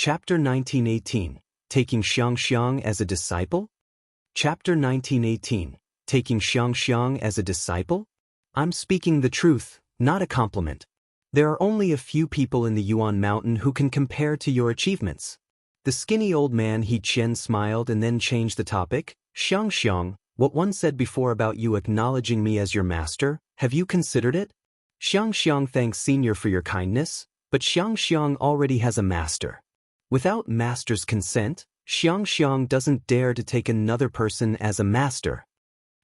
Chapter 1918, Taking Xiangxiang as a Disciple? Chapter 1918, Taking Xiangxiang as a Disciple? I'm speaking the truth, not a compliment. There are only a few people in the Yuan Mountain who can compare to your achievements. The skinny old man Qian smiled and then changed the topic. Xiangxiang, what one said before about you acknowledging me as your master, have you considered it? Xiangxiang thanks senior for your kindness, but Xiangxiang already has a master. Without master's consent, Xiangxiang doesn't dare to take another person as a master.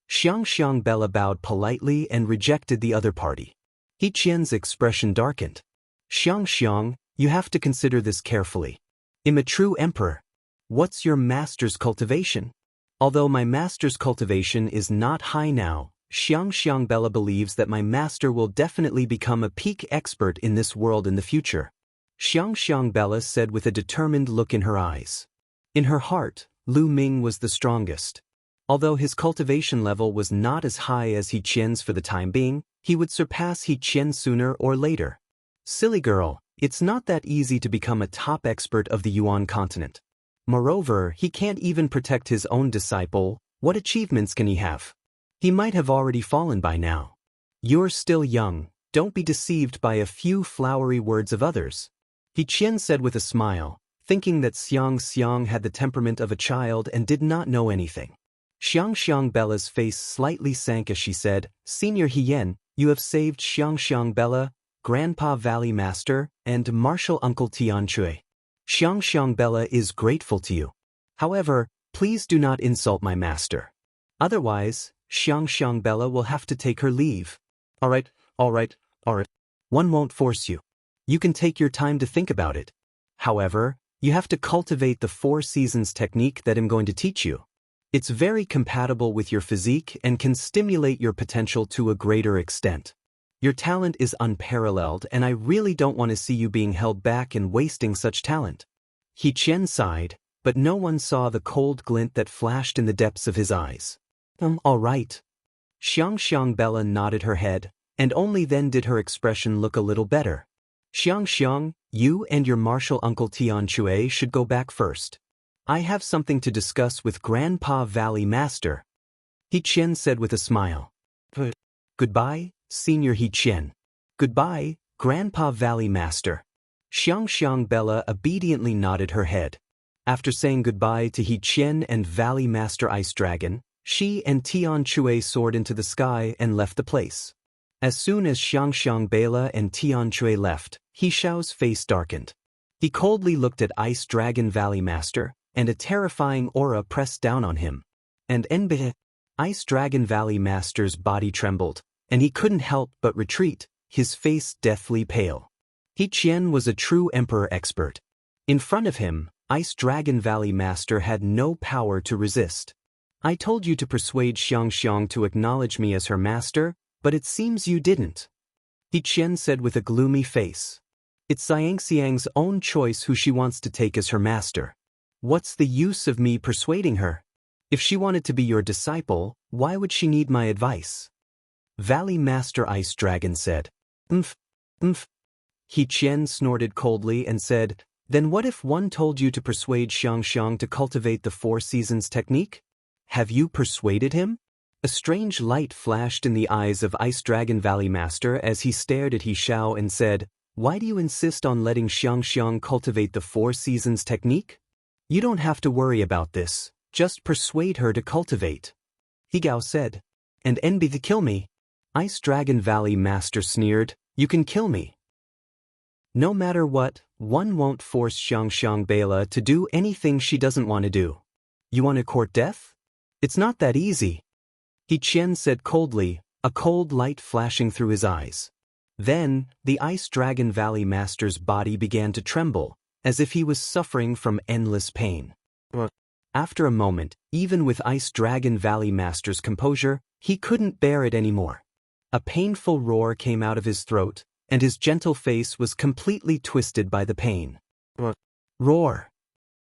Xiangxiang Bella bowed politely and rejected the other party. Qian's expression darkened. Xiangxiang, you have to consider this carefully. I'm a true emperor. What's your master's cultivation? Although my master's cultivation is not high now, Xiangxiang Bella believes that my master will definitely become a peak expert in this world in the future. Xiangxiang Bella said with a determined look in her eyes. In her heart, Lu Ming was the strongest. Although his cultivation level was not as high as Qian's for the time being, he would surpass Qian sooner or later. Silly girl, it's not that easy to become a top expert of the Yuan continent. Moreover, he can't even protect his own disciple. What achievements can he have? He might have already fallen by now. You're still young, don't be deceived by a few flowery words of others. Qian said with a smile, thinking that Xiangxiang had the temperament of a child and did not know anything. Xiangxiang Bella's face slightly sank as she said, Senior Qian, you have saved Xiangxiang Bella, Grandpa Valley Master, and Martial Uncle Tianchui. Xiangxiang Bella is grateful to you. However, please do not insult my master. Otherwise, Xiangxiang Bella will have to take her leave. Alright. One won't force you. You can take your time to think about it. However, you have to cultivate the 4 seasons technique that I'm going to teach you. It's very compatible with your physique and can stimulate your potential to a greater extent. Your talent is unparalleled and I really don't want to see you being held back and wasting such talent. Qian sighed, but no one saw the cold glint that flashed in the depths of his eyes. All right. Xiangxiang Bella nodded her head, and only then did her expression look a little better. Xiangxiang, you and your martial uncle Tianchui should go back first. I have something to discuss with Grandpa Valley Master. Qian said with a smile. Goodbye, Senior Qian. Goodbye, Grandpa Valley Master. Xiangxiang Bella obediently nodded her head. After saying goodbye to Qian and Valley Master Ice Dragon, she and Tianchui soared into the sky and left the place. As soon as Xiangxiang Bella and Tianchui left, Xiao's face darkened. He coldly looked at Ice Dragon Valley Master, and a terrifying aura pressed down on him. And Ice Dragon Valley Master's body trembled, and he couldn't help but retreat, his face deathly pale. Qian was a true emperor expert. In front of him, Ice Dragon Valley Master had no power to resist. I told you to persuade Xiangxiang to acknowledge me as her master, but it seems you didn't. Qian said with a gloomy face. It's Xiangxiang's own choice who she wants to take as her master. What's the use of me persuading her? If she wanted to be your disciple, why would she need my advice? Valley Master Ice Dragon said. Qian snorted coldly and said, then what if one told you to persuade Xiangxiang to cultivate the 4 seasons technique? Have you persuaded him? A strange light flashed in the eyes of Ice Dragon Valley Master as he stared at Xiao and said, why do you insist on letting Xiangxiang cultivate the 4 seasons technique? You don't have to worry about this, just persuade her to cultivate. Higao said. And envy to kill me. Ice Dragon Valley Master sneered, you can kill me. No matter what, one won't force Xiangxiang Bella to do anything she doesn't want to do. You want to court death? It's not that easy. Qian said coldly, a cold light flashing through his eyes. Then, the Ice Dragon Valley Master's body began to tremble, as if he was suffering from endless pain. After a moment, even with Ice Dragon Valley Master's composure, he couldn't bear it anymore. A painful roar came out of his throat, and his gentle face was completely twisted by the pain. Roar!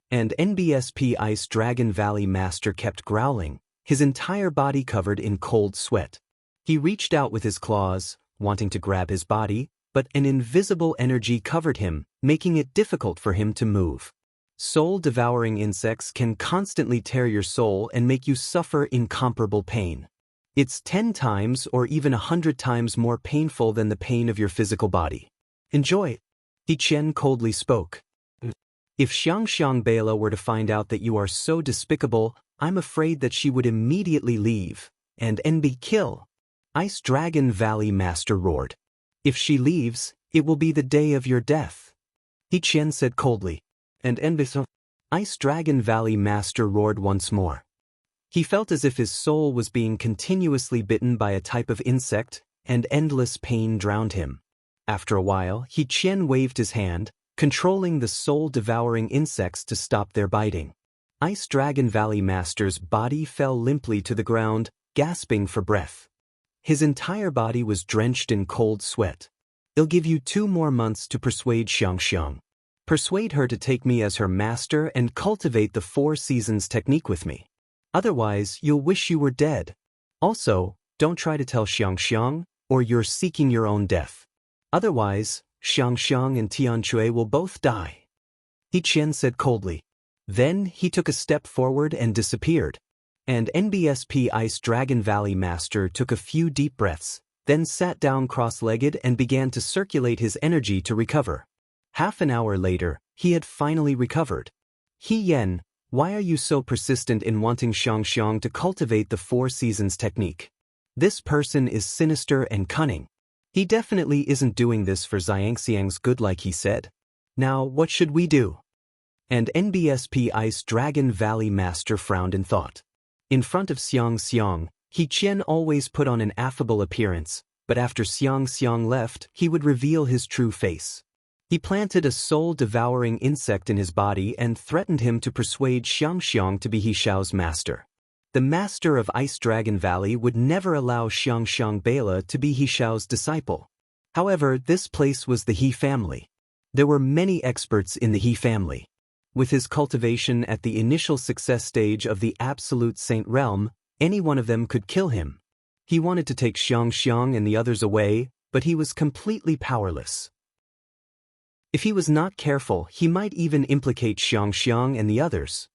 And NBSP Ice Dragon Valley Master kept growling, his entire body covered in cold sweat. He reached out with his claws, wanting to grab his body, but an invisible energy covered him, making it difficult for him to move. Soul-devouring insects can constantly tear your soul and make you suffer incomparable pain. It's 10 times or even 100 times more painful than the pain of your physical body. Enjoy. Qian coldly spoke. If Xiangxiang Bela were to find out that you are so despicable, I'm afraid that she would immediately leave and be kill. Ice Dragon Valley Master roared. If she leaves, it will be the day of your death. Qian said coldly. And Ice Dragon Valley Master roared once more. He felt as if his soul was being continuously bitten by a type of insect, and endless pain drowned him. After a while, Qian waved his hand, controlling the soul-devouring insects to stop their biting. Ice Dragon Valley Master's body fell limply to the ground, gasping for breath. His entire body was drenched in cold sweat. I'll give you 2 more months to persuade Xiangxiang. Persuade her to take me as her master and cultivate the 4 seasons technique with me. Otherwise, you'll wish you were dead. Also, don't try to tell Xiangxiang, or you're seeking your own death. Otherwise, Xiangxiang and Tianchui will both die. Qian said coldly. Then he took a step forward and disappeared. And NBSP Ice Dragon Valley Master took a few deep breaths, then sat down cross-legged and began to circulate his energy to recover. Half an hour later, he had finally recovered. Qian, why are you so persistent in wanting Xiangxiang to cultivate the 4 seasons technique? This person is sinister and cunning. He definitely isn't doing this for Xiangxiang's good like he said. Now, what should we do? And NBSP Ice Dragon Valley Master frowned in thought. In front of Xiangxiang, Qian always put on an affable appearance, but after Xiangxiang left, he would reveal his true face. He planted a soul-devouring insect in his body and threatened him to persuade Xiangxiang to be He Xiao's master. The master of Ice Dragon Valley would never allow Xiangxiang Bela to be He Xiao's disciple. However, this place was the He family. There were many experts in the He family. With his cultivation at the initial success stage of the Absolute Saint Realm, any one of them could kill him. He wanted to take Xiangxiang and the others away, but he was completely powerless. If he was not careful, he might even implicate Xiangxiang and the others.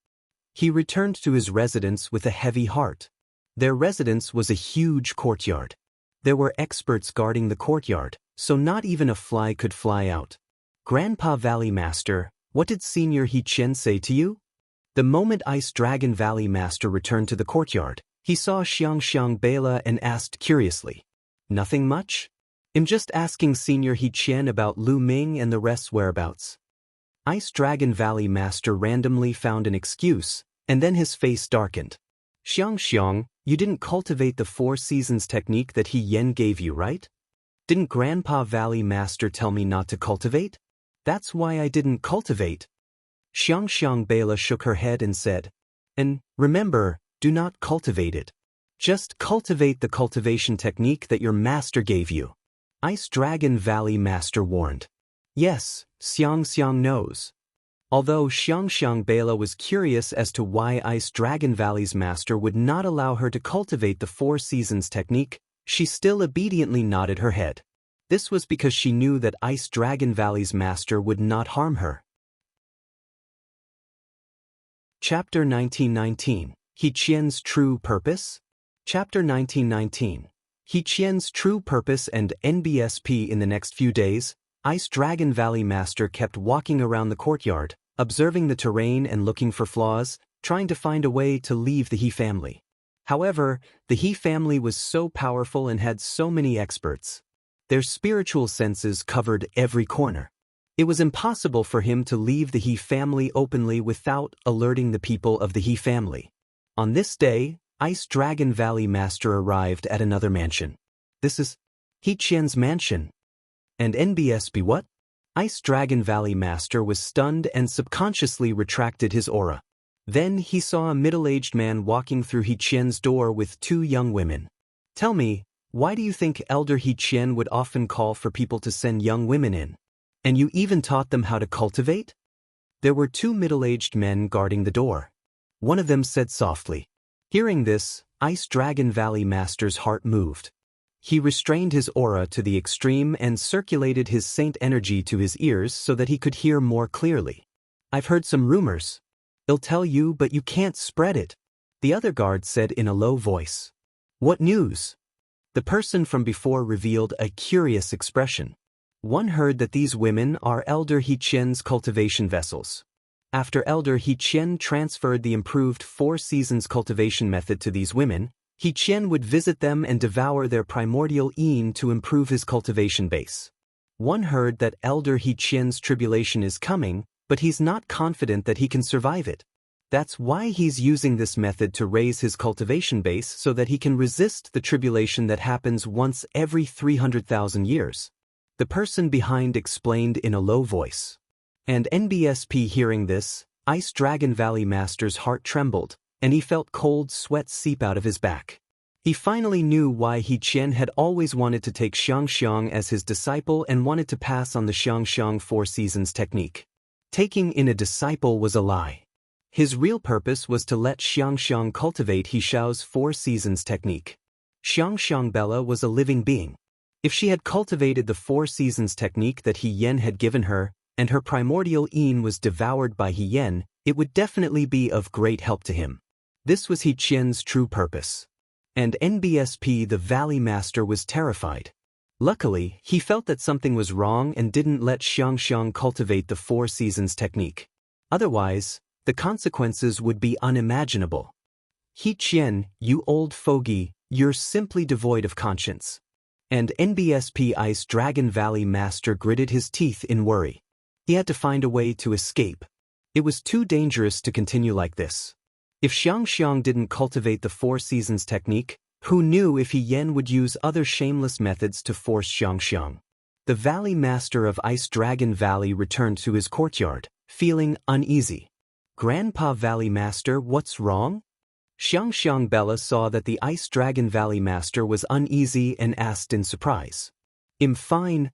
He returned to his residence with a heavy heart. Their residence was a huge courtyard. There were experts guarding the courtyard, so not even a fly could fly out. Grandpa Valley Master, what did Senior Qian say to you? The moment Ice Dragon Valley Master returned to the courtyard, he saw Xiangxiang Bela and asked curiously. Nothing much? I'm just asking Senior Qian about Lu Ming and the rest's whereabouts. Ice Dragon Valley Master randomly found an excuse, and then his face darkened. Xiangxiang, you didn't cultivate the 4 seasons technique that Qian gave you, right? Didn't Grandpa Valley Master tell me not to cultivate? That's why I didn't cultivate. Xiangxiang Bela shook her head and said, and remember, do not cultivate it. Just cultivate the cultivation technique that your master gave you. Ice Dragon Valley Master warned. Yes, Xiangxiang knows. Although Xiangxiang Bela was curious as to why Ice Dragon Valley's master would not allow her to cultivate the 4 seasons technique, she still obediently nodded her head. This was because she knew that Ice Dragon Valley's master would not harm her. Chapter 1919, Qian's True Purpose? Chapter 1919. Qian's True Purpose and NBSP. In the next few days, Ice Dragon Valley Master kept walking around the courtyard, observing the terrain and looking for flaws, trying to find a way to leave the He family. However, the He family was so powerful and had so many experts. Their spiritual senses covered every corner. It was impossible for him to leave the He family openly without alerting the people of the He family. On this day, Ice Dragon Valley Master arrived at another mansion. This is Qian's mansion. And NBSP what? Ice Dragon Valley Master was stunned and subconsciously retracted his aura. Then he saw a middle-aged man walking through Qian's door with 2 young women. Tell me, why do you think Elder Qian would often call for people to send young women in? And you even taught them how to cultivate? There were 2 middle-aged men guarding the door. One of them said softly. Hearing this, Ice Dragon Valley Master's heart moved. He restrained his aura to the extreme and circulated his saint energy to his ears so that he could hear more clearly. I've heard some rumors. I'll tell you, but you can't spread it, the other guard said in a low voice. What news? The person from before revealed a curious expression. One heard that these women are Elder Qian's cultivation vessels. After Elder Qian transferred the improved 4 seasons cultivation method to these women, Qian would visit them and devour their primordial yin to improve his cultivation base. One heard that Elder Qian's tribulation is coming, but he's not confident that he can survive it. That's why he's using this method to raise his cultivation base so that he can resist the tribulation that happens once every 300,000 years. The person behind explained in a low voice. And NBSP hearing this, Ice Dragon Valley Master's heart trembled, and he felt cold sweat seep out of his back. He finally knew why Qian had always wanted to take Xiangxiang as his disciple and wanted to pass on the Xiangxiang 4 seasons technique. Taking in a disciple was a lie. His real purpose was to let Xiangxiang cultivate Xiao's 4 seasons technique. Xiangxiang Bella was a living being. If she had cultivated the 4 seasons technique that Qian had given her, and her primordial yin was devoured by Qian, it would definitely be of great help to him. This was Qian's true purpose. And NBSP, the Valley Master, was terrified. Luckily, he felt that something was wrong and didn't let Xiangxiang cultivate the 4 seasons technique. Otherwise, the consequences would be unimaginable. Qian, you old fogey, you're simply devoid of conscience. And NBSP Ice Dragon Valley Master gritted his teeth in worry. He had to find a way to escape. It was too dangerous to continue like this. If Xiangxiang didn't cultivate the 4 seasons technique, who knew if Qian would use other shameless methods to force Xiangxiang? The Valley Master of Ice Dragon Valley returned to his courtyard, feeling uneasy. Grandpa Valley Master, what's wrong? Xiangxiang Bella saw that the Ice Dragon Valley Master was uneasy and asked in surprise. I'm fine.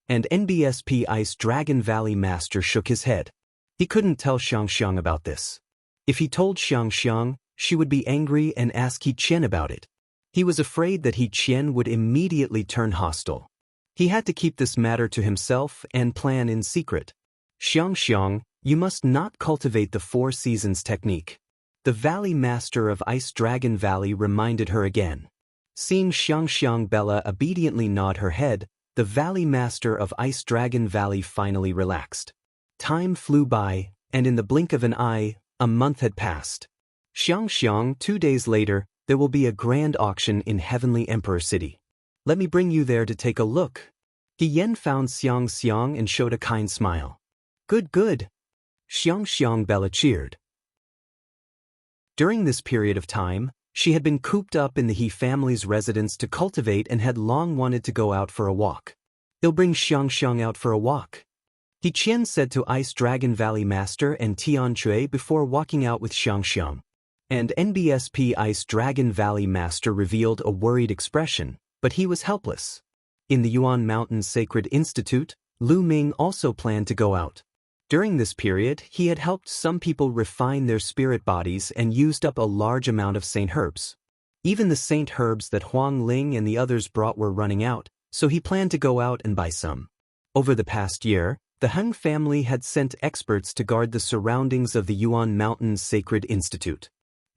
And NBSP Ice Dragon Valley Master shook his head. He couldn't tell Xiangxiang about this. If he told Xiangxiang, she would be angry and ask Qian about it. He was afraid that Qian would immediately turn hostile. He had to keep this matter to himself and plan in secret. Xiangxiang, you must not cultivate the 4 seasons technique. The Valley Master of Ice Dragon Valley reminded her again. Seeing Xiangxiang Bella obediently nod her head, the Valley Master of Ice Dragon Valley finally relaxed. Time flew by, and in the blink of an eye, a month had passed. Xiangxiang, 2 days later, there will be a grand auction in Heavenly Emperor City. Let me bring you there to take a look. Qian found Xiangxiang and showed a kind smile. Good. Xiangxiang Bella cheered. During this period of time, she had been cooped up in the He family's residence to cultivate and had long wanted to go out for a walk. I'll bring Xiangxiang out for a walk, Qian said to Ice Dragon Valley Master and Tian Chui before walking out with Xiangxiang. And NBSP Ice Dragon Valley Master revealed a worried expression, but he was helpless. In the Yuan Mountain Sacred Institute, Lu Ming also planned to go out. During this period, he had helped some people refine their spirit bodies and used up a large amount of saint herbs. Even the saint herbs that Wang Lin and the others brought were running out, so he planned to go out and buy some. Over the past year, the Heng family had sent experts to guard the surroundings of the Yuan Mountain Sacred Institute.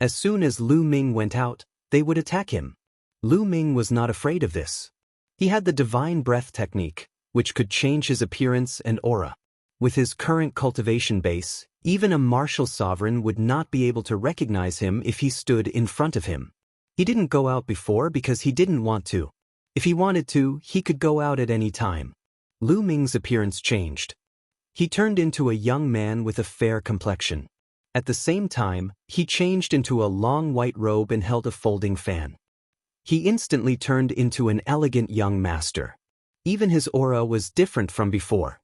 As soon as Lu Ming went out, they would attack him. Lu Ming was not afraid of this. He had the divine breath technique, which could change his appearance and aura. With his current cultivation base, even a martial sovereign would not be able to recognize him if he stood in front of him. He didn't go out before because he didn't want to. If he wanted to, he could go out at any time. Lu Ming's appearance changed. He turned into a young man with a fair complexion. At the same time, he changed into a long white robe and held a folding fan. He instantly turned into an elegant young master. Even his aura was different from before.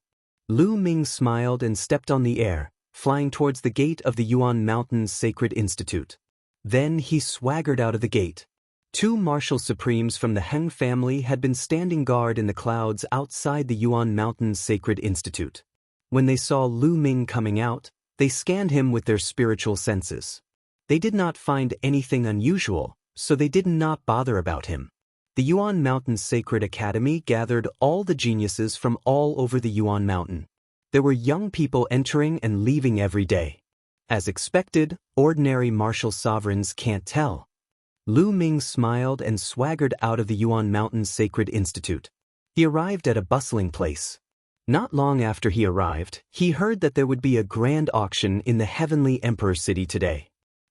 Lu Ming smiled and stepped on the air, flying towards the gate of the Yuan Mountain Sacred Institute. Then he swaggered out of the gate. 2 martial supremes from the Heng family had been standing guard in the clouds outside the Yuan Mountain Sacred Institute. When they saw Lu Ming coming out, they scanned him with their spiritual senses. They did not find anything unusual, so they did not bother about him. The Yuan Mountain Sacred Academy gathered all the geniuses from all over the Yuan Mountain. There were young people entering and leaving every day. As expected, ordinary martial sovereigns can't tell. Lu Ming smiled and swaggered out of the Yuan Mountains Sacred Institute. He arrived at a bustling place. Not long after he arrived, he heard that there would be a grand auction in the Heavenly Emperor City today.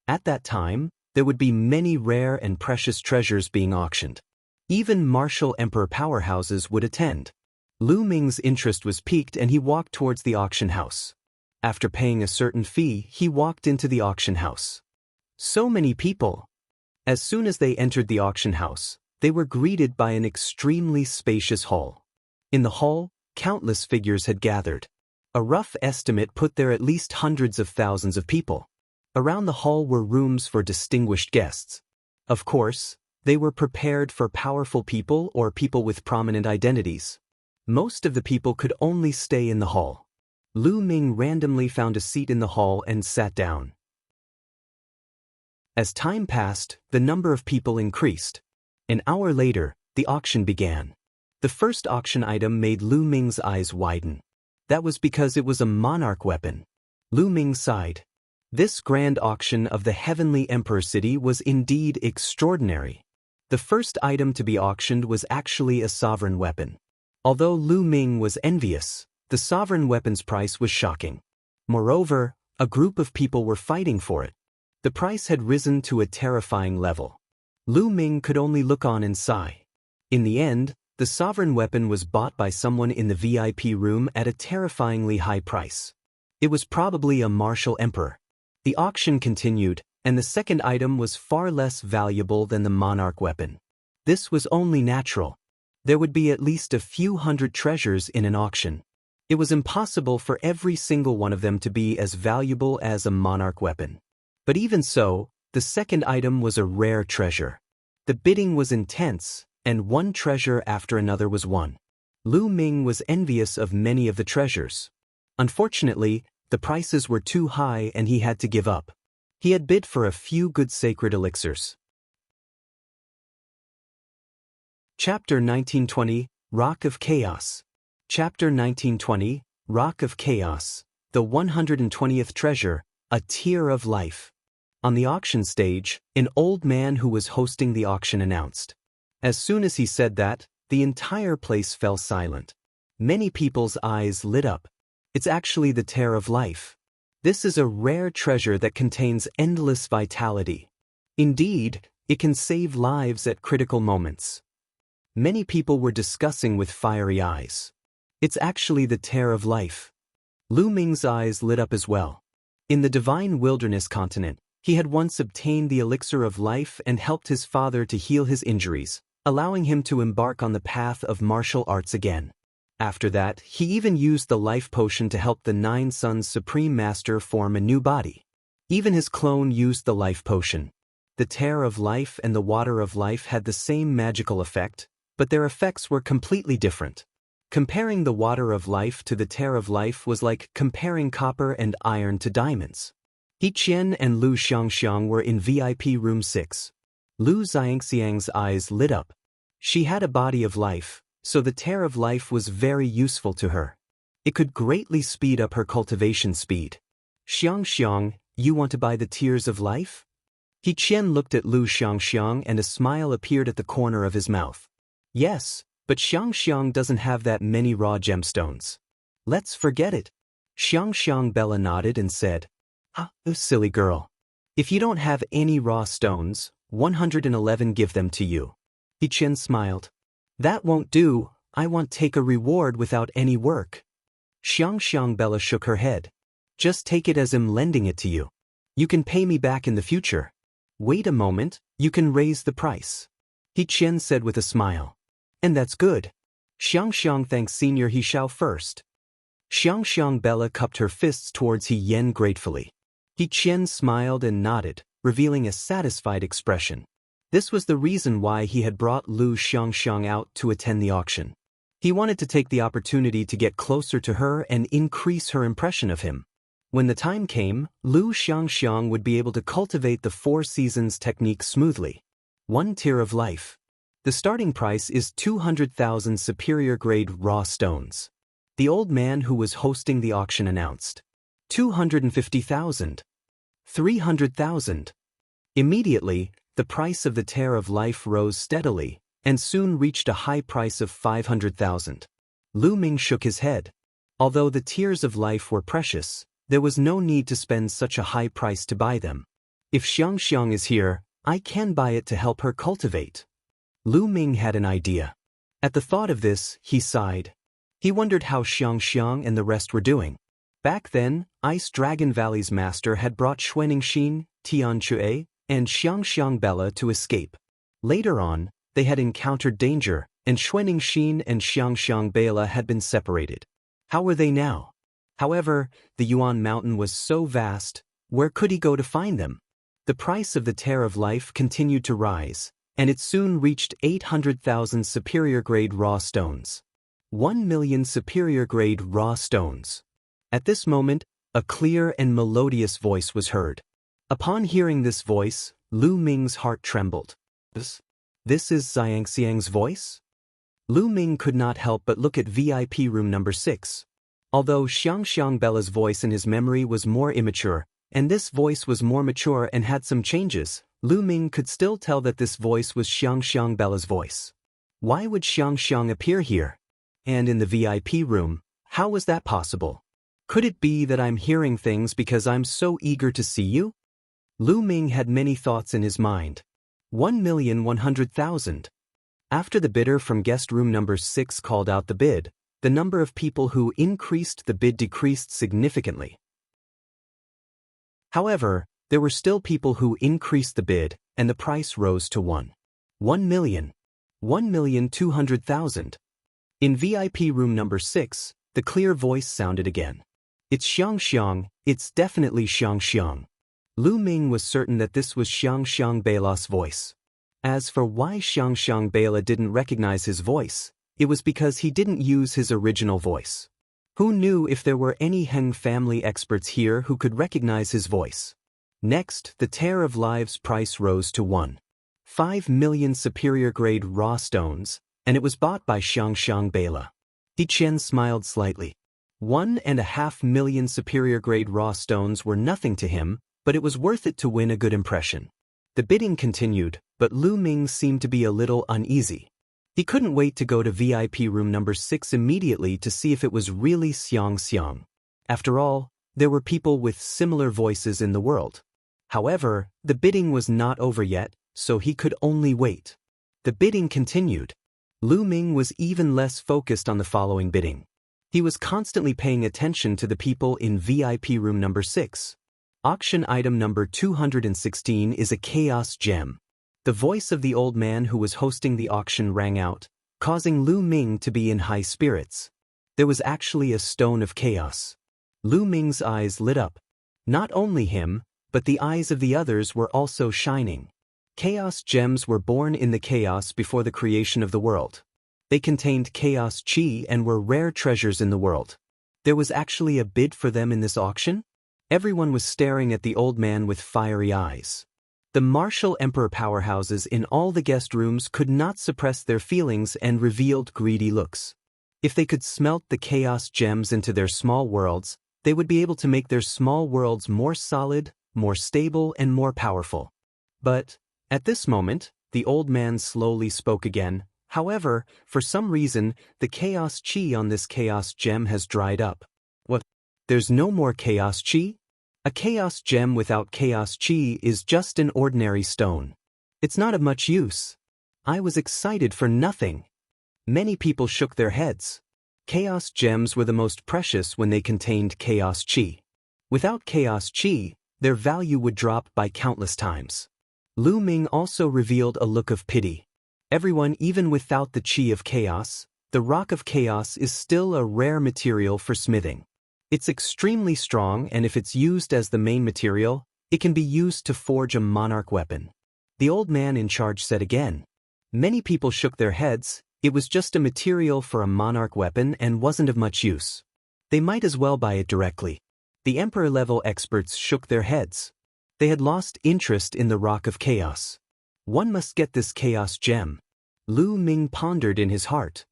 At that time, there would be many rare and precious treasures being auctioned. Even martial emperor powerhouses would attend. Lu Ming's interest was piqued and he walked towards the auction house. After paying a certain fee, he walked into the auction house. So many people! As soon as they entered the auction house, they were greeted by an extremely spacious hall. In the hall, countless figures had gathered. A rough estimate put there at least hundreds of thousands of people. Around the hall were rooms for distinguished guests. Of course, they were prepared for powerful people or people with prominent identities. Most of the people could only stay in the hall. Lu Ming randomly found a seat in the hall and sat down. As time passed, the number of people increased. An hour later, the auction began. The first auction item made Lu Ming's eyes widen. That was because it was a monarch weapon. Lu Ming sighed. This grand auction of the Heavenly Emperor City was indeed extraordinary. The first item to be auctioned was actually a sovereign weapon. Although Lu Ming was envious, the sovereign weapon's price was shocking. Moreover, a group of people were fighting for it. The price had risen to a terrifying level. Lu Ming could only look on and sigh. In the end, the sovereign weapon was bought by someone in the VIP room at a terrifyingly high price. It was probably a martial emperor. The auction continued, and the second item was far less valuable than the monarch weapon. This was only natural. There would be at least a few hundred treasures in an auction. It was impossible for every single one of them to be as valuable as a monarch weapon. But even so, the second item was a rare treasure. The bidding was intense, and one treasure after another was won. Lu Ming was envious of many of the treasures. Unfortunately, the prices were too high and he had to give up. He had bid for a few good sacred elixirs. Chapter 1920, Rock of Chaos. Chapter 1920, Rock of Chaos. The 120th treasure, a tear of life. On the auction stage, an old man who was hosting the auction announced. As soon as he said that, the entire place fell silent. Many people's eyes lit up. It's actually the tear of life. This is a rare treasure that contains endless vitality. Indeed, it can save lives at critical moments. Many people were discussing with fiery eyes. It's actually the tear of life. Lu Ming's eyes lit up as well. In the Divine Wilderness continent, he had once obtained the elixir of life and helped his father to heal his injuries, allowing him to embark on the path of martial arts again. After that, he even used the life potion to help the Nine Sons Supreme Master form a new body. Even his clone used the life potion. The tear of life and the water of life had the same magical effect, but their effects were completely different. Comparing the water of life to the tear of life was like comparing copper and iron to diamonds. Qian and Lu Xiangxiang were in VIP room 6. Lu Xiangxiang's eyes lit up. She had a body of life, so the tear of life was very useful to her. It could greatly speed up her cultivation speed. Xiangxiang, you want to buy the tears of life? Qian looked at Lu Xiangxiang and a smile appeared at the corner of his mouth. Yes, but Xiangxiang doesn't have that many raw gemstones. Let's forget it. Xiangxiang Bella nodded and said, "Ah, silly girl. If you don't have any raw stones, 111 give them to you." Qian smiled. That won't do, I want take a reward without any work. Xiangxiang Bella shook her head. Just take it as I'm lending it to you. You can pay me back in the future. Wait a moment, you can raise the price. Qian said with a smile. And that's good. Xiangxiang thanks Senior He Xiao first. Xiangxiang Bella cupped her fists towards He Yen gratefully. Qian smiled and nodded, revealing a satisfied expression. This was the reason why he had brought Lu Xiangxiang out to attend the auction. He wanted to take the opportunity to get closer to her and increase her impression of him. When the time came, Lu Xiangxiang would be able to cultivate the 4 seasons technique smoothly. 1 tier of life. The starting price is 200,000 superior grade raw stones. The old man who was hosting the auction announced. 250,000. 300,000. Immediately, the price of the Tear of Life rose steadily, and soon reached a high price of 500,000. Lu Ming shook his head. Although the Tears of Life were precious, there was no need to spend such a high price to buy them. If Xiangxiang is here, I can buy it to help her cultivate. Lu Ming had an idea. At the thought of this, he sighed. He wondered how Xiangxiang and the rest were doing. Back then, Ice Dragon Valley's master had brought Xuanixin, Tianque, and Xiangxiang Bella to escape. Later on, they had encountered danger, and Xuanixin and Xiangxiang Bella had been separated. How were they now? However, the Yuan Mountain was so vast, where could he go to find them? The price of the Tear of Life continued to rise, and it soon reached 800,000 superior-grade raw stones. 1 million superior-grade raw stones. At this moment, a clear and melodious voice was heard. Upon hearing this voice, Lu Ming's heart trembled. This is Xiangxiang's voice? Lu Ming could not help but look at VIP room number 6. Although Xiangxiang Bella's voice in his memory was more immature, and this voice was more mature and had some changes, Lu Ming could still tell that this voice was Xiangxiang Bella's voice. Why would Xiangxiang appear here? And in the VIP room, how was that possible? Could it be that I'm hearing things because I'm so eager to see you? Lu Ming had many thoughts in his mind. 1,100,000. After the bidder from guest room number 6 called out the bid, the number of people who increased the bid decreased significantly. However, there were still people who increased the bid, and the price rose to 1 million. 1,200,000. In VIP room number 6, the clear voice sounded again. It's Xiangxiang, it's definitely Xiangxiang. Lu Ming was certain that this was Xiangxiang Bella's voice. As for why Xiangxiang Bella didn't recognize his voice, it was because he didn't use his original voice. Who knew if there were any Heng family experts here who could recognize his voice? Next, the Tear of Life's price rose to 1.5 million superior-grade raw stones, and it was bought by Xiangxiang Bella. Qian smiled slightly. 1.5 million superior-grade raw stones were nothing to him, but it was worth it to win a good impression. The bidding continued, but Lu Ming seemed to be a little uneasy. He couldn't wait to go to VIP room number 6 immediately to see if it was really Xiangxiang. After all, there were people with similar voices in the world. However, the bidding was not over yet, so he could only wait. The bidding continued. Lu Ming was even less focused on the following bidding. He was constantly paying attention to the people in VIP room number 6. Auction item number 216 is a chaos gem. The voice of the old man who was hosting the auction rang out, causing Lu Ming to be in high spirits. There was actually a stone of chaos. Lu Ming's eyes lit up. Not only him, but the eyes of the others were also shining. Chaos gems were born in the chaos before the creation of the world. They contained chaos chi and were rare treasures in the world. There was actually a bid for them in this auction? Everyone was staring at the old man with fiery eyes. The martial emperor powerhouses in all the guest rooms could not suppress their feelings and revealed greedy looks. If they could smelt the chaos gems into their small worlds, they would be able to make their small worlds more solid, more stable, and more powerful. But, at this moment, the old man slowly spoke again. However, for some reason, the chaos chi on this chaos gem has dried up. What? There's no more chaos chi? A chaos gem without chaos chi is just an ordinary stone. It's not of much use. I was excited for nothing. Many people shook their heads. Chaos gems were the most precious when they contained chaos chi. Without chaos chi, their value would drop by countless times. Lu Ming also revealed a look of pity. Everyone, even without the chi of chaos, the rock of chaos is still a rare material for smithing. It's extremely strong, and if it's used as the main material, it can be used to forge a monarch weapon. The old man in charge said again. Many people shook their heads. It was just a material for a monarch weapon and wasn't of much use. They might as well buy it directly. The emperor-level experts shook their heads. They had lost interest in the rock of chaos. One must get this chaos gem. Lu Ming pondered in his heart.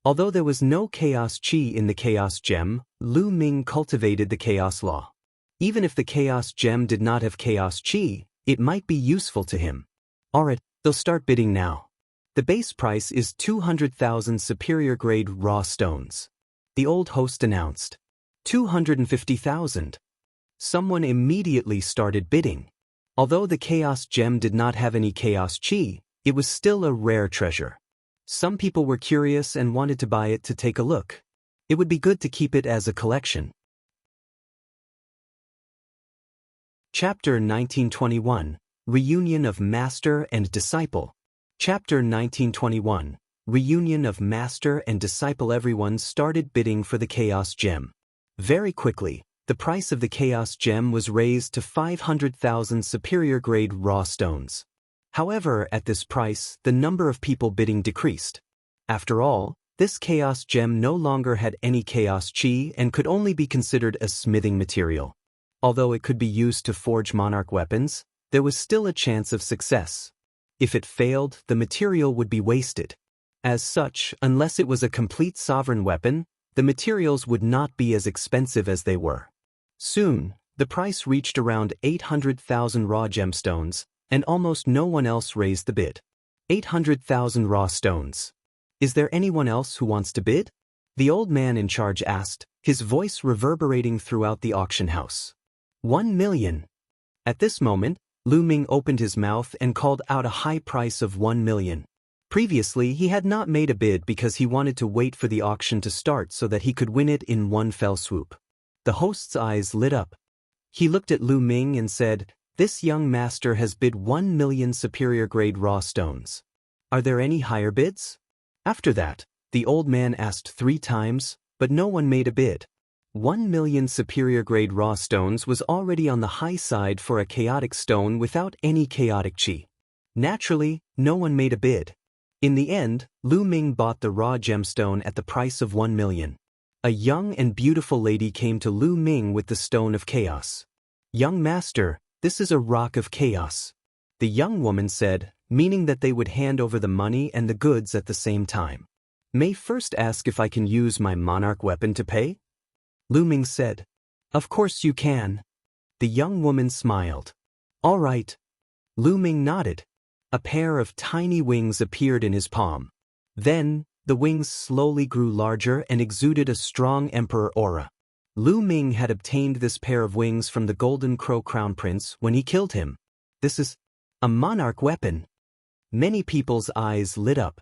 Although there was no chaos qi in the chaos gem, Lu Ming cultivated the chaos law. Even if the chaos gem did not have chaos qi, it might be useful to him. Alright, they'll start bidding now. The base price is 200,000 superior grade raw stones. The old host announced. 250,000. Someone immediately started bidding. Although the chaos gem did not have any chaos qi, it was still a rare treasure. Some people were curious and wanted to buy it to take a look. It would be good to keep it as a collection. Chapter 1921, Reunion of Master and Disciple. Chapter 1921, Reunion of Master and Disciple. Everyone started bidding for the Chaos Gem. Very quickly, the price of the Chaos Gem was raised to 500,000 superior grade raw stones. However, at this price, the number of people bidding decreased. After all, this Chaos Gem no longer had any Chaos Qi and could only be considered a smithing material. Although it could be used to forge monarch weapons, there was still a chance of success. If it failed, the material would be wasted. As such, unless it was a complete sovereign weapon, the materials would not be as expensive as they were. Soon, the price reached around 800,000 raw gemstones, and almost no one else raised the bid. 800,000 raw stones. Is there anyone else who wants to bid? The old man in charge asked, his voice reverberating throughout the auction house. 1 million. At this moment, Lu Ming opened his mouth and called out a high price of 1 million. Previously, he had not made a bid because he wanted to wait for the auction to start so that he could win it in one fell swoop. The host's eyes lit up. He looked at Lu Ming and said, "This young master has bid 1 million superior grade raw stones. Are there any higher bids?" After that, the old man asked 3 times, but no one made a bid. 1 million superior grade raw stones was already on the high side for a chaotic stone without any chaotic qi. Naturally, no one made a bid. In the end, Lu Ming bought the raw gemstone at the price of 1 million. A young and beautiful lady came to Lu Ming with the stone of chaos. "Young master, this is a rock of chaos." The young woman said, meaning that they would hand over the money and the goods at the same time. "May first ask if I can use my monarch weapon to pay?" Lu Ming said. "Of course you can." The young woman smiled. "All right." Lu Ming nodded. A pair of tiny wings appeared in his palm. Then, the wings slowly grew larger and exuded a strong emperor aura. Lu Ming had obtained this pair of wings from the Golden Crow Crown Prince when he killed him. This is a monarch weapon. Many people's eyes lit up.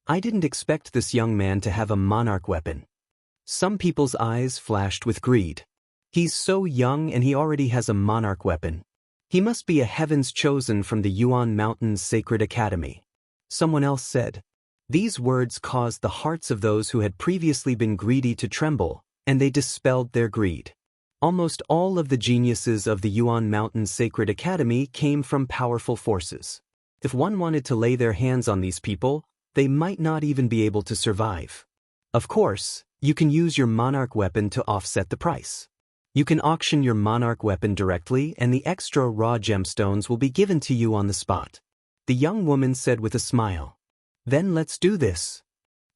I didn't expect this young man to have a monarch weapon. Some people's eyes flashed with greed. He's so young and he already has a monarch weapon. He must be a heaven's chosen from the Yuan Mountains Sacred Academy. Someone else said. These words caused the hearts of those who had previously been greedy to tremble, and they dispelled their greed. Almost all of the geniuses of the Yuan Mountains Sacred Academy came from powerful forces. If one wanted to lay their hands on these people, they might not even be able to survive. Of course, you can use your monarch weapon to offset the price. You can auction your monarch weapon directly and the extra raw gemstones will be given to you on the spot. The young woman said with a smile. Then let's do this.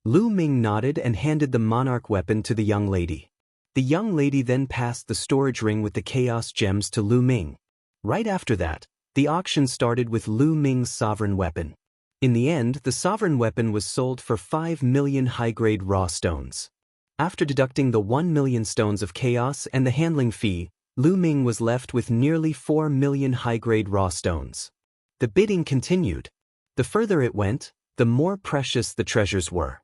Lu Ming nodded and handed the monarch weapon to the young lady. The young lady then passed the storage ring with the chaos gems to Lu Ming. Right after that, the auction started with Lu Ming's sovereign weapon. In the end, the sovereign weapon was sold for 5 million high-grade raw stones. After deducting the 1 million stones of chaos and the handling fee, Lu Ming was left with nearly 4 million high-grade raw stones. The bidding continued. The further it went, the more precious the treasures were.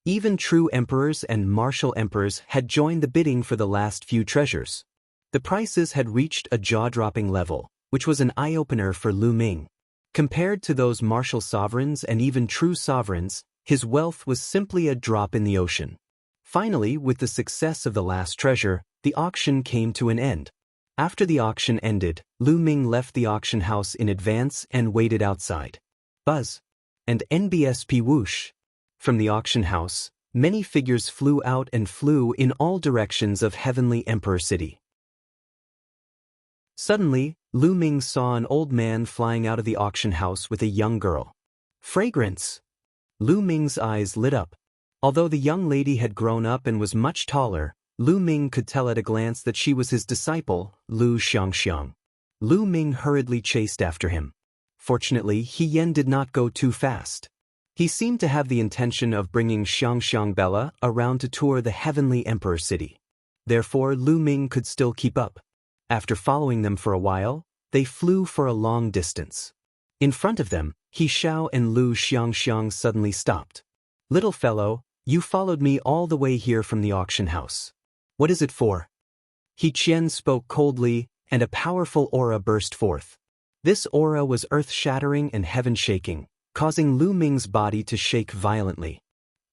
Even true emperors and martial emperors had joined the bidding for the last few treasures. The prices had reached a jaw-dropping level, which was an eye-opener for Lu Ming. Compared to those martial sovereigns and even true sovereigns, his wealth was simply a drop in the ocean. Finally, with the success of the last treasure, the auction came to an end. After the auction ended, Lu Ming left the auction house in advance and waited outside. Buzz. And NBSP whoosh. From the auction house, many figures flew out and flew in all directions of Heavenly Emperor City. Suddenly, Lu Ming saw an old man flying out of the auction house with a young girl. Fragrance. Lu Ming's eyes lit up. Although the young lady had grown up and was much taller, Lu Ming could tell at a glance that she was his disciple, Lu Xiangxiang. Lu Ming hurriedly chased after him. Fortunately, Qian did not go too fast. He seemed to have the intention of bringing Xiangxiang Bella around to tour the heavenly emperor city. Therefore, Lu Ming could still keep up. After following them for a while, they flew for a long distance. In front of them, He Xiao and Lu Xiangxiang suddenly stopped. "Little fellow, you followed me all the way here from the auction house. What is it for?" He Qian spoke coldly, and a powerful aura burst forth. This aura was earth-shattering and heaven-shaking, causing Lu Ming's body to shake violently.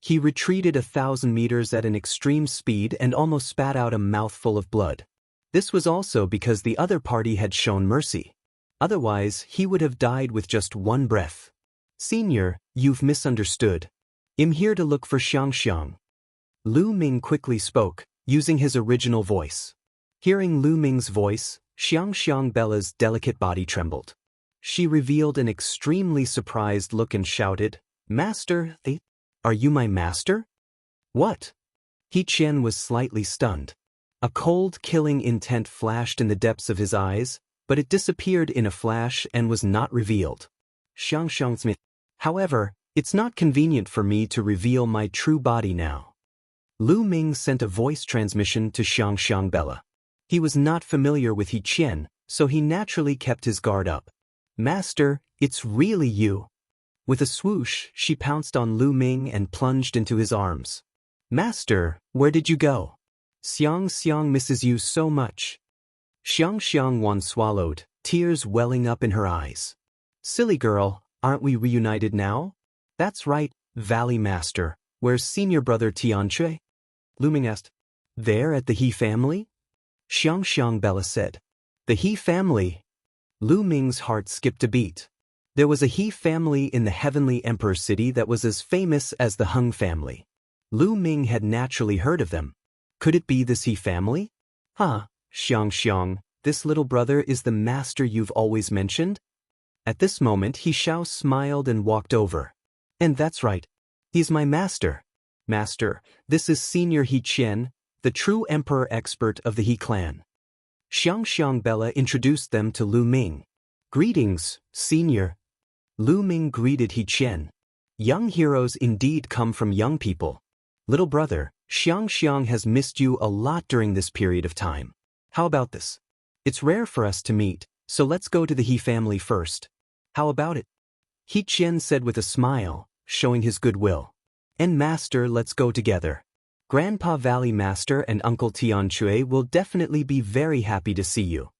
He retreated 1,000 meters at an extreme speed and almost spat out a mouthful of blood. This was also because the other party had shown mercy. Otherwise, he would have died with just one breath. "Senior, you've misunderstood. I'm here to look for Xiangxiang." Lu Ming quickly spoke, using his original voice. Hearing Lu Ming's voice, Xiangxiang Bella's delicate body trembled. She revealed an extremely surprised look and shouted, "Master, are you my master?" "What?" He Qian was slightly stunned. A cold, killing intent flashed in the depths of his eyes, but it disappeared in a flash and was not revealed. "Xiangxiang, however, it's not convenient for me to reveal my true body now." Lu Ming sent a voice transmission to Xiangxiang Bella. He was not familiar with He Qian, so he naturally kept his guard up. "Master, it's really you." With a swoosh, she pounced on Lu Ming and plunged into his arms. "Master, where did you go? Xiangxiang misses you so much." Xiangxiang Wan swallowed, tears welling up in her eyes. "Silly girl, aren't we reunited now?" "That's right, Valley Master. Where's senior brother Tianxue?" Lu Ming asked. "There at the He family?" Xiangxiang Bella said. "The He family?" Lu Ming's heart skipped a beat. There was a He family in the heavenly emperor city that was as famous as the Hung family. Lu Ming had naturally heard of them. Could it be this He family? "Huh, Xiangxiang, this little brother is the master you've always mentioned?" At this moment He Xiao smiled and walked over. "And that's right. He's my master. Master, this is Senior He Qian, the true emperor expert of the He clan." Xiangxiang Bella introduced them to Lu Ming. "Greetings, Senior." Lu Ming greeted He Qian. "Young heroes indeed come from young people. Little brother, Xiangxiang has missed you a lot during this period of time. How about this? It's rare for us to meet, so let's go to the He family first. How about it?" He Qian said with a smile, showing his goodwill. "And Master, let's go together. Grandpa Valley Master and Uncle Tianxue will definitely be very happy to see you."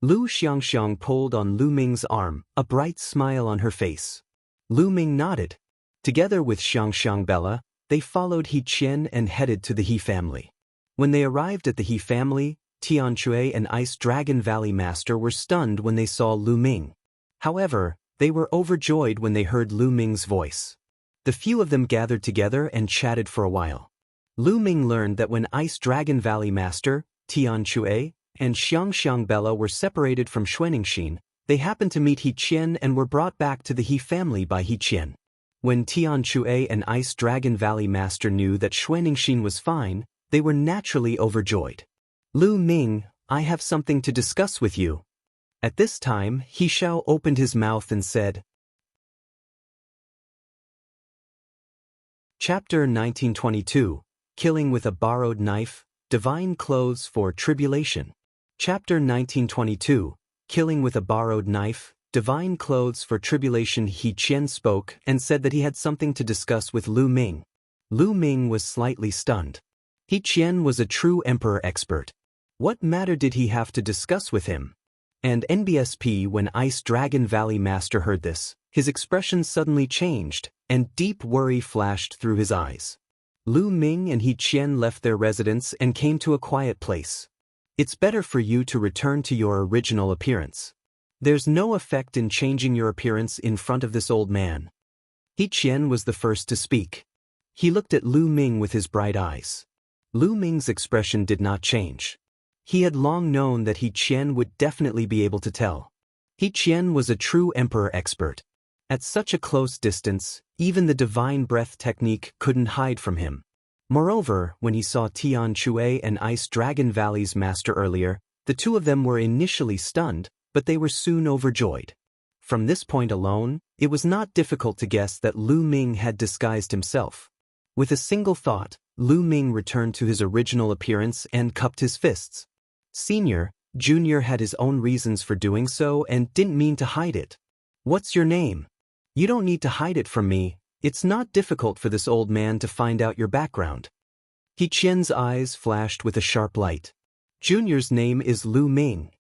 Lu Xiangxiang pulled on Lu Ming's arm, a bright smile on her face. Lu Ming nodded. Together with Xiangxiang Bella, they followed He Qian and headed to the He family. When they arrived at the He family, Tianxue and Ice Dragon Valley Master were stunned when they saw Lu Ming. However, they were overjoyed when they heard Lu Ming's voice. The few of them gathered together and chatted for a while. Lu Ming learned that when Ice Dragon Valley Master, Tianxue, and Xiangxiang Bella were separated from Xianxia, they happened to meet He Qian and were brought back to the He family by He Qian. When Tianxue and Ice Dragon Valley Master knew that Xianxia was fine, they were naturally overjoyed. "Lu Ming, I have something to discuss with you." At this time, He Xiao opened his mouth and said, Chapter 1922, Killing with a Borrowed Knife, Divine Clothes for Tribulation. Chapter 1922, Killing with a Borrowed Knife, Divine Clothes for Tribulation. He Qian spoke and said that he had something to discuss with Lu Ming. Lu Ming was slightly stunned. He Qian was a true emperor expert. What matter did he have to discuss with him? And NBSP, when Ice Dragon Valley Master heard this, his expression suddenly changed, and deep worry flashed through his eyes. Lu Ming and He Qian left their residence and came to a quiet place. "It's better for you to return to your original appearance. There's no effect in changing your appearance in front of this old man." He Qian was the first to speak. He looked at Lu Ming with his bright eyes. Lu Ming's expression did not change. He had long known that He Qian would definitely be able to tell. He Qian was a true emperor expert. At such a close distance, Even the divine breath technique couldn't hide from him. Moreover, when he saw Tian Chui and Ice Dragon Valley's master earlier, the two of them were initially stunned, but they were soon overjoyed. From this point alone, it was not difficult to guess that Lu Ming had disguised himself. With a single thought, Lu Ming returned to his original appearance and cupped his fists. Senior, Junior had his own reasons for doing so and didn't mean to hide it. What's your name? You don't need to hide it from me. It's not difficult for this old man to find out your background. Qian's eyes flashed with a sharp light. Junior's name is Lu Ming.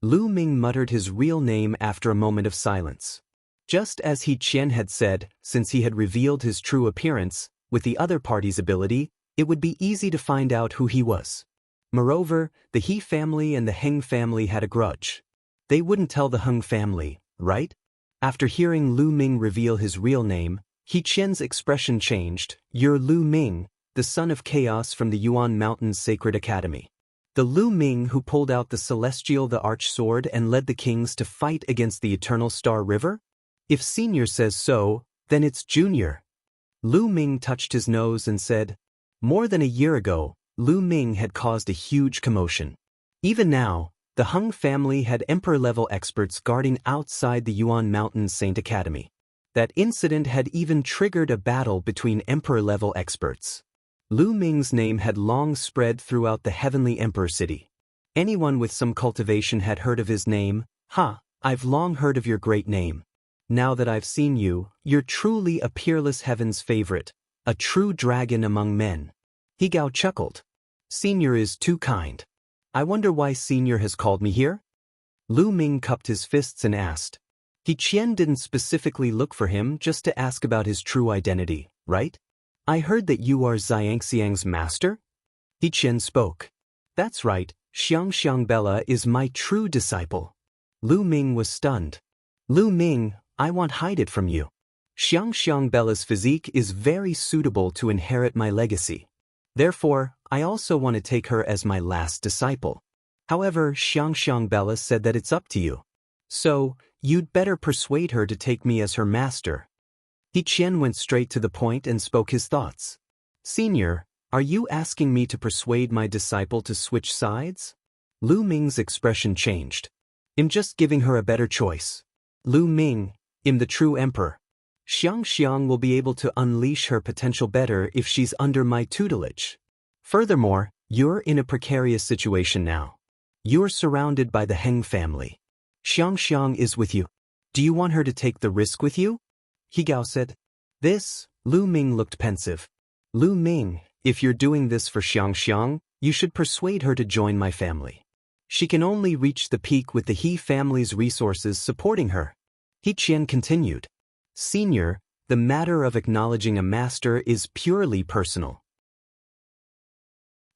Lu Ming muttered his real name after a moment of silence. Just as Qian had said, since he had revealed his true appearance, with the other party's ability, it would be easy to find out who he was. Moreover, the He family and the Heng family had a grudge. They wouldn't tell the Heng family, right? After hearing Lu Ming reveal his real name, Qian's expression changed. You're Lu Ming, the son of chaos from the Yuan Mountain's Sacred Academy. The Lu Ming who pulled out the celestial Thearch sword and led the kings to fight against the Eternal Star River? If Senior says so, then it's Junior. Lu Ming touched his nose and said, more than a year ago, Lu Ming had caused a huge commotion. Even now, the Heng family had emperor-level experts guarding outside the Yuan Mountain's Saint Academy. That incident had even triggered a battle between emperor-level experts. Lu Ming's name had long spread throughout the heavenly emperor city. Anyone with some cultivation had heard of his name. I've long heard of your great name. Now that I've seen you, you're truly a peerless heaven's favorite, a true dragon among men. He Gao chuckled. Senior is too kind. I wonder why Senior has called me here? Lu Ming cupped his fists and asked. Qian didn't specifically look for him just to ask about his true identity, right? I heard that you are Xiangxiang's master? Qian spoke. That's right, Xiangxiang Bella is my true disciple. Lu Ming was stunned. Lu Ming, I won't hide it from you. Xiangxiang Bella's physique is very suitable to inherit my legacy. Therefore, I also want to take her as my last disciple. However, Xiangxiang Bella said that it's up to you. So, you'd better persuade her to take me as her master. Qian went straight to the point and spoke his thoughts. Senior, are you asking me to persuade my disciple to switch sides? Lu Ming's expression changed. I'm just giving her a better choice. Lu Ming, I'm the true emperor. Xiangxiang will be able to unleash her potential better if she's under my tutelage. Furthermore, you're in a precarious situation now. You're surrounded by the Heng family. Xiangxiang is with you. Do you want her to take the risk with you? He Gao said. Lu Ming looked pensive. Lu Ming, if you're doing this for Xiangxiang, you should persuade her to join my family. She can only reach the peak with the He family's resources supporting her. Qian continued. Senior, the matter of acknowledging a master is purely personal.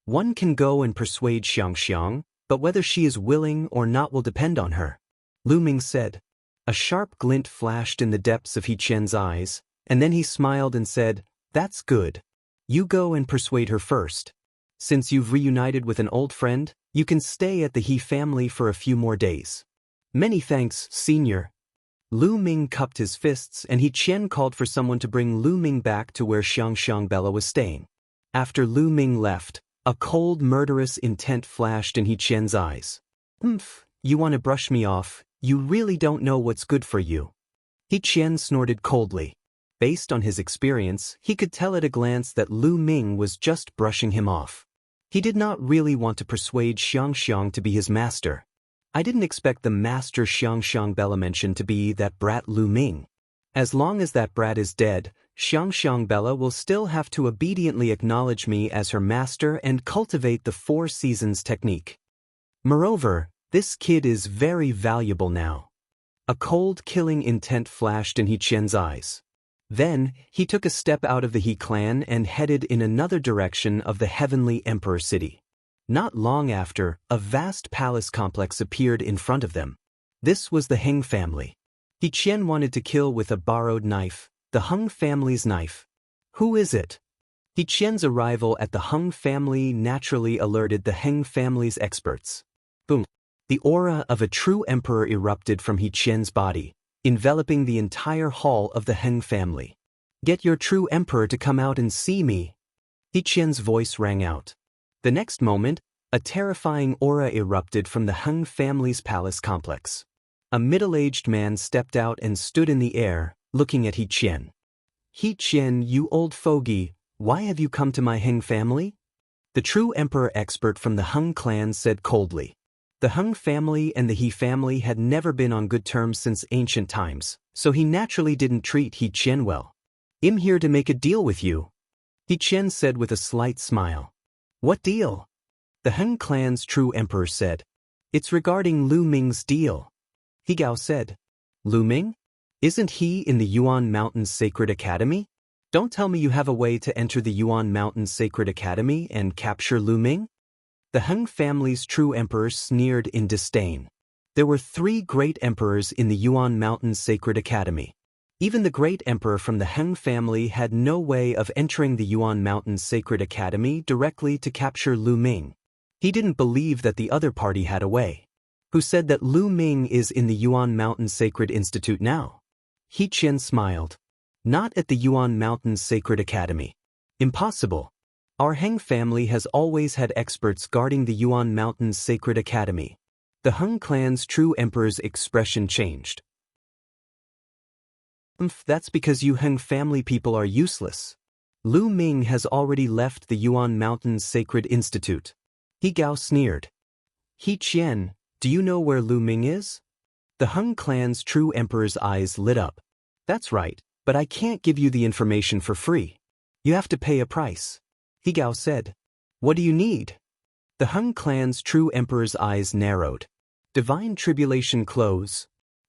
One can go and persuade Xiangxiang, but whether she is willing or not will depend on her. Lu Ming said. A sharp glint flashed in the depths of Qian's eyes, and then he smiled and said, That's good. You go and persuade her first. Since you've reunited with an old friend, you can stay at the He family for a few more days. Many thanks, Senior. Lu Ming cupped his fists and Qian called for someone to bring Lu Ming back to where Xiangxiang Bella was staying. After Lu Ming left, a cold, murderous intent flashed in Qian's eyes. You want to brush me off? You really don't know what's good for you. Qian snorted coldly. Based on his experience, he could tell at a glance that Lu Ming was just brushing him off. He did not really want to persuade Xiangxiang to be his master. I didn't expect the master Xiangxiang Bella mentioned to be that brat Lu Ming. As long as that brat is dead, Xiangxiang Bella will still have to obediently acknowledge me as her master and cultivate the 4 seasons technique. Moreover, this kid is very valuable now. A cold, killing intent flashed in Qian's eyes. Then, he took a step out of the He clan and headed in another direction of the heavenly emperor city. Not long after, a vast palace complex appeared in front of them. This was the Heng family. Qian wanted to kill with a borrowed knife, the Heng family's knife. Who is it? Qian's arrival at the Heng family naturally alerted the Heng family's experts. Boom! The aura of a true emperor erupted from Qian's body, enveloping the entire hall of the Heng family. Get your true emperor to come out and see me. Qian's voice rang out. The next moment, a terrifying aura erupted from the Heng family's palace complex. A middle-aged man stepped out and stood in the air, looking at Qian. Qian, you old fogey, why have you come to my Heng family? The true emperor expert from the Heng clan said coldly. The Heng family and the He family had never been on good terms since ancient times, so he naturally didn't treat Qian well. I'm here to make a deal with you, Qian said with a slight smile. What deal? The Heng clan's true emperor said. It's regarding Lu Ming's deal. He Gao said. Lu Ming? Isn't he in the Yuan Mountains Sacred Academy? Don't tell me you have a way to enter the Yuan Mountains Sacred Academy and capture Lu Ming? The Heng family's true emperor sneered in disdain. There were 3 great emperors in the Yuan Mountains Sacred Academy. Even the great emperor from the Heng family had no way of entering the Yuan Mountains Sacred Academy directly to capture Lu Ming. He didn't believe that the other party had a way. Who said that Lu Ming is in the Yuan Mountains Sacred Institute now? Qian smiled. Not at the Yuan Mountains Sacred Academy. Impossible. Our Heng family has always had experts guarding the Yuan Mountains Sacred Academy. The Heng clan's true emperor's expression changed. That's because you Heng family people are useless. Lu Ming has already left the Yuan Mountains Sacred Institute. He Gao sneered. Qian, do you know where Lu Ming is? The Heng clan's true emperor's eyes lit up. That's right, but I can't give you the information for free. You have to pay a price. He Gao said. What do you need? The Heng clan's true emperor's eyes narrowed. Divine tribulation clothes.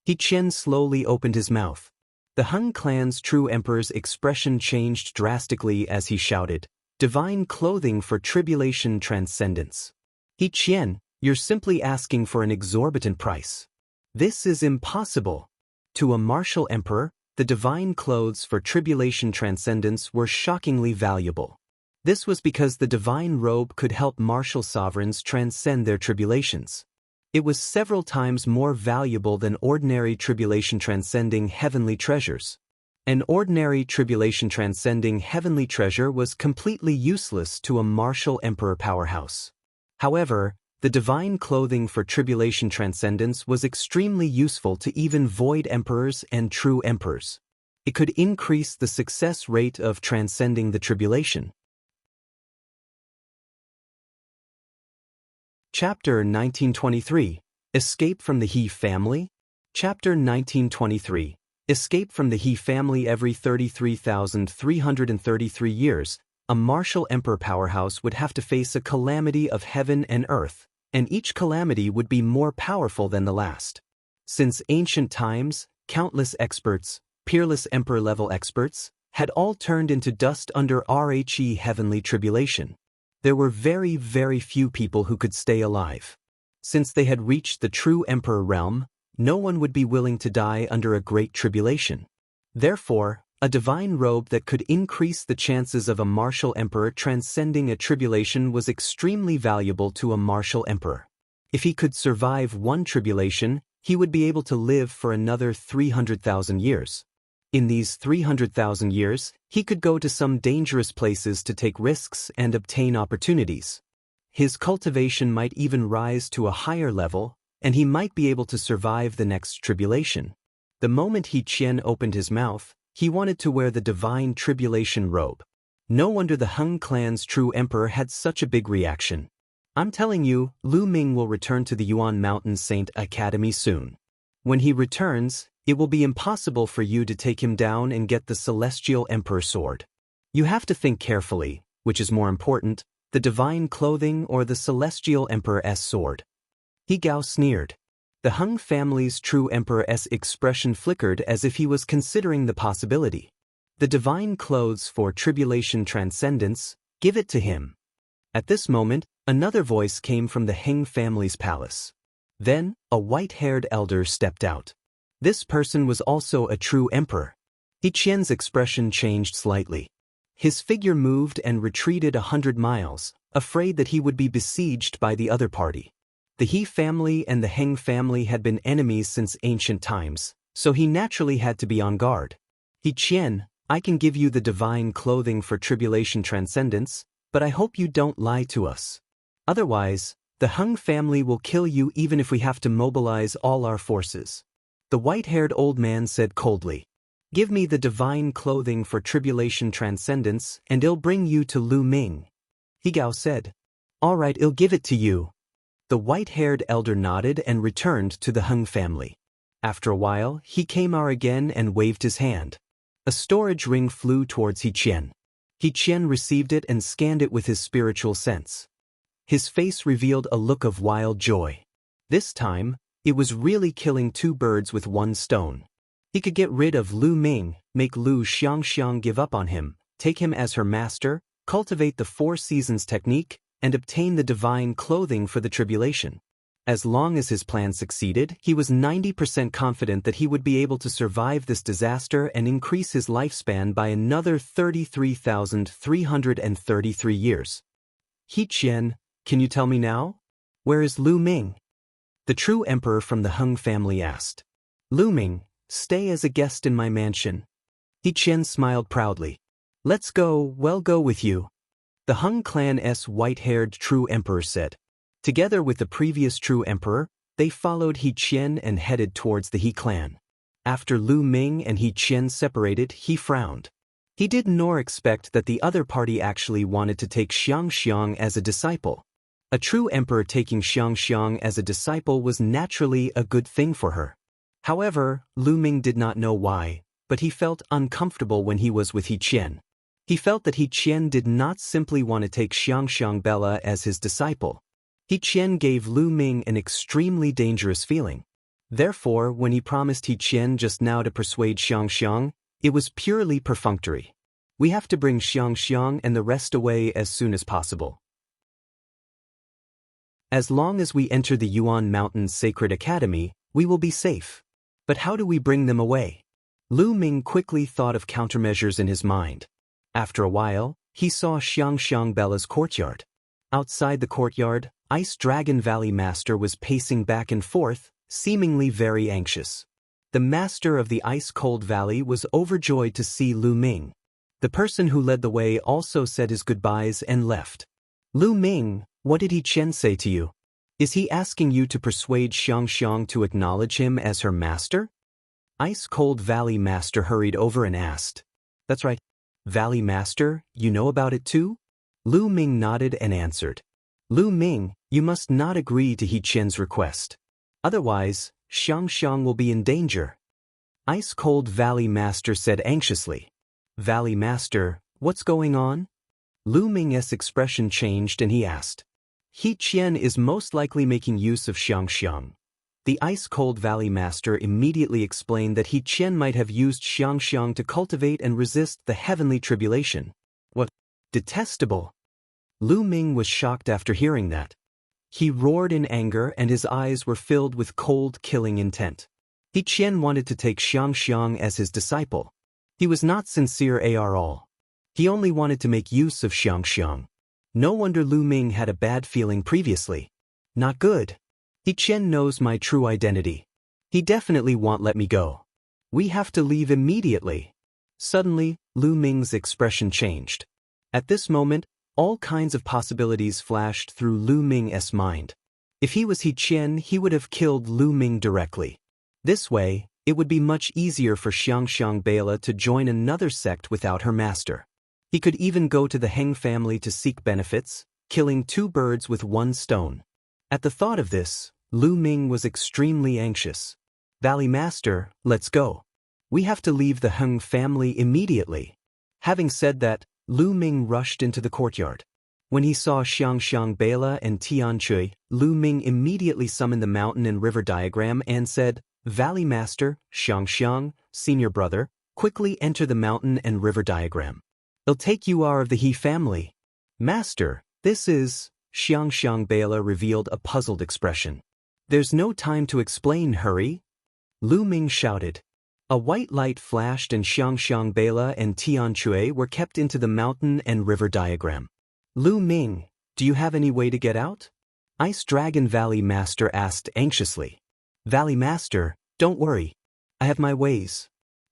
Qian slowly opened his mouth. The Heng clan's true emperor's expression changed drastically as he shouted, Divine clothing for tribulation transcendence. Qian, you're simply asking for an exorbitant price. This is impossible. To a martial emperor, the divine clothes for tribulation transcendence were shockingly valuable. This was because the divine robe could help martial sovereigns transcend their tribulations. It was several times more valuable than ordinary tribulation transcending heavenly treasures. An ordinary tribulation transcending heavenly treasure was completely useless to a martial emperor powerhouse. However, the divine clothing for tribulation transcendence was extremely useful to even void emperors and true emperors. It could increase the success rate of transcending the tribulation. Chapter 1923, Escape from the He family? Chapter 1923, Escape from the He family. Every 33,333 years, a martial emperor powerhouse would have to face a calamity of heaven and earth, and each calamity would be more powerful than the last. Since ancient times, countless experts, peerless emperor-level experts, had all turned into dust under RHE heavenly tribulation. There were very, very few people who could stay alive. Since they had reached the true emperor realm, no one would be willing to die under a great tribulation. Therefore, a divine robe that could increase the chances of a martial emperor transcending a tribulation was extremely valuable to a martial emperor. If he could survive one tribulation, he would be able to live for another 300,000 years. In these 300,000 years, he could go to some dangerous places to take risks and obtain opportunities. His cultivation might even rise to a higher level, and he might be able to survive the next tribulation. The moment Qian opened his mouth, he wanted to wear the divine tribulation robe. No wonder the Heng clan's true emperor had such a big reaction. I'm telling you, Lu Ming will return to the Yuan Mountain Saint Academy soon. When he returns, it will be impossible for you to take him down and get the Celestial Emperor sword. You have to think carefully, which is more important, the divine clothing or the Celestial Emperor's sword. He Gao sneered. The Heng family's true emperor's expression flickered as if he was considering the possibility. The divine clothes for tribulation transcendence, give it to him. At this moment, another voice came from the Heng family's palace. Then, a white-haired elder stepped out. This person was also a true emperor. Qian's expression changed slightly. His figure moved and retreated 100 miles, afraid that he would be besieged by the other party. The He family and the Heng family had been enemies since ancient times, so he naturally had to be on guard. Qian, I can give you the divine clothing for tribulation transcendence, but I hope you don't lie to us. Otherwise, the Hung family will kill you even if we have to mobilize all our forces. The white-haired old man said coldly. Give me the divine clothing for tribulation transcendence and it'll bring you to Lu Ming. He Gao said. All right, I'll give it to you. The white-haired elder nodded and returned to the Hung family. After a while, he came out again and waved his hand. A storage ring flew towards Qian. Qian received it and scanned it with his spiritual sense. His face revealed a look of wild joy. This time, it was really killing two birds with one stone. He could get rid of Lu Ming, make Lu Xiangxiang give up on him, take him as her master, cultivate the 4 seasons technique, and obtain the divine clothing for the tribulation. As long as his plan succeeded, he was 90% confident that he would be able to survive this disaster and increase his lifespan by another 33,333 years. Qian, can you tell me now? Where is Lu Ming? The true emperor from the Hung family asked. Lu Ming, stay as a guest in my mansion. Qian smiled proudly. Let's go, we'll go with you. The Hung clan's white-haired true emperor said. Together with the previous true emperor, they followed Qian and headed towards the He clan. After Lu Ming and Qian separated, he frowned. He did nor expect that the other party actually wanted to take Xiangxiang as a disciple. A true emperor taking Xiangxiang as a disciple was naturally a good thing for her. However, Lu Ming did not know why, but he felt uncomfortable when he was with Qian. He felt that Qian did not simply want to take Xiangxiang Bella as his disciple. Qian gave Lu Ming an extremely dangerous feeling. Therefore, when he promised Qian just now to persuade Xiangxiang, it was purely perfunctory. We have to bring Xiangxiang and the rest away as soon as possible. As long as we enter the Yuan Mountains Sacred Academy, we will be safe. But how do we bring them away? Lu Ming quickly thought of countermeasures in his mind. After a while, he saw Xiangxiang Bella's courtyard. Outside the courtyard, Ice Dragon Valley Master was pacing back and forth, seemingly very anxious. The master of the ice-cold valley was overjoyed to see Lu Ming. The person who led the way also said his goodbyes and left. Lu Ming, what did Qian say to you? Is he asking you to persuade Xiangxiang to acknowledge him as her master? Ice-cold Valley Master hurried over and asked. That's right. Valley Master, you know about it too? Lu Ming nodded and answered. Lu Ming, you must not agree to Qian's request. Otherwise, Xiangxiang will be in danger. Ice-cold Valley Master said anxiously. Valley Master, what's going on? Lu Ming's expression changed and he asked. Qian is most likely making use of Xiangxiang. The ice-cold Valley Master immediately explained that Qian might have used Xiangxiang to cultivate and resist the heavenly tribulation. What? Detestable! Lu Ming was shocked after hearing that. He roared in anger and his eyes were filled with cold, killing intent. Qian wanted to take Xiangxiang as his disciple. He was not sincere at all. He only wanted to make use of Xiangxiang. No wonder Lu Ming had a bad feeling previously. Not good. Qian knows my true identity. He definitely won't let me go. We have to leave immediately. Suddenly, Lu Ming's expression changed. At this moment, all kinds of possibilities flashed through Lu Ming's mind. If he was Qian, he would have killed Lu Ming directly. This way, it would be much easier for Xiangxiang Bella to join another sect without her master. He could even go to the Heng family to seek benefits, killing 2 birds with 1 stone. At the thought of this, Lu Ming was extremely anxious. Valley Master, let's go. We have to leave the Heng family immediately. Having said that, Lu Ming rushed into the courtyard. When he saw Xiangxiang Bella and Tianchui, Lu Ming immediately summoned the mountain and river diagram and said, Valley Master, Xiangxiang, senior brother, quickly enter the mountain and river diagram. It'll take you are of the He family. Master, this is... Xiangxiang Bella revealed a puzzled expression. There's no time to explain, hurry. Lu Ming shouted. A white light flashed and Xiangxiang Bella and Tianchui were kept into the mountain and river diagram. Lu Ming, do you have any way to get out? Ice Dragon Valley Master asked anxiously. Valley Master, don't worry. I have my ways.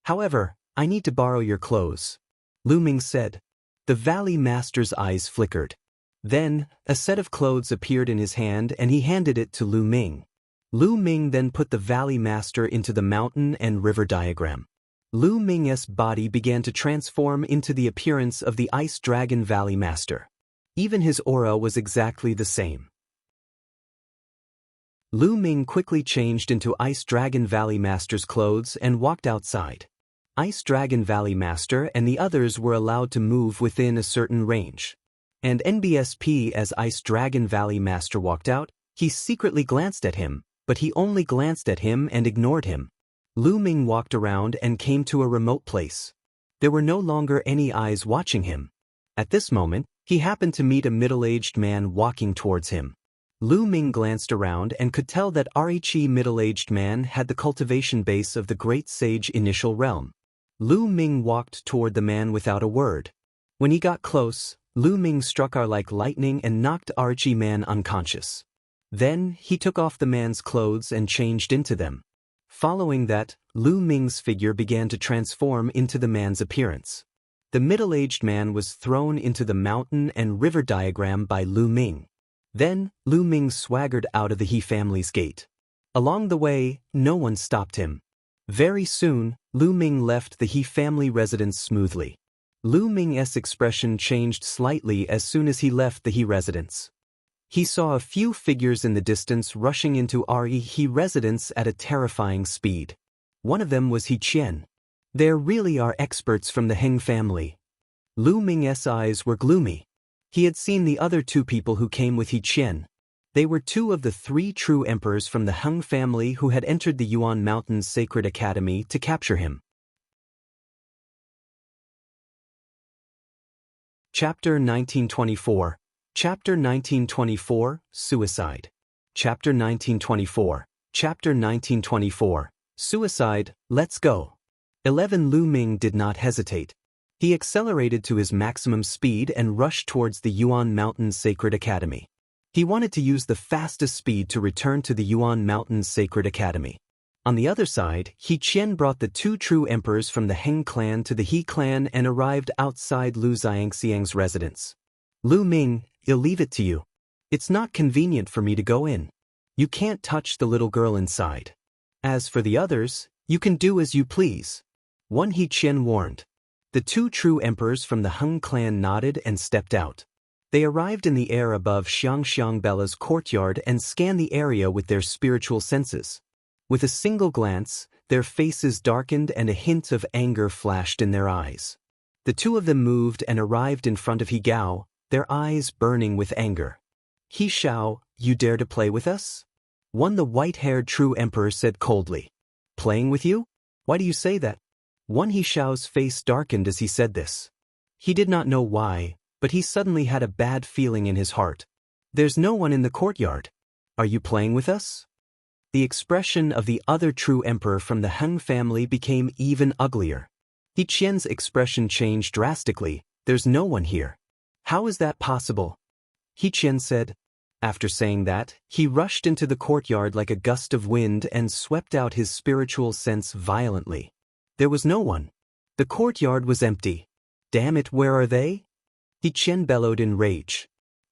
However, I need to borrow your clothes, Lu Ming said. The Valley Master's eyes flickered. Then, a set of clothes appeared in his hand and he handed it to Lu Ming. Lu Ming then put the Valley Master into the mountain and river diagram. Lu Ming's body began to transform into the appearance of the Ice Dragon Valley Master. Even his aura was exactly the same. Lu Ming quickly changed into Ice Dragon Valley Master's clothes and walked outside. Ice Dragon Valley Master and the others were allowed to move within a certain range. And NBSP as Ice Dragon Valley Master walked out, he secretly glanced at him, but he only glanced at him and ignored him. Lu Ming walked around and came to a remote place. There were no longer any eyes watching him. At this moment, he happened to meet a middle-aged man walking towards him. Lu Ming glanced around and could tell that Arichi middle-aged man had the cultivation base of the Great Sage Initial Realm. Lu Ming walked toward the man without a word. When he got close, Lu Ming struck R like lightning and knocked Arichi man unconscious. Then, he took off the man's clothes and changed into them. Following that, Lu Ming's figure began to transform into the man's appearance. The middle-aged man was thrown into the mountain and river diagram by Lu Ming. Then, Lu Ming swaggered out of the He family's gate. Along the way, no one stopped him. Very soon, Lu Ming left the He family residence smoothly. Lu Ming's expression changed slightly as soon as he left the He residence. He saw a few figures in the distance rushing into He residence at a terrifying speed. One of them was Qian. There really are experts from the Heng family. Lu Ming's eyes were gloomy. He had seen the other two people who came with Qian. They were two of the three true emperors from the Heng family who had entered the Yuan Mountains Sacred Academy to capture him. Chapter 1924. Chapter 1924, Suicide. Chapter 1924. Chapter 1924, Suicide, let's go. 11 Lu Ming did not hesitate. He accelerated to his maximum speed and rushed towards the Yuan Mountains Sacred Academy. He wanted to use the fastest speed to return to the Yuan Mountains Sacred Academy. On the other side, Qian brought the two true emperors from the Heng clan to the He clan and arrived outside Lu Xiangxiang's residence. Lu Ming, I'll leave it to you. It's not convenient for me to go in. You can't touch the little girl inside. As for the others, you can do as you please. One Qian warned. The two true emperors from the Heng clan nodded and stepped out. They arrived in the air above Xiangxiang Bella's courtyard and scanned the area with their spiritual senses. With a single glance, their faces darkened and a hint of anger flashed in their eyes. The two of them moved and arrived in front of He Gao, their eyes burning with anger. He Shao, you dare to play with us? One the white-haired true emperor said coldly. Playing with you? Why do you say that? One He Shao's face darkened as he said this. He did not know why, but he suddenly had a bad feeling in his heart. There's no one in the courtyard. Are you playing with us? The expression of the other true emperor from the Heng family became even uglier. Qian's expression changed drastically. There's no one here. How is that possible? Qian said. After saying that, he rushed into the courtyard like a gust of wind and swept out his spiritual sense violently. There was no one. The courtyard was empty. Damn it, where are they? Qian bellowed in rage.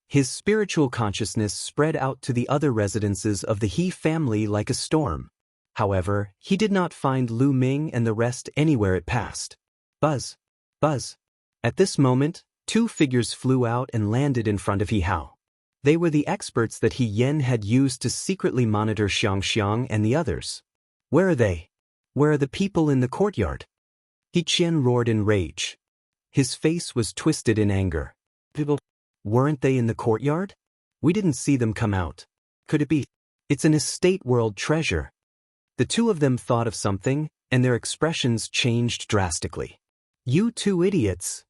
His spiritual consciousness spread out to the other residences of the He family like a storm. However, he did not find Lu Ming and the rest anywhere it passed. Buzz. Buzz. At this moment, two figures flew out and landed in front of He Hao. They were the experts that He Yen had used to secretly monitor Xiangxiang and the others. Where are they? Where are the people in the courtyard? Qian roared in rage. His face was twisted in anger. People, weren't they in the courtyard? We didn't see them come out. Could it be? It's an estate world treasure. The two of them thought of something, and their expressions changed drastically. You two idiots!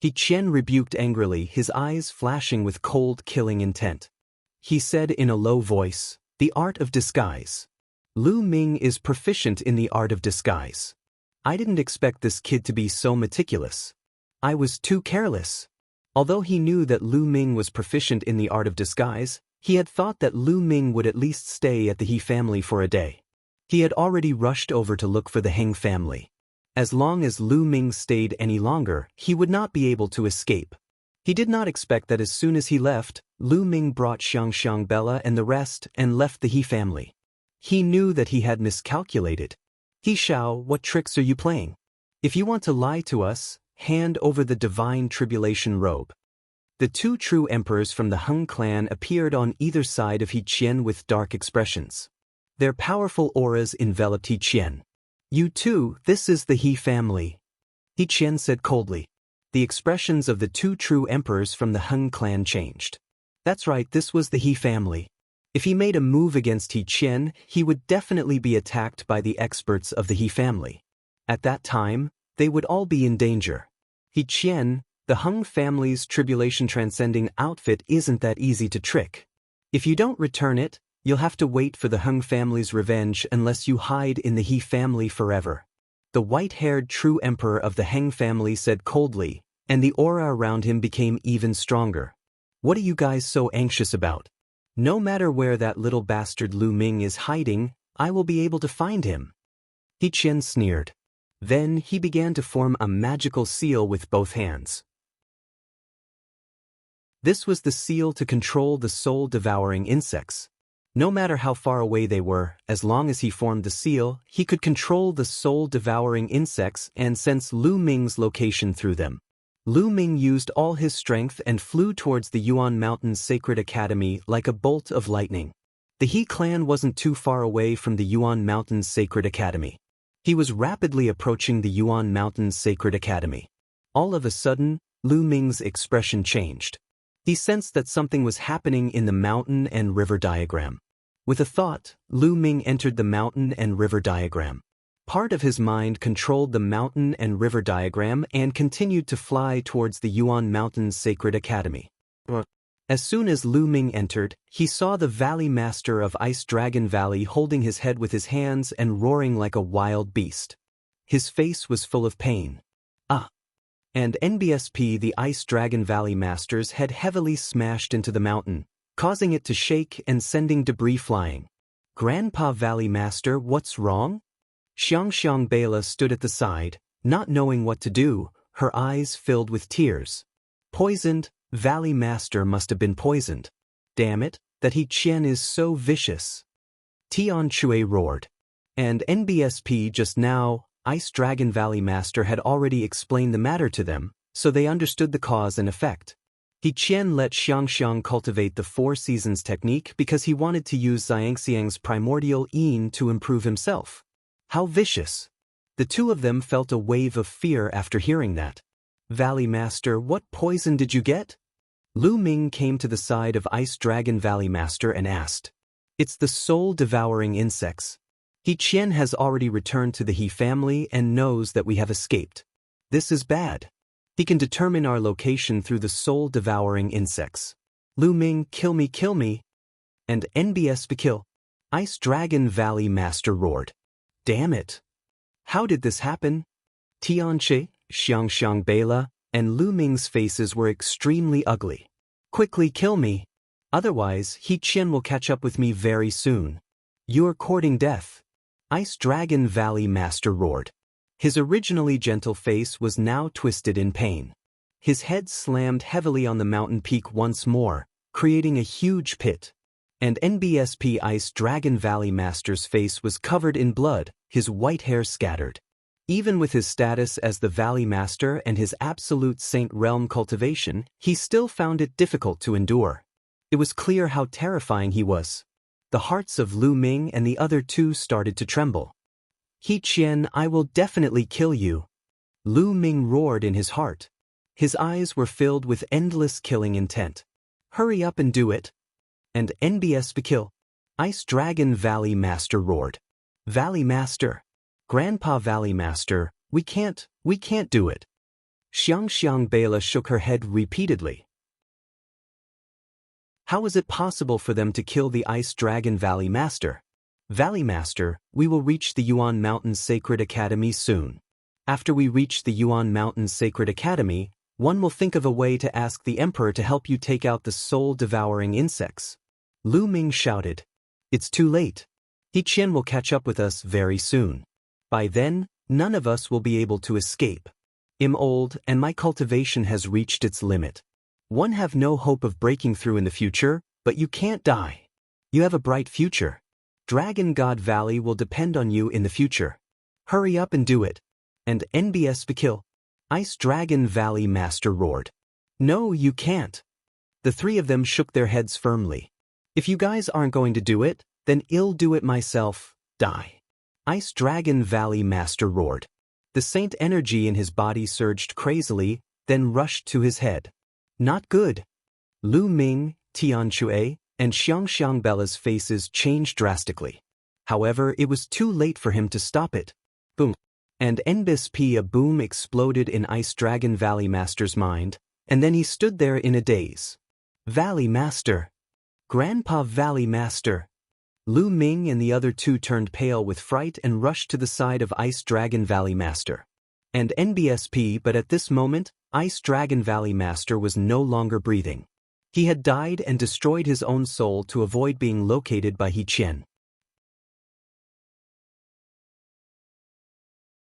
Qian rebuked angrily, his eyes flashing with cold, killing intent. He said in a low voice, the art of disguise. Lu Ming is proficient in the art of disguise. I didn't expect this kid to be so meticulous. I was too careless. Although he knew that Lu Ming was proficient in the art of disguise, he had thought that Lu Ming would at least stay at the He family for a day. He had already rushed over to look for the Heng family. As long as Lu Ming stayed any longer, he would not be able to escape. He did not expect that as soon as he left, Lu Ming brought Xiangxiang Bella and the rest and left the He family. He knew that he had miscalculated. He Xiao, what tricks are you playing? If you want to lie to us, hand over the divine tribulation robe. The two true emperors from the Heng clan appeared on either side of He Qian with dark expressions. Their powerful auras enveloped He Qian. You too, this is the He family. He Qian said coldly. The expressions of the two true emperors from the Heng clan changed. That's right, this was the He family. If he made a move against He Qian, he would definitely be attacked by the experts of the He family. At that time, they would all be in danger. He Qian, the Heng family's tribulation-transcending outfit isn't that easy to trick. If you don't return it, you'll have to wait for the Heng family's revenge unless you hide in the He family forever. The white-haired true emperor of the Heng family said coldly, and the aura around him became even stronger. What are you guys so anxious about? No matter where that little bastard Lu Ming is hiding, I will be able to find him. He Qian sneered. Then he began to form a magical seal with both hands. This was the seal to control the soul-devouring insects. No matter how far away they were, as long as he formed the seal, he could control the soul-devouring insects and sense Lu Ming's location through them. Lu Ming used all his strength and flew towards the Yuan Mountain's sacred academy like a bolt of lightning. The He clan wasn't too far away from the Yuan Mountain's sacred academy. He was rapidly approaching the Yuan Mountain's sacred academy. All of a sudden, Lu Ming's expression changed. He sensed that something was happening in the mountain and river diagram. With a thought, Lu Ming entered the mountain and river diagram. Part of his mind controlled the mountain and river diagram and continued to fly towards the Yuan Mountain's sacred academy. As soon as Lu Ming entered, he saw the Valley Master of Ice Dragon Valley holding his head with his hands and roaring like a wild beast. His face was full of pain. And NBSP, the Ice Dragon Valley Master's head heavily smashed into the mountain, causing it to shake and sending debris flying. Grandpa Valley Master, what's wrong? Xiangxiang Bela stood at the side, not knowing what to do, her eyes filled with tears. Poisoned, Valley Master must have been poisoned. Damn it, that He Qian is so vicious. Tian Chui roared. And NBSP just now, Ice Dragon Valley Master had already explained the matter to them, so they understood the cause and effect. He Qian let Xiangxiang cultivate the Four Seasons technique because he wanted to use Xiangxiang's primordial yin to improve himself. How vicious! The two of them felt a wave of fear after hearing that. Valley Master, what poison did you get? Lu Ming came to the side of Ice Dragon Valley Master and asked. It's the soul-devouring insects. He Qian has already returned to the He family and knows that we have escaped. This is bad. He can determine our location through the soul-devouring insects. Lu Ming, kill me. And NBS kill. Ice Dragon Valley Master roared. Damn it! How did this happen? Tianche, Xiangxiang Bela, and Lu Ming's faces were extremely ugly. Quickly kill me. Otherwise, He Qian will catch up with me very soon. You're courting death. Ice Dragon Valley Master roared. His originally gentle face was now twisted in pain. His head slammed heavily on the mountain peak once more, creating a huge pit. And NBSP Ice Dragon Valley Master's face was covered in blood, his white hair scattered. Even with his status as the Valley Master and his absolute Saint Realm cultivation, he still found it difficult to endure. It was clear how terrifying he was. The hearts of Lu Ming and the other two started to tremble. He Qian, I will definitely kill you. Lu Ming roared in his heart. His eyes were filled with endless killing intent. Hurry up and do it. And NBS kill. Ice Dragon Valley Master roared. Valley Master. Grandpa Valley Master, we can't do it. Xiangxiang Bela shook her head repeatedly. How is it possible for them to kill the Ice Dragon Valley Master? Valley Master, we will reach the Yuan Mountain's Sacred Academy soon. After we reach the Yuan Mountain's Sacred Academy, one will think of a way to ask the Emperor to help you take out the soul-devouring insects. Lu Ming shouted. It's too late. He Qian will catch up with us very soon. By then, none of us will be able to escape. I'm old and my cultivation has reached its limit. One have no hope of breaking through in the future, but you can't die. You have a bright future. Dragon God Valley will depend on you in the future. Hurry up and do it. And NBS Vakil. Ice Dragon Valley Master roared. No, you can't. The three of them shook their heads firmly. If you guys aren't going to do it, then I'll do it myself. Die. Ice Dragon Valley Master roared. The saint energy in his body surged crazily, then rushed to his head. Not good. Lu Ming, Tianxue, and Xiangxiang Bella's faces changed drastically. However, it was too late for him to stop it. Boom. And NBSP, a boom exploded in Ice Dragon Valley Master's mind, and then he stood there in a daze. Valley Master. Grandpa Valley Master. Lu Ming and the other two turned pale with fright and rushed to the side of Ice Dragon Valley Master. And NBSP, but at this moment, Ice Dragon Valley Master was no longer breathing. He had died and destroyed his own soul to avoid being located by Qian.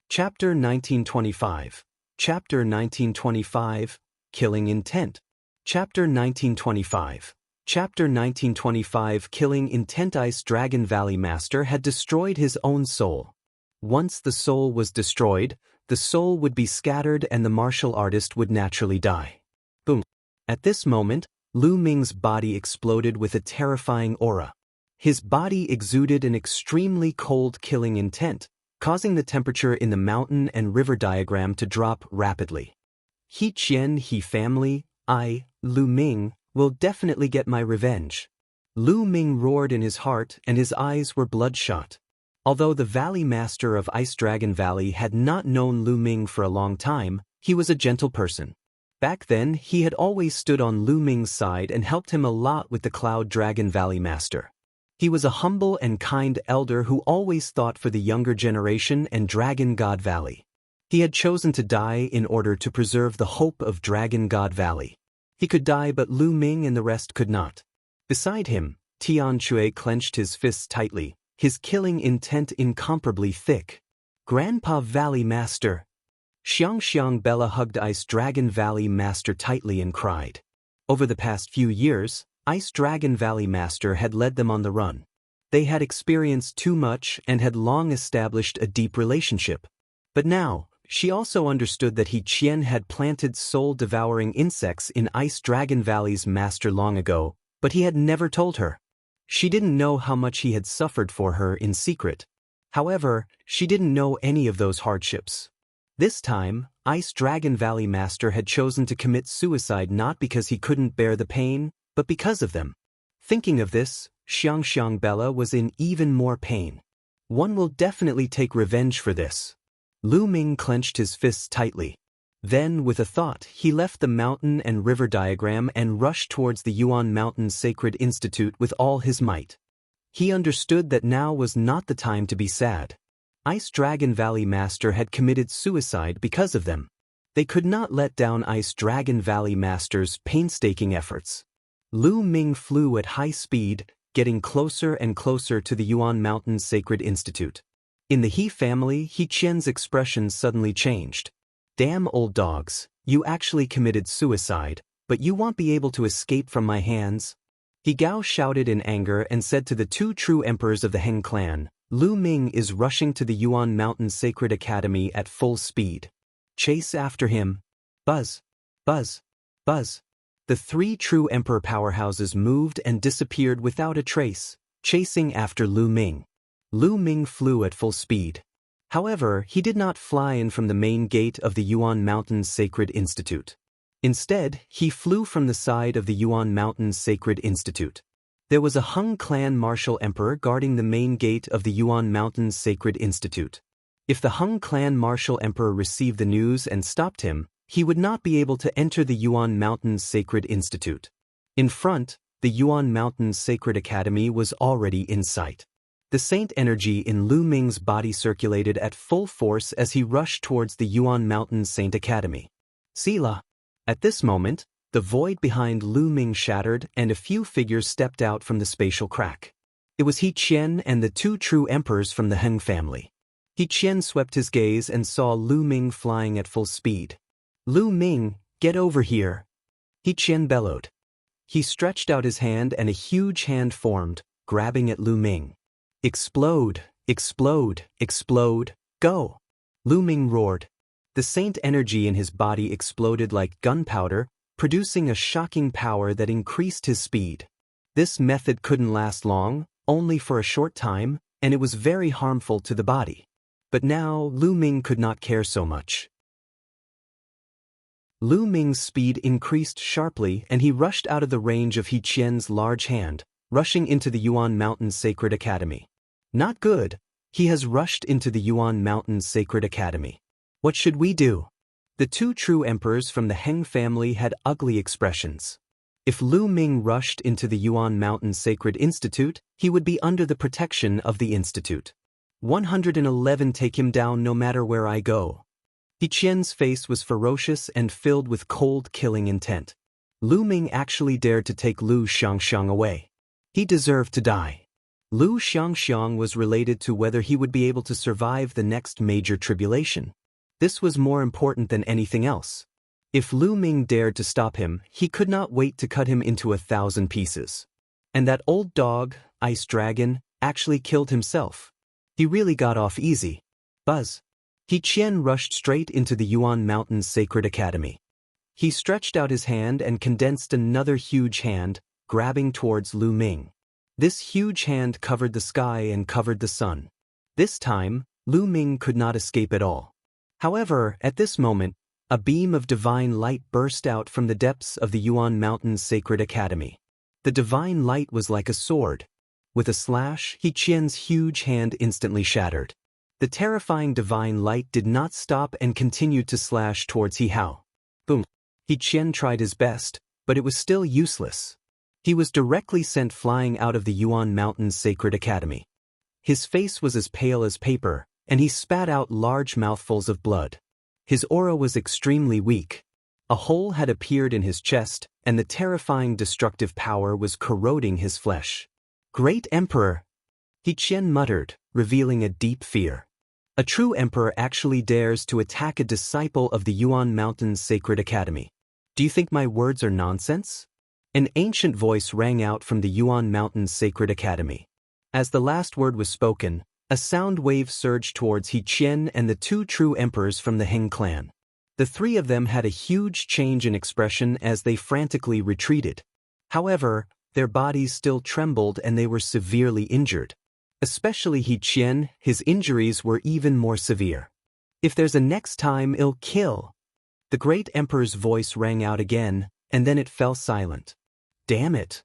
Chapter 1925. Chapter 1925, Killing Intent. Chapter 1925. Chapter 1925, Killing Intent. Ice Dragon Valley Master had destroyed his own soul. Once the soul was destroyed, the soul would be scattered and the martial artist would naturally die. Boom. At this moment, Lu Ming's body exploded with a terrifying aura. His body exuded an extremely cold killing intent, causing the temperature in the mountain and river diagram to drop rapidly. Qian, he family, I, Lu Ming, will definitely get my revenge. Lu Ming roared in his heart and his eyes were bloodshot. Although the Valley Master of Ice Dragon Valley had not known Lu Ming for a long time, he was a gentle person. Back then, he had always stood on Lu Ming's side and helped him a lot with the Cloud Dragon Valley Master. He was a humble and kind elder who always thought for the younger generation and Dragon God Valley. He had chosen to die in order to preserve the hope of Dragon God Valley. He could die, but Lu Ming and the rest could not. Beside him, Tianxue clenched his fists tightly, his killing intent incomparably thick. Grandpa Valley Master. Xiangxiang Bella hugged Ice Dragon Valley Master tightly and cried. Over the past few years, Ice Dragon Valley Master had led them on the run. They had experienced too much and had long established a deep relationship. But now, she also understood that Qian had planted soul-devouring insects in Ice Dragon Valley's master long ago, but he had never told her. She didn't know how much he had suffered for her in secret. However, she didn't know any of those hardships. This time, Ice Dragon Valley Master had chosen to commit suicide not because he couldn't bear the pain, but because of them. Thinking of this, Xiangxiang Bella was in even more pain. One will definitely take revenge for this. Lu Ming clenched his fists tightly. Then, with a thought, he left the mountain and river diagram and rushed towards the Yuan Mountain Sacred Institute with all his might. He understood that now was not the time to be sad. Ice Dragon Valley Master had committed suicide because of them. They could not let down Ice Dragon Valley Master's painstaking efforts. Lu Ming flew at high speed, getting closer and closer to the Yuan Mountain Sacred Institute. In the He family, Qian's expression suddenly changed. Damn old dogs, you actually committed suicide, but you won't be able to escape from my hands. He Gao shouted in anger and said to the two true emperors of the Heng clan, Lu Ming is rushing to the Yuan Mountain Sacred Academy at full speed. Chase after him. Buzz. Buzz. Buzz. The three true emperor powerhouses moved and disappeared without a trace, chasing after Lu Ming. Lu Ming flew at full speed. However, he did not fly in from the main gate of the Yuan Mountain Sacred Institute. Instead, he flew from the side of the Yuan Mountain Sacred Institute. There was a Heng clan martial emperor guarding the main gate of the Yuan Mountain Sacred Institute. If the Heng clan martial emperor received the news and stopped him, he would not be able to enter the Yuan Mountain Sacred Institute. In front, the Yuan Mountain Sacred Academy was already in sight. The saint energy in Lu Ming's body circulated at full force as he rushed towards the Yuan Mountain Saint Academy. Sila. At this moment, the void behind Lu Ming shattered and a few figures stepped out from the spatial crack. It was Qian and the two true emperors from the Heng family. Qian swept his gaze and saw Lu Ming flying at full speed. "Lu Ming, get over here!" Qian bellowed. He stretched out his hand and a huge hand formed, grabbing at Lu Ming. "Explode! Explode! Explode! Go!" Lu Ming roared. The saint energy in his body exploded like gunpowder, producing a shocking power that increased his speed. This method couldn't last long, only for a short time, and it was very harmful to the body. But now Lu Ming could not care so much. Lu Ming's speed increased sharply and he rushed out of the range of Qian's large hand, rushing into the Yuan Mountain Sacred Academy. Not good. He has rushed into the Yuan Mountain Sacred Academy. What should we do? The two true emperors from the Heng family had ugly expressions. If Lu Ming rushed into the Yuan Mountain Sacred Institute, he would be under the protection of the institute. 111 Take him down no matter where I go. Qian's face was ferocious and filled with cold killing intent. Lu Ming actually dared to take Lu Xiangxiang away. He deserved to die. Lu Xiangxiang was related to whether he would be able to survive the next major tribulation. This was more important than anything else. If Lu Ming dared to stop him, he could not wait to cut him into 1,000 pieces. And that old dog, Ice Dragon, actually killed himself. He really got off easy. Buzz. Qian rushed straight into the Yuan Mountain Sacred Academy. He stretched out his hand and condensed another huge hand, grabbing towards Lu Ming. This huge hand covered the sky and covered the sun. This time, Lu Ming could not escape at all. However, at this moment, a beam of divine light burst out from the depths of the Yuan Mountain Sacred Academy. The divine light was like a sword. With a slash, Qian's huge hand instantly shattered. The terrifying divine light did not stop and continued to slash towards He Hao. Boom. Qian tried his best, but it was still useless. He was directly sent flying out of the Yuan Mountain Sacred Academy. His face was as pale as paper, and he spat out large mouthfuls of blood. His aura was extremely weak. A hole had appeared in his chest, and the terrifying destructive power was corroding his flesh. "Great Emperor!" Qian muttered, revealing a deep fear. A true emperor actually dares to attack a disciple of the Yuan Mountain Sacred Academy. "Do you think my words are nonsense?" An ancient voice rang out from the Yuan Mountain Sacred Academy. As the last word was spoken, a sound wave surged towards Qian and the two true emperors from the Heng clan. The three of them had a huge change in expression as they frantically retreated. However, their bodies still trembled and they were severely injured. Especially Qian, his injuries were even more severe. "If there's a next time, I'll kill." The great emperor's voice rang out again, and then it fell silent. "Damn it!"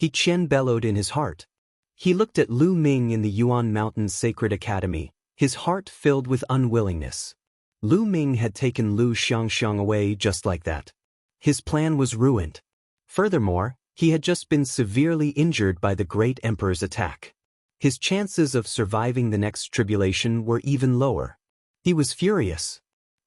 Qian bellowed in his heart. He looked at Lu Ming in the Yuan Mountain Sacred Academy, his heart filled with unwillingness. Lu Ming had taken Lu Xiangxiang away just like that. His plan was ruined. Furthermore, he had just been severely injured by the great emperor's attack. His chances of surviving the next tribulation were even lower. He was furious.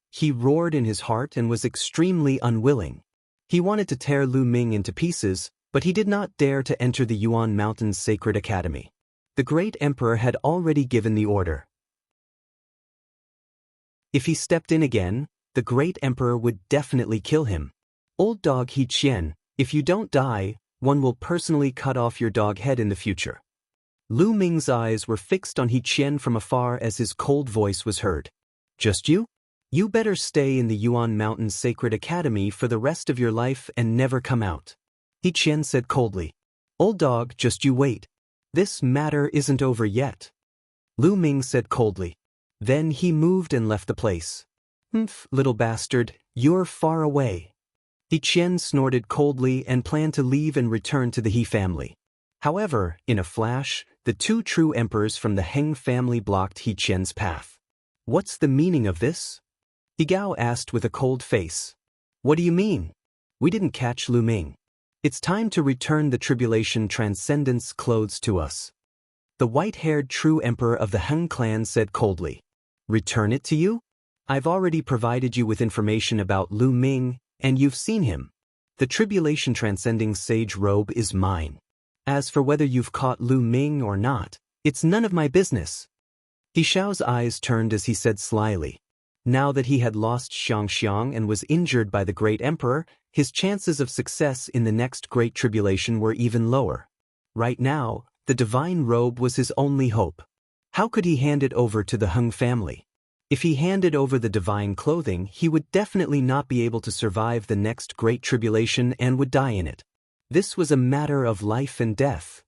He roared in his heart and was extremely unwilling. He wanted to tear Lu Ming into pieces, but he did not dare to enter the Yuan Mountain Sacred Academy. The great emperor had already given the order. If he stepped in again, the great emperor would definitely kill him. "Old dog Qian, if you don't die, one will personally cut off your dog head in the future." Lu Ming's eyes were fixed on Qian from afar as his cold voice was heard. "Just you? You better stay in the Yuan Mountain Sacred Academy for the rest of your life and never come out." Qian said coldly. "Old dog, just you wait. This matter isn't over yet." Lu Ming said coldly. Then he moved and left the place. "Humph, little bastard, you're far away." Qian snorted coldly and planned to leave and return to the He family. However, in a flash, the two true emperors from the Heng family blocked Qian's path. "What's the meaning of this?" He Gao asked with a cold face. "What do you mean? We didn't catch Lu Ming. It's time to return the tribulation transcendence clothes to us." The white-haired true emperor of the Heng clan said coldly. "Return it to you? I've already provided you with information about Lu Ming, and you've seen him. The tribulation transcending sage robe is mine. As for whether you've caught Lu Ming or not, it's none of my business." He Xiao's eyes turned as he said slyly. Now that he had lost Xiangxiang and was injured by the great emperor, his chances of success in the next great tribulation were even lower. Right now, the divine robe was his only hope. How could he hand it over to the Heng family? If he handed over the divine clothing, he would definitely not be able to survive the next great tribulation and would die in it. This was a matter of life and death.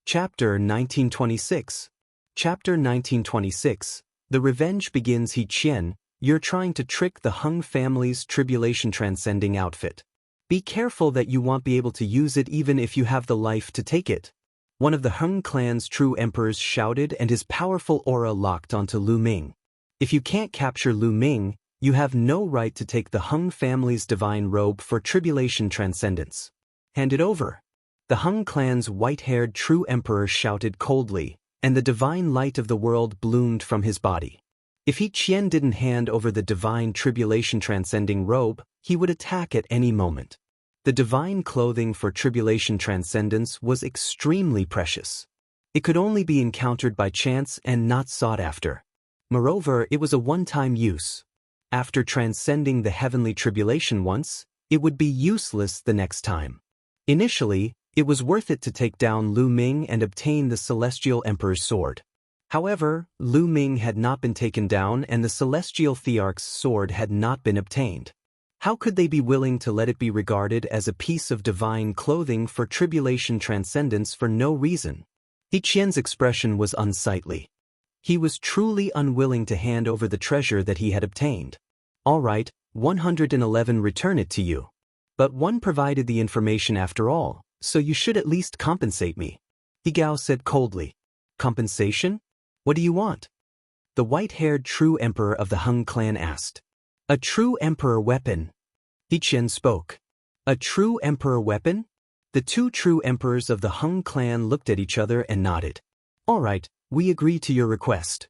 Chapter 1926. Chapter 1926. The revenge begins. Qian, you're trying to trick the Heng family's tribulation transcending outfit. Be careful that you won't be able to use it even if you have the life to take it. One of the Heng clan's true emperors shouted, and his powerful aura locked onto Lu Ming. If you can't capture Lu Ming, you have no right to take the Heng family's divine robe for tribulation transcendence. Hand it over. The Heng clan's white-haired true emperor shouted coldly, and the divine light of the world bloomed from his body. If Qian didn't hand over the divine tribulation transcending robe, he would attack at any moment. The divine clothing for tribulation transcendence was extremely precious. It could only be encountered by chance and not sought after. Moreover, it was a one-time use. After transcending the heavenly tribulation once, it would be useless the next time. Initially, it was worth it to take down Lu Ming and obtain the Celestial Emperor's sword. However, Lu Ming had not been taken down and the Celestial Thearch's sword had not been obtained. How could they be willing to let it be regarded as a piece of divine clothing for tribulation transcendence for no reason? Qian's expression was unsightly. He was truly unwilling to hand over the treasure that he had obtained. All right, 111 return it to you. But one provided the information after all, so you should at least compensate me. Gao said coldly. Compensation? What do you want? The white-haired true emperor of the Heng clan asked. A true emperor weapon. Qian spoke. A true emperor weapon? The two true emperors of the Heng clan looked at each other and nodded. All right, we agree to your request.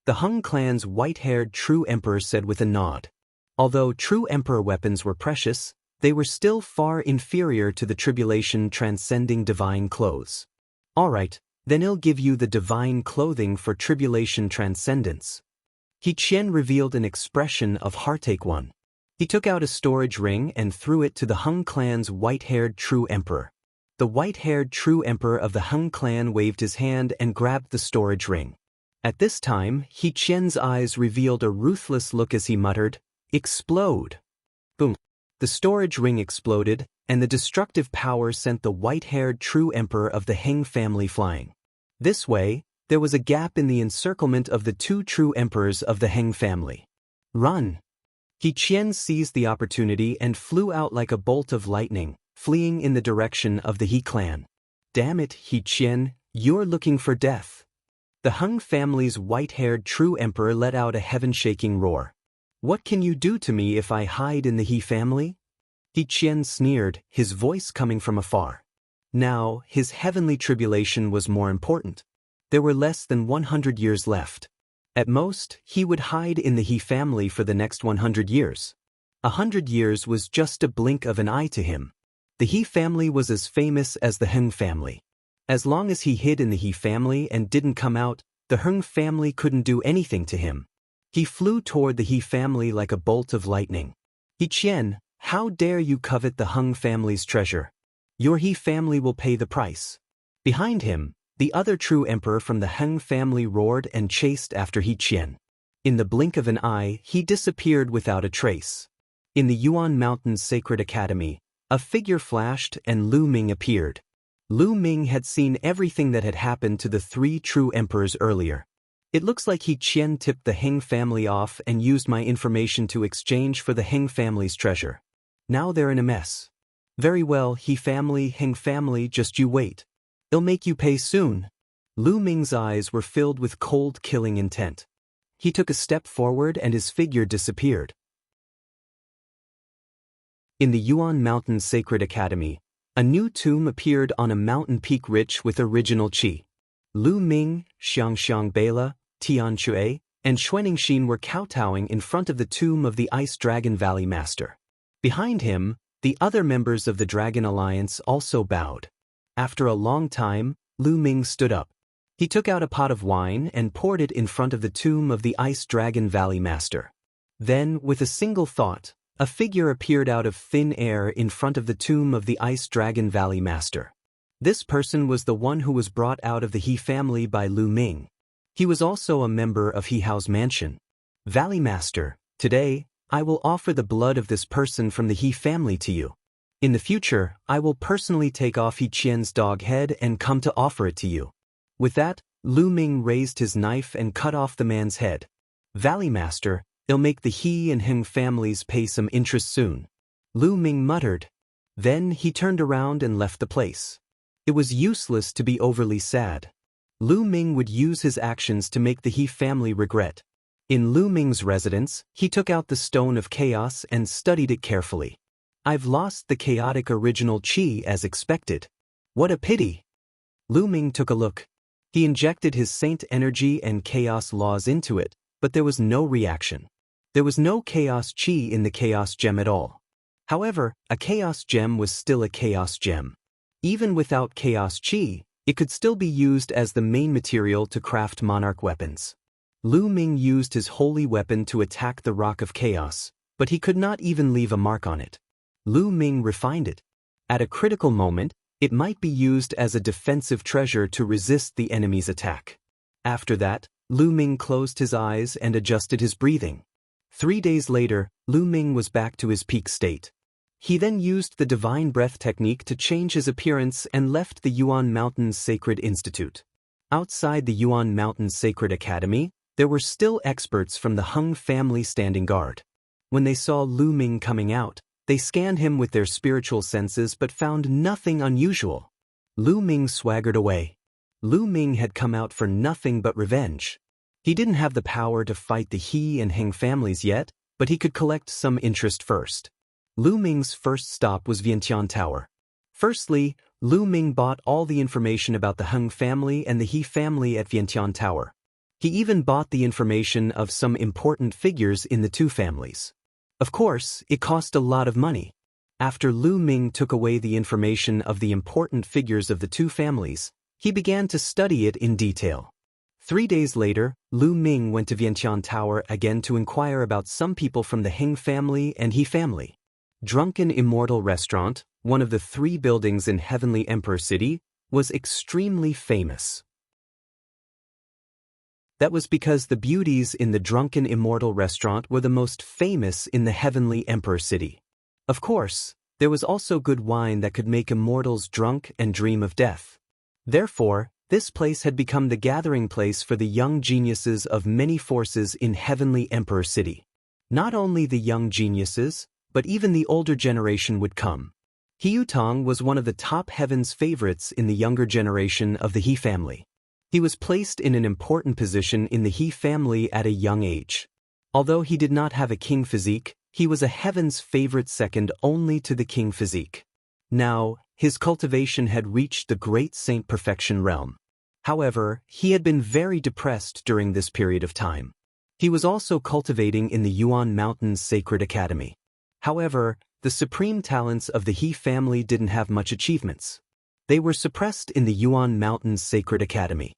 The Heng clan's white-haired true emperor said with a nod. Although true emperor weapons were precious, they were still far inferior to the tribulation transcending divine clothes. All right, then I'll give you the divine clothing for tribulation transcendence. Qian revealed an expression of heartache. He took out a storage ring and threw it to the Heng clan's white-haired true emperor. The white-haired true emperor of the Heng clan waved his hand and grabbed the storage ring. At this time, Qian's eyes revealed a ruthless look as he muttered, "Explode!" Boom! The storage ring exploded, and the destructive power sent the white-haired true emperor of the Heng family flying. This way, there was a gap in the encirclement of the two true emperors of the Heng family. Run! Qian seized the opportunity and flew out like a bolt of lightning, fleeing in the direction of the He clan. Damn it, Qian, you're looking for death. The Heng family's white-haired true emperor let out a heaven-shaking roar. What can you do to me if I hide in the He family? Qian sneered, his voice coming from afar. Now, his heavenly tribulation was more important. There were less than 100 years left. At most, he would hide in the He family for the next 100 years. 100 years was just a blink of an eye to him. The He family was as famous as the Heng family. As long as he hid in the He family and didn't come out, the Heng family couldn't do anything to him. He flew toward the He family like a bolt of lightning. Qian, how dare you covet the Heng family's treasure? Your He family will pay the price. Behind him, the other true emperor from the Heng family roared and chased after Qian. In the blink of an eye, he disappeared without a trace. In the Yuan Mountain's sacred academy, a figure flashed and Lu Ming appeared. Lu Ming had seen everything that had happened to the three true emperors earlier. It looks like Qian tipped the Heng family off and used my information to exchange for the Heng family's treasure. Now they're in a mess. Very well, He family, Heng family, just you wait. They'll make you pay soon. Lu Ming's eyes were filled with cold, killing intent. He took a step forward and his figure disappeared. In the Yuan Mountain's sacred academy, a new tomb appeared on a mountain peak rich with original qi. Lu Ming, Xiangxiang Bela, Tian Xue, and Xuanxin were kowtowing in front of the tomb of the Ice Dragon Valley Master. Behind him, the other members of the Dragon Alliance also bowed. After a long time, Lu Ming stood up. He took out a pot of wine and poured it in front of the tomb of the Ice Dragon Valley Master. Then, with a single thought, a figure appeared out of thin air in front of the tomb of the Ice Dragon Valley Master. This person was the one who was brought out of the He family by Lu Ming. He was also a member of He Hao's mansion. Valley Master, today, I will offer the blood of this person from the He family to you. In the future, I will personally take off He Qian's dog head and come to offer it to you. With that, Lu Ming raised his knife and cut off the man's head. Valley Master, it'll make the He and Heng families pay some interest soon. Lu Ming muttered. Then he turned around and left the place. It was useless to be overly sad. Lu Ming would use his actions to make the He family regret. In Lu Ming's residence, he took out the Stone of Chaos and studied it carefully. I've lost the chaotic original Qi as expected. What a pity. Lu Ming took a look. He injected his saint energy and chaos laws into it, but there was no reaction. There was no chaos Qi in the chaos gem at all. However, a chaos gem was still a chaos gem. Even without chaos Qi, it could still be used as the main material to craft monarch weapons. Lu Ming used his holy weapon to attack the Rock of Chaos, but he could not even leave a mark on it. Lu Ming refined it. At a critical moment, it might be used as a defensive treasure to resist the enemy's attack. After that, Lu Ming closed his eyes and adjusted his breathing. 3 days later, Lu Ming was back to his peak state. He then used the divine breath technique to change his appearance and left the Yuan Mountains Sacred Institute. Outside the Yuan Mountains Sacred Academy, there were still experts from the Heng family standing guard. When they saw Lu Ming coming out, they scanned him with their spiritual senses but found nothing unusual. Lu Ming swaggered away. Lu Ming had come out for nothing but revenge. He didn't have the power to fight the He and Heng families yet, but he could collect some interest first. Lu Ming's first stop was Vientiane Tower. Firstly, Lu Ming bought all the information about the Heng family and the He family at Vientiane Tower. He even bought the information of some important figures in the two families. Of course, it cost a lot of money. After Lu Ming took away the information of the important figures of the two families, he began to study it in detail. 3 days later, Lu Ming went to Vientiane Tower again to inquire about some people from the Heng family and He family. Drunken Immortal Restaurant, one of the 3 buildings in Heavenly Emperor City, was extremely famous. That was because the beauties in the Drunken Immortal Restaurant were the most famous in the Heavenly Emperor City. Of course, there was also good wine that could make immortals drunk and dream of death. Therefore, this place had become the gathering place for the young geniuses of many forces in Heavenly Emperor City. Not only the young geniuses, but even the older generation would come. He Yutong was one of the top heaven's favorites in the younger generation of the He family. He was placed in an important position in the He family at a young age. Although he did not have a king physique, he was a heaven's favorite second only to the king physique. Now, his cultivation had reached the great saint perfection realm. However, he had been very depressed during this period of time. He was also cultivating in the Yuan Mountains Sacred Academy. However, the supreme talents of the He family didn't have much achievements. They were suppressed in the Yuan Mountains Sacred Academy.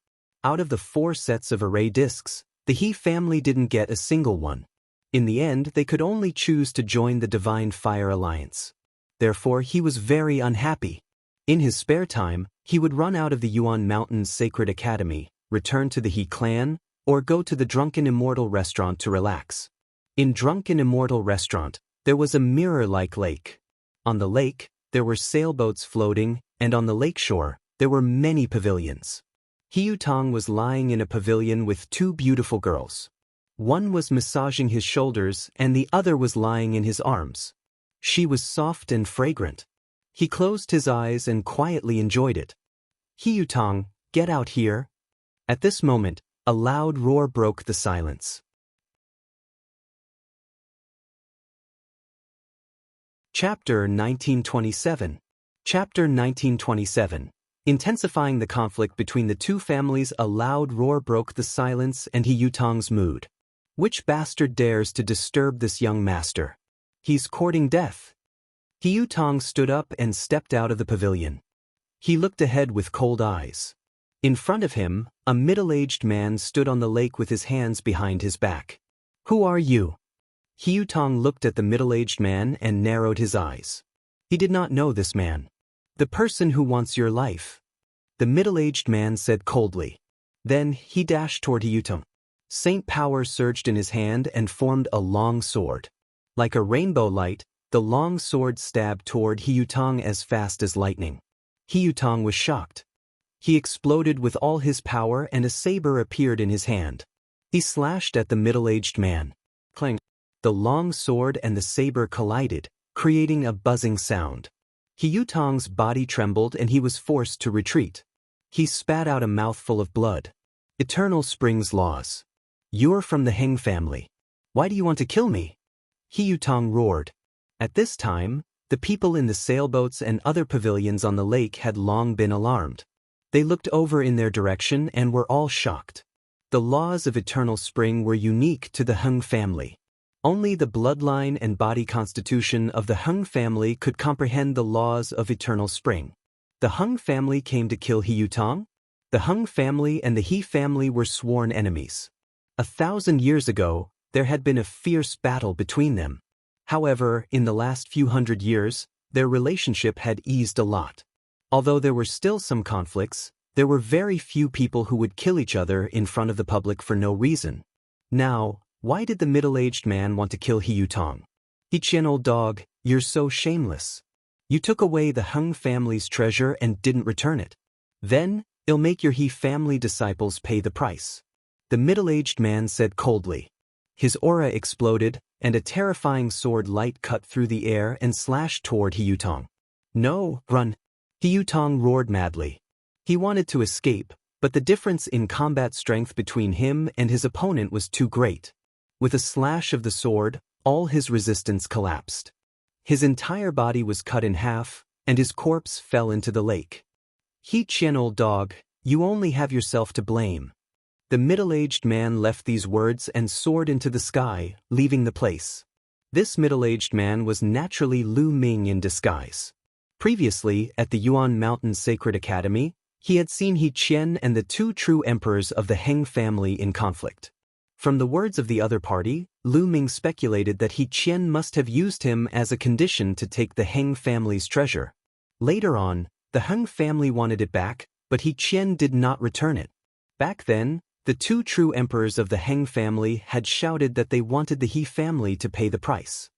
Out of the 4 sets of array discs, the He family didn't get a single one. In the end, they could only choose to join the Divine Fire Alliance. Therefore, he was very unhappy. In his spare time, he would run out of the Yuan Mountains Sacred Academy, return to the He clan, or go to the Drunken Immortal Restaurant to relax. In Drunken Immortal Restaurant, there was a mirror-like lake. On the lake, there were sailboats floating, and on the lakeshore, there were many pavilions. He Yutong was lying in a pavilion with 2 beautiful girls. One was massaging his shoulders and the other was lying in his arms. She was soft and fragrant. He closed his eyes and quietly enjoyed it. He Yutong, get out here. At this moment, a loud roar broke the silence. Chapter 1927. Chapter 1927. Intensifying the conflict between the two families, a loud roar broke the silence and He Yutong's mood. Which bastard dares to disturb this young master? He's courting death. He Yutong stood up and stepped out of the pavilion. He looked ahead with cold eyes. In front of him, a middle-aged man stood on the lake with his hands behind his back. "Who are you?" Qian looked at the middle-aged man and narrowed his eyes. He did not know this man. "The person who wants your life," the middle-aged man said coldly. Then he dashed toward Qian. Saint power surged in his hand and formed a long sword. Like a rainbow light, the long sword stabbed toward Qian as fast as lightning. Qian was shocked. He exploded with all his power and a saber appeared in his hand. He slashed at the middle-aged man. Clang! The long sword and the saber collided, creating a buzzing sound. Qian's body trembled and he was forced to retreat. He spat out a mouthful of blood. "Eternal Spring's laws. You're from the Heng family. Why do you want to kill me?" Qian roared. At this time, the people in the sailboats and other pavilions on the lake had long been alarmed. They looked over in their direction and were all shocked. The laws of Eternal Spring were unique to the Heng family. Only the bloodline and body constitution of the Heng family could comprehend the laws of Eternal Spring. The Heng family came to kill Qian? The Heng family and the He family were sworn enemies. 1,000 years ago, there had been a fierce battle between them. However, in the last few hundred years, their relationship had eased a lot. Although there were still some conflicts, there were very few people who would kill each other in front of the public for no reason. Now, why did the middle-aged man want to kill Qian? "Qian, old dog, you're so shameless. You took away the Heng family's treasure and didn't return it. Then, it'll make your He family disciples pay the price," the middle-aged man said coldly. His aura exploded, and a terrifying sword light cut through the air and slashed toward Qian. "No, run!" Qian roared madly. He wanted to escape, but the difference in combat strength between him and his opponent was too great. With a slash of the sword, all his resistance collapsed. His entire body was cut in half, and his corpse fell into the lake. "Qian, old dog, you only have yourself to blame." The middle-aged man left these words and soared into the sky, leaving the place. This middle-aged man was naturally Lu Ming in disguise. Previously, at the Yuan Mountain Sacred Academy, he had seen Qian and the two true emperors of the Heng family in conflict. From the words of the other party, Lu Ming speculated that Qian must have used him as a condition to take the Heng family's treasure. Later on, the Heng family wanted it back, but Qian did not return it. Back then, the two true emperors of the Heng family had shouted that they wanted the He family to pay the price.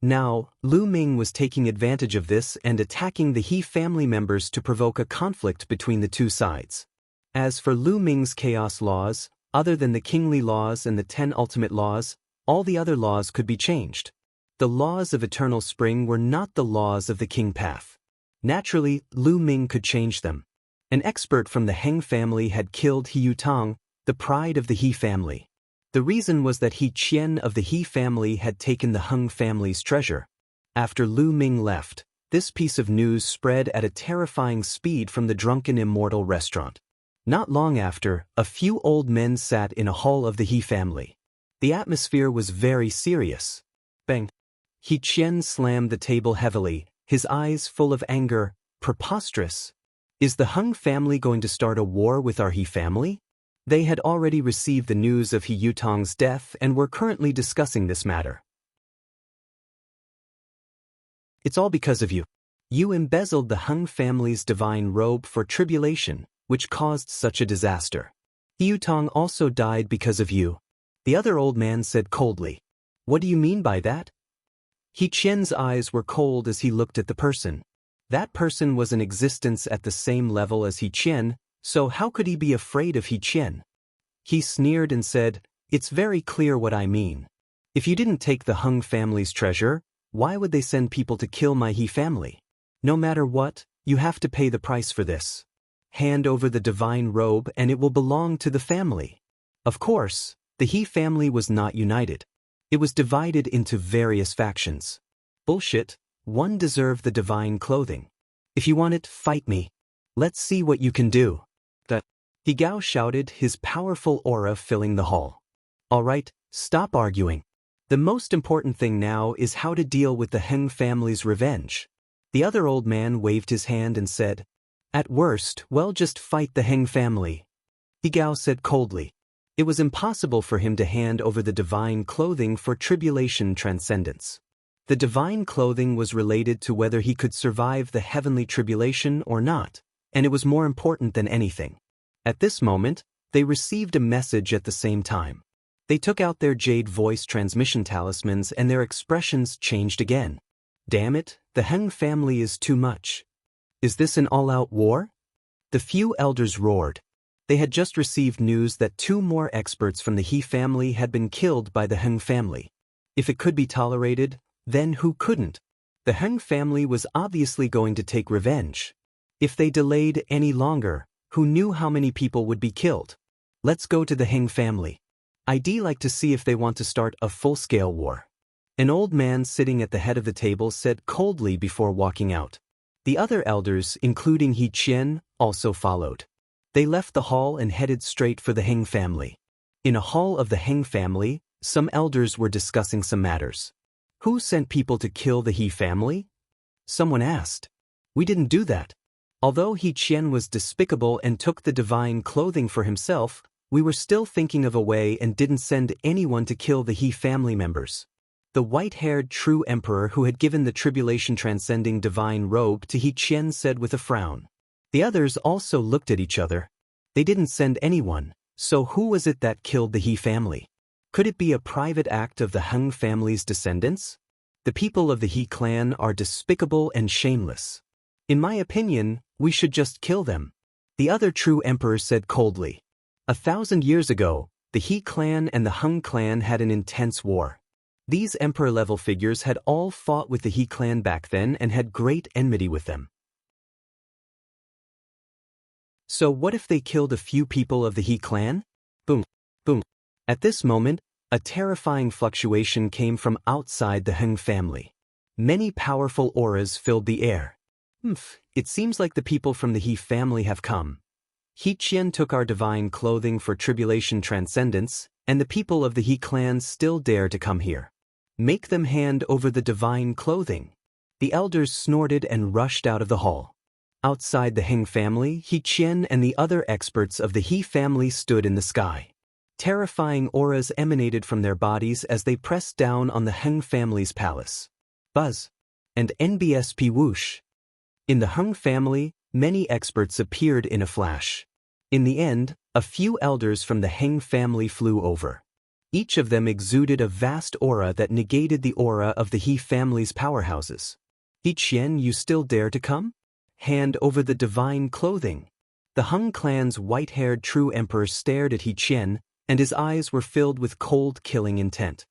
Now, Lu Ming was taking advantage of this and attacking the He family members to provoke a conflict between the two sides. As for Lu Ming's chaos laws, other than the kingly laws and the 10 ultimate laws, all the other laws could be changed. The laws of Eternal Spring were not the laws of the King Path. Naturally, Lu Ming could change them. An expert from the Heng family had killed Qian, the pride of the He family. The reason was that Qian of the He family had taken the Heng family's treasure. After Lu Ming left, this piece of news spread at a terrifying speed from the drunken Immortal restaurant. Not long after, a few old men sat in a hall of the He family. The atmosphere was very serious. Bang! Qian slammed the table heavily, his eyes full of anger. "Preposterous! Is the Heng family going to start a war with our He family?" They had already received the news of Qian's death and were currently discussing this matter. "It's all because of you. You embezzled the Heng family's divine robe for tribulation, which caused such a disaster. Qian also died because of you," the other old man said coldly. "What do you mean by that?" Qian's eyes were cold as he looked at the person. That person was in existence at the same level as Qian, so how could he be afraid of Qian? He sneered and said, "It's very clear what I mean. If you didn't take the Heng family's treasure, why would they send people to kill my He family? No matter what, you have to pay the price for this. Hand over the divine robe and it will belong to the family." Of course, the He family was not united. It was divided into various factions. Bullshit, one deserved the divine clothing. "If you want it, fight me. Let's see what you can do." He Gao shouted, his powerful aura filling the hall. "All right, stop arguing. The most important thing now is how to deal with the Heng family's revenge." The other old man waved his hand and said, At worst, well, just fight the Heng family. Higao said coldly. It was impossible for him to hand over the divine clothing for tribulation transcendence. The divine clothing was related to whether he could survive the heavenly tribulation or not, and it was more important than anything. At this moment, they received a message at the same time. They took out their jade voice transmission talismans and their expressions changed again. Damn it, the Heng family is too much. Is this an all-out war? The few elders roared. They had just received news that 2 more experts from the He family had been killed by the Heng family. If it could be tolerated, then who couldn't? The Heng family was obviously going to take revenge. If they delayed any longer, who knew how many people would be killed? Let's go to the Heng family. I'd like to see if they want to start a full-scale war. An old man sitting at the head of the table said coldly before walking out. The other elders, including Qian, also followed. They left the hall and headed straight for the Heng family. In a hall of the Heng family, some elders were discussing some matters. Who sent people to kill the He family? Someone asked. We didn't do that. Although Qian was despicable and took the divine clothing for himself, we were still thinking of a way and didn't send anyone to kill the He family members. The white-haired true emperor who had given the tribulation-transcending divine robe to Qian said with a frown. The others also looked at each other. They didn't send anyone, so who was it that killed the He family? Could it be a private act of the Heng family's descendants? The people of the He clan are despicable and shameless. In my opinion, we should just kill them. The other true emperor said coldly. 1,000 years ago, the He clan and the Heng clan had an intense war. These emperor-level figures had all fought with the He clan back then and had great enmity with them. So what if they killed a few people of the He clan? Boom, boom. At this moment, a terrifying fluctuation came from outside the Heng family. Many powerful auras filled the air. It seems like the people from the He family have come. Qian took our divine clothing for tribulation transcendence, and the people of the He clan still dare to come here. Make them hand over the divine clothing. The elders snorted and rushed out of the hall. Outside the Heng family, Qian and the other experts of the He family stood in the sky. Terrifying auras emanated from their bodies as they pressed down on the Heng family's palace. Buzz. And NBSP whoosh. In the Heng family, many experts appeared in a flash. In the end, a few elders from the Heng family flew over. Each of them exuded a vast aura that negated the aura of the He family's powerhouses. Qian, you still dare to come? Hand over the divine clothing. The Heng clan's white-haired true emperor stared at Qian, and his eyes were filled with cold, killing intent.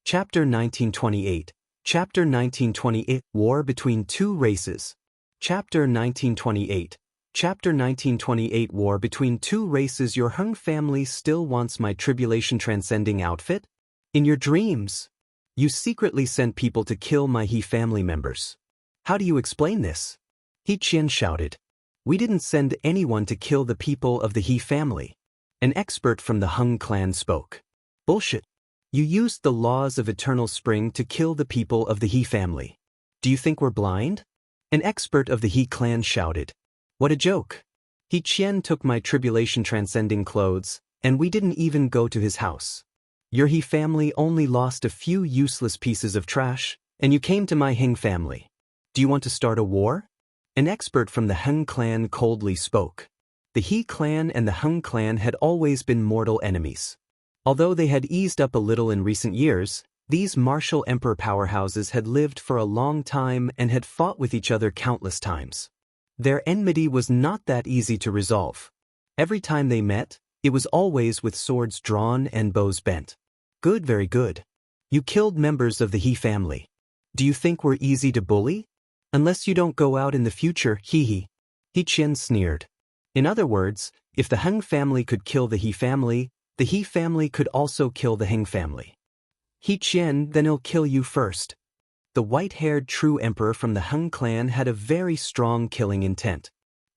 Chapter 1928. Chapter 1928. War between two races. Chapter 1928. Chapter 1928. War between two races. Your Heng family still wants my tribulation-transcending outfit? In your dreams, you secretly sent people to kill my He family members. How do you explain this? Qian shouted. We didn't send anyone to kill the people of the He family. An expert from the Heng clan spoke. Bullshit. You used the laws of eternal spring to kill the people of the He family. Do you think we're blind? An expert of the He clan shouted. What a joke. Qian took my tribulation-transcending clothes, and we didn't even go to his house. Your He family only lost a few useless pieces of trash, and you came to my Heng family. Do you want to start a war? An expert from the Heng clan coldly spoke. The He clan and the Heng clan had always been mortal enemies. Although they had eased up a little in recent years, these martial emperor powerhouses had lived for a long time and had fought with each other countless times. Their enmity was not that easy to resolve. Every time they met, it was always with swords drawn and bows bent. Good, very good. You killed members of the He family. Do you think we're easy to bully? Unless you don't go out in the future, hee. Qian sneered. In other words, if the Heng family could kill the He family could also kill the Heng family. Qian, then he'll kill you first. The white-haired true emperor from the Heng clan had a very strong killing intent.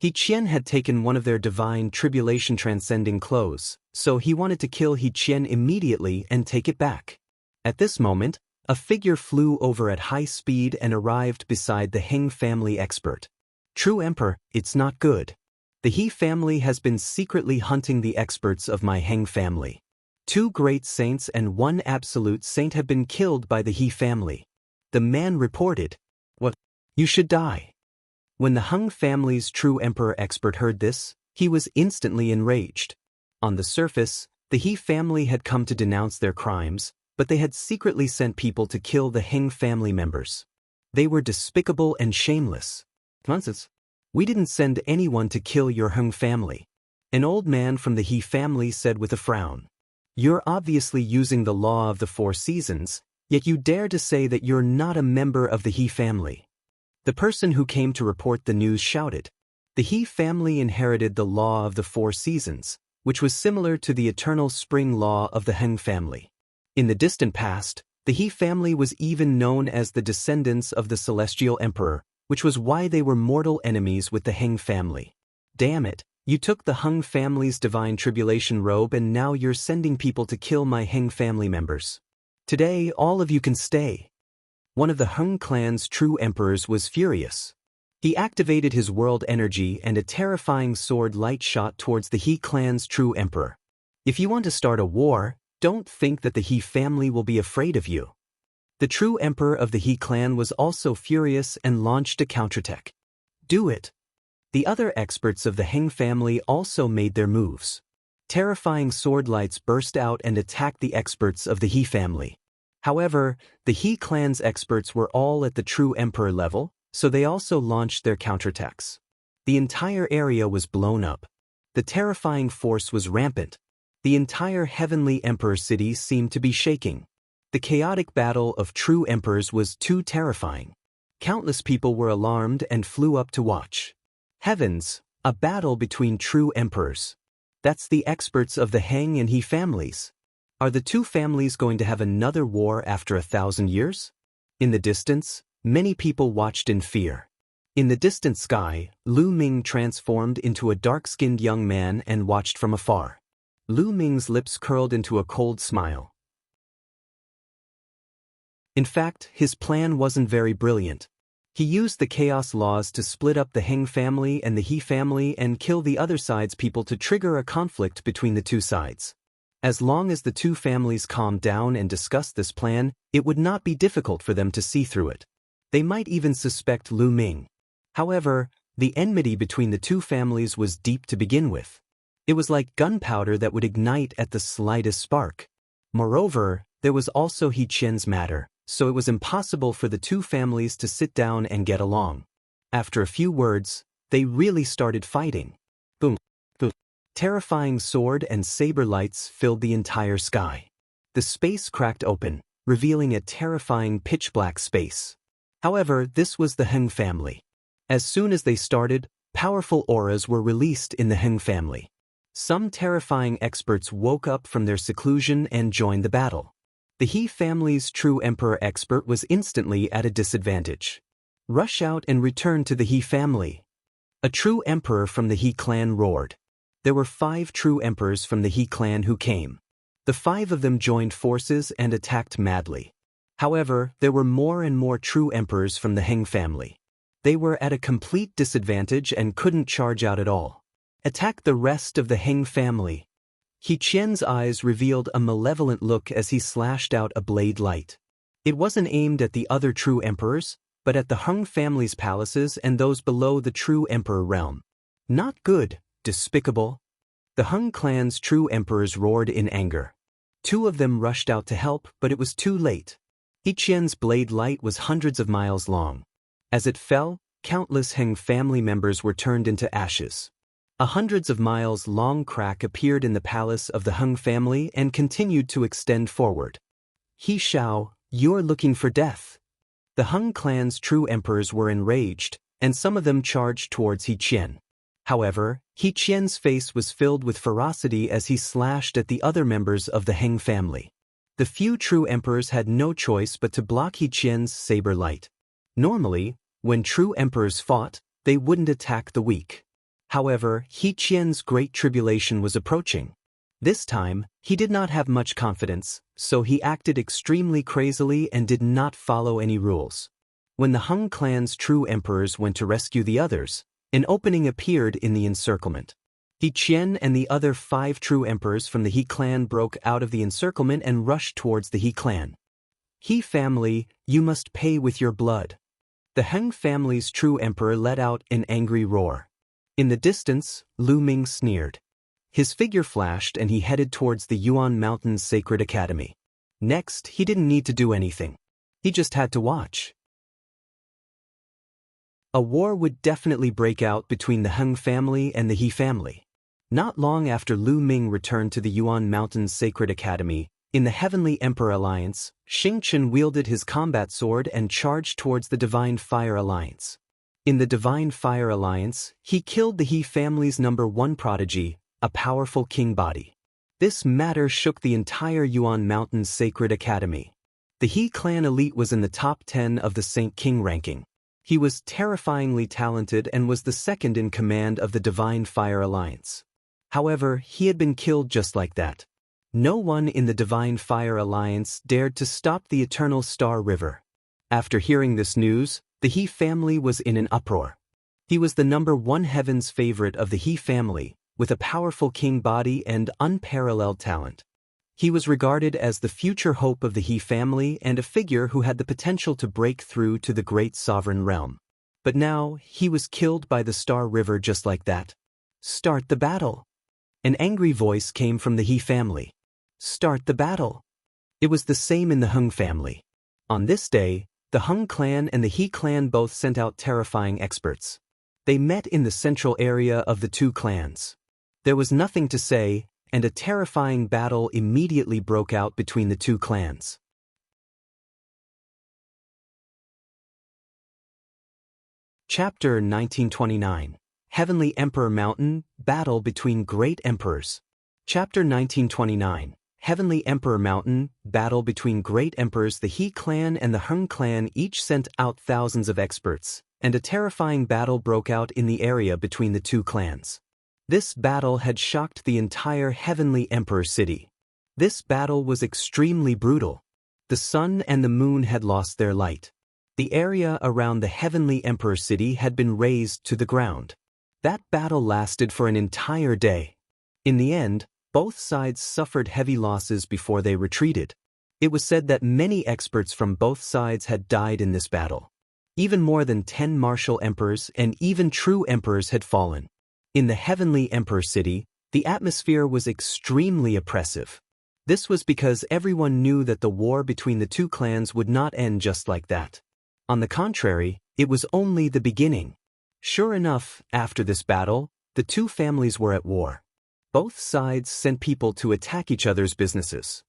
Qian had taken one of their divine tribulation-transcending clothes, so he wanted to kill Qian immediately and take it back. At this moment, A figure flew over at high speed and arrived beside the Heng family expert. True Emperor, it's not good. The He family has been secretly hunting the experts of my Heng family. 2 great saints and 1 absolute saint have been killed by the He family. The man reported. What? You should die. When the Heng family's true emperor expert heard this, he was instantly enraged. On the surface, the He family had come to denounce their crimes, but they had secretly sent people to kill the Heng family members. They were despicable and shameless. Nonsense. We didn't send anyone to kill your Heng family. An old man from the He family said with a frown. You're obviously using the law of the 4 seasons, yet you dare to say that you're not a member of the He family. The person who came to report the news shouted. The He family inherited the law of the 4 seasons, which was similar to the eternal spring law of the Heng family. In the distant past, the He family was even known as the descendants of the celestial emperor, which was why they were mortal enemies with the Heng family. Damn it, you took the Heng family's divine tribulation robe and now you're sending people to kill my Heng family members. Today, all of you can stay. One of the Heng clan's true emperors was furious. He activated his world energy and a terrifying sword light shot towards the He clan's true emperor. If you want to start a war, don't think that the He family will be afraid of you. The true emperor of the He clan was also furious and launched a counterattack. Do it. The other experts of the Heng family also made their moves. Terrifying sword lights burst out and attacked the experts of the He family. However, the He clan's experts were all at the true emperor level, so they also launched their counterattacks. The entire area was blown up. The terrifying force was rampant. The entire heavenly emperor city seemed to be shaking. The chaotic battle of true emperors was too terrifying. Countless people were alarmed and flew up to watch. Heavens, a battle between true emperors. That's the experts of the Heng and He families. Are the 2 families going to have another war after 1,000 years? In the distance, many people watched in fear. In the distant sky, Lu Ming transformed into a dark-skinned young man and watched from afar. Lu Ming's lips curled into a cold smile. In fact, his plan wasn't very brilliant. He used the chaos laws to split up the Heng family and the He family and kill the other side's people to trigger a conflict between the 2 sides. As long as the 2 families calmed down and discussed this plan, it would not be difficult for them to see through it. They might even suspect Lu Ming. However, the enmity between the 2 families was deep to begin with. It was like gunpowder that would ignite at the slightest spark. Moreover, there was also He Qian's matter, so it was impossible for the 2 families to sit down and get along. After a few words, they really started fighting. Boom, boom. Terrifying sword and saber lights filled the entire sky. The space cracked open, revealing a terrifying pitch-black space. However, this was the Heng family. As soon as they started, powerful auras were released in the Heng family. Some terrifying experts woke up from their seclusion and joined the battle. The He family's true emperor expert was instantly at a disadvantage. Rush out and return to the He family. A true emperor from the He clan roared. There were 5 true emperors from the He clan who came. The 5 of them joined forces and attacked madly. However, there were more and more true emperors from the Heng family. They were at a complete disadvantage and couldn't charge out at all. Attack the rest of the Heng family. He Qian's eyes revealed a malevolent look as he slashed out a blade light. It wasn't aimed at the other true emperors, but at the Heng family's palaces and those below the true emperor realm. Not good, despicable. The Heng clan's true emperors roared in anger. 2 of them rushed out to help, but it was too late. He Qian's blade light was hundreds of miles long. As it fell, countless Heng family members were turned into ashes. A hundreds of miles long crack appeared in the palace of the Heng family and continued to extend forward. He Xiao, you're looking for death. The Heng clan's true emperors were enraged, and some of them charged towards He Qian. However, He Qian's face was filled with ferocity as he slashed at the other members of the Heng family. The few true emperors had no choice but to block He Qian's saber light. Normally, when true emperors fought, they wouldn't attack the weak. However, He Qian's great tribulation was approaching. This time, he did not have much confidence, so he acted extremely crazily and did not follow any rules. When the Hung clan's true emperors went to rescue the others, an opening appeared in the encirclement. Qian and the other 5 true emperors from the He clan broke out of the encirclement and rushed towards the He clan. He family, you must pay with your blood. The Hung family's true emperor let out an angry roar. In the distance, Lu Ming sneered. His figure flashed and he headed towards the Yuan Mountain's sacred academy. Next, he didn't need to do anything. He just had to watch. A war would definitely break out between the Hung family and the He family. Not long after Lu Ming returned to the Yuan Mountain's sacred academy, in the Heavenly Emperor Alliance, Xiangxiang wielded his combat sword and charged towards the Divine Fire Alliance. In the Divine Fire Alliance, he killed the He family's #1 prodigy, a powerful king body. This matter shook the entire Yuan Mountain's sacred academy. The He clan elite was in the top 10 of the Saint King ranking. He was terrifyingly talented and was the second in command of the Divine Fire Alliance. However, he had been killed just like that. No one in the Divine Fire Alliance dared to stop the Eternal Star River. After hearing this news, the He family was in an uproar. He was the #1 heaven's favorite of the He family, with a powerful king body and unparalleled talent. He was regarded as the future hope of the He family and a figure who had the potential to break through to the great sovereign realm. But now, he was killed by the Star River just like that. Start the battle. An angry voice came from the He family. Start the battle. It was the same in the Hung family. On this day, the Hung clan and the He clan both sent out terrifying experts. They met in the central area of the 2 clans. There was nothing to say, and a terrifying battle immediately broke out between the 2 clans. Chapter 1929. Heavenly Emperor Mountain, Battle Between Great Emperors. Chapter 1929. Heavenly Emperor Mountain, Battle Between Great Emperors. The He clan and the Hung clan each sent out thousands of experts, and a terrifying battle broke out in the area between the 2 clans. This battle had shocked the entire Heavenly Emperor city. This battle was extremely brutal. The sun and the moon had lost their light. The area around the Heavenly Emperor city had been razed to the ground. That battle lasted for an entire day. In the end, both sides suffered heavy losses before they retreated. It was said that many experts from both sides had died in this battle. Even more than 10 martial emperors and even true emperors had fallen. In the Heavenly Emperor city, the atmosphere was extremely oppressive. This was because everyone knew that the war between the 2 clans would not end just like that. On the contrary, it was only the beginning. Sure enough, after this battle, the 2 families were at war. Both sides sent people to attack each other's businesses.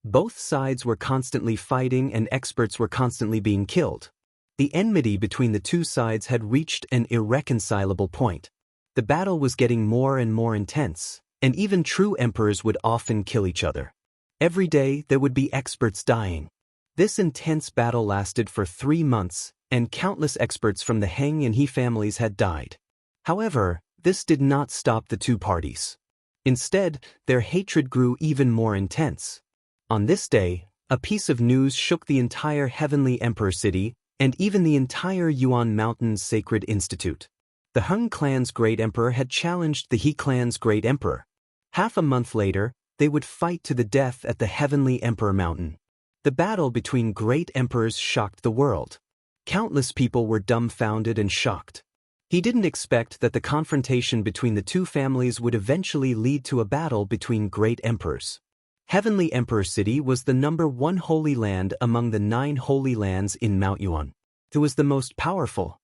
Both sides were constantly fighting and experts were constantly being killed. The enmity between the 2 sides had reached an irreconcilable point. The battle was getting more and more intense, and even true emperors would often kill each other. Every day there would be experts dying. This intense battle lasted for 3 months, and countless experts from the Heng and He families had died. However, this did not stop the 2 parties. Instead, their hatred grew even more intense. On this day, a piece of news shook the entire Heavenly Emperor city, and even the entire Yuan Mountain's Sacred Institute. The Hung clan's great emperor had challenged the He clan's great emperor. Half a month later, they would fight to the death at the Heavenly Emperor Mountain. The battle between great emperors shocked the world. Countless people were dumbfounded and shocked. He didn't expect that the confrontation between the 2 families would eventually lead to a battle between great emperors. Heavenly Emperor City was the #1 holy land among the 9 holy lands in Mount Yuan. It was the most powerful.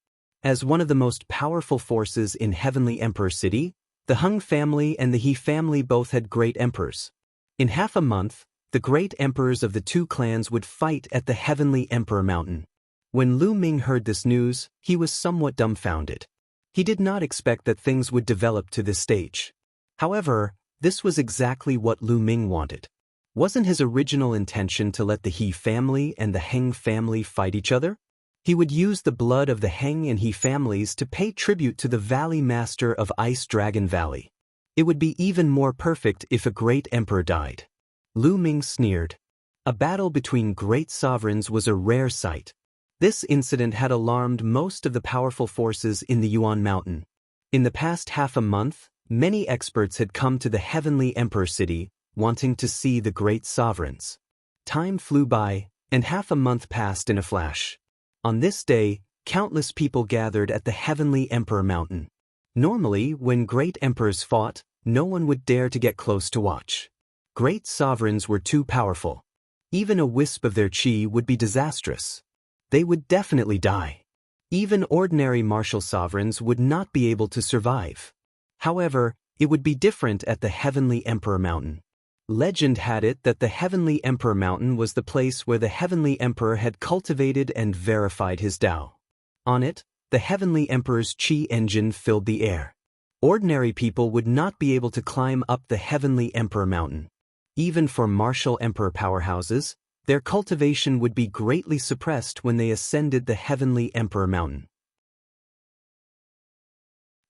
As one of the most powerful forces in Heavenly Emperor City, the Hung family and the He family both had great emperors. In half a month, the great emperors of the 2 clans would fight at the Heavenly Emperor Mountain. When Lu Ming heard this news, he was somewhat dumbfounded. He did not expect that things would develop to this stage. However, this was exactly what Lu Ming wanted. Wasn't his original intention to let the He family and the Heng family fight each other? He would use the blood of the Heng and He families to pay tribute to the Valley Master of Ice Dragon Valley. It would be even more perfect if a great emperor died. Lu Ming sneered. A battle between great sovereigns was a rare sight. This incident had alarmed most of the powerful forces in the Yuan Mountain. In the past half a month, many experts had come to the Heavenly Emperor City, wanting to see the great sovereigns. Time flew by, and half a month passed in a flash. On this day, countless people gathered at the Heavenly Emperor Mountain. Normally, when great emperors fought, no one would dare to get close to watch. Great sovereigns were too powerful. Even a wisp of their qi would be disastrous. They would definitely die. Even ordinary martial sovereigns would not be able to survive. However, it would be different at the Heavenly Emperor Mountain. Legend had it that the Heavenly Emperor Mountain was the place where the Heavenly Emperor had cultivated and verified his Tao. On it, the Heavenly Emperor's qi engine filled the air. Ordinary people would not be able to climb up the Heavenly Emperor Mountain. Even for martial emperor powerhouses, their cultivation would be greatly suppressed when they ascended the Heavenly Emperor Mountain.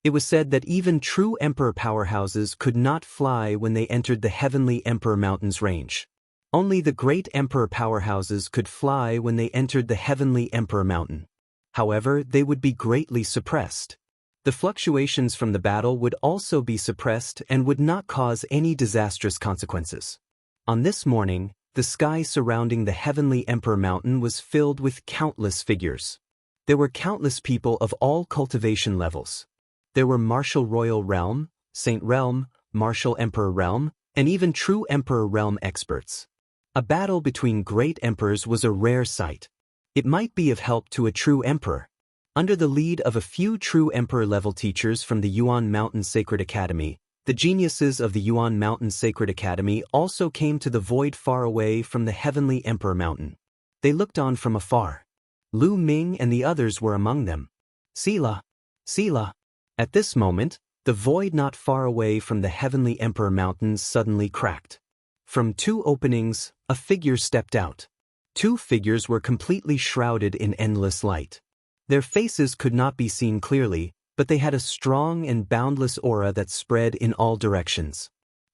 It was said that even true emperor powerhouses could not fly when they entered the Heavenly Emperor Mountain's range. Only the great emperor powerhouses could fly when they entered the Heavenly Emperor Mountain. However, they would be greatly suppressed. The fluctuations from the battle would also be suppressed and would not cause any disastrous consequences. On this morning, the sky surrounding the Heavenly Emperor Mountain was filled with countless figures. There were countless people of all cultivation levels. There were Martial Royal Realm, Saint Realm, Martial Emperor Realm, and even true Emperor Realm experts. A battle between great emperors was a rare sight. It might be of help to a true emperor. Under the lead of a few true emperor-level teachers from the Yuan Mountain Sacred Academy, the geniuses of the Yuan Mountain Sacred Academy also came to the void far away from the Heavenly Emperor Mountain. They looked on from afar. Lu Ming and the others were among them. Sila! Sila! At this moment, the void not far away from the Heavenly Emperor Mountain suddenly cracked. From two openings, a figure stepped out. Two figures were completely shrouded in endless light. Their faces could not be seen clearly, but they had a strong and boundless aura that spread in all directions.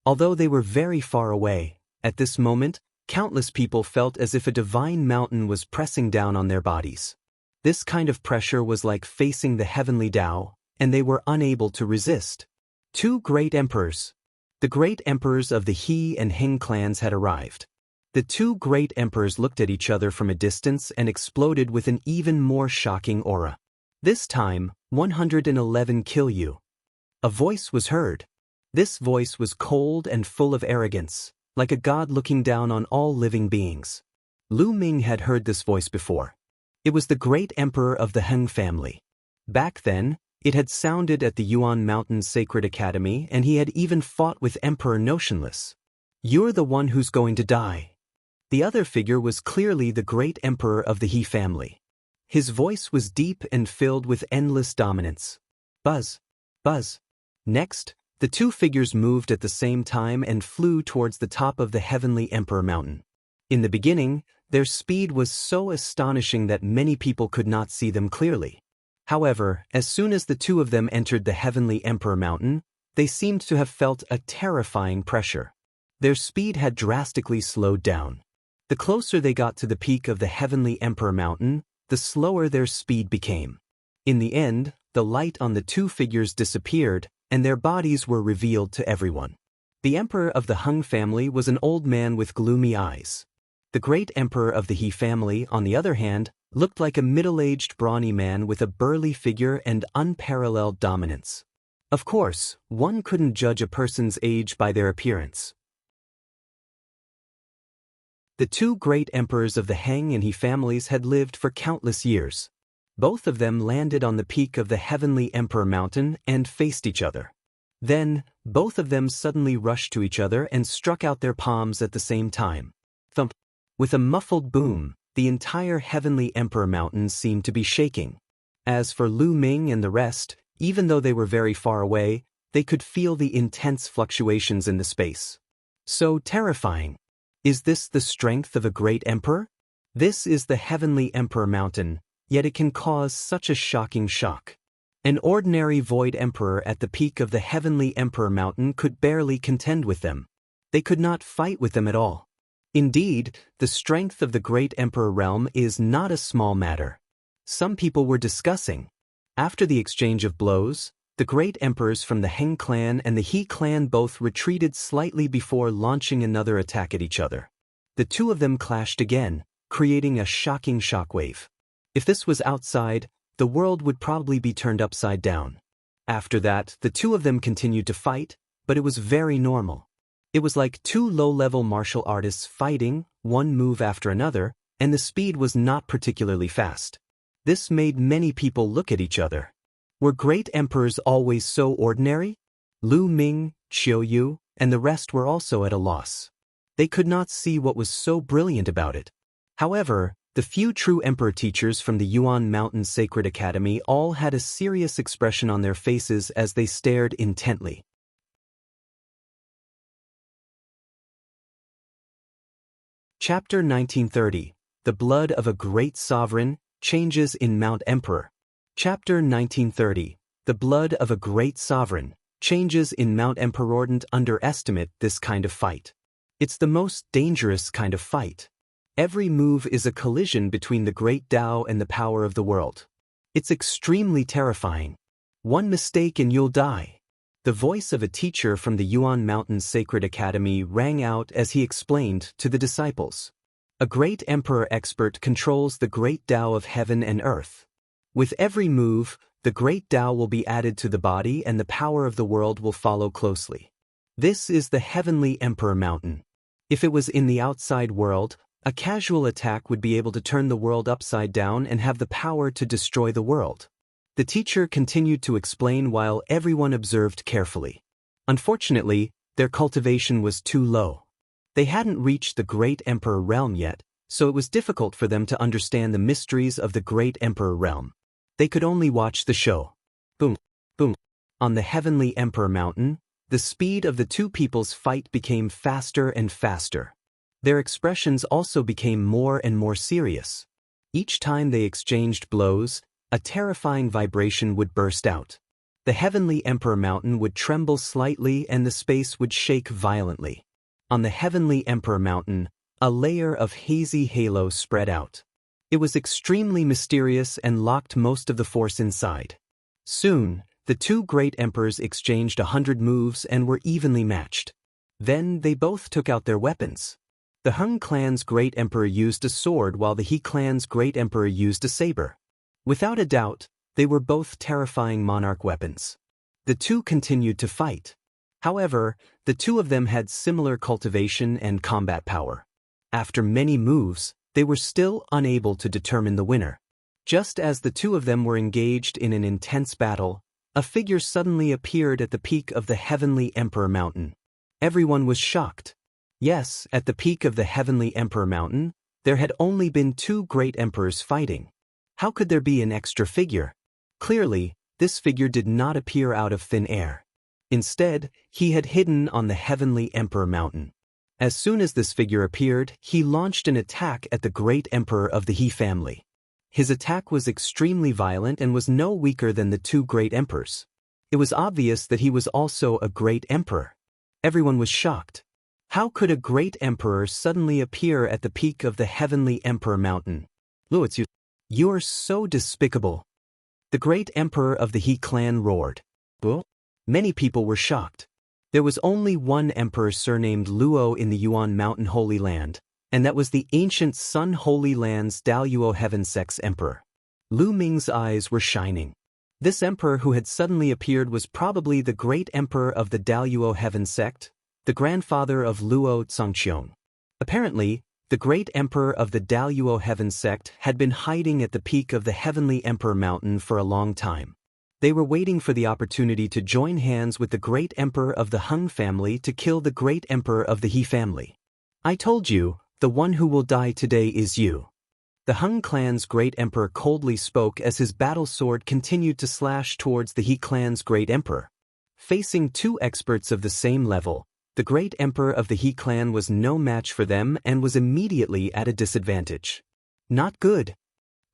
Although they were very far away, at this moment, countless people felt as if a divine mountain was pressing down on their bodies. This kind of pressure was like facing the heavenly Tao, and they were unable to resist. Two great emperors. The great emperors of the He and Hing clans had arrived. The two great emperors looked at each other from a distance and exploded with an even more shocking aura. This time, 111 kill you. A voice was heard. This voice was cold and full of arrogance, like a god looking down on all living beings. Lu Ming had heard this voice before. It was the great emperor of the Heng family. Back then, it had sounded at the Yuan Mountain Sacred Academy, and he had even fought with Emperor Notionless. You're the one who's going to die. The other figure was clearly the great emperor of the He family. His voice was deep and filled with endless dominance. Buzz! Buzz! Next, the two figures moved at the same time and flew towards the top of the Heavenly Emperor Mountain. In the beginning, their speed was so astonishing that many people could not see them clearly. However, as soon as the two of them entered the Heavenly Emperor Mountain, they seemed to have felt a terrifying pressure. Their speed had drastically slowed down. The closer they got to the peak of the Heavenly Emperor Mountain, the slower their speed became. In the end, the light on the two figures disappeared, and their bodies were revealed to everyone. The emperor of the Heng family was an old man with gloomy eyes. The great emperor of the He family, on the other hand, looked like a middle-aged brawny man with a burly figure and unparalleled dominance. Of course, one couldn't judge a person's age by their appearance. The two great emperors of the Heng and He families had lived for countless years. Both of them landed on the peak of the Heavenly Emperor Mountain and faced each other. Then, both of them suddenly rushed to each other and struck out their palms at the same time. Thump! With a muffled boom, the entire Heavenly Emperor Mountain seemed to be shaking. As for Lu Ming and the rest, even though they were very far away, they could feel the intense fluctuations in the space. So terrifying. Is this the strength of a great emperor? This is the Heavenly Emperor Mountain, yet it can cause such a shocking shock. An ordinary void emperor at the peak of the heavenly emperor mountain could barely contend with them. They could not fight with them at all. Indeed, the strength of the great emperor realm is not a small matter. Some people were discussing. After the exchange of blows, the great emperors from the Heng clan and the He clan both retreated slightly before launching another attack at each other. The two of them clashed again, creating a shocking shockwave. If this was outside, the world would probably be turned upside down. After that, the two of them continued to fight, but it was very normal. It was like two low-level martial artists fighting, one move after another, and the speed was not particularly fast. This made many people look at each other. Were great emperors always so ordinary? Lu Ming, Qiu Yu, and the rest were also at a loss. They could not see what was so brilliant about it. However, the few true emperor teachers from the Yuan Mountain Sacred Academy all had a serious expression on their faces as they stared intently. Chapter 1930. The Blood of a Great Sovereign, Changes in Mount Emperor. Chapter 1930. The Blood of a Great Sovereign, Changes in Mount Emperor. Don't underestimate this kind of fight. It's the most dangerous kind of fight. Every move is a collision between the great Tao and the power of the world. It's extremely terrifying. One mistake and you'll die. The voice of a teacher from the Yuan Mountain Sacred Academy rang out as he explained to the disciples. A great emperor expert controls the great Tao of heaven and earth. With every move, the great Tao will be added to the body and the power of the world will follow closely. This is the heavenly emperor mountain. If it was in the outside world, a casual attack would be able to turn the world upside down and have the power to destroy the world. The teacher continued to explain while everyone observed carefully. Unfortunately, their cultivation was too low. They hadn't reached the great emperor realm yet, so it was difficult for them to understand the mysteries of the great emperor realm. They could only watch the show. Boom, boom. On the heavenly emperor mountain, the speed of the two people's fight became faster and faster. Their expressions also became more and more serious. Each time they exchanged blows, a terrifying vibration would burst out. The heavenly emperor mountain would tremble slightly and the space would shake violently. On the heavenly emperor mountain, a layer of hazy halo spread out. It was extremely mysterious and locked most of the force inside. Soon, the two great emperors exchanged 100 moves and were evenly matched. Then they both took out their weapons. The Heng clan's great emperor used a sword while the He clan's great emperor used a saber. Without a doubt, they were both terrifying monarch weapons. The two continued to fight. However, the two of them had similar cultivation and combat power. After many moves, they were still unable to determine the winner. Just as the two of them were engaged in an intense battle, a figure suddenly appeared at the peak of the heavenly emperor mountain. Everyone was shocked. Yes, at the peak of the heavenly emperor mountain, there had only been two great emperors fighting. How could there be an extra figure? Clearly, this figure did not appear out of thin air. Instead, he had hidden on the heavenly emperor mountain. As soon as this figure appeared, he launched an attack at the great emperor of the He family. His attack was extremely violent and was no weaker than the two great emperors. It was obvious that he was also a great emperor. Everyone was shocked. How could a great emperor suddenly appear at the peak of the heavenly emperor mountain? Luozi, you're so despicable. The great emperor of the He clan roared. Well, many people were shocked. There was only one emperor surnamed Luo in the Yuan Mountain Holy Land, and that was the ancient Sun Holy Land's Daoist Heaven Sect's emperor. Lu Ming's eyes were shining. This emperor who had suddenly appeared was probably the great emperor of the Daoist Heaven Sect, the grandfather of Luo Xiangxiang. Apparently, the great emperor of the Daoist Heaven Sect had been hiding at the peak of the heavenly emperor mountain for a long time. They were waiting for the opportunity to join hands with the great emperor of the Heng family to kill the great emperor of the He family. I told you, the one who will die today is you. The Heng clan's great emperor coldly spoke as his battle sword continued to slash towards the He clan's great emperor. Facing two experts of the same level, the great emperor of the He clan was no match for them and was immediately at a disadvantage. Not good.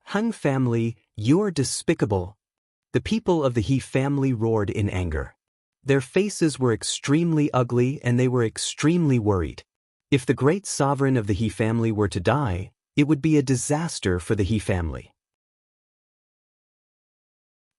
Heng family, you're despicable. The people of the He family roared in anger. Their faces were extremely ugly and they were extremely worried. If the great sovereign of the He family were to die, it would be a disaster for the He family.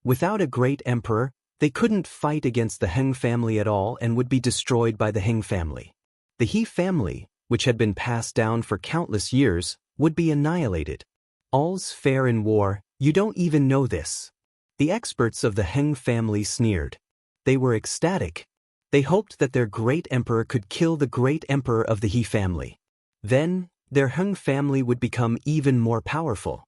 Without a great emperor, they couldn't fight against the Heng family at all and would be destroyed by the Heng family. The He family, which had been passed down for countless years, would be annihilated. All's fair in war, you don't even know this. The experts of the Heng family sneered. They were ecstatic. They hoped that their great emperor could kill the great emperor of the He family. Then, their Heng family would become even more powerful.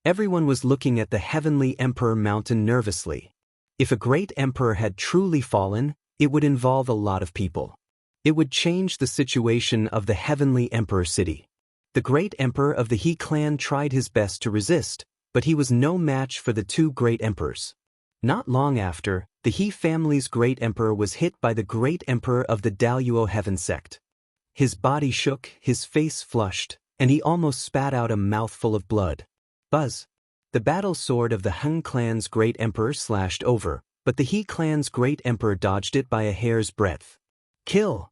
Everyone was looking at the heavenly emperor mountain nervously. If a great emperor had truly fallen, it would involve a lot of people. It would change the situation of the heavenly emperor city. The great emperor of the He clan tried his best to resist, but he was no match for the two great emperors. Not long after, the He family's great emperor was hit by the great emperor of the Daoist heaven sect. His body shook, his face flushed, and he almost spat out a mouthful of blood. Buzz! The battle sword of the Heng clan's great emperor slashed over, but the He clan's great emperor dodged it by a hair's breadth. Kill!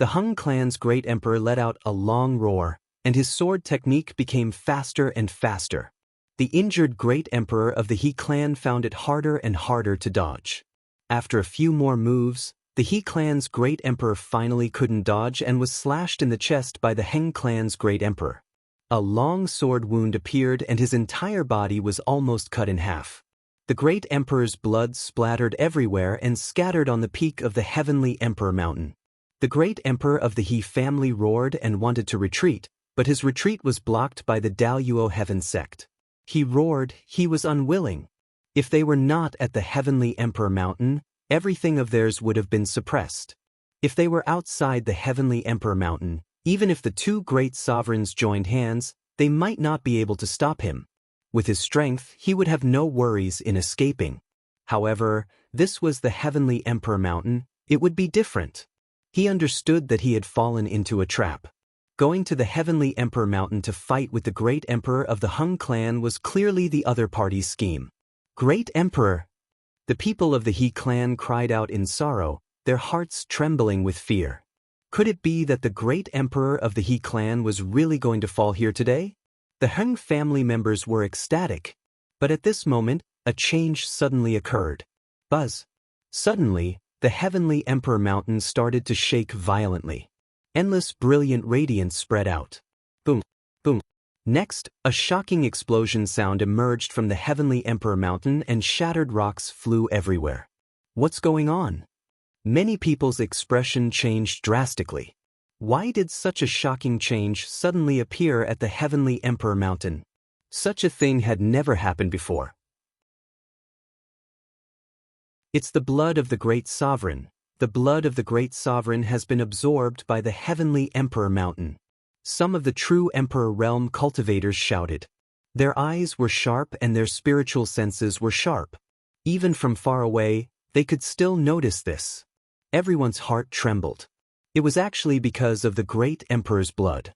The Heng clan's great emperor let out a long roar, and his sword technique became faster and faster. The injured great emperor of the He clan found it harder and harder to dodge. After a few more moves, the He clan's great emperor finally couldn't dodge and was slashed in the chest by the Heng clan's great emperor. A long sword wound appeared and his entire body was almost cut in half. The great emperor's blood splattered everywhere and scattered on the peak of the heavenly emperor mountain. The great emperor of the He family roared and wanted to retreat, but his retreat was blocked by the Daoist heaven sect. He roared, he was unwilling. If they were not at the heavenly emperor mountain, everything of theirs would have been suppressed. If they were outside the heavenly emperor mountain, even if the two great sovereigns joined hands, they might not be able to stop him. With his strength, he would have no worries in escaping. However, this was the heavenly emperor mountain, it would be different. He understood that he had fallen into a trap. Going to the heavenly emperor mountain to fight with the great emperor of the Heng clan was clearly the other party's scheme. Great emperor! The people of the He clan cried out in sorrow, their hearts trembling with fear. Could it be that the great emperor of the He clan was really going to fall here today? The Heng family members were ecstatic. But at this moment, a change suddenly occurred. Buzz! Suddenly, the heavenly emperor mountain started to shake violently. Endless brilliant radiance spread out. Boom! Boom! Next, a shocking explosion sound emerged from the heavenly emperor mountain and shattered rocks flew everywhere. What's going on? Many people's expression changed drastically. Why did such a shocking change suddenly appear at the heavenly emperor mountain? Such a thing had never happened before. It's the blood of the great sovereign. The blood of the great sovereign has been absorbed by the heavenly emperor mountain. Some of the true emperor realm cultivators shouted. Their eyes were sharp and their spiritual senses were sharp. Even from far away, they could still notice this. Everyone's heart trembled. It was actually because of the great emperor's blood.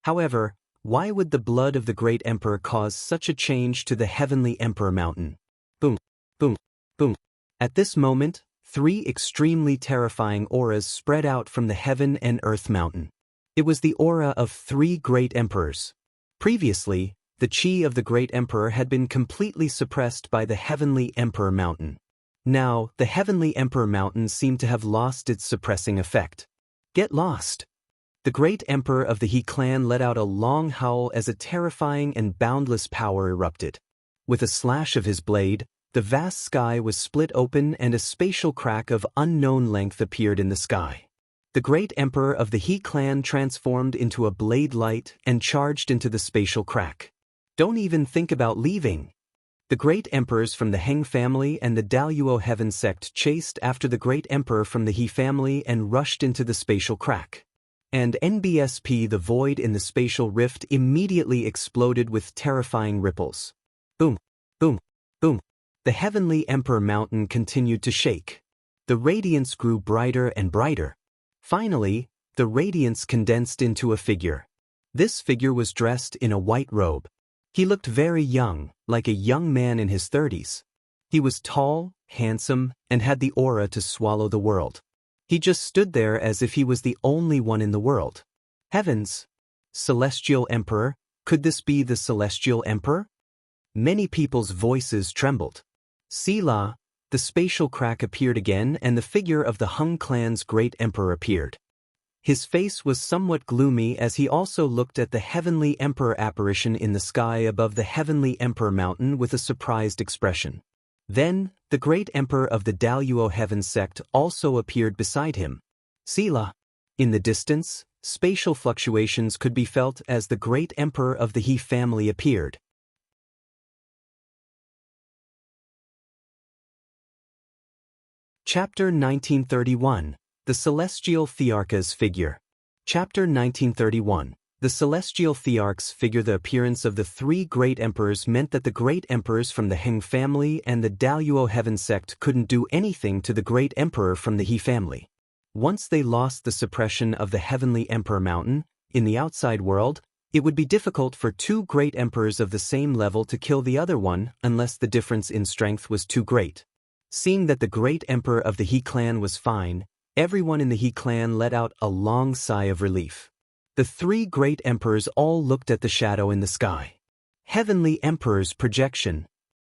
However, why would the blood of the great emperor cause such a change to the heavenly emperor mountain? Boom! Boom! Boom! At this moment, 3 extremely terrifying auras spread out from the heaven and earth mountain. It was the aura of 3 great emperors. Previously, the chi of the great emperor had been completely suppressed by the heavenly emperor mountain. Now, the heavenly emperor mountain seemed to have lost its suppressing effect. Get lost! The great emperor of the He clan let out a long howl as a terrifying and boundless power erupted. With a slash of his blade, the vast sky was split open and a spatial crack of unknown length appeared in the sky. The great emperor of the He clan transformed into a blade light and charged into the spatial crack. Don't even think about leaving. The great emperors from the Heng family and the Daoist heaven sect chased after the great emperor from the He family and rushed into the spatial crack. And NBSP, the void in the spatial rift, immediately exploded with terrifying ripples. Boom! Boom! Boom! The heavenly emperor mountain continued to shake. The radiance grew brighter and brighter. Finally, the radiance condensed into a figure. This figure was dressed in a white robe. He looked very young, like a young man in his 30s. He was tall, handsome, and had the aura to swallow the world. He just stood there as if he was the only one in the world. Heavens! Celestial Emperor? Could this be the Celestial Emperor? Many people's voices trembled. Sila, the spatial crack appeared again and the figure of the Hung clan's great emperor appeared. His face was somewhat gloomy as he also looked at the heavenly emperor apparition in the sky above the heavenly emperor mountain with a surprised expression. Then, the great emperor of the Daoist heaven sect also appeared beside him. Sila. In the distance, spatial fluctuations could be felt as the great emperor of the He family appeared. Chapter 1931. The Celestial Thearch's Figure. Chapter 1931. The Celestial Thearch's Figure. The appearance of the three great emperors meant that the great emperors from the Heng family and the Daoist heaven sect couldn't do anything to the great emperor from the He family. Once they lost the suppression of the heavenly emperor mountain, in the outside world, it would be difficult for two great emperors of the same level to kill the other one unless the difference in strength was too great. Seeing that the great emperor of the He clan was fine, everyone in the He clan let out a long sigh of relief. The three great emperors all looked at the shadow in the sky. Heavenly Emperor's projection,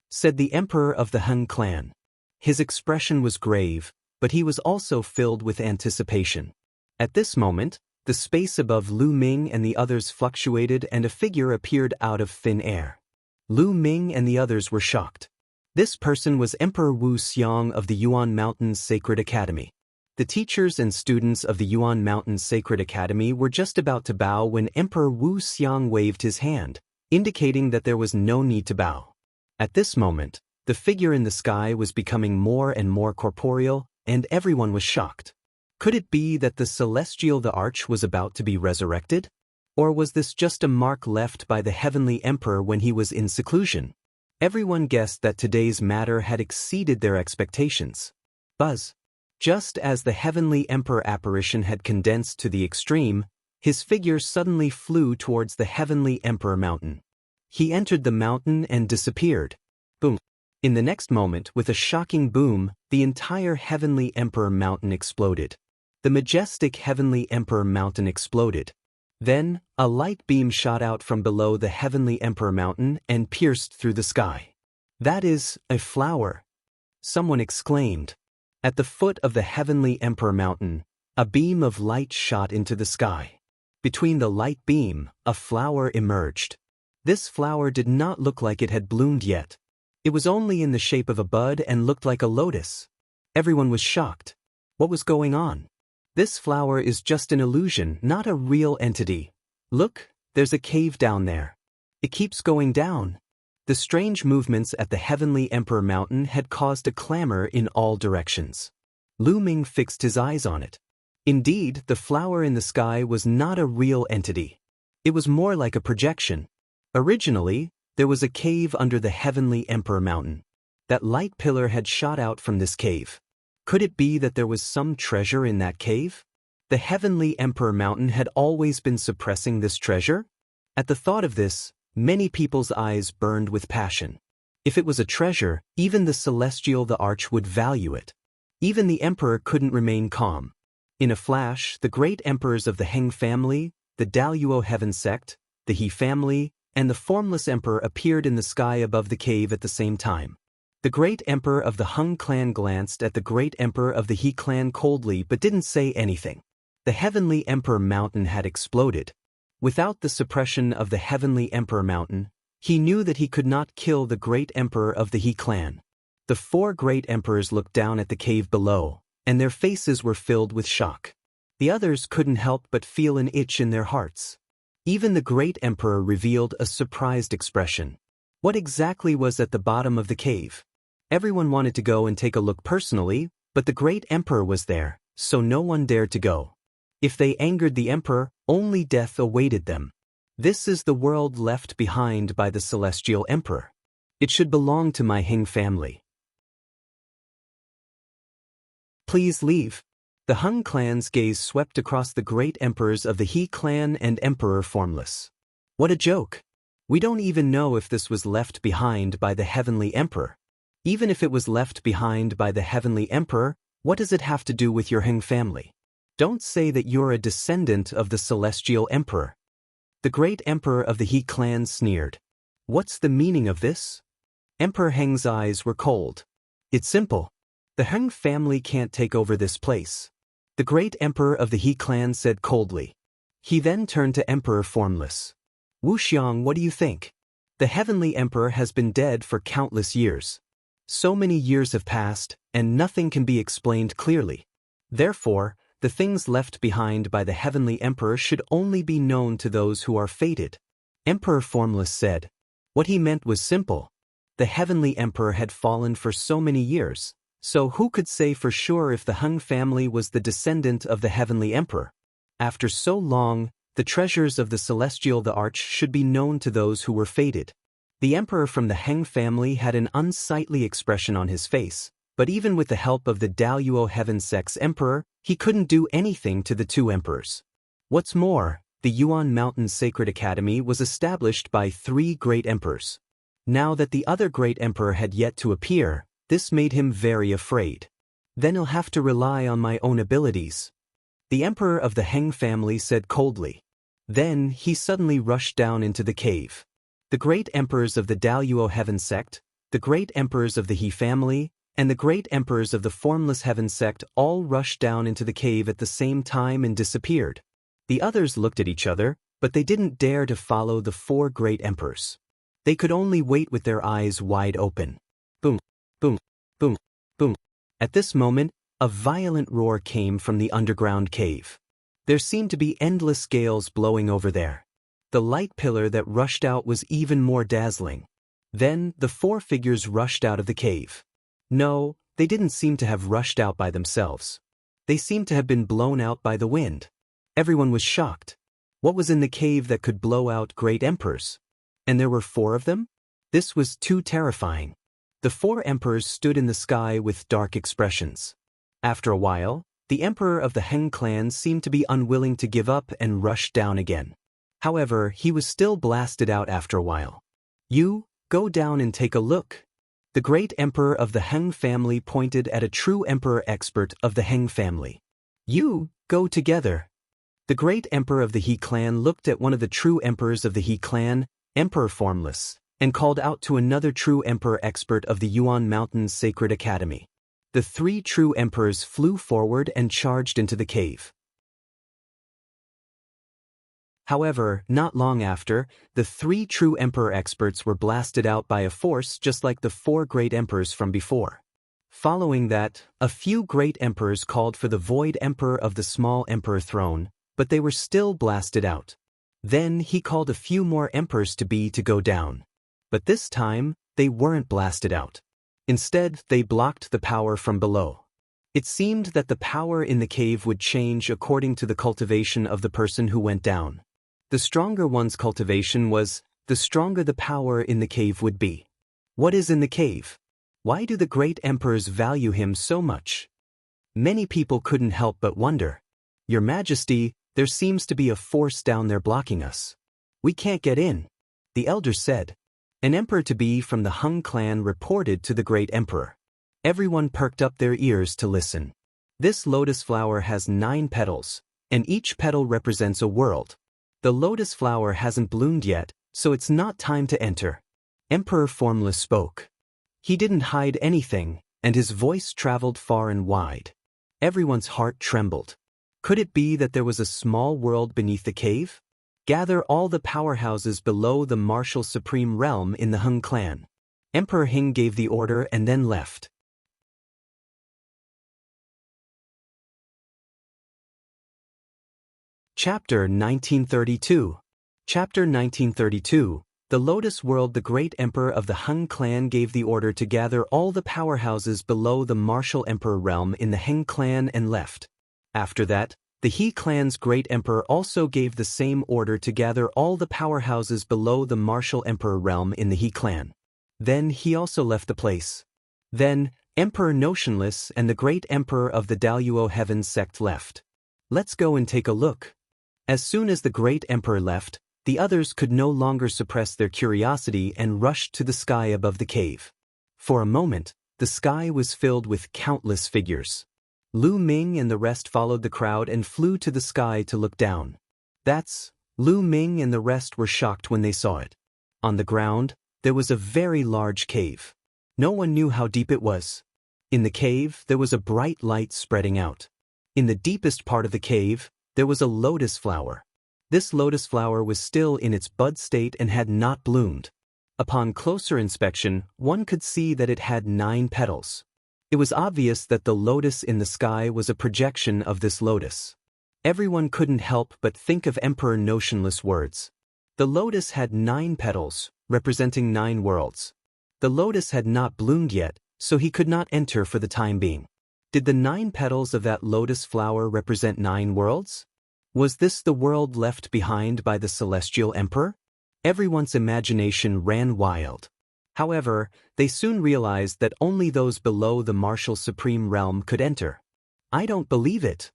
said the emperor of the Hung clan. His expression was grave, but he was also filled with anticipation. At this moment, the space above Lu Ming and the others fluctuated and a figure appeared out of thin air. Lu Ming and the others were shocked. This person was Emperor Wuxia of the Yuan Mountains Sacred Academy. The teachers and students of the Yuan Mountains Sacred Academy were just about to bow when Emperor Wuxia waved his hand, indicating that there was no need to bow. At this moment, the figure in the sky was becoming more and more corporeal, and everyone was shocked. Could it be that the Celestial Thearch was about to be resurrected? Or was this just a mark left by the Heavenly Emperor when he was in seclusion? Everyone guessed that today's matter had exceeded their expectations. Buzz. Just as the Heavenly Emperor apparition had condensed to the extreme, his figure suddenly flew towards the Heavenly Emperor mountain. He entered the mountain and disappeared. Boom. In the next moment, with a shocking boom, the entire Heavenly Emperor mountain exploded. The majestic Heavenly Emperor mountain exploded. Then, a light beam shot out from below the Heavenly Emperor mountain and pierced through the sky. That is a flower, someone exclaimed. At the foot of the Heavenly Emperor mountain, a beam of light shot into the sky. Between the light beam, a flower emerged. This flower did not look like it had bloomed yet. It was only in the shape of a bud and looked like a lotus. Everyone was shocked. What was going on? This flower is just an illusion, not a real entity. Look, there's a cave down there. It keeps going down. The strange movements at the Heavenly Emperor mountain had caused a clamor in all directions. Lu Ming fixed his eyes on it. Indeed, the flower in the sky was not a real entity. It was more like a projection. Originally, there was a cave under the Heavenly Emperor mountain. That light pillar had shot out from this cave. Could it be that there was some treasure in that cave? The Heavenly Emperor mountain had always been suppressing this treasure? At the thought of this, many people's eyes burned with passion. If it was a treasure, even the Celestial Thearch would value it. Even the Emperor couldn't remain calm. In a flash, the great emperors of the Heng family, the Daoist heaven sect, the He family, and the formless emperor appeared in the sky above the cave at the same time. The great emperor of the Hung clan glanced at the great emperor of the He clan coldly but didn't say anything. The Heavenly Emperor mountain had exploded. Without the suppression of the Heavenly Emperor mountain, he knew that he could not kill the great emperor of the He clan. The four great emperors looked down at the cave below, and their faces were filled with shock. The others couldn't help but feel an itch in their hearts. Even the great emperor revealed a surprised expression. What exactly was at the bottom of the cave? Everyone wanted to go and take a look personally, but the great emperor was there, so no one dared to go. If they angered the emperor, only death awaited them. This is the world left behind by the Celestial Emperor. It should belong to my Heng family. Please leave. The Hung clan's gaze swept across the great emperors of the He clan and Emperor Formless. What a joke! We don't even know if this was left behind by the Heavenly Emperor. Even if it was left behind by the heavenly emperor, what does it have to do with your Heng family? Don't say that you're a descendant of the celestial emperor. The great emperor of the He clan sneered. What's the meaning of this? Emperor Heng's eyes were cold. It's simple. The Heng family can't take over this place. The great emperor of the He clan said coldly. He then turned to Emperor Formless. Wuxiang, what do you think? The heavenly emperor has been dead for countless years. So many years have passed, and nothing can be explained clearly. Therefore, the things left behind by the heavenly emperor should only be known to those who are fated. Emperor Formless said. What he meant was simple. The heavenly emperor had fallen for so many years, so who could say for sure if the Heng family was the descendant of the heavenly emperor? After so long, the treasures of the celestial Thearch should be known to those who were fated. The emperor from the Heng family had an unsightly expression on his face, but even with the help of the Daoist Heaven Sect's emperor, he couldn't do anything to the two emperors. What's more, the Yuan Mountain Sacred Academy was established by 3 great emperors. Now that the other great emperor had yet to appear, this made him very afraid. Then he'll have to rely on my own abilities. The emperor of the Heng family said coldly. Then he suddenly rushed down into the cave. The great emperors of the Daoist Heaven Sect, the great emperors of the He family, and the great emperors of the Formless Heaven Sect all rushed down into the cave at the same time and disappeared. The others looked at each other, but they didn't dare to follow the 4 great emperors. They could only wait with their eyes wide open. Boom, boom, boom, boom. At this moment, a violent roar came from the underground cave. There seemed to be endless gales blowing over there. The light pillar that rushed out was even more dazzling. Then, the 4 figures rushed out of the cave. No, they didn't seem to have rushed out by themselves. They seemed to have been blown out by the wind. Everyone was shocked. What was in the cave that could blow out great emperors? And there were 4 of them? This was too terrifying. The 4 emperors stood in the sky with dark expressions. After a while, the emperor of the Heng clan seemed to be unwilling to give up and rushed down again. However, he was still blasted out after a while. You, go down and take a look. The great emperor of the Heng family pointed at a true emperor expert of the Heng family. You, go together. The great emperor of the He clan looked at one of the true emperors of the He clan, Emperor Formless, and called out to another true emperor expert of the Yuan Mountain Sacred Academy. The 3 true emperors flew forward and charged into the cave. However, not long after, the 3 true emperor experts were blasted out by a force just like the 4 great emperors from before. Following that, a few great emperors called for the void emperor of the small emperor throne, but they were still blasted out. Then he called a few more emperors to go down. But this time, they weren't blasted out. Instead, they blocked the power from below. It seemed that the power in the cave would change according to the cultivation of the person who went down. The stronger one's cultivation was, the stronger the power in the cave would be. What is in the cave? Why do the great emperors value him so much? Many people couldn't help but wonder. Your Majesty, there seems to be a force down there blocking us. We can't get in. The elders said. An emperor-to-be from the Heng clan reported to the great emperor. Everyone perked up their ears to listen. This lotus flower has 9 petals, and each petal represents a world. The lotus flower hasn't bloomed yet, so it's not time to enter. Emperor Formless spoke. He didn't hide anything, and his voice traveled far and wide. Everyone's heart trembled. Could it be that there was a small world beneath the cave? Gather all the powerhouses below the martial supreme realm in the Heng clan. Emperor Hing gave the order and then left. Chapter 1932. Chapter 1932. The Lotus World. The great emperor of the Heng clan gave the order to gather all the powerhouses below the martial emperor realm in the Heng clan and left. After that, the He clan's great emperor also gave the same order to gather all the powerhouses below the martial emperor realm in the He clan. Then he also left the place. Then, Emperor Notionless and the great emperor of the Daoist Heaven Sect left. Let's go and take a look. As soon as the great emperor left, the others could no longer suppress their curiosity and rushed to the sky above the cave. For a moment, the sky was filled with countless figures. Lu Ming and the rest followed the crowd and flew to the sky to look down. Lu Ming and the rest were shocked when they saw it. On the ground, there was a very large cave. No one knew how deep it was. In the cave, there was a bright light spreading out. In the deepest part of the cave, there was a lotus flower. This lotus flower was still in its bud state and had not bloomed. Upon closer inspection, one could see that it had 9 petals. It was obvious that the lotus in the sky was a projection of this lotus. Everyone couldn't help but think of Emperor Notionless words. The lotus had 9 petals, representing 9 worlds. The lotus had not bloomed yet, so he could not enter for the time being. Did the 9 petals of that lotus flower represent 9 worlds? Was this the world left behind by the celestial emperor? Everyone's imagination ran wild. However, they soon realized that only those below the martial supreme realm could enter. I don't believe it.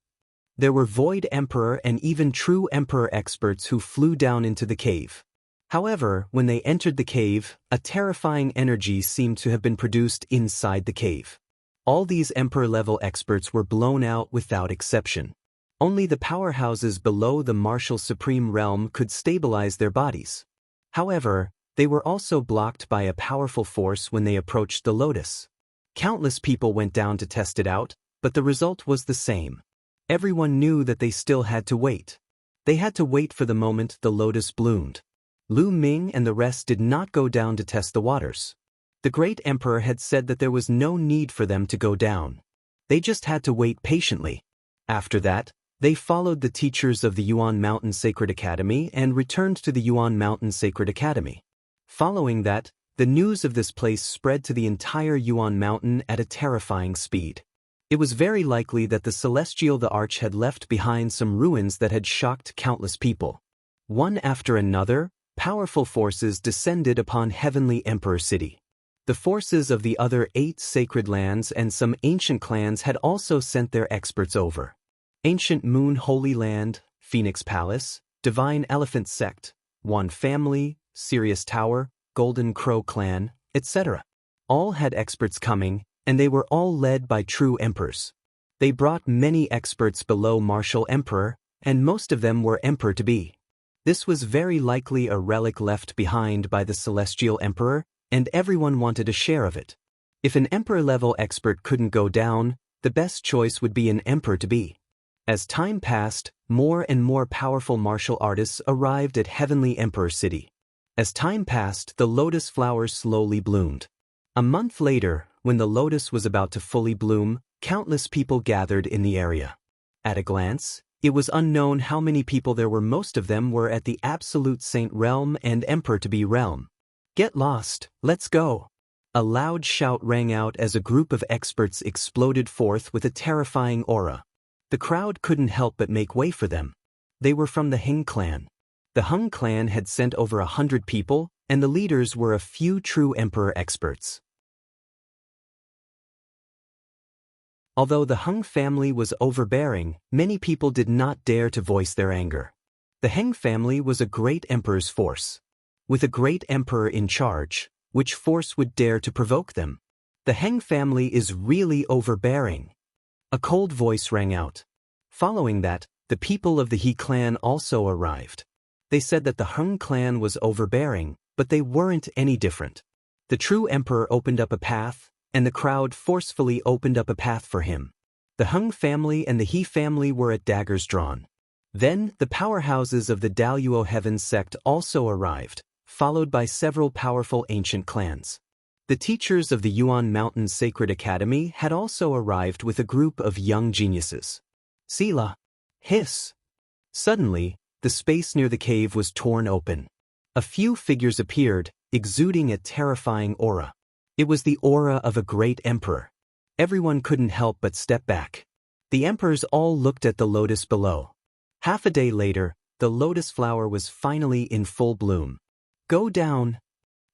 There were Void Emperor and even True Emperor experts who flew down into the cave. However, when they entered the cave, a terrifying energy seemed to have been produced inside the cave. All these Emperor-level experts were blown out without exception. Only the powerhouses below the martial supreme realm could stabilize their bodies. However, they were also blocked by a powerful force when they approached the lotus. Countless people went down to test it out, but the result was the same. Everyone knew that they still had to wait. They had to wait for the moment the lotus bloomed. Lu Ming and the rest did not go down to test the waters. The great emperor had said that there was no need for them to go down. They just had to wait patiently. After that, they followed the teachers of the Yuan Mountain Sacred Academy and returned to the Yuan Mountain Sacred Academy. Following that, the news of this place spread to the entire Yuan Mountain at a terrifying speed. It was very likely that the Celestial Thearch had left behind some ruins that had shocked countless people. One after another, powerful forces descended upon Heavenly Emperor City. The forces of the other 8 sacred lands and some ancient clans had also sent their experts over. Ancient Moon Holy Land, Phoenix Palace, Divine Elephant Sect, One Family, Sirius Tower, Golden Crow Clan, etc. All had experts coming, and they were all led by true emperors. They brought many experts below Martial Emperor, and most of them were Emperor-to-be. This was very likely a relic left behind by the Celestial Emperor, and everyone wanted a share of it. If an Emperor-level expert couldn't go down, the best choice would be an Emperor-to-be. As time passed, more and more powerful martial artists arrived at Heavenly Emperor City. As time passed, the lotus flowers slowly bloomed. A month later, when the lotus was about to fully bloom, countless people gathered in the area. At a glance, it was unknown how many people there were. Most of them were at the Absolute Saint Realm and Emperor-to-be Realm. Get lost, let's go. A loud shout rang out as a group of experts exploded forth with a terrifying aura. The crowd couldn't help but make way for them. They were from the Heng clan. The Heng clan had sent over 100 people, and the leaders were a few true emperor experts. Although the Heng family was overbearing, many people did not dare to voice their anger. The Heng family was a great emperor's force. With a great emperor in charge, which force would dare to provoke them? The Heng family is really overbearing. A cold voice rang out. Following that, the people of the He clan also arrived. They said that the Heng clan was overbearing, but they weren't any different. The true emperor opened up a path, and the crowd forcefully opened up a path for him. The Heng family and the He family were at daggers drawn. Then, the powerhouses of the Daoist Heaven sect also arrived, followed by several powerful ancient clans. The teachers of the Yuan Mountain Sacred Academy had also arrived with a group of young geniuses. Sela. Hiss. Suddenly, the space near the cave was torn open. A few figures appeared, exuding a terrifying aura. It was the aura of a great emperor. Everyone couldn't help but step back. The emperors all looked at the lotus below. Half a day later, the lotus flower was finally in full bloom. Go down.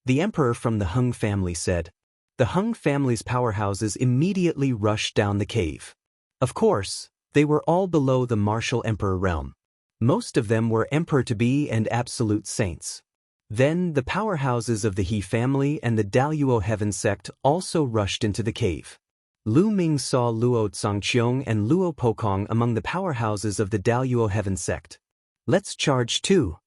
The emperor from the Heng family said. The Heng family's powerhouses immediately rushed down the cave. Of course, they were all below the martial emperor realm. Most of them were emperor-to-be and absolute saints. Then the powerhouses of the He family and the Daoist heaven sect also rushed into the cave. Lu Ming saw Luo Zhangqiong and Luo Pokong among the powerhouses of the Daoist heaven sect. Let's charge too.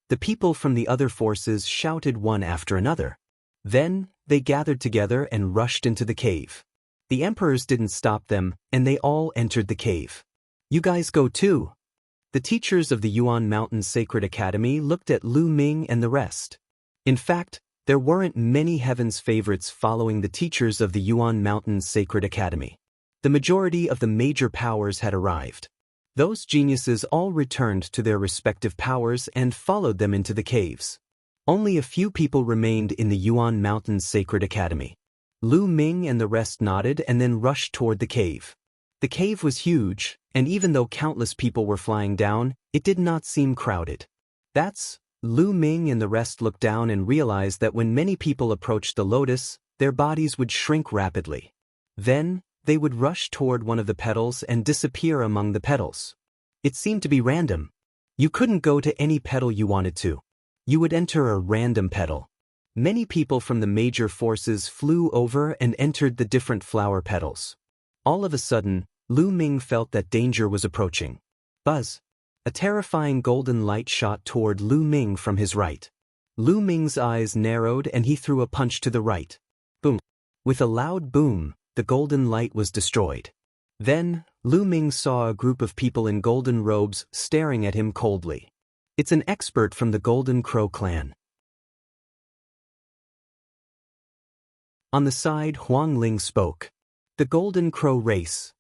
The people from the other forces shouted one after another. Then, they gathered together and rushed into the cave. The emperors didn't stop them, and they all entered the cave. You guys go too. The teachers of the Yuan Mountain Sacred Academy looked at Lu Ming and the rest. In fact, there weren't many heaven's favorites following the teachers of the Yuan Mountain Sacred Academy. The majority of the major powers had arrived. Those geniuses all returned to their respective powers and followed them into the caves. Only a few people remained in the Yuan Mountain Sacred Academy. Lu Ming and the rest nodded and then rushed toward the cave. The cave was huge, and even though countless people were flying down, it did not seem crowded. Lu Ming and the rest looked down and realized that when many people approached the lotus, their bodies would shrink rapidly. Then, they would rush toward one of the petals and disappear among the petals. It seemed to be random. You couldn't go to any petal you wanted to. You would enter a random petal. Many people from the major forces flew over and entered the different flower petals. All of a sudden, Lu Ming felt that danger was approaching. Buzz! A terrifying golden light shot toward Lu Ming from his right. Lu Ming's eyes narrowed and he threw a punch to the right. Boom! With a loud boom, the golden light was destroyed. Then, Lu Ming saw a group of people in golden robes staring at him coldly. It's an expert from the Golden Crow clan. On the side, Wang Lin spoke. The Golden Crow race.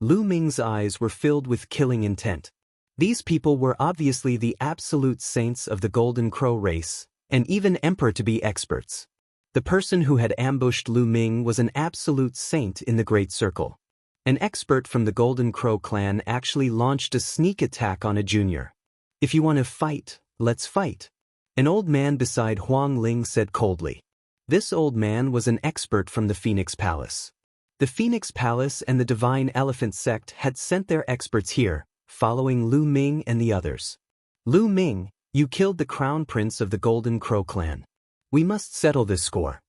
Lu Ming's eyes were filled with killing intent. These people were obviously the absolute saints of the Golden Crow race, and even Emperor to be experts. The person who had ambushed Lu Ming was an absolute saint in the Great Circle. An expert from the Golden Crow clan actually launched a sneak attack on a junior. If you want to fight, let's fight. An old man beside Wang Lin said coldly. This old man was an expert from the Phoenix Palace. The Phoenix Palace and the Divine Elephant sect had sent their experts here, following Lu Ming and the others. Lu Ming, you killed the crown prince of the Golden Crow clan. We must settle this score.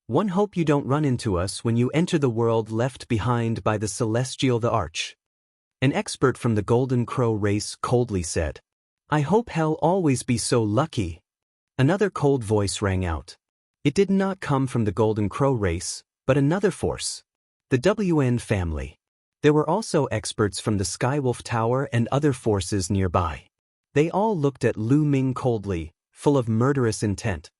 One hope you don't run into us when you enter the world left behind by the celestial Thearch. An expert from the Golden Crow race coldly said. I hope hell always be so lucky. Another cold voice rang out. It did not come from the Golden Crow race, but another force. The WN family. There were also experts from the Skywolf Tower and other forces nearby. They all looked at Lu Ming coldly, full of murderous intent.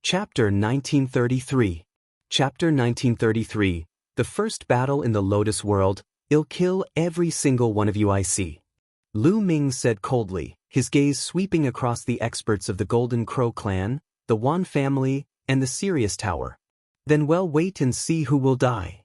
Chapter 1933. Chapter 1933. The first battle in the Lotus world. I'll kill every single one of you I see. Lu Ming said coldly, his gaze sweeping across the experts of the Golden Crow clan, the Wan family, and the Sirius Tower. Then we'll wait and see who will die.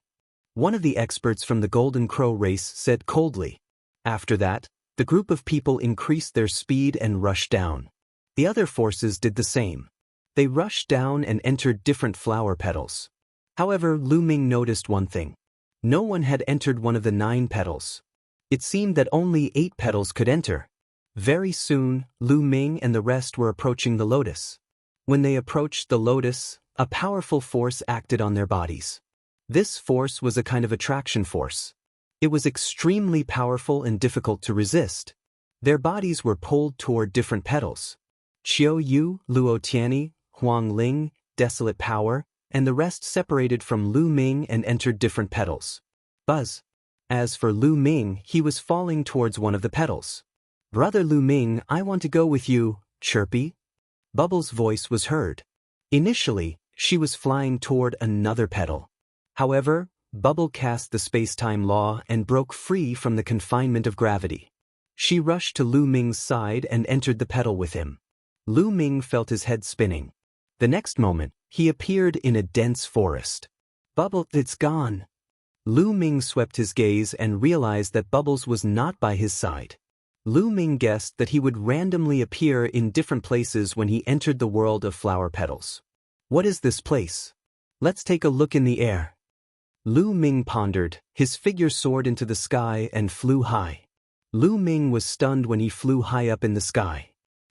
One of the experts from the Golden Crow race said coldly. After that, the group of people increased their speed and rushed down. The other forces did the same. They rushed down and entered different flower petals. However, Lu Ming noticed one thing. No one had entered one of the 9 petals. It seemed that only 8 petals could enter. Very soon, Lu Ming and the rest were approaching the lotus. When they approached the lotus, a powerful force acted on their bodies. This force was a kind of attraction force. It was extremely powerful and difficult to resist. Their bodies were pulled toward different petals. Qiu Yu, Luo Tianyi, Huang Ling, Desolate Power, and the rest separated from Lu Ming and entered different petals. Buzz. As for Lu Ming, he was falling towards one of the petals. Brother Lu Ming, I want to go with you, Chirpy. Bubble's voice was heard. Initially, she was flying toward another petal. However, Bubble cast the space-time law and broke free from the confinement of gravity. She rushed to Lu Ming's side and entered the petal with him. Lu Ming felt his head spinning. The next moment, he appeared in a dense forest. Bubble, it's gone. Lu Ming swept his gaze and realized that Bubbles was not by his side. Lu Ming guessed that he would randomly appear in different places when he entered the world of flower petals. What is this place? Let's take a look in the air. Lu Ming pondered, his figure soared into the sky and flew high. Lu Ming was stunned when he flew high up in the sky.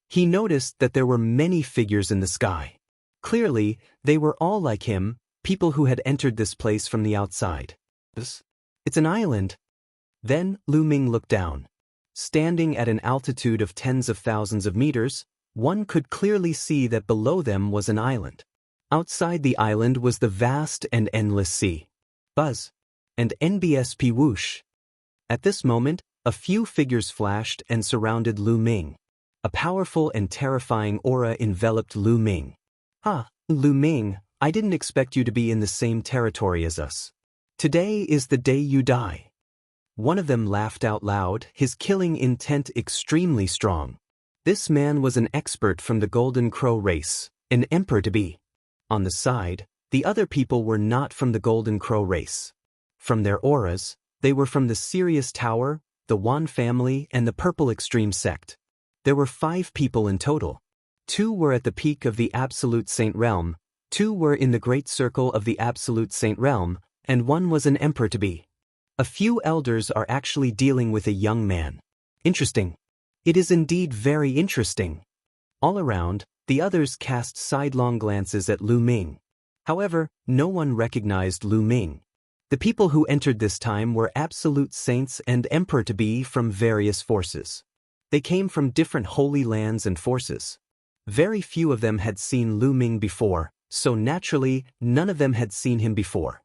He noticed that there were many figures in the sky. Clearly, they were all like him, people who had entered this place from the outside. It's an island. Then, Lu Ming looked down. Standing at an altitude of tens of thousands of meters, one could clearly see that below them was an island. Outside the island was the vast and endless sea. Buzz. And NBSP whoosh. At this moment, a few figures flashed and surrounded Lu Ming. A powerful and terrifying aura enveloped Lu Ming. Lu Ming, I didn't expect you to be in the same territory as us. Today is the day you die. One of them laughed out loud, his killing intent extremely strong. This man was an expert from the Golden Crow race, an emperor-to-be. On the side, the other people were not from the Golden Crow race. From their auras, they were from the Sirius Tower, the Wan family, and the Purple Extreme sect. There were 5 people in total. 2 were at the peak of the Absolute Saint Realm, 2 were in the Great Circle of the Absolute Saint Realm, and 1 was an emperor-to-be. A few elders are actually dealing with a young man. Interesting. It is indeed very interesting. All around, the others cast sidelong glances at Lu Ming. However, no one recognized Lu Ming. The people who entered this time were absolute saints and emperor-to-be from various forces. They came from different holy lands and forces. Very few of them had seen Lu Ming before, so naturally, none of them had seen him before.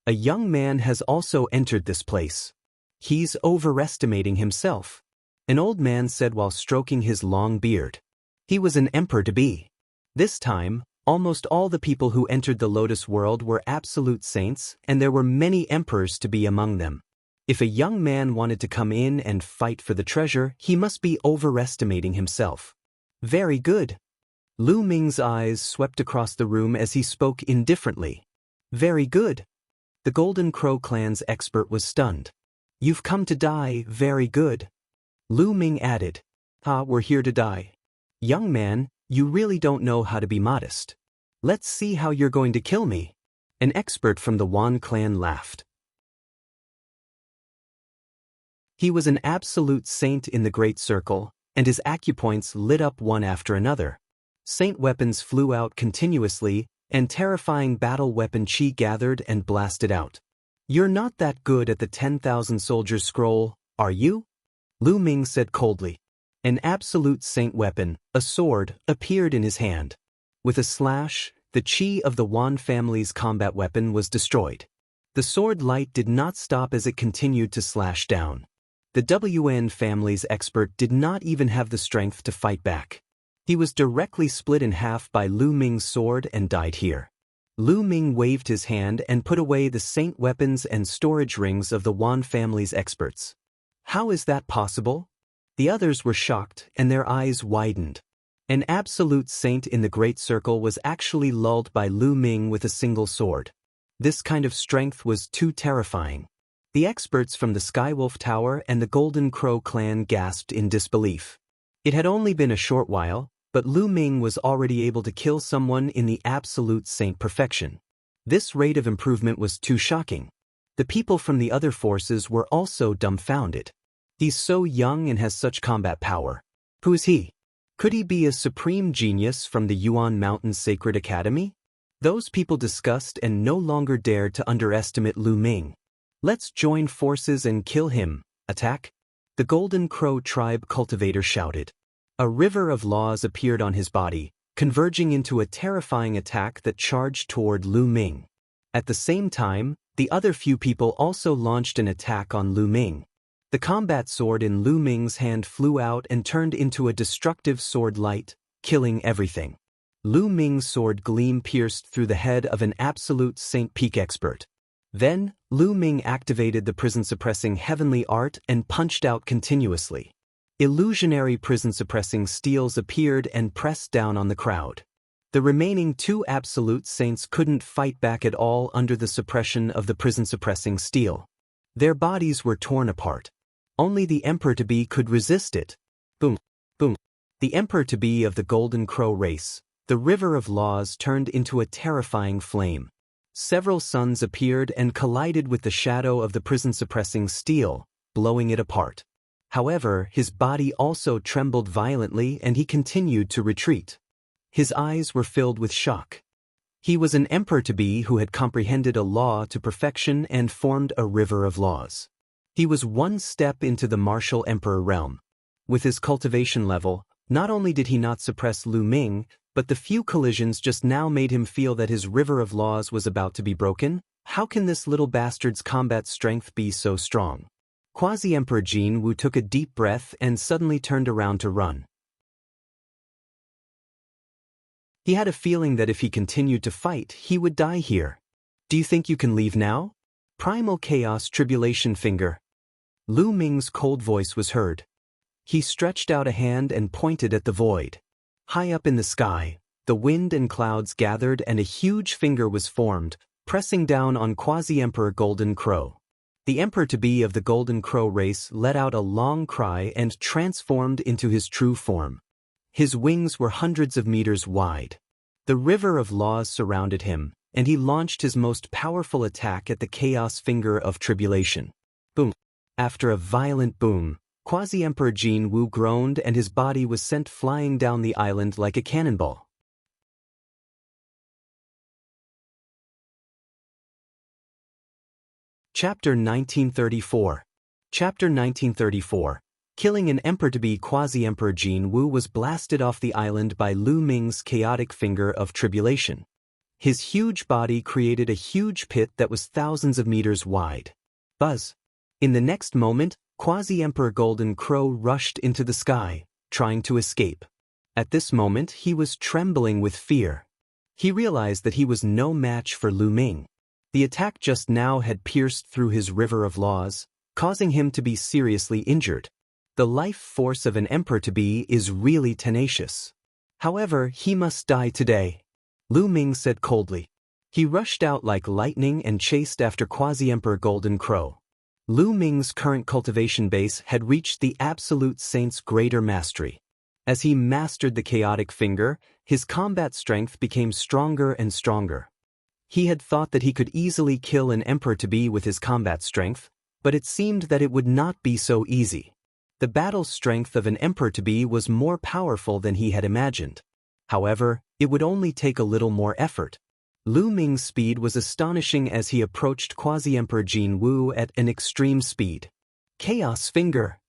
A young man has also entered this place. He's overestimating himself, an old man said while stroking his long beard. He was an emperor-to-be. This time, almost all the people who entered the Lotus world were absolute saints, and there were many emperors-to-be among them. If a young man wanted to come in and fight for the treasure, he must be overestimating himself. Very good. Lu Ming's eyes swept across the room as he spoke indifferently. Very good. The Golden Crow clan's expert was stunned. You've come to die, very good. Lu Ming added. We're here to die. Young man, you really don't know how to be modest. Let's see how you're going to kill me. An expert from the Wan clan laughed. He was an absolute saint in the Great Circle, and his acupoints lit up one after another. Saint weapons flew out continuously, and terrifying battle weapon chi gathered and blasted out. You're not that good at the 10,000 soldiers scroll, are you? Lu Ming said coldly. An absolute saint weapon, a sword, appeared in his hand. With a slash, the chi of the Wan family's combat weapon was destroyed. The sword light did not stop as it continued to slash down. The WN family's expert did not even have the strength to fight back. He was directly split in half by Lu Ming's sword and died here. Lu Ming waved his hand and put away the saint weapons and storage rings of the Wan family's experts. How is that possible? The others were shocked and their eyes widened. An absolute saint in the Great Circle was actually lulled by Lu Ming with a single sword. This kind of strength was too terrifying. The experts from the Skywolf Tower and the Golden Crow clan gasped in disbelief. It had only been a short while, but Lu Ming was already able to kill someone in the absolute saint perfection. This rate of improvement was too shocking. The people from the other forces were also dumbfounded. He's so young and has such combat power. Who is he? Could he be a supreme genius from the Yuan Mountain Sacred Academy? Those people discussed and no longer dared to underestimate Lu Ming. Let's join forces and kill him. Attack! The Golden Crow tribe cultivator shouted. A river of laws appeared on his body, converging into a terrifying attack that charged toward Lu Ming. At the same time, the other few people also launched an attack on Lu Ming. The combat sword in Lu Ming's hand flew out and turned into a destructive sword light, killing everything. Lu Ming's sword gleam pierced through the head of an absolute Saint Peak expert. Then, Lu Ming activated the prison-suppressing heavenly art and punched out continuously. Illusionary prison-suppressing steels appeared and pressed down on the crowd. The remaining 2 absolute saints couldn't fight back at all under the suppression of the prison-suppressing steel. Their bodies were torn apart. Only the emperor-to-be could resist it. Boom, boom. The emperor-to-be of the Golden Crow race, the river of laws turned into a terrifying flame. Several suns appeared and collided with the shadow of the prison-suppressing steel, blowing it apart. However, his body also trembled violently and he continued to retreat. His eyes were filled with shock. He was an emperor-to-be who had comprehended a law to perfection and formed a river of laws. He was one step into the martial emperor realm. With his cultivation level, not only did he not suppress Lu Ming, but the few collisions just now made him feel that his river of laws was about to be broken. How can this little bastard's combat strength be so strong? Quasi-Emperor Jin Wu took a deep breath and suddenly turned around to run. He had a feeling that if he continued to fight, he would die here. Do you think you can leave now? Primal Chaos Tribulation Finger. Lu Ming's cold voice was heard. He stretched out a hand and pointed at the void. High up in the sky, the wind and clouds gathered and a huge finger was formed, pressing down on Quasi-Emperor Golden Crow. The emperor-to-be of the Golden Crow race let out a long cry and transformed into his true form. His wings were hundreds of meters wide. The river of laws surrounded him, and he launched his most powerful attack at the Chaos Finger of Tribulation. Boom! After a violent boom, Quasi-Emperor Jin Wu groaned and his body was sent flying down the island like a cannonball. Chapter 1934. Chapter 1934. Killing an emperor-to-be. Quasi-Emperor Jin Wu was blasted off the island by Lu Ming's chaotic finger of tribulation. His huge body created a huge pit that was thousands of meters wide. Buzz! In the next moment, Quasi-Emperor Golden Crow rushed into the sky, trying to escape. At this moment, he was trembling with fear. He realized that he was no match for Lu Ming. The attack just now had pierced through his river of laws, causing him to be seriously injured. The life force of an emperor-to-be is really tenacious. However, he must die today, Lu Ming said coldly. He rushed out like lightning and chased after Quasi-Emperor Golden Crow. Lu Ming's current cultivation base had reached the absolute saint's greater mastery. As he mastered the chaotic finger, his combat strength became stronger and stronger. He had thought that he could easily kill an emperor-to-be with his combat strength, but it seemed that it would not be so easy. The battle strength of an emperor-to-be was more powerful than he had imagined. However, it would only take a little more effort. Lu Ming's speed was astonishing as he approached Quasi-Emperor Jin Wu at an extreme speed. Chaos Finger!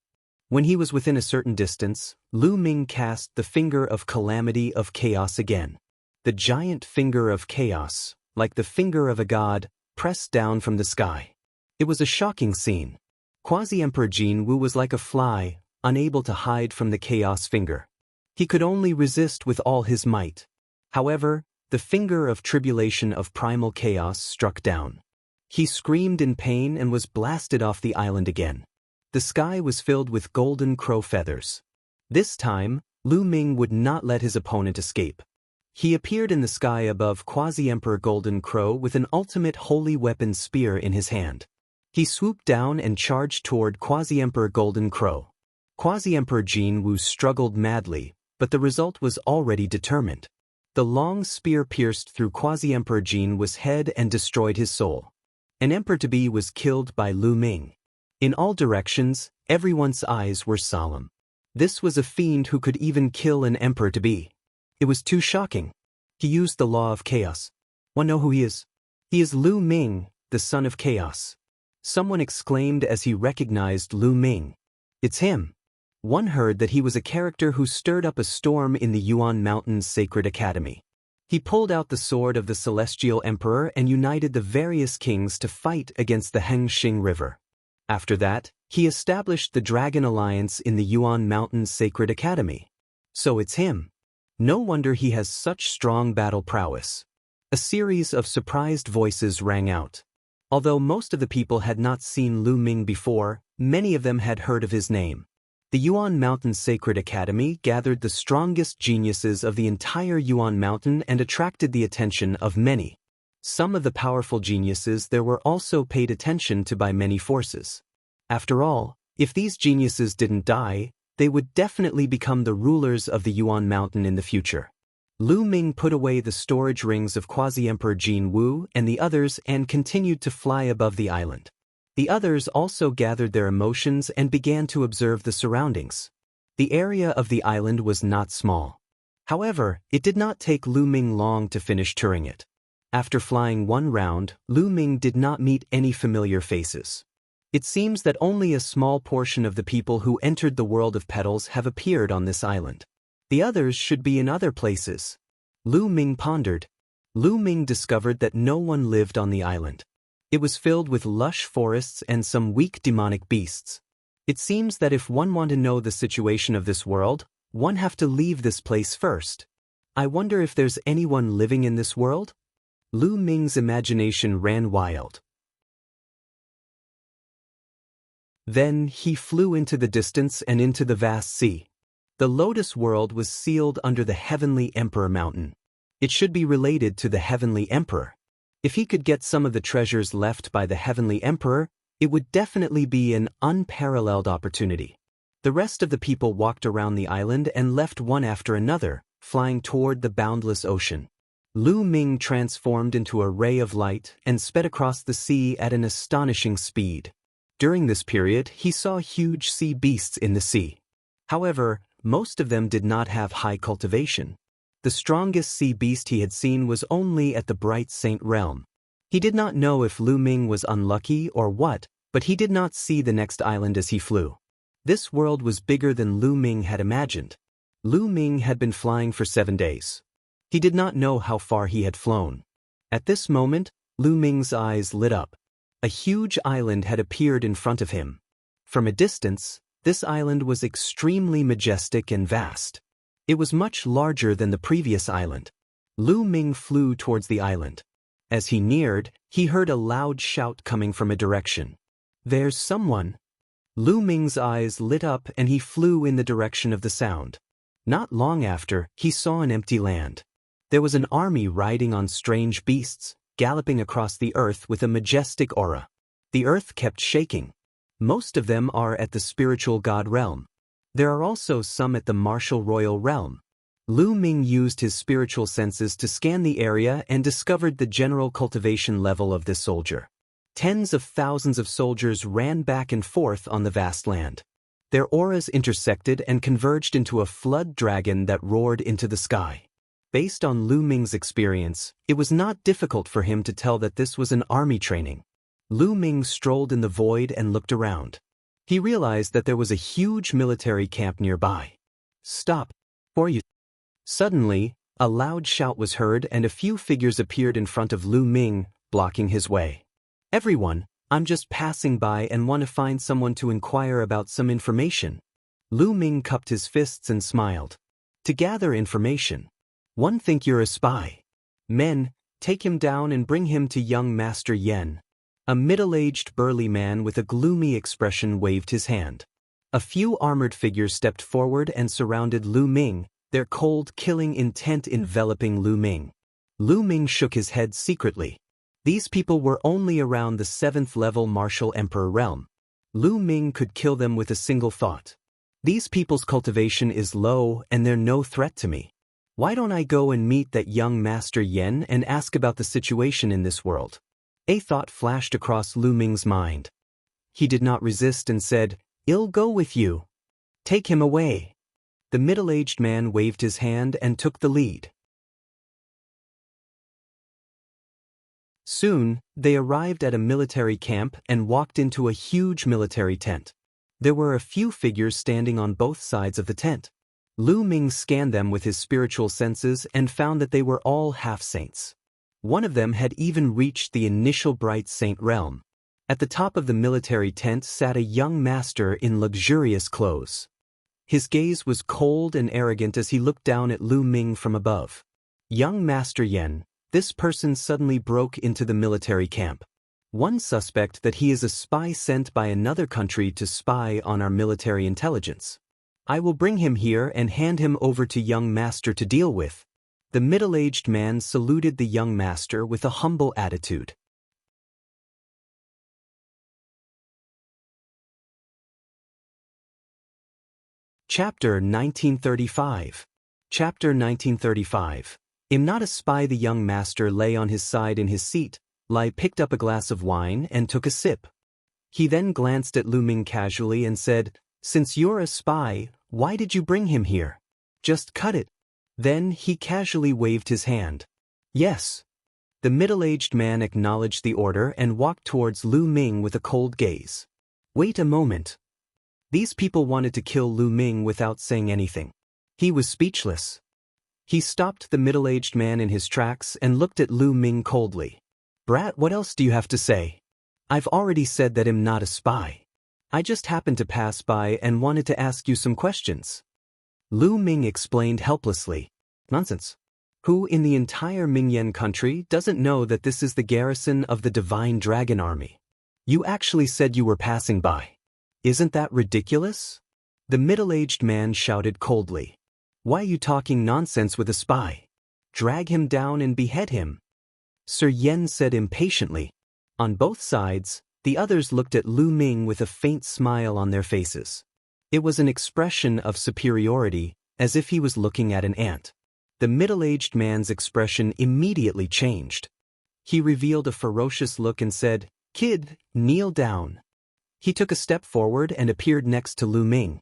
When he was within a certain distance, Lu Ming cast the Finger of Calamity of Chaos again. The giant Finger of Chaos, like the finger of a god, pressed down from the sky. It was a shocking scene. Quasi-Emperor Jin Wu was like a fly, unable to hide from the Chaos Finger. He could only resist with all his might. However, the Finger of Tribulation of Primal Chaos struck down. He screamed in pain and was blasted off the island again. The sky was filled with golden crow feathers. This time, Lu Ming would not let his opponent escape. He appeared in the sky above Quasi-Emperor Golden Crow with an ultimate holy weapon spear in his hand. He swooped down and charged toward Quasi-Emperor Golden Crow. Quasi-Emperor Jin Wu struggled madly, but the result was already determined. The long spear pierced through Quasi-Emperor Jin Wu's head and destroyed his soul. An emperor-to-be was killed by Lu Ming. In all directions, everyone's eyes were solemn. This was a fiend who could even kill an emperor-to-be. It was too shocking. He used the law of chaos. Want to know who he is? He is Lu Ming, the son of chaos. Someone exclaimed as he recognized Lu Ming. It's him. One heard that he was a character who stirred up a storm in the Yuan Mountains Sacred Academy. He pulled out the sword of the Celestial Emperor and united the various kings to fight against the Hengxing River. After that, he established the Dragon Alliance in the Yuan Mountains Sacred Academy. So it's him. No wonder he has such strong battle prowess. A series of surprised voices rang out. Although most of the people had not seen Lu Ming before, many of them had heard of his name. The Yuan Mountain Sacred Academy gathered the strongest geniuses of the entire Yuan Mountain and attracted the attention of many. Some of the powerful geniuses there were also paid attention to by many forces. After all, if these geniuses didn't die, they would definitely become the rulers of the Yuan Mountain in the future. Lu Ming put away the storage rings of Quasi-Emperor Jin Wu and the others and continued to fly above the island. The others also gathered their emotions and began to observe the surroundings. The area of the island was not small. However, it did not take Lu Ming long to finish touring it. After flying one round, Lu Ming did not meet any familiar faces. It seems that only a small portion of the people who entered the world of petals have appeared on this island. The others should be in other places. Lu Ming pondered. Lu Ming discovered that no one lived on the island. It was filled with lush forests and some weak demonic beasts. It seems that if one want to know the situation of this world, one have to leave this place first. I wonder if there's anyone living in this world? Lu Ming's imagination ran wild. Then he flew into the distance and into the vast sea. The Lotus World was sealed under the Heavenly Emperor Mountain. It should be related to the Heavenly Emperor. If he could get some of the treasures left by the Heavenly Emperor, it would definitely be an unparalleled opportunity. The rest of the people walked around the island and left one after another, flying toward the boundless ocean. Lu Ming transformed into a ray of light and sped across the sea at an astonishing speed. During this period, he saw huge sea beasts in the sea. However, most of them did not have high cultivation. The strongest sea beast he had seen was only at the Bright Saint realm. He did not know if Lu Ming was unlucky or what, but he did not see the next island as he flew. This world was bigger than Lu Ming had imagined. Lu Ming had been flying for 7 days. He did not know how far he had flown. At this moment, Lu Ming's eyes lit up. A huge island had appeared in front of him. From a distance, this island was extremely majestic and vast. It was much larger than the previous island. Lu Ming flew towards the island. As he neared, he heard a loud shout coming from a direction. "There's someone." Lu Ming's eyes lit up and he flew in the direction of the sound. Not long after, he saw an empty land. There was an army riding on strange beasts, galloping across the earth with a majestic aura. The earth kept shaking. Most of them are at the spiritual god realm. There are also some at the martial royal realm. Lu Ming used his spiritual senses to scan the area and discovered the general cultivation level of this soldier. Tens of thousands of soldiers ran back and forth on the vast land. Their auras intersected and converged into a flood dragon that roared into the sky. Based on Lu Ming's experience, it was not difficult for him to tell that this was an army training. Lu Ming strolled in the void and looked around. He realized that there was a huge military camp nearby. "Stop, or you." Suddenly, a loud shout was heard and a few figures appeared in front of Lu Ming, blocking his way. "Everyone, I'm just passing by and want to find someone to inquire about some information." Lu Ming cupped his fists and smiled. "To gather information? One think you're a spy. Men, take him down and bring him to young Master Yen." A middle-aged burly man with a gloomy expression waved his hand. A few armored figures stepped forward and surrounded Lu Ming, their cold, killing intent enveloping Lu Ming. Lu Ming shook his head secretly. These people were only around the 7th level martial emperor realm. Lu Ming could kill them with a single thought. These people's cultivation is low and they're no threat to me. Why don't I go and meet that young Master Yen and ask about the situation in this world? A thought flashed across Lu Ming's mind. He did not resist and said, "I'll go with you. Take him away." The middle-aged man waved his hand and took the lead. Soon, they arrived at a military camp and walked into a huge military tent. There were a few figures standing on both sides of the tent. Lu Ming scanned them with his spiritual senses and found that they were all half-saints. One of them had even reached the initial Bright Saint realm. At the top of the military tent sat a young master in luxurious clothes. His gaze was cold and arrogant as he looked down at Lu Ming from above. "Young Master Yen," this person suddenly broke into the military camp. "One suspect that he is a spy sent by another country to spy on our military intelligence. I will bring him here and hand him over to young master to deal with." The middle-aged man saluted the young master with a humble attitude. Chapter 1935. Chapter 1935. "I'm not a spy." The young master lay on his side in his seat. Lai picked up a glass of wine and took a sip. He then glanced at Lu Ming casually and said, "Since you're a spy, why did you bring him here? Just cut it." Then he casually waved his hand. "Yes." The middle-aged man acknowledged the order and walked towards Lu Ming with a cold gaze. "Wait a moment." These people wanted to kill Lu Ming without saying anything. He was speechless. He stopped the middle-aged man in his tracks and looked at Lu Ming coldly. "Brat, what else do you have to say? I've already said that I'm not a spy. I just happened to pass by and wanted to ask you some questions." Lu Ming explained helplessly. "Nonsense. Who in the entire Mingyan country doesn't know that this is the garrison of the Divine Dragon Army? You actually said you were passing by. Isn't that ridiculous?" The middle-aged man shouted coldly. "Why are you talking nonsense with a spy? Drag him down and behead him." Sir Yen said impatiently. On both sides, the others looked at Lu Ming with a faint smile on their faces. It was an expression of superiority, as if he was looking at an ant. The middle-aged man's expression immediately changed. He revealed a ferocious look and said, "Kid, kneel down." He took a step forward and appeared next to Lu Ming.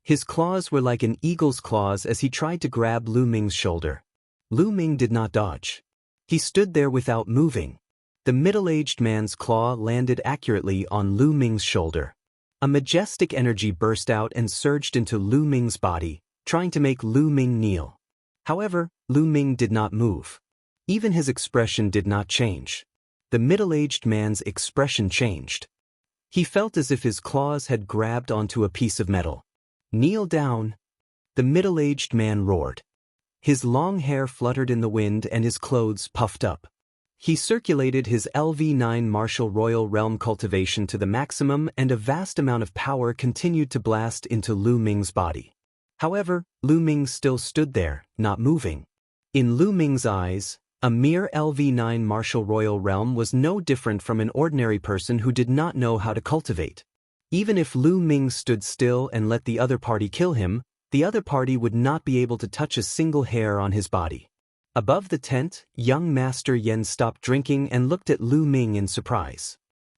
His claws were like an eagle's claws as he tried to grab Lu Ming's shoulder. Lu Ming did not dodge. He stood there without moving. The middle-aged man's claw landed accurately on Lu Ming's shoulder. A majestic energy burst out and surged into Lu Ming's body, trying to make Lu Ming kneel. However, Lu Ming did not move. Even his expression did not change. The middle-aged man's expression changed. He felt as if his claws had grabbed onto a piece of metal. "Kneel down." The middle-aged man roared. His long hair fluttered in the wind and his clothes puffed up. He circulated his LV9 martial royal realm cultivation to the maximum, and a vast amount of power continued to blast into Lu Ming's body. However, Lu Ming still stood there, not moving. In Lu Ming's eyes, a mere LV9 martial royal realm was no different from an ordinary person who did not know how to cultivate. Even if Lu Ming stood still and let the other party kill him, the other party would not be able to touch a single hair on his body. Above the tent, young Master Yen stopped drinking and looked at Lu Ming in surprise.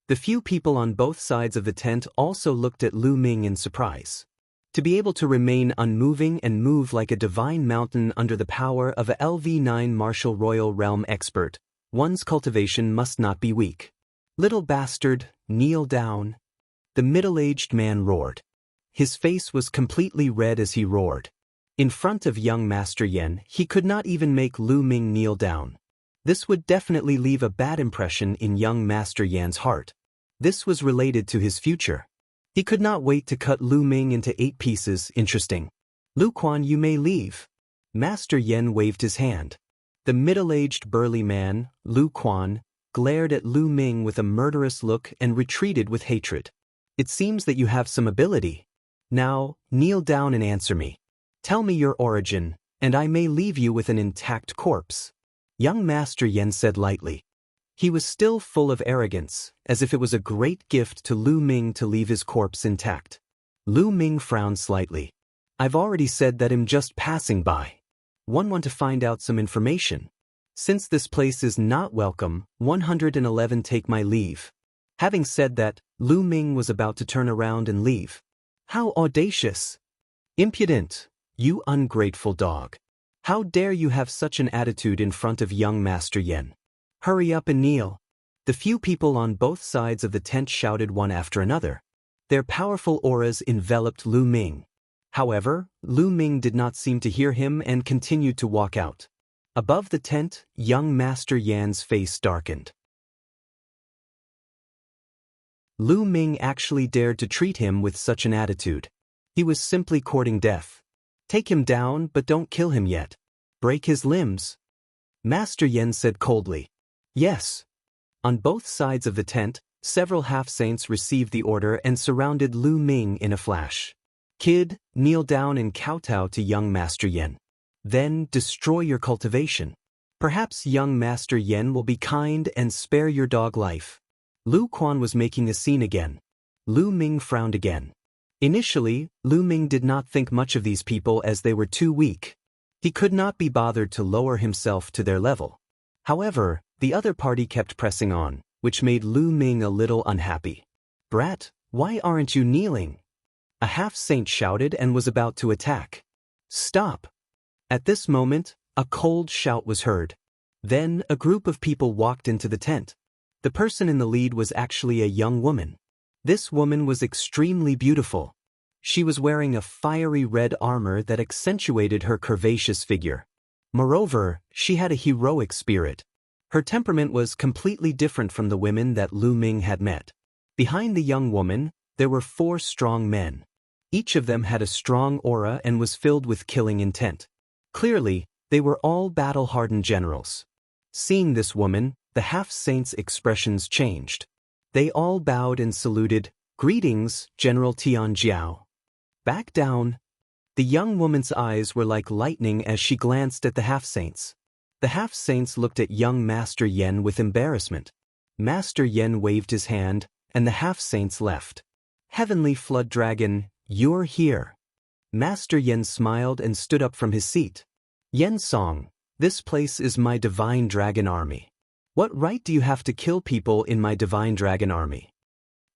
The few people on both sides of the tent also looked at Lu Ming in surprise. To be able to remain unmoving and move like a divine mountain under the power of a LV9 martial royal realm expert, one's cultivation must not be weak. "Little bastard, kneel down." The middle-aged man roared. His face was completely red as he roared. In front of young Master Yen, he could not even make Lu Ming kneel down. This would definitely leave a bad impression in young Master Yan's heart. This was related to his future. He could not wait to cut Lu Ming into 8 pieces. "Interesting. Lu Quan, you may leave." Master Yen waved his hand. The middle-aged burly man, Lu Quan, glared at Lu Ming with a murderous look and retreated with hatred. "It seems that you have some ability. Now, kneel down and answer me. Tell me your origin, and I may leave you with an intact corpse." Young Master Yen said lightly. He was still full of arrogance, as if it was a great gift to Lu Ming to leave his corpse intact. Lu Ming frowned slightly. "I've already said that I'm just passing by. Want to find out some information. Since this place is not welcome, 111 take my leave." Having said that, Lu Ming was about to turn around and leave. "How audacious! Impudent! You ungrateful dog! How dare you have such an attitude in front of young Master Yen? Hurry up and kneel." The few people on both sides of the tent shouted one after another. Their powerful auras enveloped Lu Ming. However, Lu Ming did not seem to hear him and continued to walk out. Above the tent, young Master Yan's face darkened. Lu Ming actually dared to treat him with such an attitude. He was simply courting death. "Take him down, but don't kill him yet. Break his limbs." Master Yen said coldly. "Yes." On both sides of the tent, several half-saints received the order and surrounded Lu Ming in a flash. "Kid, kneel down and kowtow to young Master Yen. Then destroy your cultivation. Perhaps young Master Yen will be kind and spare your dog life." Lu Quan was making a scene again. Lu Ming frowned again. Initially, Lu Ming did not think much of these people as they were too weak. He could not be bothered to lower himself to their level. However, the other party kept pressing on, which made Lu Ming a little unhappy. Brat, why aren't you kneeling? A half-saint shouted and was about to attack. Stop! At this moment, a cold shout was heard. Then, a group of people walked into the tent. The person in the lead was actually a young woman. This woman was extremely beautiful. She was wearing a fiery red armor that accentuated her curvaceous figure. Moreover, she had a heroic spirit. Her temperament was completely different from the women that Lu Ming had met. Behind the young woman, there were 4 strong men. Each of them had a strong aura and was filled with killing intent. Clearly, they were all battle-hardened generals. Seeing this woman, the half-saint's expressions changed. They all bowed and saluted. Greetings, General Tianjiao. Back down. The young woman's eyes were like lightning as she glanced at the half-saints. The half-saints looked at young Master Yen with embarrassment. Master Yen waved his hand, and the half-saints left. Heavenly Flood Dragon, you're here. Master Yen smiled and stood up from his seat. Yen Song, this place is my divine dragon army. What right do you have to kill people in my divine dragon army?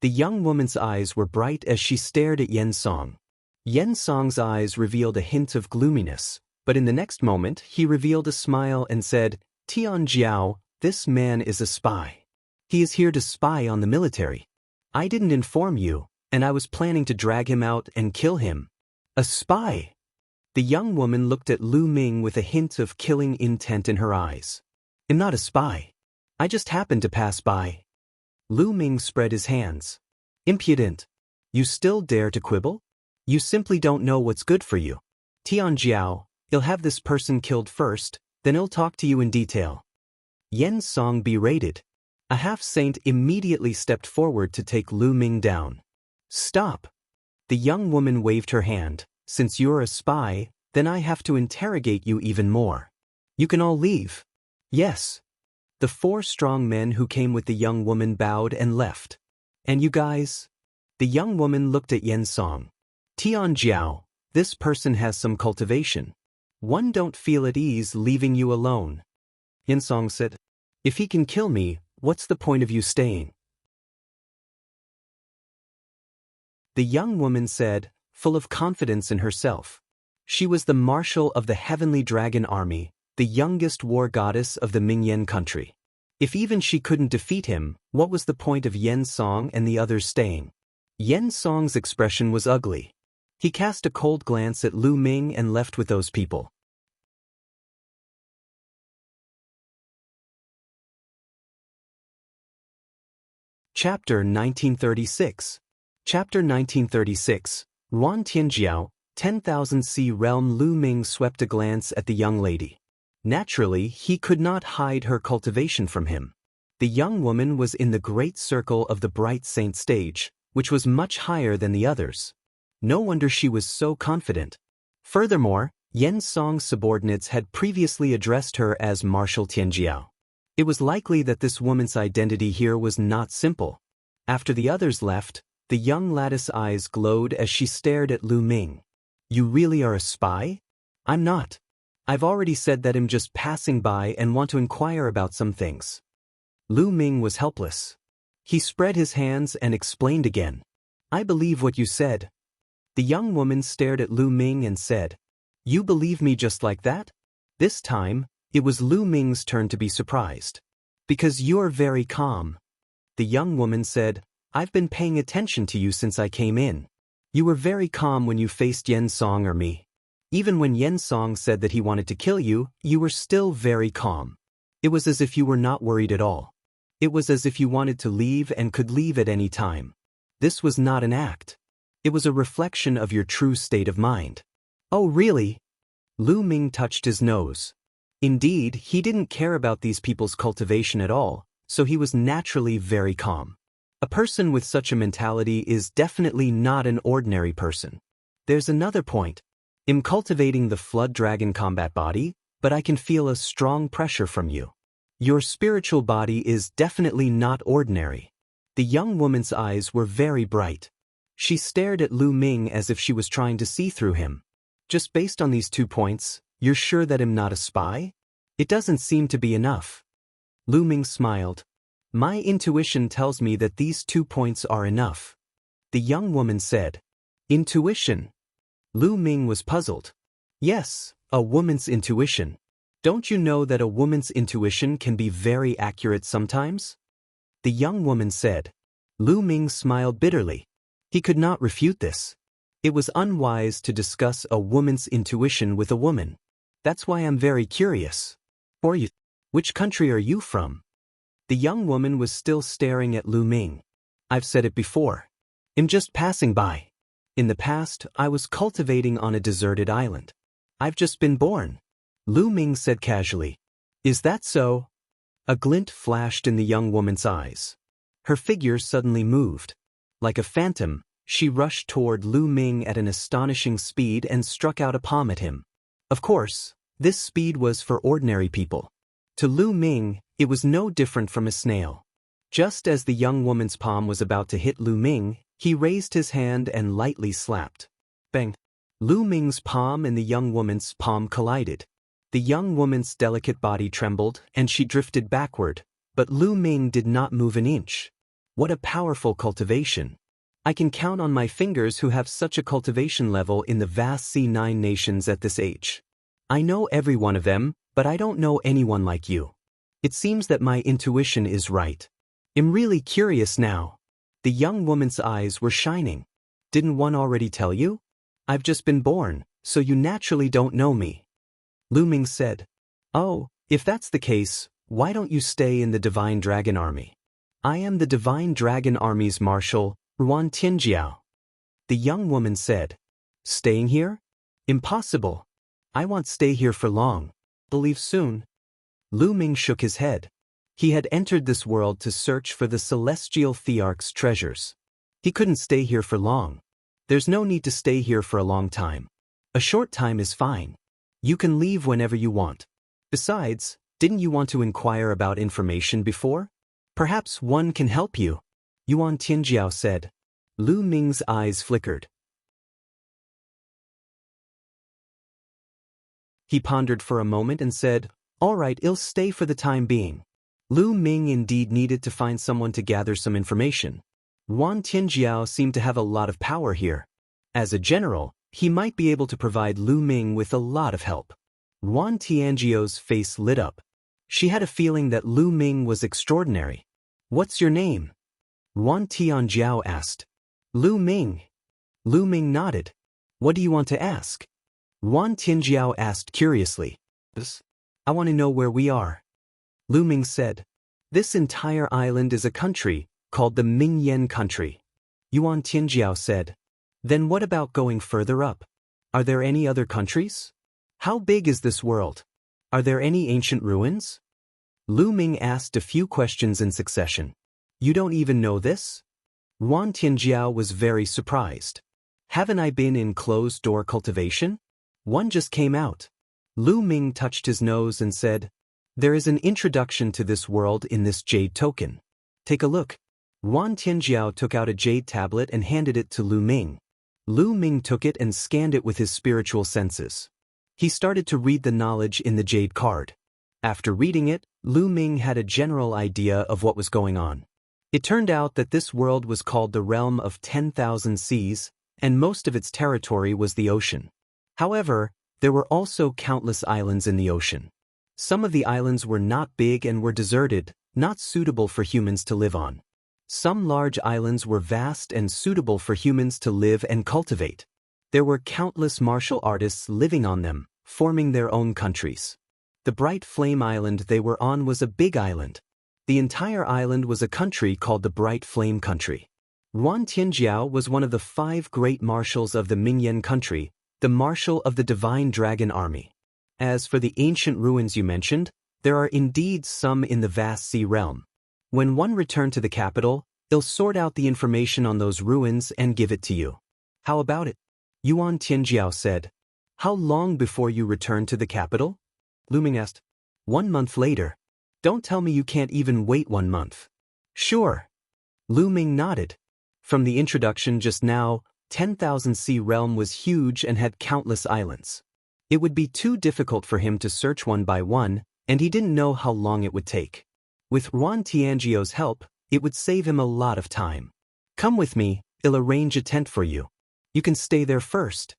The young woman's eyes were bright as she stared at Yen Song. Yen Song's eyes revealed a hint of gloominess, but in the next moment he revealed a smile and said, Tianjiao, this man is a spy. He is here to spy on the military. I didn't inform you, and I was planning to drag him out and kill him. A spy? The young woman looked at Lu Ming with a hint of killing intent in her eyes. I'm not a spy. I just happened to pass by. Lu Ming spread his hands. Impudent. You still dare to quibble? You simply don't know what's good for you. Tianjiao, you'll have this person killed first, then he'll talk to you in detail. Yen Song berated. A half-saint immediately stepped forward to take Lu Ming down. Stop. The young woman waved her hand. Since you're a spy, then I have to interrogate you even more. You can all leave. Yes. The 4 strong men who came with the young woman bowed and left. And you guys? The young woman looked at Yen Song. Tianjiao, this person has some cultivation. One don't feel at ease leaving you alone. Yen Song said, if he can kill me, what's the point of you staying? The young woman said, full of confidence in herself. She was the marshal of the Heavenly Dragon Army, the youngest war goddess of the Mingyan country. If even she couldn't defeat him, what was the point of Yen Song and the others staying? Yen Song's expression was ugly. He cast a cold glance at Lu Ming and left with those people. Chapter 1936. Chapter 1936. Ruan Tianjiao, 10,000 Sea Realm. Lu Ming swept a glance at the young lady. Naturally, he could not hide her cultivation from him. The young woman was in the great circle of the Bright Saint stage, which was much higher than the others. No wonder she was so confident. Furthermore, Yen Song's subordinates had previously addressed her as Marshal Tianjiao. It was likely that this woman's identity here was not simple. After the others left, the young lattice eyes glowed as she stared at Lu Ming. You really are a spy? I'm not. I've already said that I'm just passing by and want to inquire about some things. Lu Ming was helpless. He spread his hands and explained again. I believe what you said. The young woman stared at Lu Ming and said, you believe me just like that? This time, it was Lu Ming's turn to be surprised. Because you're very calm. The young woman said, I've been paying attention to you since I came in. You were very calm when you faced Yen Song or me. Even when Yen Song said that he wanted to kill you, you were still very calm. It was as if you were not worried at all. It was as if you wanted to leave and could leave at any time. This was not an act. It was a reflection of your true state of mind. Oh really? Lu Ming touched his nose. Indeed, he didn't care about these people's cultivation at all, so he was naturally very calm. A person with such a mentality is definitely not an ordinary person. There's another point. I'm cultivating the Flood Dragon combat body, but I can feel a strong pressure from you. Your spiritual body is definitely not ordinary. The young woman's eyes were very bright. She stared at Lu Ming as if she was trying to see through him. Just based on these 2 points, you're sure that I'm not a spy? It doesn't seem to be enough. Lu Ming smiled. My intuition tells me that these 2 points are enough. The young woman said. Intuition? Lu Ming was puzzled. Yes, a woman's intuition. Don't you know that a woman's intuition can be very accurate sometimes? The young woman said. Lu Ming smiled bitterly. He could not refute this. It was unwise to discuss a woman's intuition with a woman. That's why I'm very curious. For you, which country are you from? The young woman was still staring at Lu Ming. I've said it before. I'm just passing by. In the past, I was cultivating on a deserted island. I've just been born. Lu Ming said casually. Is that so? A glint flashed in the young woman's eyes. Her figure suddenly moved. Like a phantom, she rushed toward Lu Ming at an astonishing speed and struck out a palm at him. Of course, this speed was for ordinary people. To Lu Ming, it was no different from a snail. Just as the young woman's palm was about to hit Lu Ming, he raised his hand and lightly slapped. Bang! Lu Ming's palm and the young woman's palm collided. The young woman's delicate body trembled and she drifted backward, but Lu Ming did not move an inch. What a powerful cultivation! I can count on my fingers who have such a cultivation level in the vast C9 nations at this age. I know every one of them, but I don't know anyone like you. It seems that my intuition is right. I'm really curious now. The young woman's eyes were shining. Didn't one already tell you? I've just been born, so you naturally don't know me. Lu Ming said. Oh, if that's the case, why don't you stay in the Divine Dragon Army? I am the Divine Dragon Army's Marshal, Ruan Tianjiao. The young woman said. Staying here? Impossible. I won't stay here for long. I'll leave soon. Lu Ming shook his head. He had entered this world to search for the celestial Thearch's treasures. He couldn't stay here for long. There's no need to stay here for a long time. A short time is fine. You can leave whenever you want. Besides, didn't you want to inquire about information before? Perhaps one can help you. Yuan Tianjiao said. Lu Ming's eyes flickered. He pondered for a moment and said, All right, I'll stay for the time being. Lu Ming indeed needed to find someone to gather some information. Yuan Tianjiao seemed to have a lot of power here. As a general, he might be able to provide Lu Ming with a lot of help. Yuan Tianjiao's face lit up. She had a feeling that Lu Ming was extraordinary. What's your name? Yuan Tianjiao asked. Lu Ming. Lu Ming nodded. What do you want to ask? Yuan Tianjiao asked curiously. I want to know where we are. Lu Ming said. This entire island is a country, called the Mingyan country. Yuan Tianjiao said. Then what about going further up? Are there any other countries? How big is this world? Are there any ancient ruins? Lu Ming asked a few questions in succession. You don't even know this? Yuan Tianjiao was very surprised. Haven't I been in closed-door cultivation? One just came out. Lu Ming touched his nose and said, There is an introduction to this world in this jade token. Take a look. Yuan Tianjiao took out a jade tablet and handed it to Lu Ming. Lu Ming took it and scanned it with his spiritual senses. He started to read the knowledge in the jade card. After reading it, Lu Ming had a general idea of what was going on. It turned out that this world was called the Realm of 10,000 Seas, and most of its territory was the ocean. However, there were also countless islands in the ocean. Some of the islands were not big and were deserted, not suitable for humans to live on. Some large islands were vast and suitable for humans to live and cultivate. There were countless martial artists living on them, forming their own countries. The Bright Flame Island they were on was a big island. The entire island was a country called the Bright Flame Country. Yuan Tianjiao was one of the 5 great marshals of the Mingyan country, the marshal of the Divine Dragon Army. As for the ancient ruins you mentioned, there are indeed some in the vast sea realm. When one returned to the capital, they'll sort out the information on those ruins and give it to you. How about it? Yuan Tianjiao said. How long before you return to the capital? Lu Ming asked. 1 month later. Don't tell me you can't even wait 1 month. Sure. Lu Ming nodded. From the introduction just now, 10,000 Sea Realm was huge and had countless islands. It would be too difficult for him to search one by one, and he didn't know how long it would take. With Yuan Tianjiao's help, it would save him a lot of time. Come with me, I'll arrange a tent for you. You can stay there first.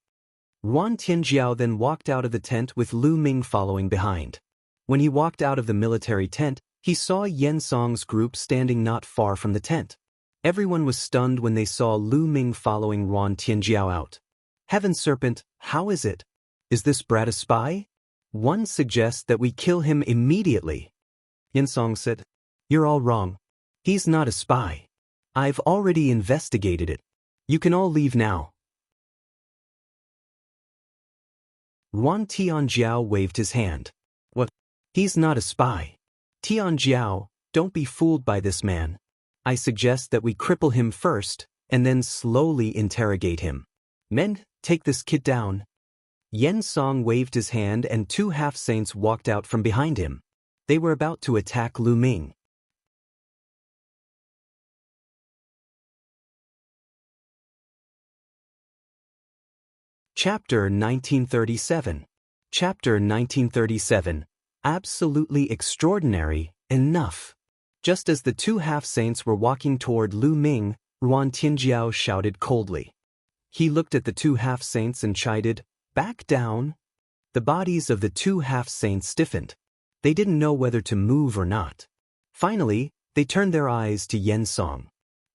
Yuan Tianjiao then walked out of the tent with Lu Ming following behind. When he walked out of the military tent, he saw Xiangxiang's group standing not far from the tent. Everyone was stunned when they saw Lu Ming following Yuan Tianjiao out. Heaven Serpent, how is it? Is this brat a spy? One suggests that we kill him immediately. Xiangxiang said, You're all wrong. He's not a spy. I've already investigated it. You can all leave now. Yuan Tianjiao waved his hand. What? He's not a spy. Tianjiao, don't be fooled by this man. I suggest that we cripple him first, and then slowly interrogate him. Men, take this kid down. Xiangxiang waved his hand and 2 half-saints walked out from behind him. They were about to attack Lu Ming. Chapter 1937. Chapter 1937. Absolutely extraordinary, enough. Just as the 2 half-saints were walking toward Lu Ming, Yuan Tianjiao shouted coldly. He looked at the 2 half-saints and chided, Back down. The bodies of the 2 half-saints stiffened. They didn't know whether to move or not. Finally, they turned their eyes to Xiangxiang.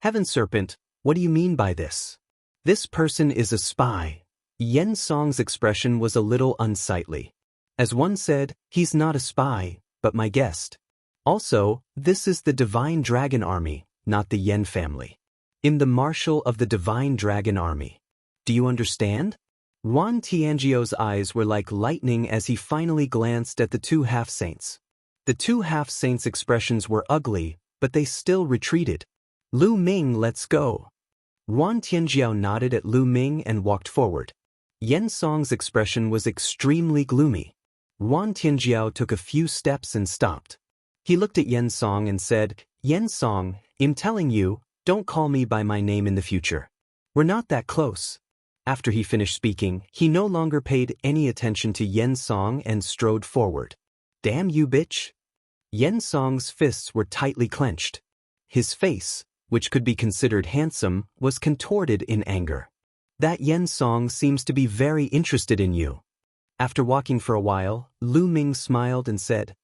Heaven Serpent, what do you mean by this? This person is a spy. Xiangxiang's expression was a little unsightly. As one said, he's not a spy, but my guest. Also, this is the Divine Dragon Army, not the Yen family. I'm the Marshal of the Divine Dragon Army. Do you understand? Yuan Tianjiao's eyes were like lightning as he finally glanced at the 2 half-saints. The 2 half-saints' expressions were ugly, but they still retreated. Lu Ming, let's go. Yuan Tianjiao nodded at Lu Ming and walked forward. Xiangxiang's expression was extremely gloomy. Yuan Tianjiao took a few steps and stopped. He looked at Xiangxiang and said, Xiangxiang, I'm telling you, don't call me by my name in the future. We're not that close. After he finished speaking, he no longer paid any attention to Xiangxiang and strode forward. Damn you, bitch. Xiangxiang's fists were tightly clenched. His face, which could be considered handsome, was contorted in anger. That Xiangxiang seems to be very interested in you. After walking for a while, Lu Ming smiled and said,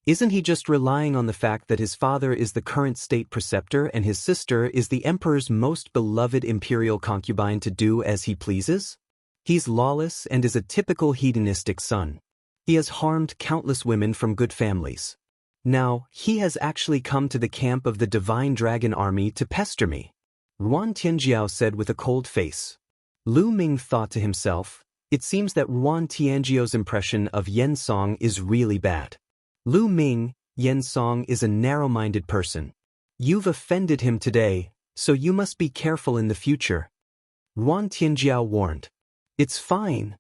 Isn't he just relying on the fact that his father is the current state preceptor and his sister is the emperor's most beloved imperial concubine to do as he pleases? He's lawless and is a typical hedonistic son. He has harmed countless women from good families. Now, he has actually come to the camp of the Divine Dragon Army to pester me. Yuan Tianjiao said with a cold face. Lu Ming thought to himself, it seems that Yuan Tianjiao's impression of Xiangxiang is really bad. Lu Ming, Xiangxiang is a narrow-minded person. You've offended him today, so you must be careful in the future. Yuan Tianjiao warned. It's fine.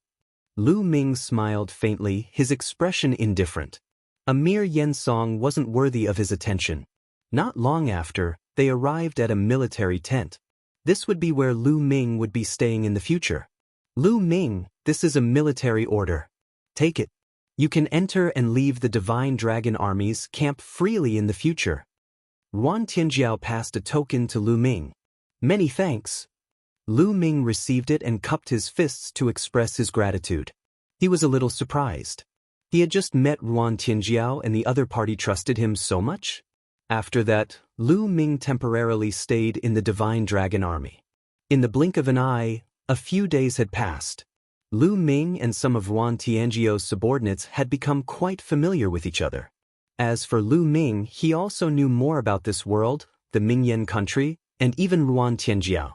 Lu Ming smiled faintly, his expression indifferent. A mere Xiangxiang wasn't worthy of his attention. Not long after, they arrived at a military tent. This would be where Lu Ming would be staying in the future. Lu Ming, this is a military order. Take it. You can enter and leave the Divine Dragon Army's camp freely in the future. Yuan Tianjiao passed a token to Lu Ming. Many thanks. Lu Ming received it and cupped his fists to express his gratitude. He was a little surprised. He had just met Yuan Tianjiao and the other party trusted him so much? After that, Lu Ming temporarily stayed in the Divine Dragon Army. In the blink of an eye, a few days had passed. Lu Ming and some of Yuan Tianjiao's subordinates had become quite familiar with each other. As for Lu Ming, he also knew more about this world, the Mingyan country, and even Yuan Tianjiao.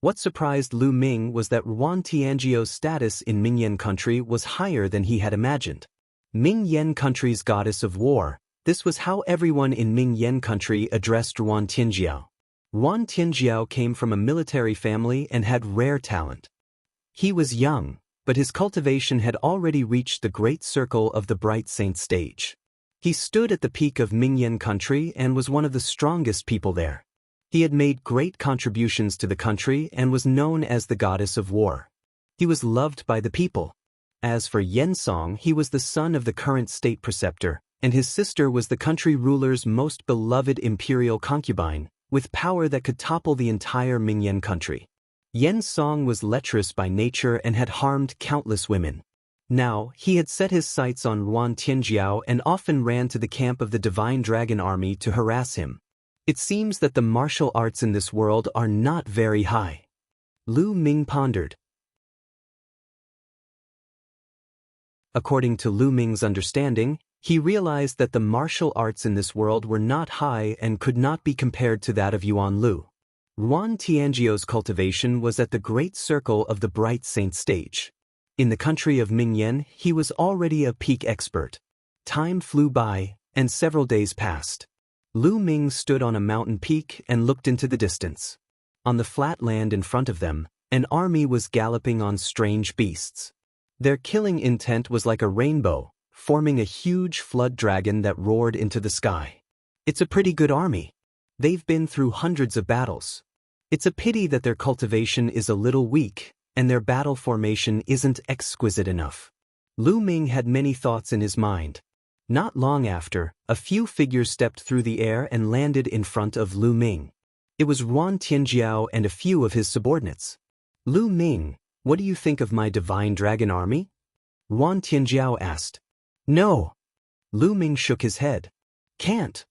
What surprised Lu Ming was that Yuan Tianjiao's status in Mingyan country was higher than he had imagined. Mingyan country's goddess of war, this was how everyone in Mingyan country addressed Yuan Tianjiao. Yuan Tianjiao came from a military family and had rare talent. He was young, but his cultivation had already reached the great circle of the Bright Saint stage. He stood at the peak of Mingyan country and was one of the strongest people there. He had made great contributions to the country and was known as the goddess of war. He was loved by the people. As for Xiangxiang, he was the son of the current state preceptor, and his sister was the country ruler's most beloved imperial concubine, with power that could topple the entire Mingyan country. Yen Song was lecherous by nature and had harmed countless women. Now, he had set his sights on Ruan Tianjiao and often ran to the camp of the Divine Dragon Army to harass him. It seems that the martial arts in this world are not very high. Lu Ming pondered. According to Lu Ming's understanding, he realized that the martial arts in this world were not high and could not be compared to that of Yuan Lu. Ruan Tianjiao's cultivation was at the great circle of the Bright Saint stage. In the country of Mingyan, he was already a peak expert. Time flew by, and several days passed. Lu Ming stood on a mountain peak and looked into the distance. On the flat land in front of them, an army was galloping on strange beasts. Their killing intent was like a rainbow, forming a huge flood dragon that roared into the sky. It's a pretty good army. They've been through hundreds of battles. It's a pity that their cultivation is a little weak, and their battle formation isn't exquisite enough. Lu Ming had many thoughts in his mind. Not long after, a few figures stepped through the air and landed in front of Lu Ming. It was Ruan Tianjiao and a few of his subordinates. Lu Ming, what do you think of my Divine Dragon Army? Ruan Tianjiao asked. No. Lu Ming shook his head. Can't.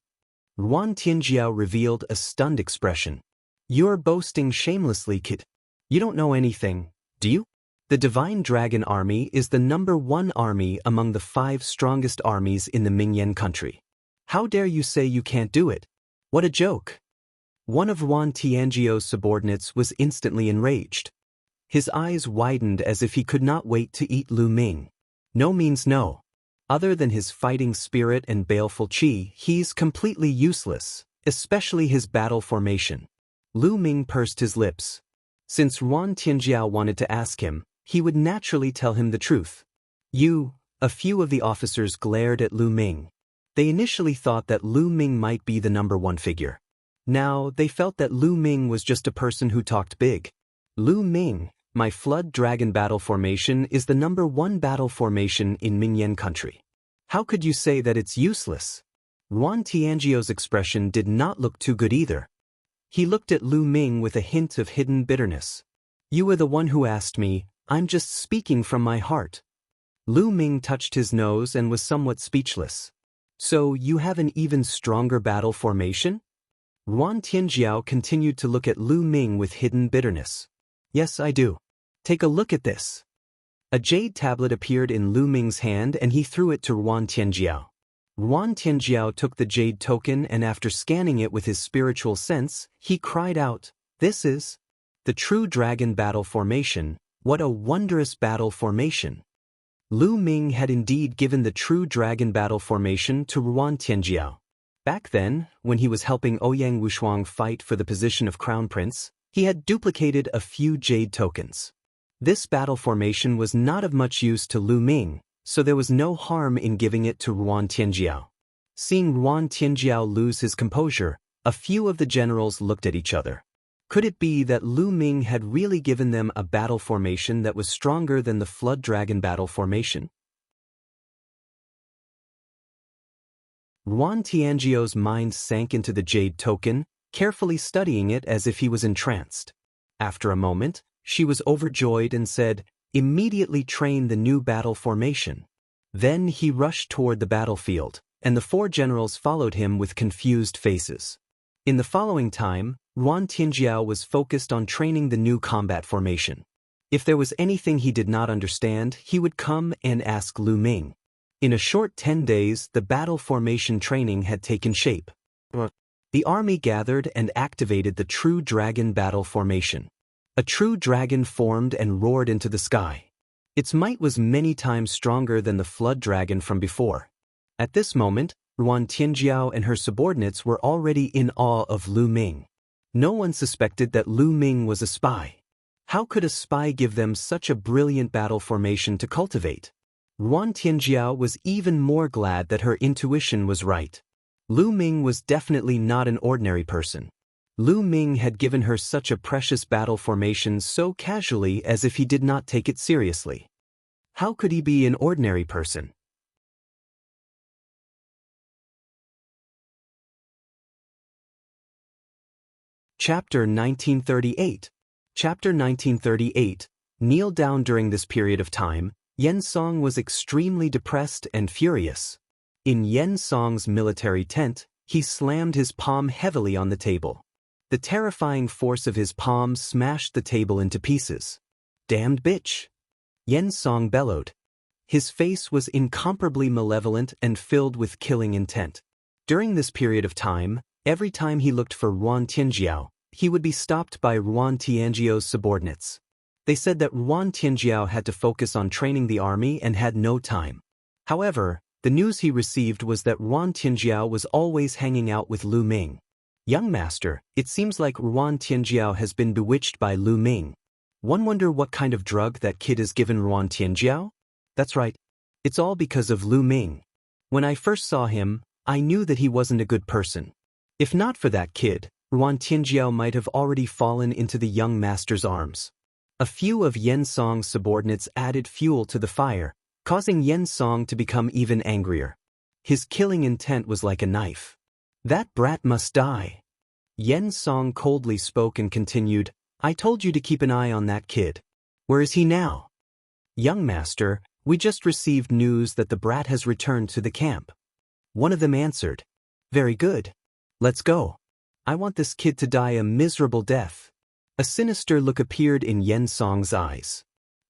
Ruan Tianjiao revealed a stunned expression. You're boasting shamelessly, kid. You don't know anything, do you? The Divine Dragon Army is the #1 army among the 5 strongest armies in the Mingyan country. How dare you say you can't do it? What a joke. One of Ruan Tianjiao's subordinates was instantly enraged. His eyes widened as if he could not wait to eat Lu Ming. No means no. Other than his fighting spirit and baleful qi, he's completely useless, especially his battle formation. Lu Ming pursed his lips. Since Ruan Tianjiao wanted to ask him, he would naturally tell him the truth. A few of the officers glared at Lu Ming. They initially thought that Lu Ming might be the #1 figure. Now, they felt that Lu Ming was just a person who talked big. Lu Ming, my Flood Dragon battle formation is the #1 battle formation in Mingyan country. How could you say that it's useless? Ruan Tianjiao's expression did not look too good either. He looked at Lu Ming with a hint of hidden bitterness. You were the one who asked me, I'm just speaking from my heart. Lu Ming touched his nose and was somewhat speechless. So you have an even stronger battle formation? Ruan Tianjiao continued to look at Lu Ming with hidden bitterness. Yes, I do. Take a look at this. A jade tablet appeared in Lu Ming's hand and he threw it to Ruan Tianjiao. Ruan Tianjiao took the jade token and after scanning it with his spiritual sense, he cried out, This is the true dragon battle formation. What a wondrous battle formation. Lu Ming had indeed given the true dragon battle formation to Ruan Tianjiao. Back then, when he was helping Ouyang Wushuang fight for the position of crown prince, he had duplicated a few jade tokens. This battle formation was not of much use to Lu Ming, so there was no harm in giving it to Ruan Tianjiao. Seeing Ruan Tianjiao lose his composure, a few of the generals looked at each other. Could it be that Lu Ming had really given them a battle formation that was stronger than the Flood Dragon battle formation? Ruan Tianjiao's mind sank into the jade token, carefully studying it as if he was entranced. After a moment, she was overjoyed and said, Immediately train the new battle formation. Then he rushed toward the battlefield, and the 4 generals followed him with confused faces. In the following time, Ruan Tianjiao was focused on training the new combat formation. If there was anything he did not understand, he would come and ask Lu Ming. In a short 10 days, the battle formation training had taken shape. The army gathered and activated the true dragon battle formation. A true dragon formed and roared into the sky. Its might was many times stronger than the flood dragon from before. At this moment, Ruan Tianjiao and her subordinates were already in awe of Lu Ming. No one suspected that Lu Ming was a spy. How could a spy give them such a brilliant battle formation to cultivate? Ruan Tianjiao was even more glad that her intuition was right. Lu Ming was definitely not an ordinary person. Lu Ming had given her such a precious battle formation so casually as if he did not take it seriously. How could he be an ordinary person? Chapter 1938. Chapter 1938. Kneel down. During this period of time, Xianxia was extremely depressed and furious. In Xianxia's military tent, he slammed his palm heavily on the table. The terrifying force of his palm smashed the table into pieces. "Damned bitch!" Xianxia bellowed. His face was incomparably malevolent and filled with killing intent. During this period of time, every time he looked for Ruan Tianjiao, he would be stopped by Ruan Tianjiao's subordinates. They said that Ruan Tianjiao had to focus on training the army and had no time. However, the news he received was that Ruan Tianjiao was always hanging out with Lu Ming. "Young master, it seems like Ruan Tianjiao has been bewitched by Lu Ming. One wonder what kind of drug that kid has given Ruan Tianjiao? That's right. It's all because of Lu Ming. When I first saw him, I knew that he wasn't a good person. If not for that kid, Ruan Tianjiao might have already fallen into the young master's arms." A few of Xianxia's subordinates added fuel to the fire, causing Xianxia to become even angrier. His killing intent was like a knife. "That brat must die." Xianxia coldly spoke and continued, "I told you to keep an eye on that kid. Where is he now?" "Young master, we just received news that the brat has returned to the camp." One of them answered, "Very good. Let's go. I want this kid to die a miserable death." A sinister look appeared in Xianxia's eyes.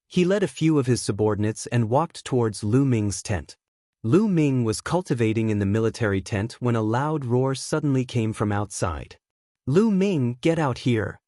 He led a few of his subordinates and walked towards Lu Ming's tent. Lu Ming was cultivating in the military tent when a loud roar suddenly came from outside. "Lu Ming, get out here!"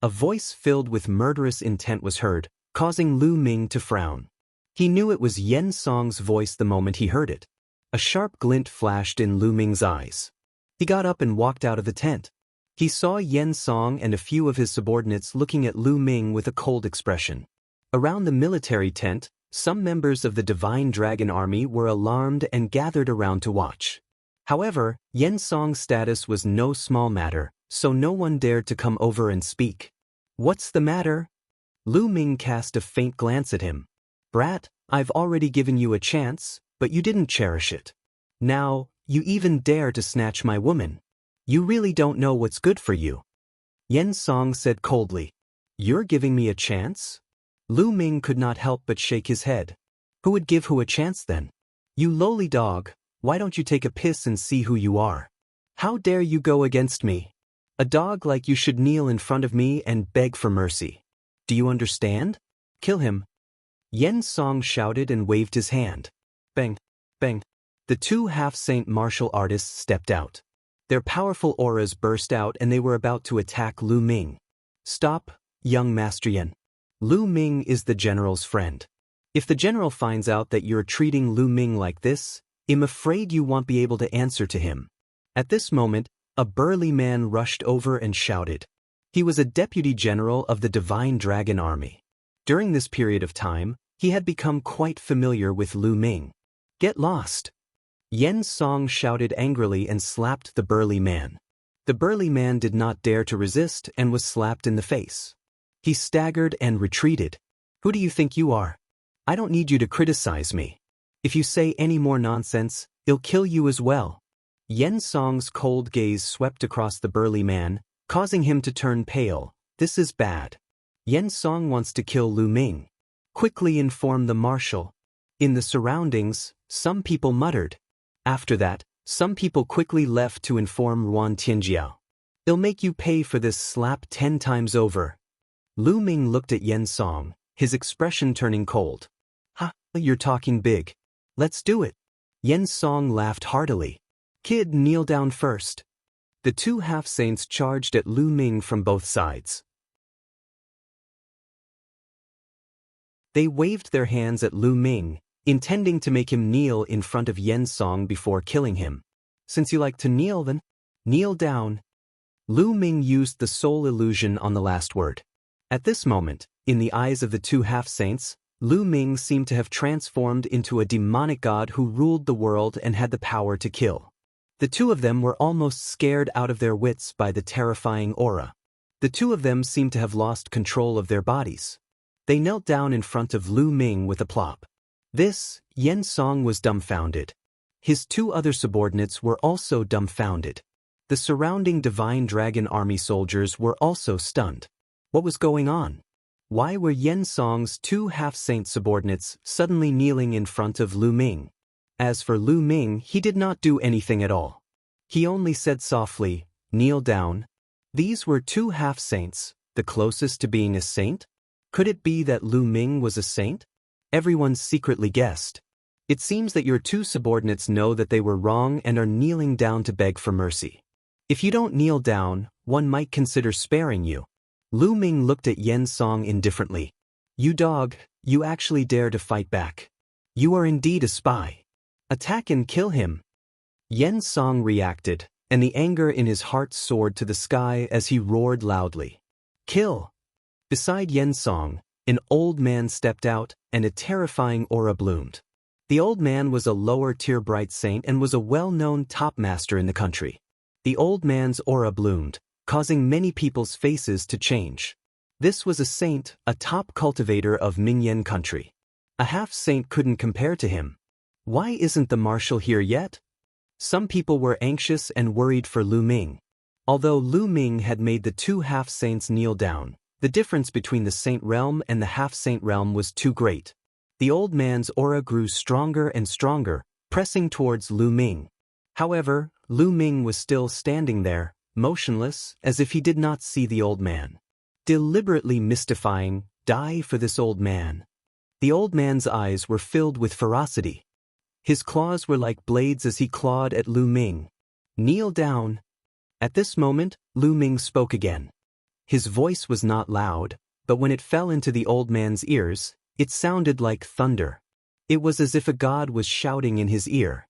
A voice filled with murderous intent was heard, causing Lu Ming to frown. He knew it was Xianxia's voice the moment he heard it. A sharp glint flashed in Lu Ming's eyes. He got up and walked out of the tent. He saw Xianxia and a few of his subordinates looking at Lu Ming with a cold expression. Around the military tent, some members of the Divine Dragon Army were alarmed and gathered around to watch. However, Xianxia's status was no small matter, so no one dared to come over and speak. "What's the matter?" Lu Ming cast a faint glance at him. "Brat, I've already given you a chance, but you didn't cherish it. Now, you even dare to snatch my woman. You really don't know what's good for you." Xianxia said coldly, "You're giving me a chance?" Lu Ming could not help but shake his head. "Who would give who a chance then? You lowly dog, why don't you take a piss and see who you are? How dare you go against me? A dog like you should kneel in front of me and beg for mercy. Do you understand? Kill him." Xianxia shouted and waved his hand. Bang, bang. The two half-saint martial artists stepped out. Their powerful auras burst out and they were about to attack Lu Ming. "Stop, young Master Yan. Lu Ming is the general's friend. If the general finds out that you're treating Lu Ming like this, I'm afraid you won't be able to answer to him." At this moment, a burly man rushed over and shouted. He was a deputy general of the Divine Dragon Army. During this period of time, he had become quite familiar with Lu Ming. "Get lost!" Xianxia shouted angrily and slapped the burly man. The burly man did not dare to resist and was slapped in the face. He staggered and retreated. "Who do you think you are? I don't need you to criticize me. If you say any more nonsense, I'll kill you as well." Xianxia's cold gaze swept across the burly man, causing him to turn pale. "This is bad. Xianxia wants to kill Lu Ming. Quickly inform the marshal." In the surroundings, some people muttered. After that, some people quickly left to inform Ruan Tianjiao. "I'll make you pay for this slap 10 times over." Lu Ming looked at Xianxia, his expression turning cold. "Ha, you're talking big. Let's do it." Xianxia laughed heartily. "Kid, kneel down first." The two half-saints charged at Lu Ming from both sides. They waved their hands at Lu Ming, intending to make him kneel in front of Xianxia before killing him. "Since you like to kneel then, kneel down." Lu Ming used the soul illusion on the last word. At this moment, in the eyes of the two half-saints, Lu Ming seemed to have transformed into a demonic god who ruled the world and had the power to kill. The two of them were almost scared out of their wits by the terrifying aura. The two of them seemed to have lost control of their bodies. They knelt down in front of Lu Ming with a plop. Xianxia was dumbfounded. His two other subordinates were also dumbfounded. The surrounding divine dragon army soldiers were also stunned. What was going on? Why were Xiangxiang's two half-saint subordinates suddenly kneeling in front of Lu Ming? As for Lu Ming, he did not do anything at all. He only said softly, "Kneel down." These were two half-saints, the closest to being a saint? Could it be that Lu Ming was a saint? Everyone secretly guessed. It seems that your two subordinates know that they were wrong and are kneeling down to beg for mercy. If you don't kneel down, one might consider sparing you. Lu Ming looked at Xiangxiang indifferently. You dog, you actually dare to fight back. You are indeed a spy. Attack and kill him. Xiangxiang reacted, and the anger in his heart soared to the sky as he roared loudly. Kill! Beside Xiangxiang, an old man stepped out, and a terrifying aura bloomed. The old man was a lower-tier bright saint and was a well-known top master in the country. The old man's aura bloomed, causing many people's faces to change. This was a saint, a top cultivator of Mingyan country. A half-saint couldn't compare to him. Why isn't the marshal here yet? Some people were anxious and worried for Lu Ming. Although Lu Ming had made the two half-saints kneel down, the difference between the saint realm and the half-saint realm was too great. The old man's aura grew stronger and stronger, pressing towards Lu Ming. However, Lu Ming was still standing there, motionless, as if he did not see the old man. Deliberately mystifying, die for this old man. The old man's eyes were filled with ferocity. His claws were like blades as he clawed at Lu Ming. Kneel down. At this moment, Lu Ming spoke again. His voice was not loud, but when it fell into the old man's ears, it sounded like thunder. It was as if a god was shouting in his ear.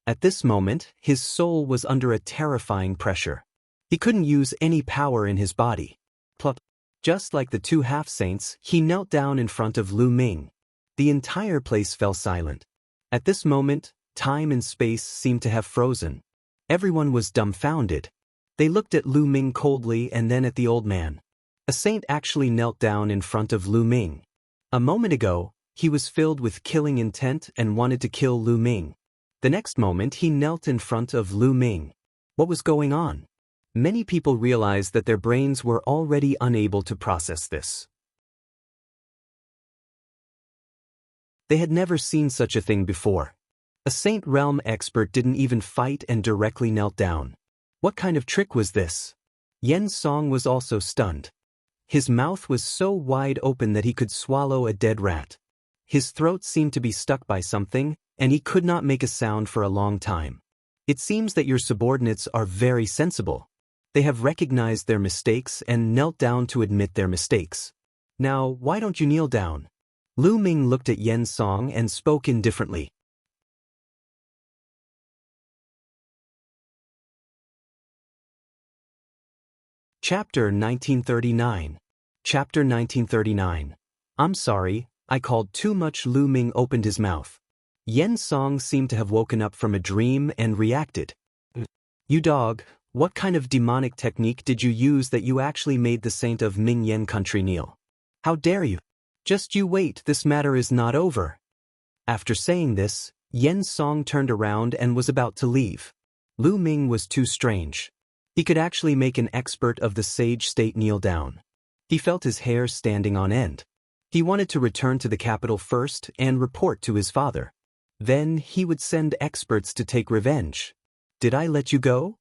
At this moment, his soul was under a terrifying pressure. He couldn't use any power in his body. Plop. Just like the two half-saints, he knelt down in front of Lu Ming. The entire place fell silent. At this moment, time and space seemed to have frozen. Everyone was dumbfounded. They looked at Lu Ming coldly and then at the old man. A saint actually knelt down in front of Lu Ming. A moment ago, he was filled with killing intent and wanted to kill Lu Ming. The next moment he knelt in front of Lu Ming. What was going on? Many people realized that their brains were already unable to process this. They had never seen such a thing before. A Saint Realm expert didn't even fight and directly knelt down. What kind of trick was this? Xiangxiang was also stunned. His mouth was so wide open that he could swallow a dead rat. His throat seemed to be stuck by something, and he could not make a sound for a long time. It seems that your subordinates are very sensible. They have recognized their mistakes and knelt down to admit their mistakes. Now, why don't you kneel down? Lu Ming looked at Xiangxiang and spoke indifferently. Chapter 1939. Chapter 1939. I'm sorry, I called too much. Lu Ming opened his mouth. Xiangxiang seemed to have woken up from a dream and reacted. You dog, what kind of demonic technique did you use that you actually made the saint of Mingyan country kneel? How dare you? Just you wait, this matter is not over. After saying this, Xiangxiang turned around and was about to leave. Lu Ming was too strange. He could actually make an expert of the sage state kneel down. He felt his hair standing on end. He wanted to return to the capital first and report to his father. Then he would send experts to take revenge. Did I let you go?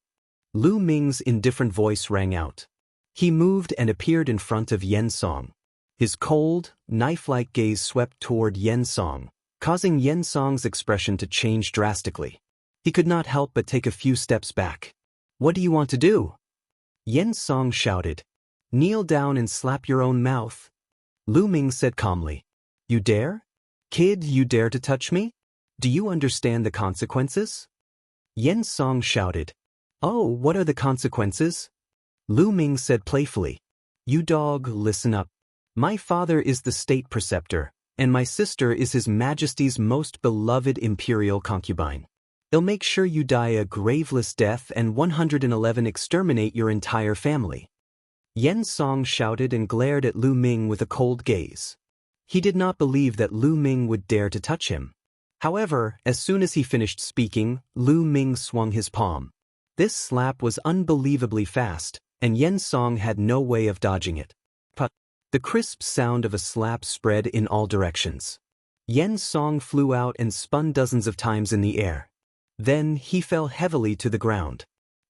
Lu Ming's indifferent voice rang out. He moved and appeared in front of Xiangxiang. His cold, knife-like gaze swept toward Xiangxiang, causing Xiangxiang's expression to change drastically. He could not help but take a few steps back. What do you want to do? Xiangxiang shouted. Kneel down and slap your own mouth. Lu Ming said calmly. You dare? Kid, you dare to touch me? Do you understand the consequences? Xiangxiang shouted. Oh, what are the consequences? Lu Ming said playfully. You dog, listen up. My father is the state preceptor, and my sister is His Majesty's most beloved imperial concubine. They'll make sure you die a graveless death and 111 exterminate your entire family. Xiangxiang shouted and glared at Lu Ming with a cold gaze. He did not believe that Lu Ming would dare to touch him. However, as soon as he finished speaking, Lu Ming swung his palm. This slap was unbelievably fast, and Xianxia had no way of dodging it. But the crisp sound of a slap spread in all directions. Xianxia flew out and spun dozens of times in the air. Then he fell heavily to the ground.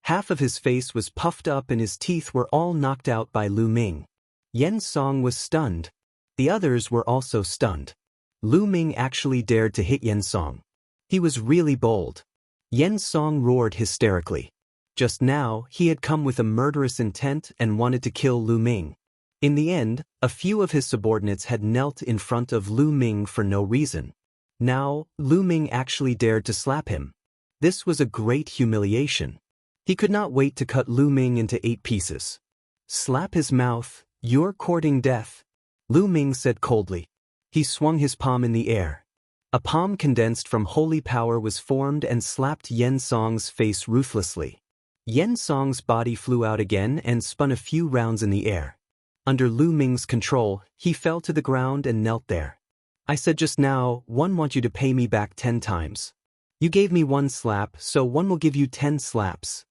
Half of his face was puffed up and his teeth were all knocked out by Lu Ming. Xianxia was stunned. The others were also stunned. Lu Ming actually dared to hit Xianxia. He was really bold. Xianxia roared hysterically. Just now, he had come with a murderous intent and wanted to kill Lu Ming. In the end, a few of his subordinates had knelt in front of Lu Ming for no reason. Now, Lu Ming actually dared to slap him. This was a great humiliation. He could not wait to cut Lu Ming into 8 pieces. Slap his mouth, you're courting death, Lu Ming said coldly. He swung his palm in the air. A palm condensed from holy power was formed and slapped Xianxia's face ruthlessly. Xianxia's body flew out again and spun a few rounds in the air. Under Lu Ming's control, he fell to the ground and knelt there. I said just now, one want you to pay me back 10 times. You gave me 1 slap, so one will give you 10 slaps.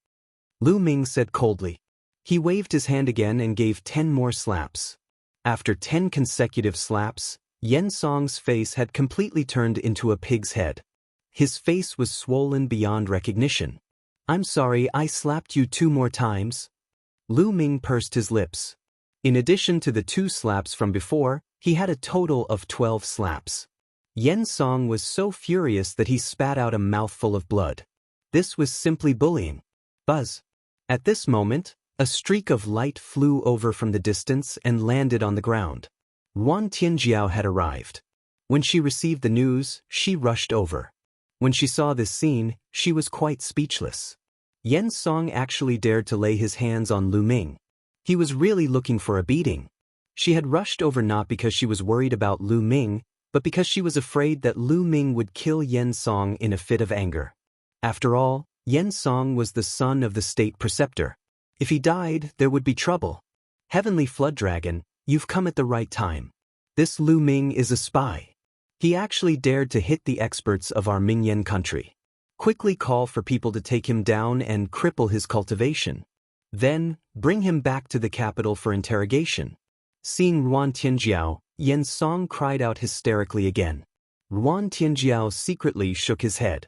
Lu Ming said coldly. He waved his hand again and gave 10 more slaps. After 10 consecutive slaps, Xianxia's face had completely turned into a pig's head. His face was swollen beyond recognition. I'm sorry, I slapped you 2 more times. Lu Ming pursed his lips. In addition to the 2 slaps from before, he had a total of 12 slaps. Xianxia was so furious that he spat out a mouthful of blood. This was simply bullying. Buzz. At this moment, a streak of light flew over from the distance and landed on the ground. Wan Tianjiao had arrived. When she received the news, she rushed over. When she saw this scene, she was quite speechless. Xianxia actually dared to lay his hands on Lu Ming. He was really looking for a beating. She had rushed over not because she was worried about Lu Ming, but because she was afraid that Lu Ming would kill Xianxia in a fit of anger. After all, Xianxia was the son of the state preceptor. If he died, there would be trouble. Heavenly Flood Dragon, you've come at the right time. This Lu Ming is a spy. He actually dared to hit the experts of our Mingyan country. Quickly call for people to take him down and cripple his cultivation. Then, bring him back to the capital for interrogation. Seeing Ruan Tianjiao, Xianxia cried out hysterically again. Ruan Tianjiao secretly shook his head.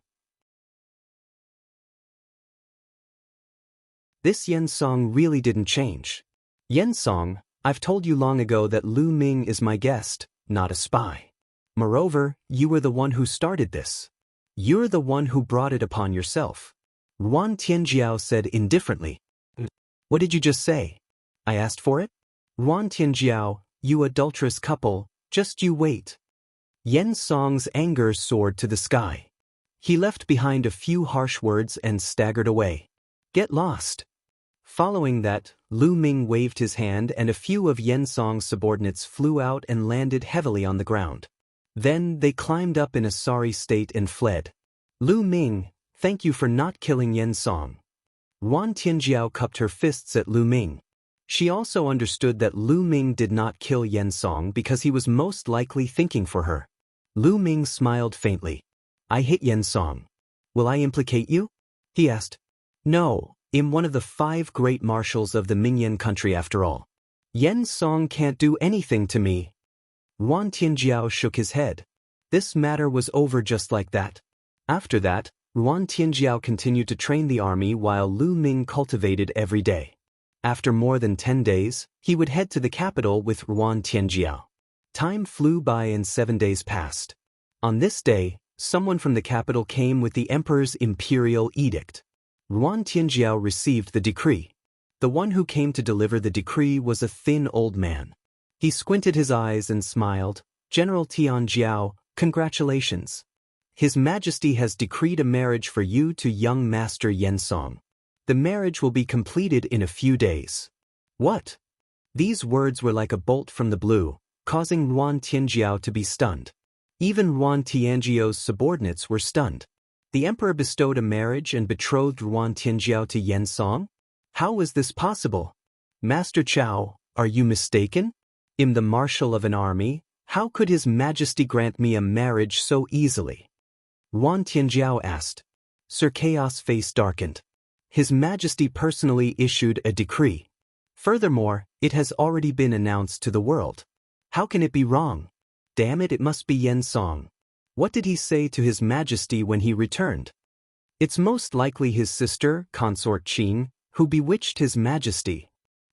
This Xianxia really didn't change. Xianxia, I've told you long ago that Lu Ming is my guest, not a spy. Moreover, you were the one who started this. You're the one who brought it upon yourself. Ruan Tianjiao said indifferently. What did you just say? I asked for it? Ruan Tianjiao, you adulterous couple, just you wait. Xianxia's anger soared to the sky. He left behind a few harsh words and staggered away. Get lost. Following that, Lu Ming waved his hand and a few of Xianxia's subordinates flew out and landed heavily on the ground. Then they climbed up in a sorry state and fled. Lu Ming, thank you for not killing Xianxia. Ruan Tianjiao cupped her fists at Lu Ming. She also understood that Lu Ming did not kill Xianxia because he was most likely thinking for her. Lu Ming smiled faintly. I hit Xianxia. Will I implicate you? He asked. No, I'm one of the 5 great marshals of the Mingyan country after all. Xianxia can't do anything to me. Ruan Tianjiao shook his head. This matter was over just like that. After that, Ruan Tianjiao continued to train the army while Lu Ming cultivated every day. After more than 10 days, he would head to the capital with Ruan Tianjiao. Time flew by and 7 days passed. On this day, someone from the capital came with the emperor's imperial edict. Ruan Tianjiao received the decree. The one who came to deliver the decree was a thin old man. He squinted his eyes and smiled. General Tianjiao, congratulations. His Majesty has decreed a marriage for you to young Master Xianxia. The marriage will be completed in a few days. What? These words were like a bolt from the blue, causing Ruan Tianjiao to be stunned. Even Ruan Tianjiao's subordinates were stunned. The emperor bestowed a marriage and betrothed Ruan Tianjiao to Xianxia? How was this possible? Master Chao, are you mistaken? I'm the marshal of an army. How could His Majesty grant me a marriage so easily? Ruan Tianjiao asked. Sir Chaos' face darkened. His Majesty personally issued a decree. Furthermore, it has already been announced to the world. How can it be wrong? Damn it, it must be Xianxia. What did he say to His Majesty when he returned? It's most likely his sister, consort Qian, who bewitched His Majesty.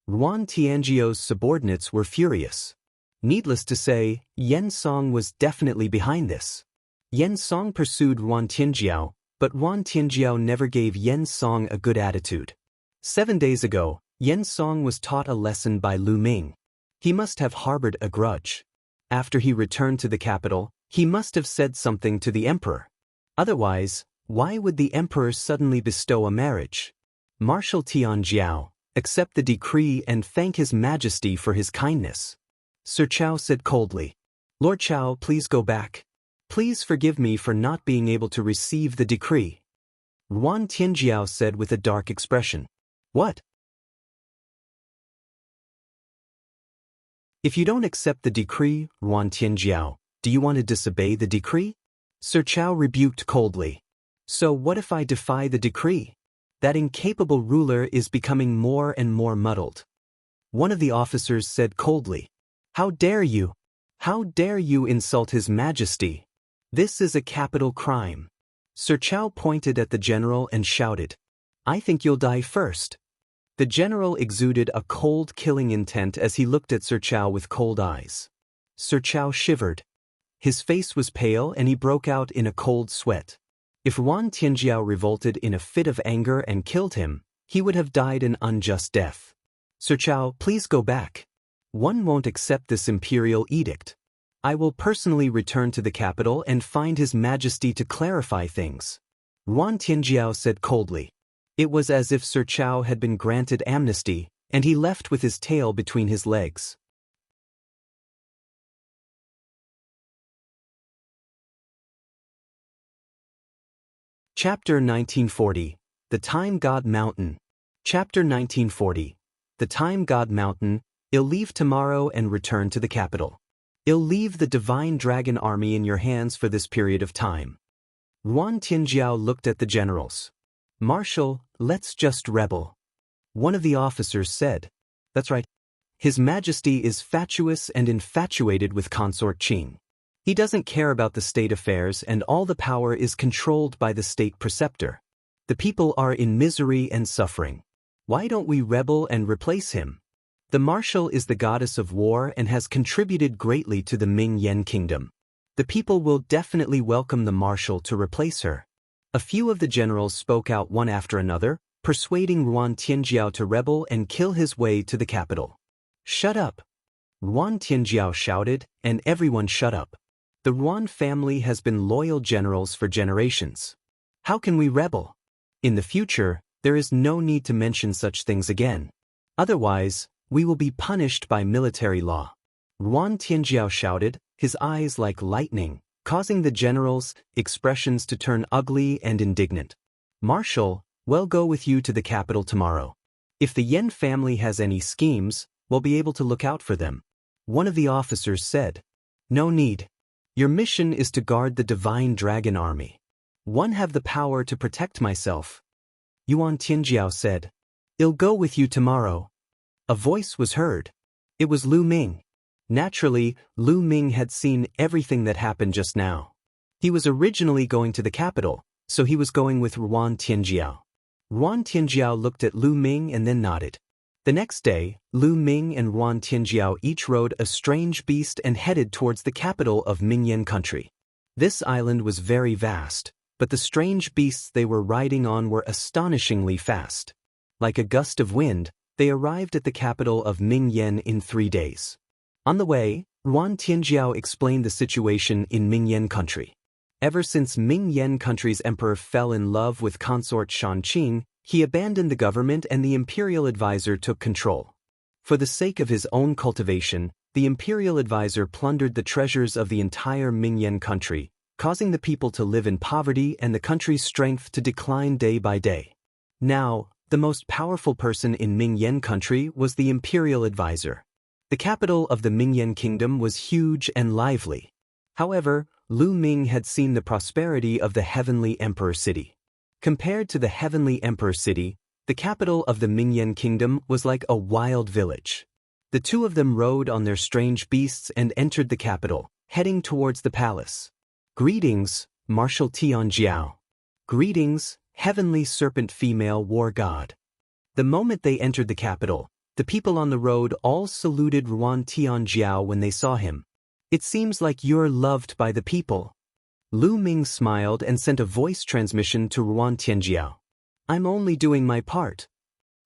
Yuan Tianjiao's subordinates were furious. Needless to say, Xianxia was definitely behind this. Xianxia pursued Yuan Tianjiao, but Yuan Tianjiao never gave Xianxia a good attitude. 7 days ago, Xianxia was taught a lesson by Lu Ming. He must have harbored a grudge. After he returned to the capital, he must have said something to the emperor. Otherwise, why would the emperor suddenly bestow a marriage? Marshal Tianjiao, accept the decree and thank His Majesty for his kindness. Sir Chao said coldly. Lord Chao, please go back. Please forgive me for not being able to receive the decree. Yuan Tianjiao said with a dark expression. What? If you don't accept the decree, Yuan Tianjiao, do you want to disobey the decree? Sir Chao rebuked coldly. So what if I defy the decree? That incapable ruler is becoming more and more muddled. One of the officers said coldly. How dare you? How dare you insult His Majesty? This is a capital crime. Sir Chao pointed at the general and shouted. I think you'll die first. The general exuded a cold killing intent as he looked at Sir Chao with cold eyes. Sir Chao shivered. His face was pale and he broke out in a cold sweat. If Yuan Tianjiao revolted in a fit of anger and killed him, he would have died an unjust death. Sir Chao, please go back. One won't accept this imperial edict. I will personally return to the capital and find His Majesty to clarify things. Yuan Tianjiao said coldly. It was as if Sir Chao had been granted amnesty, and he left with his tail between his legs. Chapter 1940. The Time God Mountain. Chapter 1940. The Time God Mountain. I'll leave tomorrow and return to the capital. I'll leave the Divine Dragon Army in your hands for this period of time. Yuan Tianjiao looked at the generals. Marshal, let's just rebel. One of the officers said. That's right. His Majesty is fatuous and infatuated with consort Qian. He doesn't care about the state affairs and all the power is controlled by the state preceptor. The people are in misery and suffering. Why don't we rebel and replace him? The marshal is the goddess of war and has contributed greatly to the Ming Yan kingdom. The people will definitely welcome the marshal to replace her. A few of the generals spoke out one after another, persuading Yuan Tianjiao to rebel and kill his way to the capital. Shut up! Yuan Tianjiao shouted, and everyone shut up. The Yuan family has been loyal generals for generations. How can we rebel? In the future, there is no need to mention such things again. Otherwise, we will be punished by military law. Yuan Tianjiao shouted, his eyes like lightning, causing the generals' expressions to turn ugly and indignant. Marshal, we'll go with you to the capital tomorrow. If the Yan family has any schemes, we'll be able to look out for them. One of the officers said. No need. Your mission is to guard the Divine Dragon Army. One have the power to protect myself. Yuan Tianjiao said. I'll go with you tomorrow. A voice was heard. It was Lu Ming. Naturally, Lu Ming had seen everything that happened just now. He was originally going to the capital, so he was going with Yuan Tianjiao. Yuan Tianjiao looked at Lu Ming and then nodded. The next day, Lu Ming and Yuan Tianjiao each rode a strange beast and headed towards the capital of Mingyan country. This island was very vast, but the strange beasts they were riding on were astonishingly fast. Like a gust of wind, they arrived at the capital of Mingyan in 3 days. On the way, Yuan Tianjiao explained the situation in Mingyan country. Ever since Mingyan country's emperor fell in love with consort Xianxia, he abandoned the government and the imperial advisor took control. For the sake of his own cultivation, the imperial advisor plundered the treasures of the entire Mingyan country, causing the people to live in poverty and the country's strength to decline day by day. Now, the most powerful person in Mingyan country was the imperial advisor. The capital of the Mingyan kingdom was huge and lively. However, Lu Ming had seen the prosperity of the heavenly emperor city. Compared to the heavenly emperor city, The capital of the Mingyan kingdom was like a wild village. The two of them rode on their strange beasts and entered the capital, heading towards the palace. Greetings, Marshal Tianjiao. Greetings, heavenly serpent female war god. The moment they entered the capital, the people on the road all saluted Ruan Tianjiao when they saw him. It seems like you're loved by the people. Lu Ming smiled and sent a voice transmission to Ruan Tianjiao. I'm only doing my part.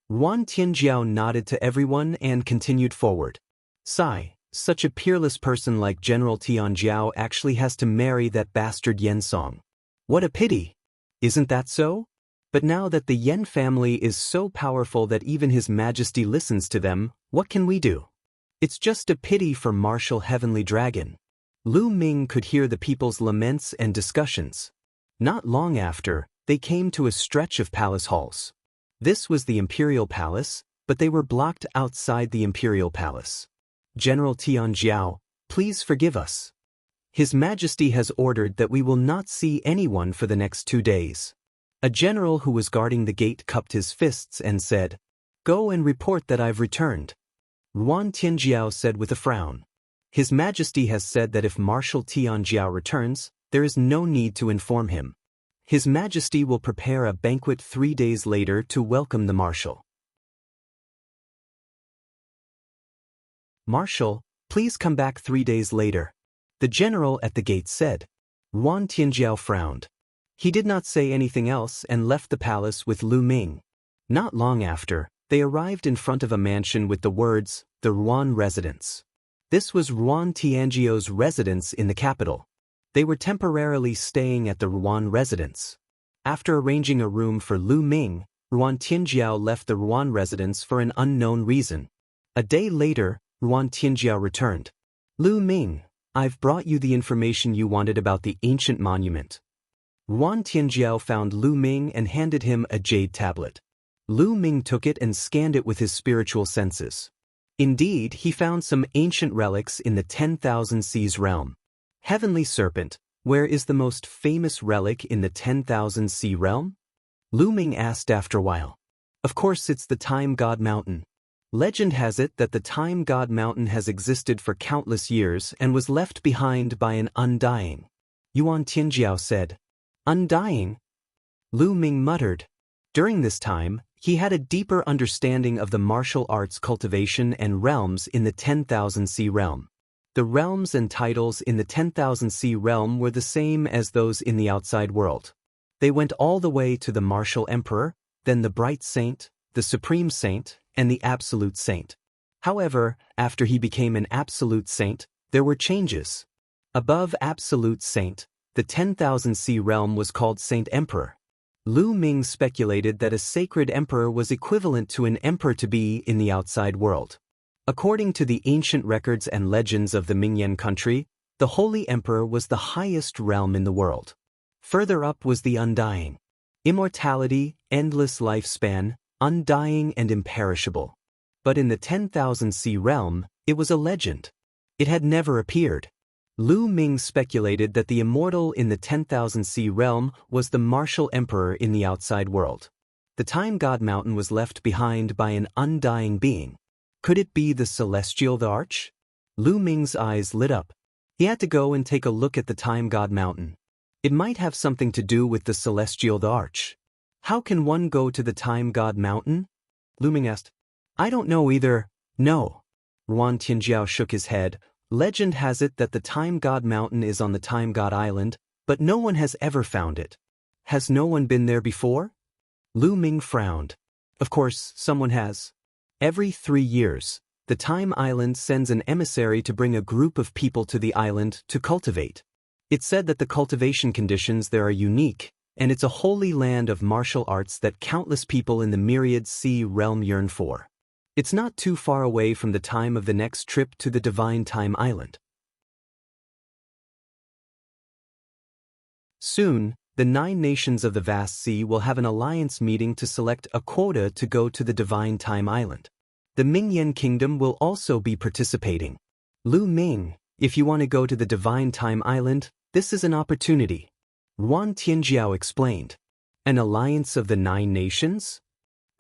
Ruan Tianjiao nodded to everyone and continued forward. Sigh, such a peerless person like General Tianjiao actually has to marry that bastard Yen Song. What a pity. Isn't that so? But now that the Yen family is so powerful that even His Majesty listens to them, what can we do? It's just a pity for Marshal Heavenly Dragon. Lu Ming could hear the people's laments and discussions. Not long after, they came to a stretch of palace halls. This was the Imperial Palace, but they were blocked outside the Imperial Palace. General Tianjiao, please forgive us. His Majesty has ordered that we will not see anyone for the next 2 days. A general who was guarding the gate cupped his fists and said, Go and report that I've returned. Ruan Tianjiao said with a frown. His Majesty has said that if Marshal Tianjiao returns, there is no need to inform him. His Majesty will prepare a banquet 3 days later to welcome the Marshal. Marshal, please come back 3 days later. The general at the gate said. Ruan Tianjiao frowned. He did not say anything else and left the palace with Lu Ming. Not long after, they arrived in front of a mansion with the words, the Ruan Residence. This was Ruan Tianjiao's residence in the capital. They were temporarily staying at the Ruan Residence. After arranging a room for Lu Ming, Ruan Tianjiao left the Ruan Residence for an unknown reason. A day later, Ruan Tianjiao returned. Lu Ming, I've brought you the information you wanted about the ancient monument. Ruan Tianjiao found Lu Ming and handed him a jade tablet. Lu Ming took it and scanned it with his spiritual senses. Indeed, he found some ancient relics in the 10,000 Seas realm. Heavenly Serpent, where is the most famous relic in the 10,000 Sea realm? Lu Ming asked after a while. Of course it's the Time God Mountain. Legend has it that the Time God Mountain has existed for countless years and was left behind by an undying. Yuan Tianjiao said. Undying? Lu Ming muttered. During this time, he had a deeper understanding of the martial arts cultivation and realms in the 10,000 Sea realm. The realms and titles in the 10,000 Sea realm were the same as those in the outside world. They went all the way to the Martial Emperor, then the Bright Saint, the Supreme Saint, and the Absolute Saint. However, after he became an Absolute Saint, there were changes. Above Absolute Saint, the 10,000 Sea realm was called Saint Emperor. Lu Ming speculated that a sacred emperor was equivalent to an emperor-to-be in the outside world. According to the ancient records and legends of the Mingyan country, the Holy Emperor was the highest realm in the world. Further up was the Undying. Immortality, endless lifespan, undying and imperishable. But in the 10,000 Sea realm, it was a legend. It had never appeared. Lu Ming speculated that the Immortal in the 10,000 Sea realm was the martial emperor in the outside world. The Time God Mountain was left behind by an undying being. Could it be the celestial Thearch? Lu Ming's eyes lit up. He had to go and take a look at the Time God Mountain. It might have something to do with the celestial Thearch. How can one go to the Time God Mountain? Lu Ming asked. I don't know either. No. Ruan Tianjiao shook his head. Legend has it that the Time God Mountain is on the Time God Island, but no one has ever found it. Has no one been there before? Lu Ming frowned. Of course, someone has. Every 3 years, the Time Island sends an emissary to bring a group of people to the island to cultivate. It's said that the cultivation conditions there are unique, and it's a holy land of martial arts that countless people in the myriad sea realm yearn for. It's not too far away from the time of the next trip to the Divine Time Island. Soon, the 9 nations of the vast sea will have an alliance meeting to select a quota to go to the Divine Time Island. The Mingyan Kingdom will also be participating. Lu Ming, if you want to go to the Divine Time Island, this is an opportunity. Ruan Tianjiao explained. An alliance of the 9 nations?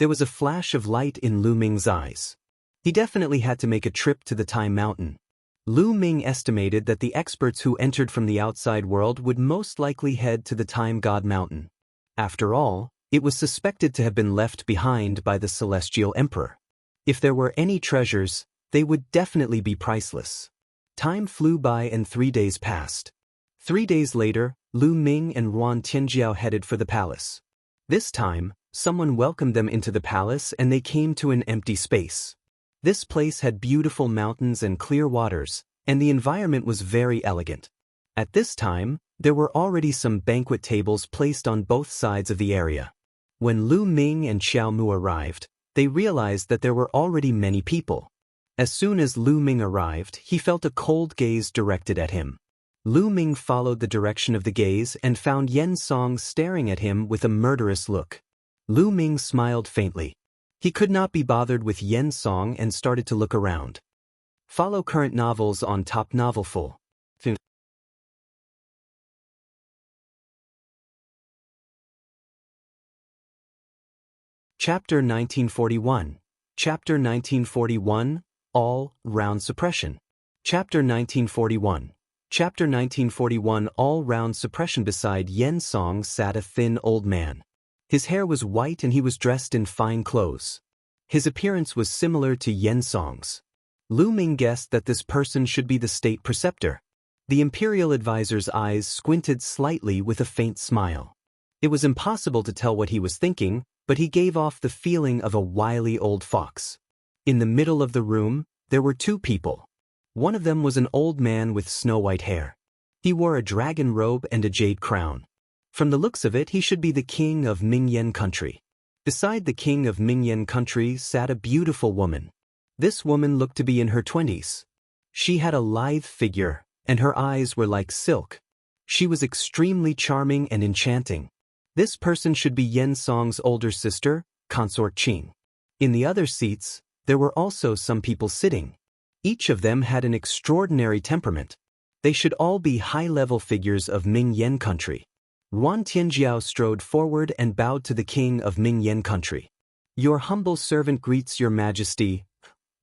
There was a flash of light in Lu Ming's eyes. He definitely had to make a trip to the Time Mountain. Lu Ming estimated that the experts who entered from the outside world would most likely head to the Time God Mountain. After all, it was suspected to have been left behind by the Celestial Emperor. If there were any treasures, they would definitely be priceless. Time flew by and 3 days passed. 3 days later, Lu Ming and Ruan Tianjiao headed for the palace. This time, someone welcomed them into the palace and they came to an empty space. This place had beautiful mountains and clear waters, and the environment was very elegant. At this time, there were already some banquet tables placed on both sides of the area. When Lu Ming and Xiao Mu arrived, they realized that there were already many people. As soon as Lu Ming arrived, he felt a cold gaze directed at him. Lu Ming followed the direction of the gaze and found Xianxia staring at him with a murderous look. Lu Ming smiled faintly. He could not be bothered with Xianxia and started to look around. Follow current novels on Top Novelful. Chapter 1941. Chapter 1941, All-Round Suppression. Chapter 1941. Chapter 1941, All-Round Suppression. Beside Xianxia sat a thin old man. His hair was white and he was dressed in fine clothes. His appearance was similar to Xianxia's. Lu Ming guessed that this person should be the state preceptor. The imperial advisor's eyes squinted slightly with a faint smile. It was impossible to tell what he was thinking, but he gave off the feeling of a wily old fox. In the middle of the room, there were 2 people. One of them was an old man with snow-white hair. He wore a dragon robe and a jade crown. From the looks of it, he should be the king of Mingyan country. Beside the king of Mingyan country sat a beautiful woman. This woman looked to be in her 20s. She had a lithe figure, and her eyes were like silk. She was extremely charming and enchanting. This person should be Xianxia's older sister, Consort Qing. In the other seats, there were also some people sitting. Each of them had an extraordinary temperament. They should all be high-level figures of Mingyan country. Ruan Tianjiao strode forward and bowed to the king of Mingyan country. Your humble servant greets your majesty.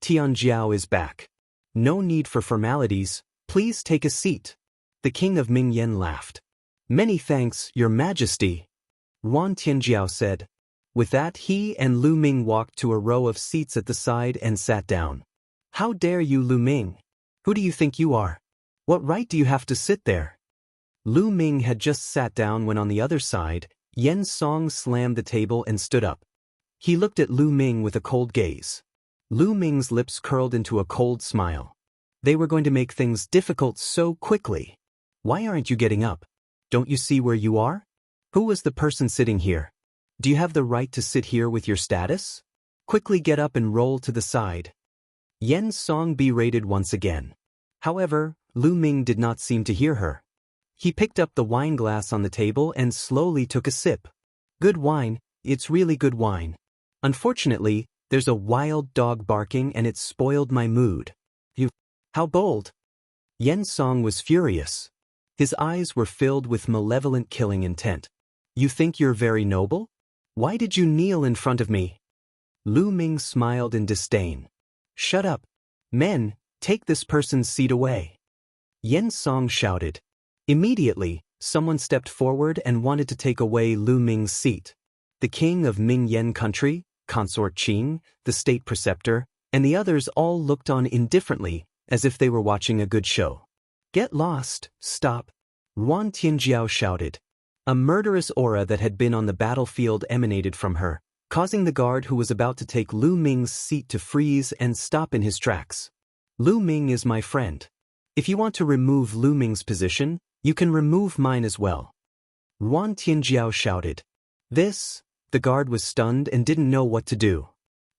Tianjiao is back. No need for formalities, please take a seat. The king of Mingyan laughed. Many thanks, your majesty, Ruan Tianjiao said. With that, he and Lu Ming walked to a row of seats at the side and sat down. How dare you, Lu Ming? Who do you think you are? What right do you have to sit there? Lu Ming had just sat down when on the other side, Xianxia slammed the table and stood up. He looked at Lu Ming with a cold gaze. Lu Ming's lips curled into a cold smile. They were going to make things difficult so quickly. Why aren't you getting up? Don't you see where you are? Who was the person sitting here? Do you have the right to sit here with your status? Quickly get up and roll to the side. Xianxia berated once again. However, Lu Ming did not seem to hear her. He picked up the wine glass on the table and slowly took a sip. Good wine, it's really good wine. Unfortunately, there's a wild dog barking and it spoiled my mood. How bold! Xianxia was furious. His eyes were filled with malevolent killing intent. You think you're very noble? Why did you kneel in front of me? Lu Ming smiled in disdain. Shut up. Men, take this person's seat away. Xianxia shouted. Immediately, someone stepped forward and wanted to take away Lu Ming's seat. The king of Mingyan country, Consort Qing, the state preceptor, and the others all looked on indifferently, as if they were watching a good show. Get lost, stop, Ruan Tianjiao shouted. A murderous aura that had been on the battlefield emanated from her, causing the guard who was about to take Lu Ming's seat to freeze and stop in his tracks. Lu Ming is my friend. If you want to remove Lu Ming's position, you can remove mine as well. Ruan Tianjiao shouted. The guard was stunned and didn't know what to do.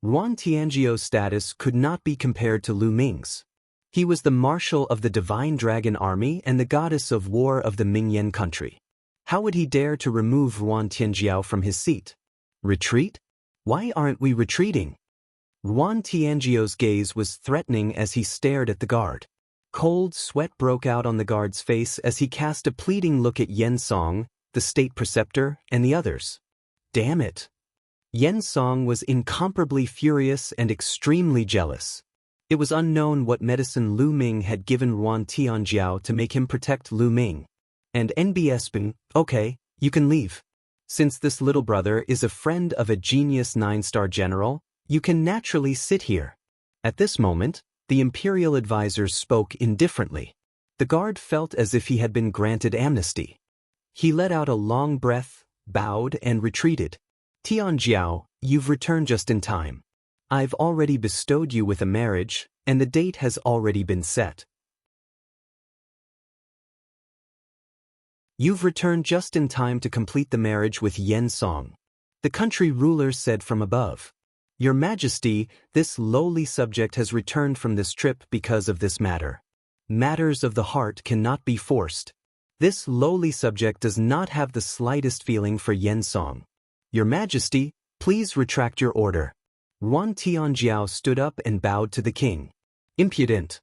Ruan Tianjiao's status could not be compared to Lu Ming's. He was the marshal of the Divine Dragon Army and the goddess of war of the Mingyan country. How would he dare to remove Ruan Tianjiao from his seat? Retreat? Why aren't we retreating? Ruan Tianjiao's gaze was threatening as he stared at the guard. Cold sweat broke out on the guard's face as he cast a pleading look at Xianxia, the state preceptor, and the others. Damn it! Xianxia was incomparably furious and extremely jealous. It was unknown what medicine Lu Ming had given Ruan Tianjiao to make him protect Lu Ming. And NBS, okay, you can leave. Since this little brother is a friend of a genius 9-star general, you can naturally sit here. At this moment, the imperial advisors spoke indifferently. The guard felt as if he had been granted amnesty. He let out a long breath, bowed and retreated. Tianjiao, you've returned just in time. I've already bestowed you with a marriage, and the date has already been set. You've returned just in time to complete the marriage with Xianxia. The country ruler said from above. Your Majesty, this lowly subject has returned from this trip because of this matter. Matters of the heart cannot be forced. This lowly subject does not have the slightest feeling for Xianxia. Your Majesty, please retract your order. Ruan Tianjiao stood up and bowed to the king. Impudent.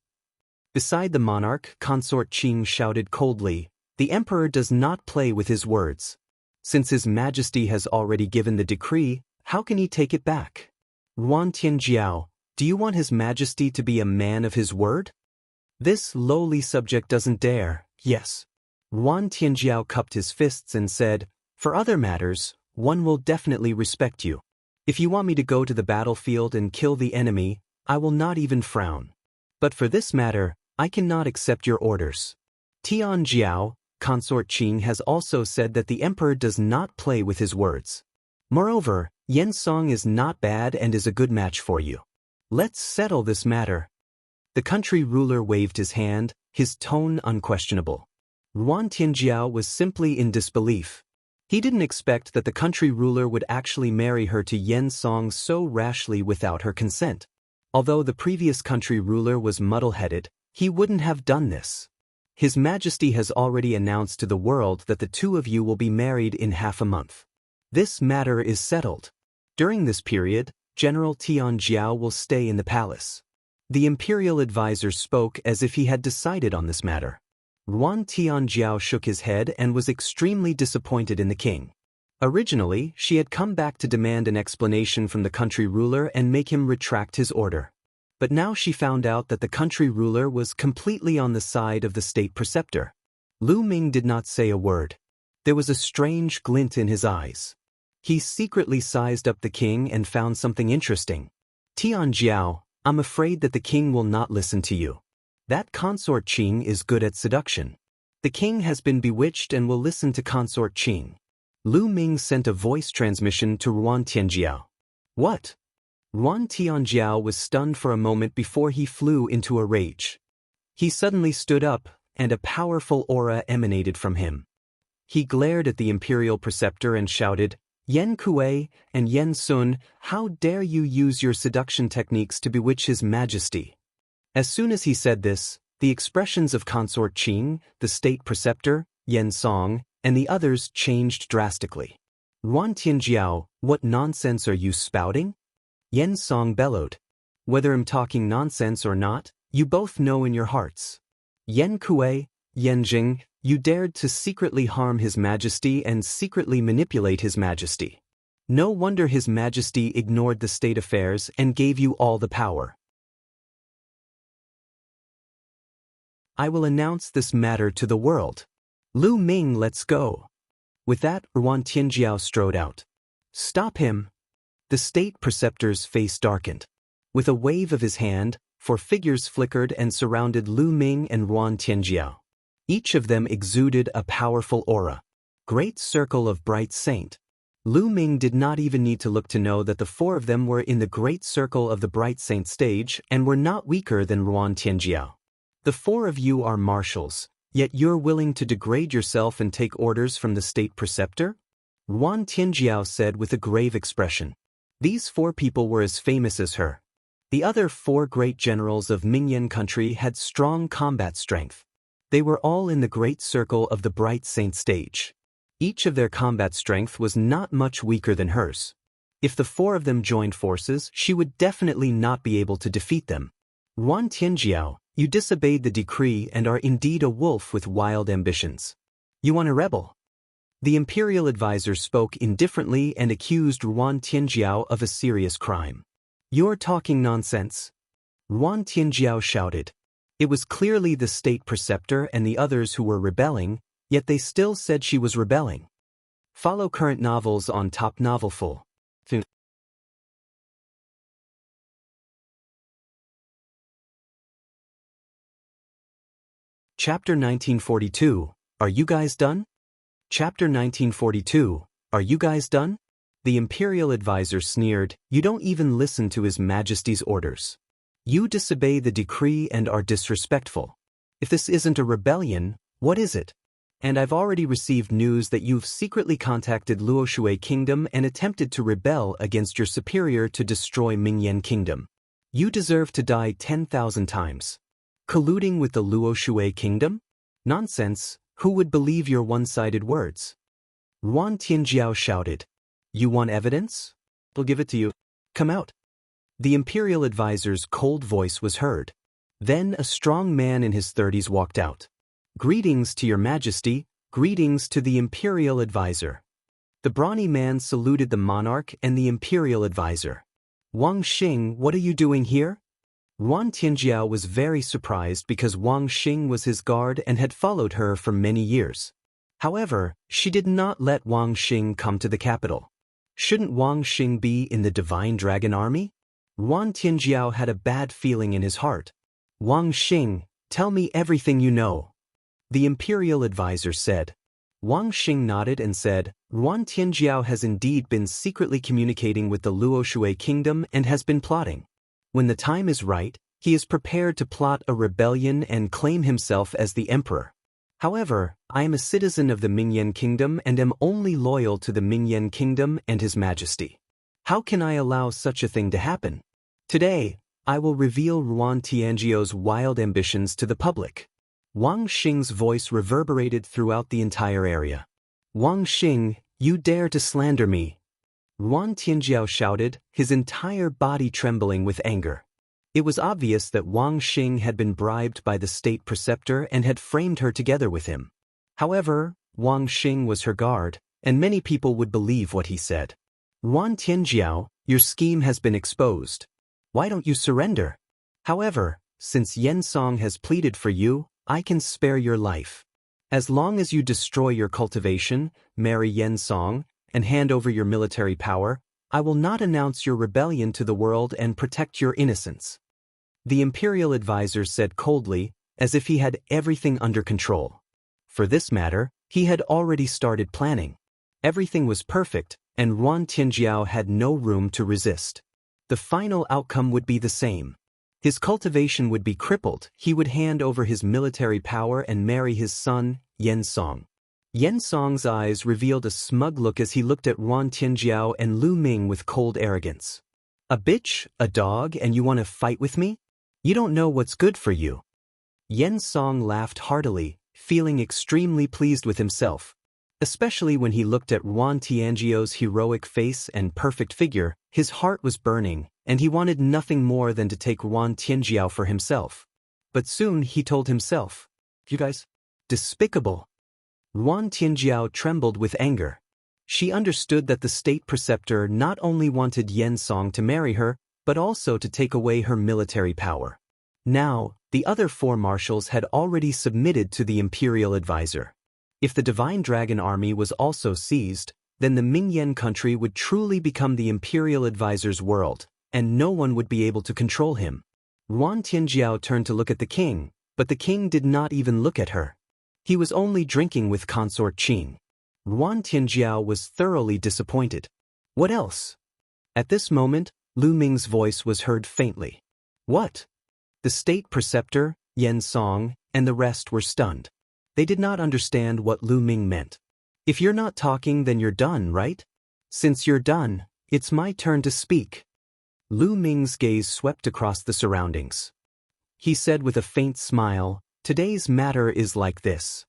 Beside the monarch, Consort Qing shouted coldly, the emperor does not play with his words. Since his Majesty has already given the decree, how can he take it back? Ruan Tianjiao, do you want his Majesty to be a man of his word? This lowly subject doesn't dare, yes. Ruan Tianjiao cupped his fists and said, for other matters, one will definitely respect you. If you want me to go to the battlefield and kill the enemy, I will not even frown. But for this matter, I cannot accept your orders. Tianjiao, Consort Qing has also said that the emperor does not play with his words. Moreover, Xianxia is not bad and is a good match for you. Let's settle this matter. The country ruler waved his hand, his tone unquestionable. Ruan Tianjiao was simply in disbelief. He didn't expect that the country ruler would actually marry her to Xianxia so rashly without her consent. Although the previous country ruler was muddle-headed, he wouldn't have done this. His Majesty has already announced to the world that the two of you will be married in half a month. This matter is settled. During this period, General Tianjiao will stay in the palace. The imperial advisor spoke as if he had decided on this matter. Ruan Tianjiao shook his head and was extremely disappointed in the king. Originally, she had come back to demand an explanation from the country ruler and make him retract his order. But now she found out that the country ruler was completely on the side of the state preceptor. Lu Ming did not say a word. There was a strange glint in his eyes. He secretly sized up the king and found something interesting. Tianjiao, I'm afraid that the king will not listen to you. That Consort Qing is good at seduction. The king has been bewitched and will listen to Consort Qing. Lu Ming sent a voice transmission to Ruan Tianjiao. What? Ruan Tianjiao was stunned for a moment before he flew into a rage. He suddenly stood up, and a powerful aura emanated from him. He glared at the imperial preceptor and shouted, Yen Kuei and Yen Sun, how dare you use your seduction techniques to bewitch His Majesty? As soon as he said this, the expressions of Consort Qing, the state preceptor, Xianxia, and the others changed drastically. Ruan Tianjiao, what nonsense are you spouting? Xianxia bellowed. Whether I'm talking nonsense or not, you both know in your hearts. Yen Kuei, Yen Jing, you dared to secretly harm His Majesty and secretly manipulate His Majesty. No wonder His Majesty ignored the state affairs and gave you all the power. I will announce this matter to the world. Lu Ming, let's go. With that, Ruan Tianjiao strode out. Stop him. The state preceptor's face darkened. With a wave of his hand, 4 figures flickered and surrounded Lu Ming and Ruan Tianjiao. Each of them exuded a powerful aura. Great circle of bright saint. Lu Ming did not even need to look to know that the 4 of them were in the great circle of the bright saint stage and were not weaker than Ruan Tianjiao. The 4 of you are marshals, yet you're willing to degrade yourself and take orders from the state preceptor? Ruan Tianjiao said with a grave expression. These 4 people were as famous as her. The other 4 great generals of Mingyan country had strong combat strength. They were all in the great circle of the bright saint stage. Each of their combat strength was not much weaker than hers. If the 4 of them joined forces, she would definitely not be able to defeat them. Ruan Tianjiao, you disobeyed the decree and are indeed a wolf with wild ambitions. You want a rebel? The imperial advisor spoke indifferently and accused Ruan Tianjiao of a serious crime. "You're talking nonsense," Ruan Tianjiao shouted. It was clearly the state preceptor and the others who were rebelling, yet they still said she was rebelling. Follow current novels on Top Novelful. Chapter 1942, Are you guys done? Chapter 1942, Are you guys done? The imperial advisor sneered, "You don't even listen to His Majesty's orders. You disobey the decree and are disrespectful. If this isn't a rebellion, what is it? And I've already received news that you've secretly contacted Luoshui Kingdom and attempted to rebel against your superior to destroy Mingyan Kingdom. You deserve to die 10,000 times. Colluding with the Luoshui Kingdom? Nonsense, who would believe your one-sided words?" Ruan Tianjiao shouted. "You want evidence? I'll give it to you. Come out." The imperial advisor's cold voice was heard. Then a strong man in his 30s walked out. "Greetings to your majesty, greetings to the imperial advisor." The brawny man saluted the monarch and the imperial advisor. "Wang Xing, what are you doing here?" Ruan Tianjiao was very surprised because Wang Xing was his guard and had followed her for many years. However, she did not let Wang Xing come to the capital. Shouldn't Wang Xing be in the Divine Dragon Army? Ruan Tianjiao had a bad feeling in his heart. "Wang Xing, tell me everything you know," the imperial advisor said. Wang Xing nodded and said, "Ruan Tianjiao has indeed been secretly communicating with the Luoshui Kingdom and has been plotting. When the time is right, he is prepared to plot a rebellion and claim himself as the emperor. However, I am a citizen of the Mingyan Kingdom and am only loyal to the Mingyan Kingdom and His Majesty. How can I allow such a thing to happen? Today, I will reveal Ruan Tianjiao's wild ambitions to the public." Wang Xing's voice reverberated throughout the entire area. "Wang Xing, you dare to slander me!" Ruan Tianjiao shouted, his entire body trembling with anger. It was obvious that Wang Xing had been bribed by the state preceptor and had framed her together with him. However, Wang Xing was her guard, and many people would believe what he said. "Ruan Tianjiao, your scheme has been exposed. Why don't you surrender? However, since Xianxia has pleaded for you, I can spare your life. As long as you destroy your cultivation, marry Xianxia, and hand over your military power, I will not announce your rebellion to the world and protect your innocence." The imperial advisor said coldly, as if he had everything under control. For this matter, he had already started planning. Everything was perfect, and Ruan Tianjiao had no room to resist. The final outcome would be the same. His cultivation would be crippled, he would hand over his military power and marry his son, Xianxia. Xianxiang's eyes revealed a smug look as he looked at Ruan Tianjiao and Lu Ming with cold arrogance. "A bitch, a dog, and you want to fight with me? You don't know what's good for you." Xianxia laughed heartily, feeling extremely pleased with himself. Especially when he looked at Ruan Tianjiao's heroic face and perfect figure, his heart was burning, and he wanted nothing more than to take Ruan Tianjiao for himself. But soon he told himself, "You guys? Despicable." Ruan Tianjiao trembled with anger. She understood that the state preceptor not only wanted Xianxia to marry her, but also to take away her military power. Now, the other four marshals had already submitted to the imperial advisor. If the Divine Dragon Army was also seized, then the Mingyan country would truly become the imperial advisor's world, and no one would be able to control him. Ruan Tianjiao turned to look at the king, but the king did not even look at her. He was only drinking with consort Qin. Ruan Tianjiao was thoroughly disappointed. What else? At this moment, Lu Ming's voice was heard faintly. "What?" The state preceptor, Xianxia, and the rest were stunned. They did not understand what Lu Ming meant. "If you're not talking, then you're done, right? Since you're done, it's my turn to speak." Lu Ming's gaze swept across the surroundings. He said with a faint smile, "Today's matter is like this."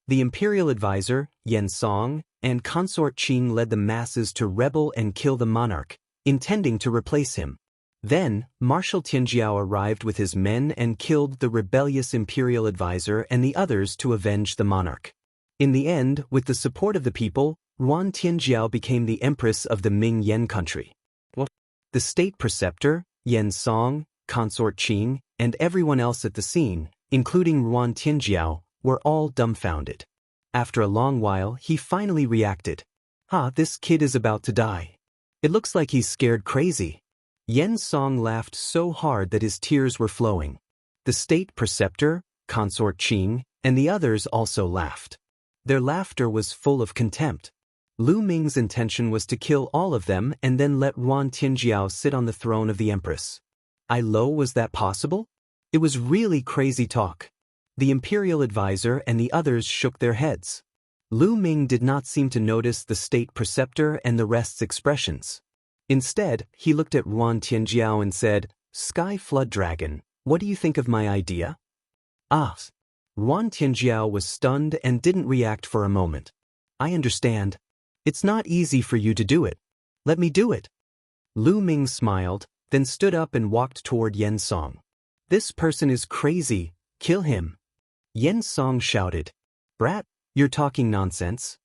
The imperial advisor, Xianxia, and consort Qin led the masses to rebel and kill the monarch, intending to replace him. Then, Marshal Tianjiao arrived with his men and killed the rebellious imperial advisor and the others to avenge the monarch. In the end, with the support of the people, Ruan Tianjiao became the empress of the Ming Yan country. The state preceptor, Xiangxiang, consort Qing, and everyone else at the scene, including Ruan Tianjiao, were all dumbfounded. After a long while, he finally reacted. This kid is about to die. It looks like he's scared crazy. Xiangxiang laughed so hard that his tears were flowing. The state preceptor, consort Qing, and the others also laughed. Their laughter was full of contempt. Lu Ming's intention was to kill all of them and then let Ruan Tianjiao sit on the throne of the empress. Was that possible? It was really crazy talk. The imperial advisor and the others shook their heads. Lu Ming did not seem to notice the state preceptor and the rest's expressions. Instead, he looked at Ruan Tianjiao and said, "Sky Flood Dragon, what do you think of my idea?" Ruan Tianjiao was stunned and didn't react for a moment. "I understand. It's not easy for you to do it. Let me do it." Lu Ming smiled, then stood up and walked toward Xiangxiang. "This person is crazy. Kill him." Xiangxiang shouted. "Brat, you're talking nonsense."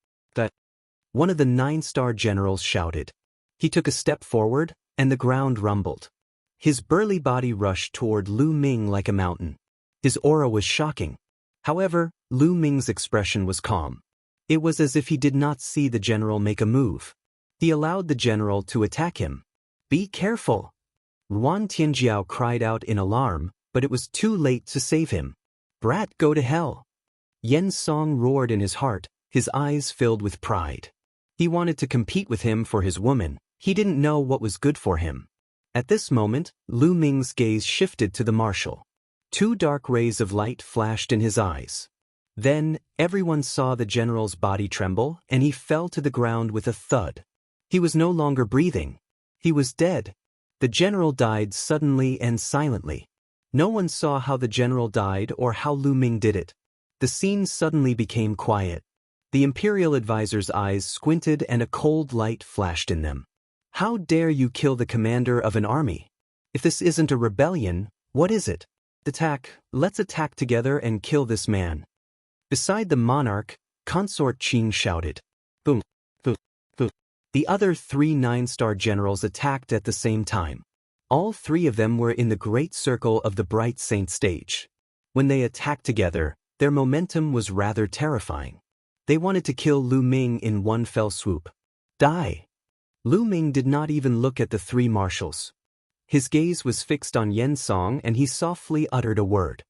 One of the 9-star generals shouted. He took a step forward, and the ground rumbled. His burly body rushed toward Lu Ming like a mountain. His aura was shocking. However, Lu Ming's expression was calm. It was as if he did not see the general make a move. He allowed the general to attack him. "Be careful!" Ruan Tianjiao cried out in alarm, but it was too late to save him. "Brat, go to hell!" Xiangxiang roared in his heart, his eyes filled with pride. He wanted to compete with him for his woman. He didn't know what was good for him. At this moment, Lu Ming's gaze shifted to the marshal. 2 dark rays of light flashed in his eyes. Then, everyone saw the general's body tremble, and he fell to the ground with a thud. He was no longer breathing. He was dead. The general died suddenly and silently. No one saw how the general died or how Lu Ming did it. The scene suddenly became quiet. The imperial advisor's eyes squinted and a cold light flashed in them. "How dare you kill the commander of an army? If this isn't a rebellion, what is it? Let's attack together and kill this man." Beside the monarch, consort Qing shouted. "Boom, boom, boom." The other 3 9-star generals attacked at the same time. All 3 of them were in the great circle of the bright saint stage. When they attacked together, their momentum was rather terrifying. They wanted to kill Lu Ming in one fell swoop. Die! Lu Ming did not even look at the 3 marshals. His gaze was fixed on Xiangxiang and he softly uttered a word.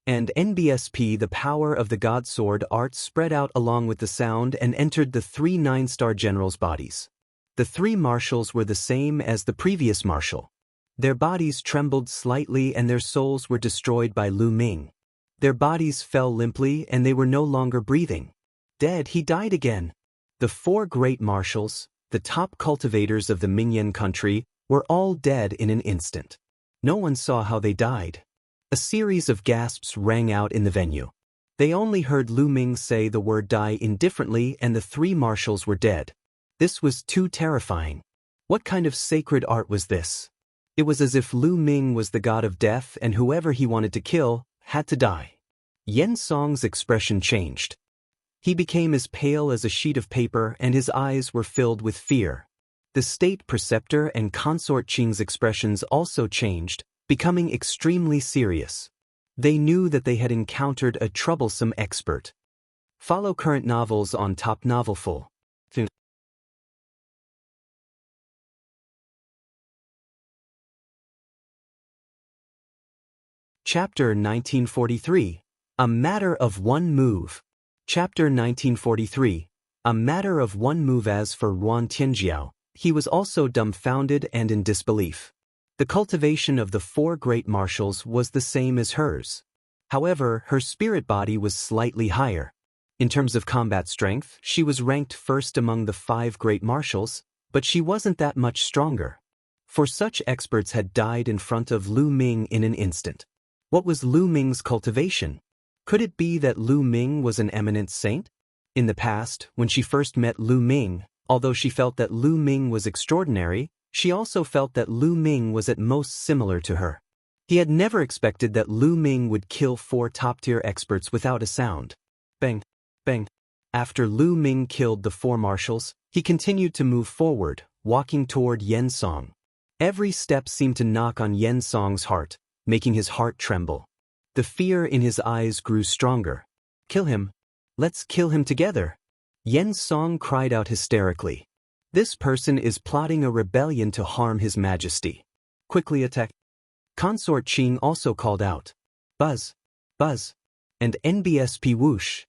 And NBSP, the power of the God Sword art spread out along with the sound and entered the 3 9-star generals' bodies. The 3 marshals were the same as the previous marshal. Their bodies trembled slightly and their souls were destroyed by Lu Ming. Their bodies fell limply and they were no longer breathing. Dead, he died again. The 4 great marshals, the top cultivators of the Mingyan country, were all dead in an instant. No one saw how they died. A series of gasps rang out in the venue. They only heard Lu Ming say the word die indifferently and the 3 marshals were dead. This was too terrifying. What kind of sacred art was this? It was as if Lu Ming was the god of death and whoever he wanted to kill had to die. Xiangxiang's expression changed. He became as pale as a sheet of paper and his eyes were filled with fear. The state preceptor and consort Qing's expressions also changed, becoming extremely serious. They knew that they had encountered a troublesome expert. Follow current novels on Top Novelful. Chapter 1943. A Matter of One Move. Chapter 1943. A Matter of One Move. As for Ruan Tianjiao, he was also dumbfounded and in disbelief. The cultivation of the 4 great marshals was the same as hers. However, her spirit body was slightly higher. In terms of combat strength, she was ranked first among the 5 great marshals, but she wasn't that much stronger. For such experts had died in front of Lu Ming in an instant. What was Lu Ming's cultivation? Could it be that Lu Ming was an eminent saint? In the past, when she first met Lu Ming, Although she felt that Lu Ming was extraordinary, she also felt that Lu Ming was at most similar to her. He had never expected that Lu Ming would kill 4 top-tier experts without a sound. Bang, bang. After Lu Ming killed the 4 marshals, he continued to move forward, walking toward Yen Song. Every step seemed to knock on Yen Song's heart, making his heart tremble. The fear in his eyes grew stronger. Kill him. Let's kill him together. Yen Song cried out hysterically. This person is plotting a rebellion to harm His Majesty. Quickly attack. Consort Qing also called out. Buzz, buzz, and NBSP whoosh.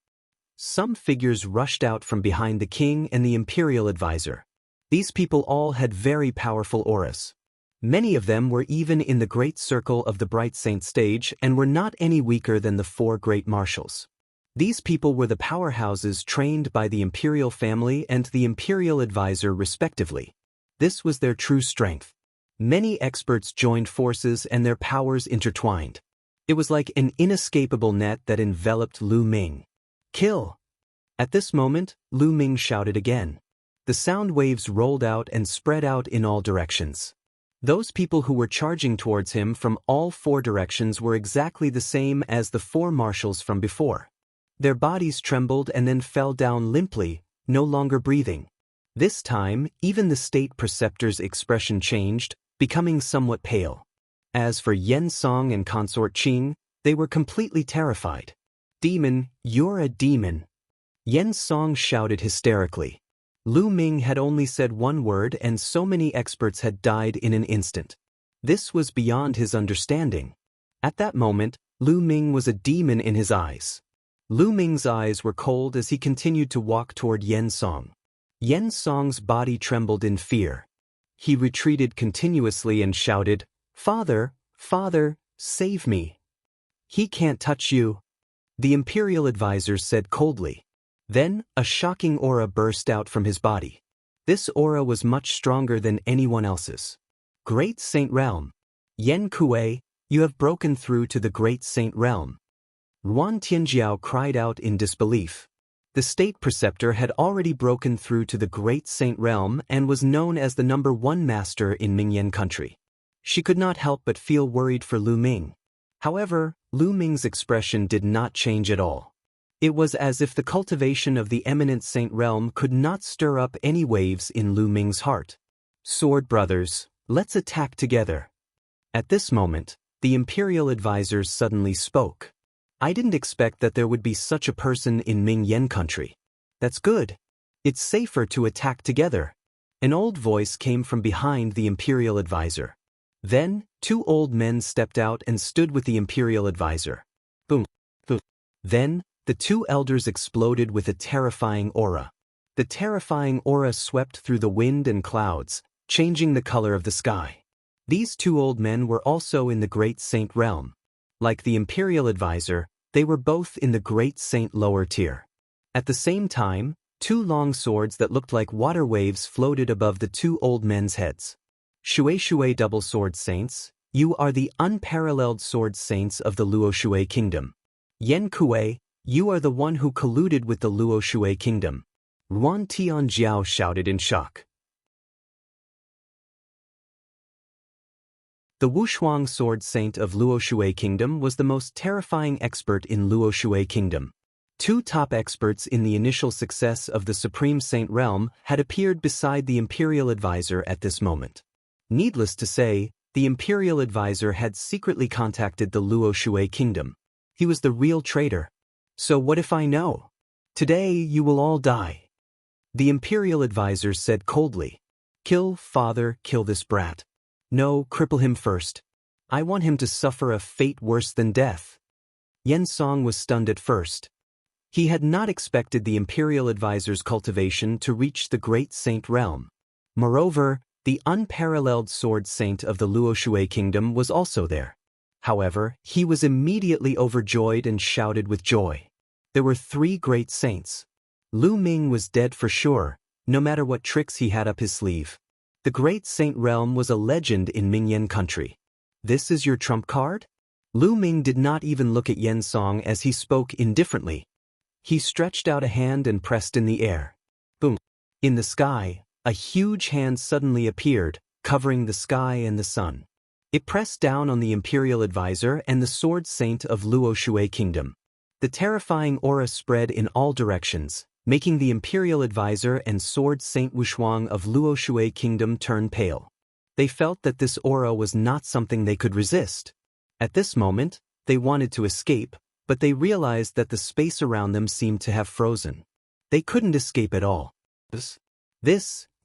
Some figures rushed out from behind the king and the imperial advisor. These people all had very powerful auras. Many of them were even in the great circle of the Bright Saint stage and were not any weaker than the 4 great marshals. These people were the powerhouses trained by the imperial family and the imperial advisor respectively. This was their true strength. Many experts joined forces and their powers intertwined. It was like an inescapable net that enveloped Lu Ming. Kill! At this moment, Lu Ming shouted again. The sound waves rolled out and spread out in all directions. Those people who were charging towards him from all 4 directions were exactly the same as the 4 marshals from before. Their bodies trembled and then fell down limply, no longer breathing. This time, even the state preceptor's expression changed, becoming somewhat pale. As for Yen Song and Consort Qing, they were completely terrified. Demon, you're a demon. Yen Song shouted hysterically. Lu Ming had only said 1 word and so many experts had died in an instant. This was beyond his understanding. At that moment, Lu Ming was a demon in his eyes. Lu Ming's eyes were cold as he continued to walk toward Yen Song. Yen Song's body trembled in fear. He retreated continuously and shouted, "Father, Father, save me. He can't touch you," the imperial advisor said coldly. Then, a shocking aura burst out from his body. This aura was much stronger than anyone else's. Great Saint Realm. Yen Kuei, you have broken through to the Great Saint Realm. Ruan Tianjiao cried out in disbelief. The state preceptor had already broken through to the Great Saint Realm and was known as the #1 master in Mingyan country. She could not help but feel worried for Lu Ming. However, Lu Ming's expression did not change at all. It was as if the cultivation of the eminent Saint Realm could not stir up any waves in Lu Ming's heart. Sword brothers, let's attack together. At this moment, the imperial advisors suddenly spoke. I didn't expect that there would be such a person in Mingyan country. That's good. It's safer to attack together. An old voice came from behind the imperial advisor. Then, 2 old men stepped out and stood with the imperial advisor. Boom, boom. Then, the 2 elders exploded with a terrifying aura. The terrifying aura swept through the wind and clouds, changing the color of the sky. These 2 old men were also in the Great Saint Realm. Like the imperial advisor, they were both in the Great Saint lower tier. At the same time, 2 long swords that looked like water waves floated above the 2 old men's heads. Shui double sword saints, you are the unparalleled sword saints of the Luo Shui kingdom. Yen Kuei, you are the one who colluded with the Luo Shui kingdom. Ruan Tianjiao shouted in shock. The Wushuang sword saint of Luo Shui kingdom was the most terrifying expert in Luo Shui kingdom. 2 top experts in the initial success of the Supreme Saint Realm had appeared beside the imperial advisor at this moment. Needless to say, the imperial advisor had secretly contacted the Luo Shui kingdom. He was the real traitor. So what if I know? Today you will all die. The imperial advisor said coldly. Kill, father, kill this brat. No, cripple him first. I want him to suffer a fate worse than death. Yen Song was stunned at first. He had not expected the imperial advisor's cultivation to reach the Great Saint Realm. Moreover, the unparalleled sword saint of the Luo Shui kingdom was also there. However, he was immediately overjoyed and shouted with joy. There were 3 great saints. Lu Ming was dead for sure, no matter what tricks he had up his sleeve. The Great Saint Realm was a legend in Mingyan country. This is your trump card? Lu Ming did not even look at Yen Song as he spoke indifferently. He stretched out a hand and pressed in the air. Boom, In the sky, a huge hand suddenly appeared, covering the sky and the sun. It pressed down on the imperial advisor and the sword saint of Luoshui Kingdom. The terrifying aura spread in all directions, making the imperial advisor and sword saint Wushuang of Luoshui Kingdom turn pale. They felt that this aura was not something they could resist. At this moment, they wanted to escape, but they realized that the space around them seemed to have frozen. They couldn't escape at all. This,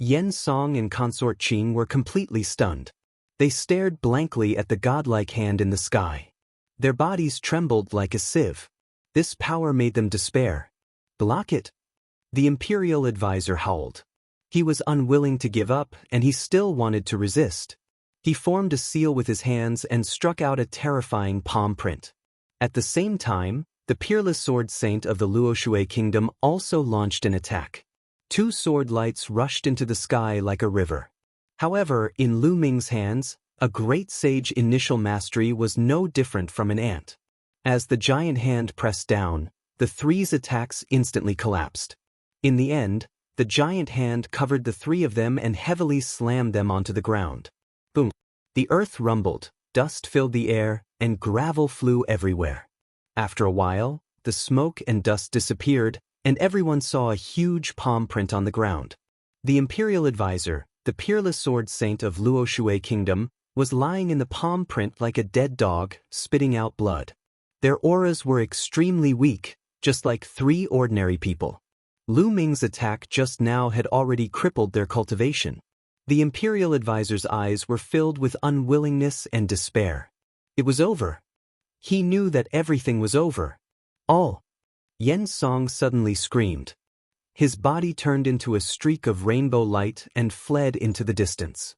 Xiangxiang and consort Qing were completely stunned. They stared blankly at the godlike hand in the sky. Their bodies trembled like a sieve. This power made them despair. Block it! The imperial advisor howled. He was unwilling to give up, and he still wanted to resist. He formed a seal with his hands and struck out a terrifying palm print. At the same time, the peerless sword saint of the Luoshui Kingdom also launched an attack. 2 sword lights rushed into the sky like a river. However, in Lu Ming's hands, a great sage initial mastery was no different from an ant. As the giant hand pressed down, the 3's attacks instantly collapsed. In the end, the giant hand covered the 3 of them and heavily slammed them onto the ground. Boom! The earth rumbled, dust filled the air, and gravel flew everywhere. After a while, the smoke and dust disappeared, and everyone saw a huge palm print on the ground. The imperial advisor, the peerless sword saint of Luoshui Kingdom, was lying in the palm print like a dead dog, spitting out blood. Their auras were extremely weak, just like 3 ordinary people. Lu Ming's attack just now had already crippled their cultivation. The imperial advisor's eyes were filled with unwillingness and despair. It was over. He knew that everything was over. All. Xiangxiang suddenly screamed. His body turned into a streak of rainbow light and fled into the distance.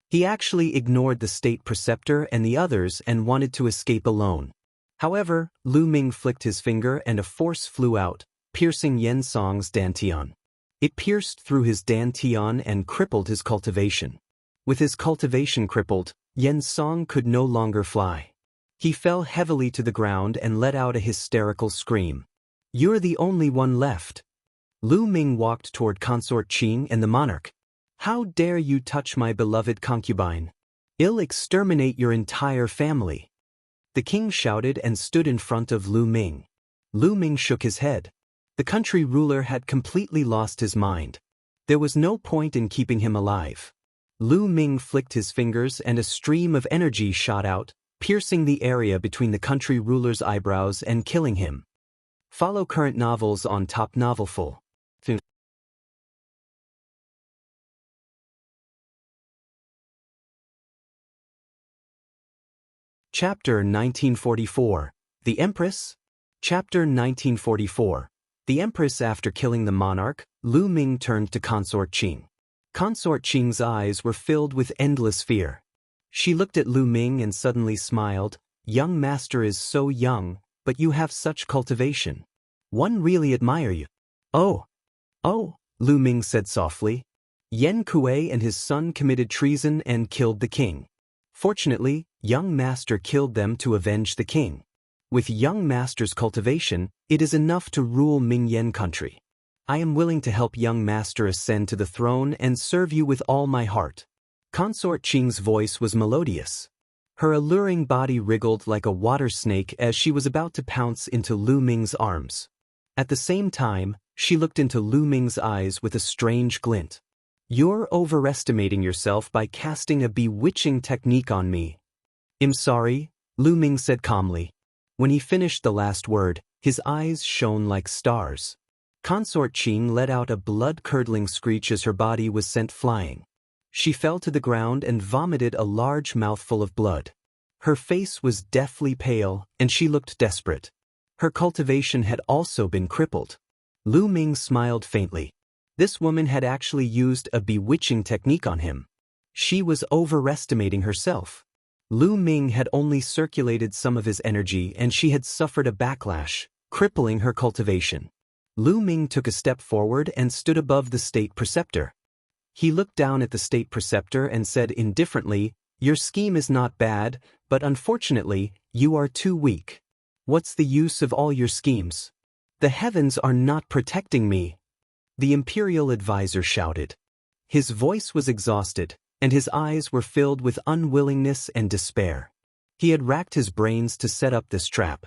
He actually ignored the state preceptor and the others and wanted to escape alone. However, Lu Ming flicked his finger and a force flew out, piercing Xiangxiang's dantian. It pierced through his dantian and crippled his cultivation. With his cultivation crippled, Xiangxiang could no longer fly. He fell heavily to the ground and let out a hysterical scream. "You're the only one left." Lu Ming walked toward consort Qing and the monarch. "How dare you touch my beloved concubine? I'll exterminate your entire family." The king shouted and stood in front of Lu Ming. Lu Ming shook his head. The country ruler had completely lost his mind. There was no point in keeping him alive. Lu Ming flicked his fingers and a stream of energy shot out, piercing the area between the country ruler's eyebrows and killing him. Follow current novels on Top Novelful. Chapter 1944. The Empress? Chapter 1944. The Empress. After killing the monarch, Lu Ming turned to consort Qing. Consort Qing's eyes were filled with endless fear. She looked at Lu Ming and suddenly smiled. "Young master is so young, but you have such cultivation. One really admire you." Oh, Lu Ming said softly. Yan Kuei and his son committed treason and killed the king. Fortunately, young master killed them to avenge the king. With young master's cultivation, it is enough to rule Mingyan country. I am willing to help young master ascend to the throne and serve you with all my heart. Consort Qing's voice was melodious. Her alluring body wriggled like a water snake as she was about to pounce into Lu Ming's arms. At the same time, she looked into Lu Ming's eyes with a strange glint. "You're overestimating yourself by casting a bewitching technique on me." "I'm sorry," Lu Ming said calmly. When he finished the last word, his eyes shone like stars. Consort Qing let out a blood-curdling screech as her body was sent flying. She fell to the ground and vomited a large mouthful of blood. Her face was deathly pale, and she looked desperate. Her cultivation had also been crippled. Lu Ming smiled faintly. This woman had actually used a bewitching technique on him. She was overestimating herself. Lu Ming had only circulated some of his energy and she had suffered a backlash, crippling her cultivation. Lu Ming took a step forward and stood above the state preceptor. He looked down at the state preceptor and said indifferently, "Your scheme is not bad, but unfortunately, you are too weak. What's the use of all your schemes?" The heavens are not protecting me, the imperial advisor shouted. His voice was exhausted, and his eyes were filled with unwillingness and despair. He had racked his brains to set up this trap.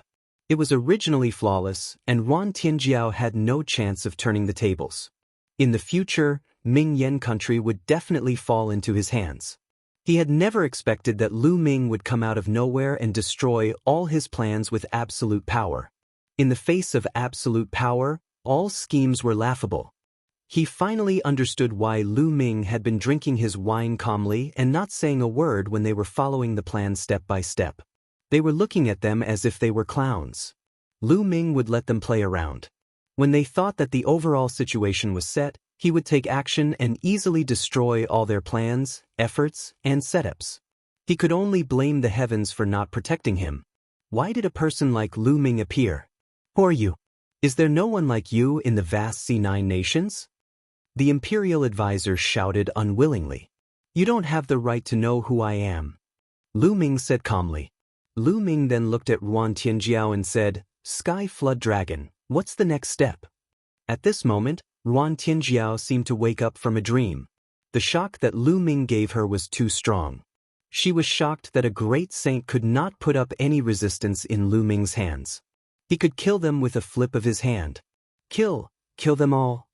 It was originally flawless, and Yuan Tianjiao had no chance of turning the tables. In the future, Ming Yan country would definitely fall into his hands. He had never expected that Lu Ming would come out of nowhere and destroy all his plans with absolute power. In the face of absolute power, all schemes were laughable. He finally understood why Lu Ming had been drinking his wine calmly and not saying a word when they were following the plan step by step. They were looking at them as if they were clowns. Lu Ming would let them play around. When they thought that the overall situation was set, he would take action and easily destroy all their plans, efforts, and setups. He could only blame the heavens for not protecting him. Why did a person like Lu Ming appear? Who are you? Is there no one like you in the vast C9 nations? The imperial advisor shouted unwillingly. You don't have the right to know who I am, Lu Ming said calmly. Lu Ming then looked at Yuan Tianjiao and said, Sky Flood Dragon, what's the next step? At this moment, Yuan Tianjiao seemed to wake up from a dream. The shock that Lu Ming gave her was too strong. She was shocked that a great saint could not put up any resistance in Lu Ming's hands. He could kill them with a flip of his hand. Kill them all.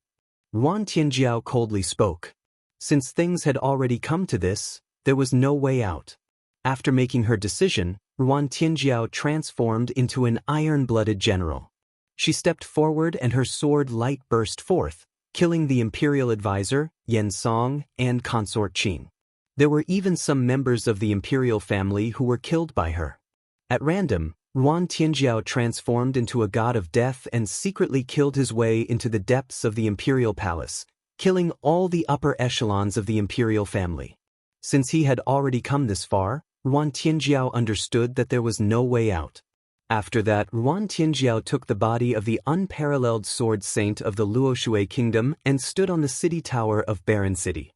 Yuan Tianjiao coldly spoke. Since things had already come to this, there was no way out. After making her decision, Yuan Tianjiao transformed into an iron-blooded general. She stepped forward and her sword light burst forth, killing the imperial advisor, Xianxia, and consort Qin. There were even some members of the imperial family who were killed by her. At random, Yuan Tianjiao transformed into a god of death and secretly killed his way into the depths of the imperial palace, killing all the upper echelons of the imperial family. Since he had already come this far, Yuan Tianjiao understood that there was no way out. After that, Yuan Tianjiao took the body of the unparalleled sword saint of the Luoshui kingdom and stood on the city tower of Barren City.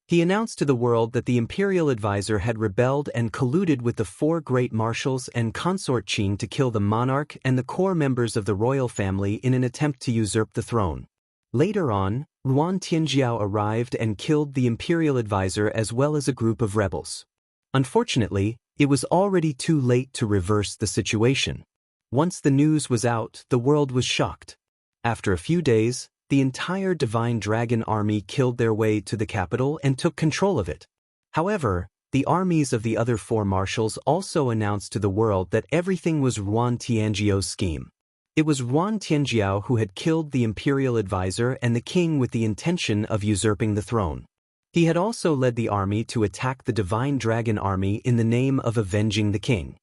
He announced to the world that the imperial advisor had rebelled and colluded with the four great marshals and consort Qin to kill the monarch and the core members of the royal family in an attempt to usurp the throne. Later on, Yuan Tianjiao arrived and killed the imperial advisor as well as a group of rebels. Unfortunately, it was already too late to reverse the situation. Once the news was out, the world was shocked. After a few days, the entire Divine Dragon army killed their way to the capital and took control of it. However, the armies of the other four marshals also announced to the world that everything was Yuan Tianjiao's scheme. It was Yuan Tianjiao who had killed the imperial advisor and the king with the intention of usurping the throne. He had also led the army to attack the Divine Dragon army in the name of avenging the king.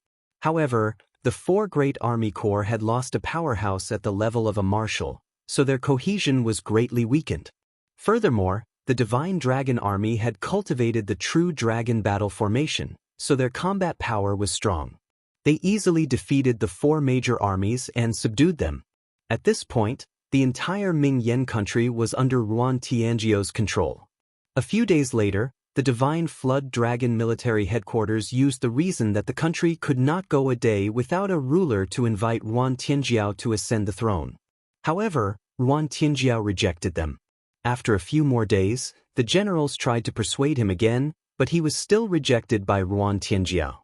However, the four great army corps had lost a powerhouse at the level of a marshal, so their cohesion was greatly weakened. Furthermore, the Divine Dragon army had cultivated the true dragon battle formation, so their combat power was strong. They easily defeated the four major armies and subdued them. At this point, the entire Ming Yan country was under Yuan Tianjiao's control. A few days later, the Divine Flood Dragon military headquarters used the reason that the country could not go a day without a ruler to invite Yuan Tianjiao to ascend the throne. However, Yuan Tianjiao rejected them. After a few more days, the generals tried to persuade him again, but he was still rejected by Yuan Tianjiao.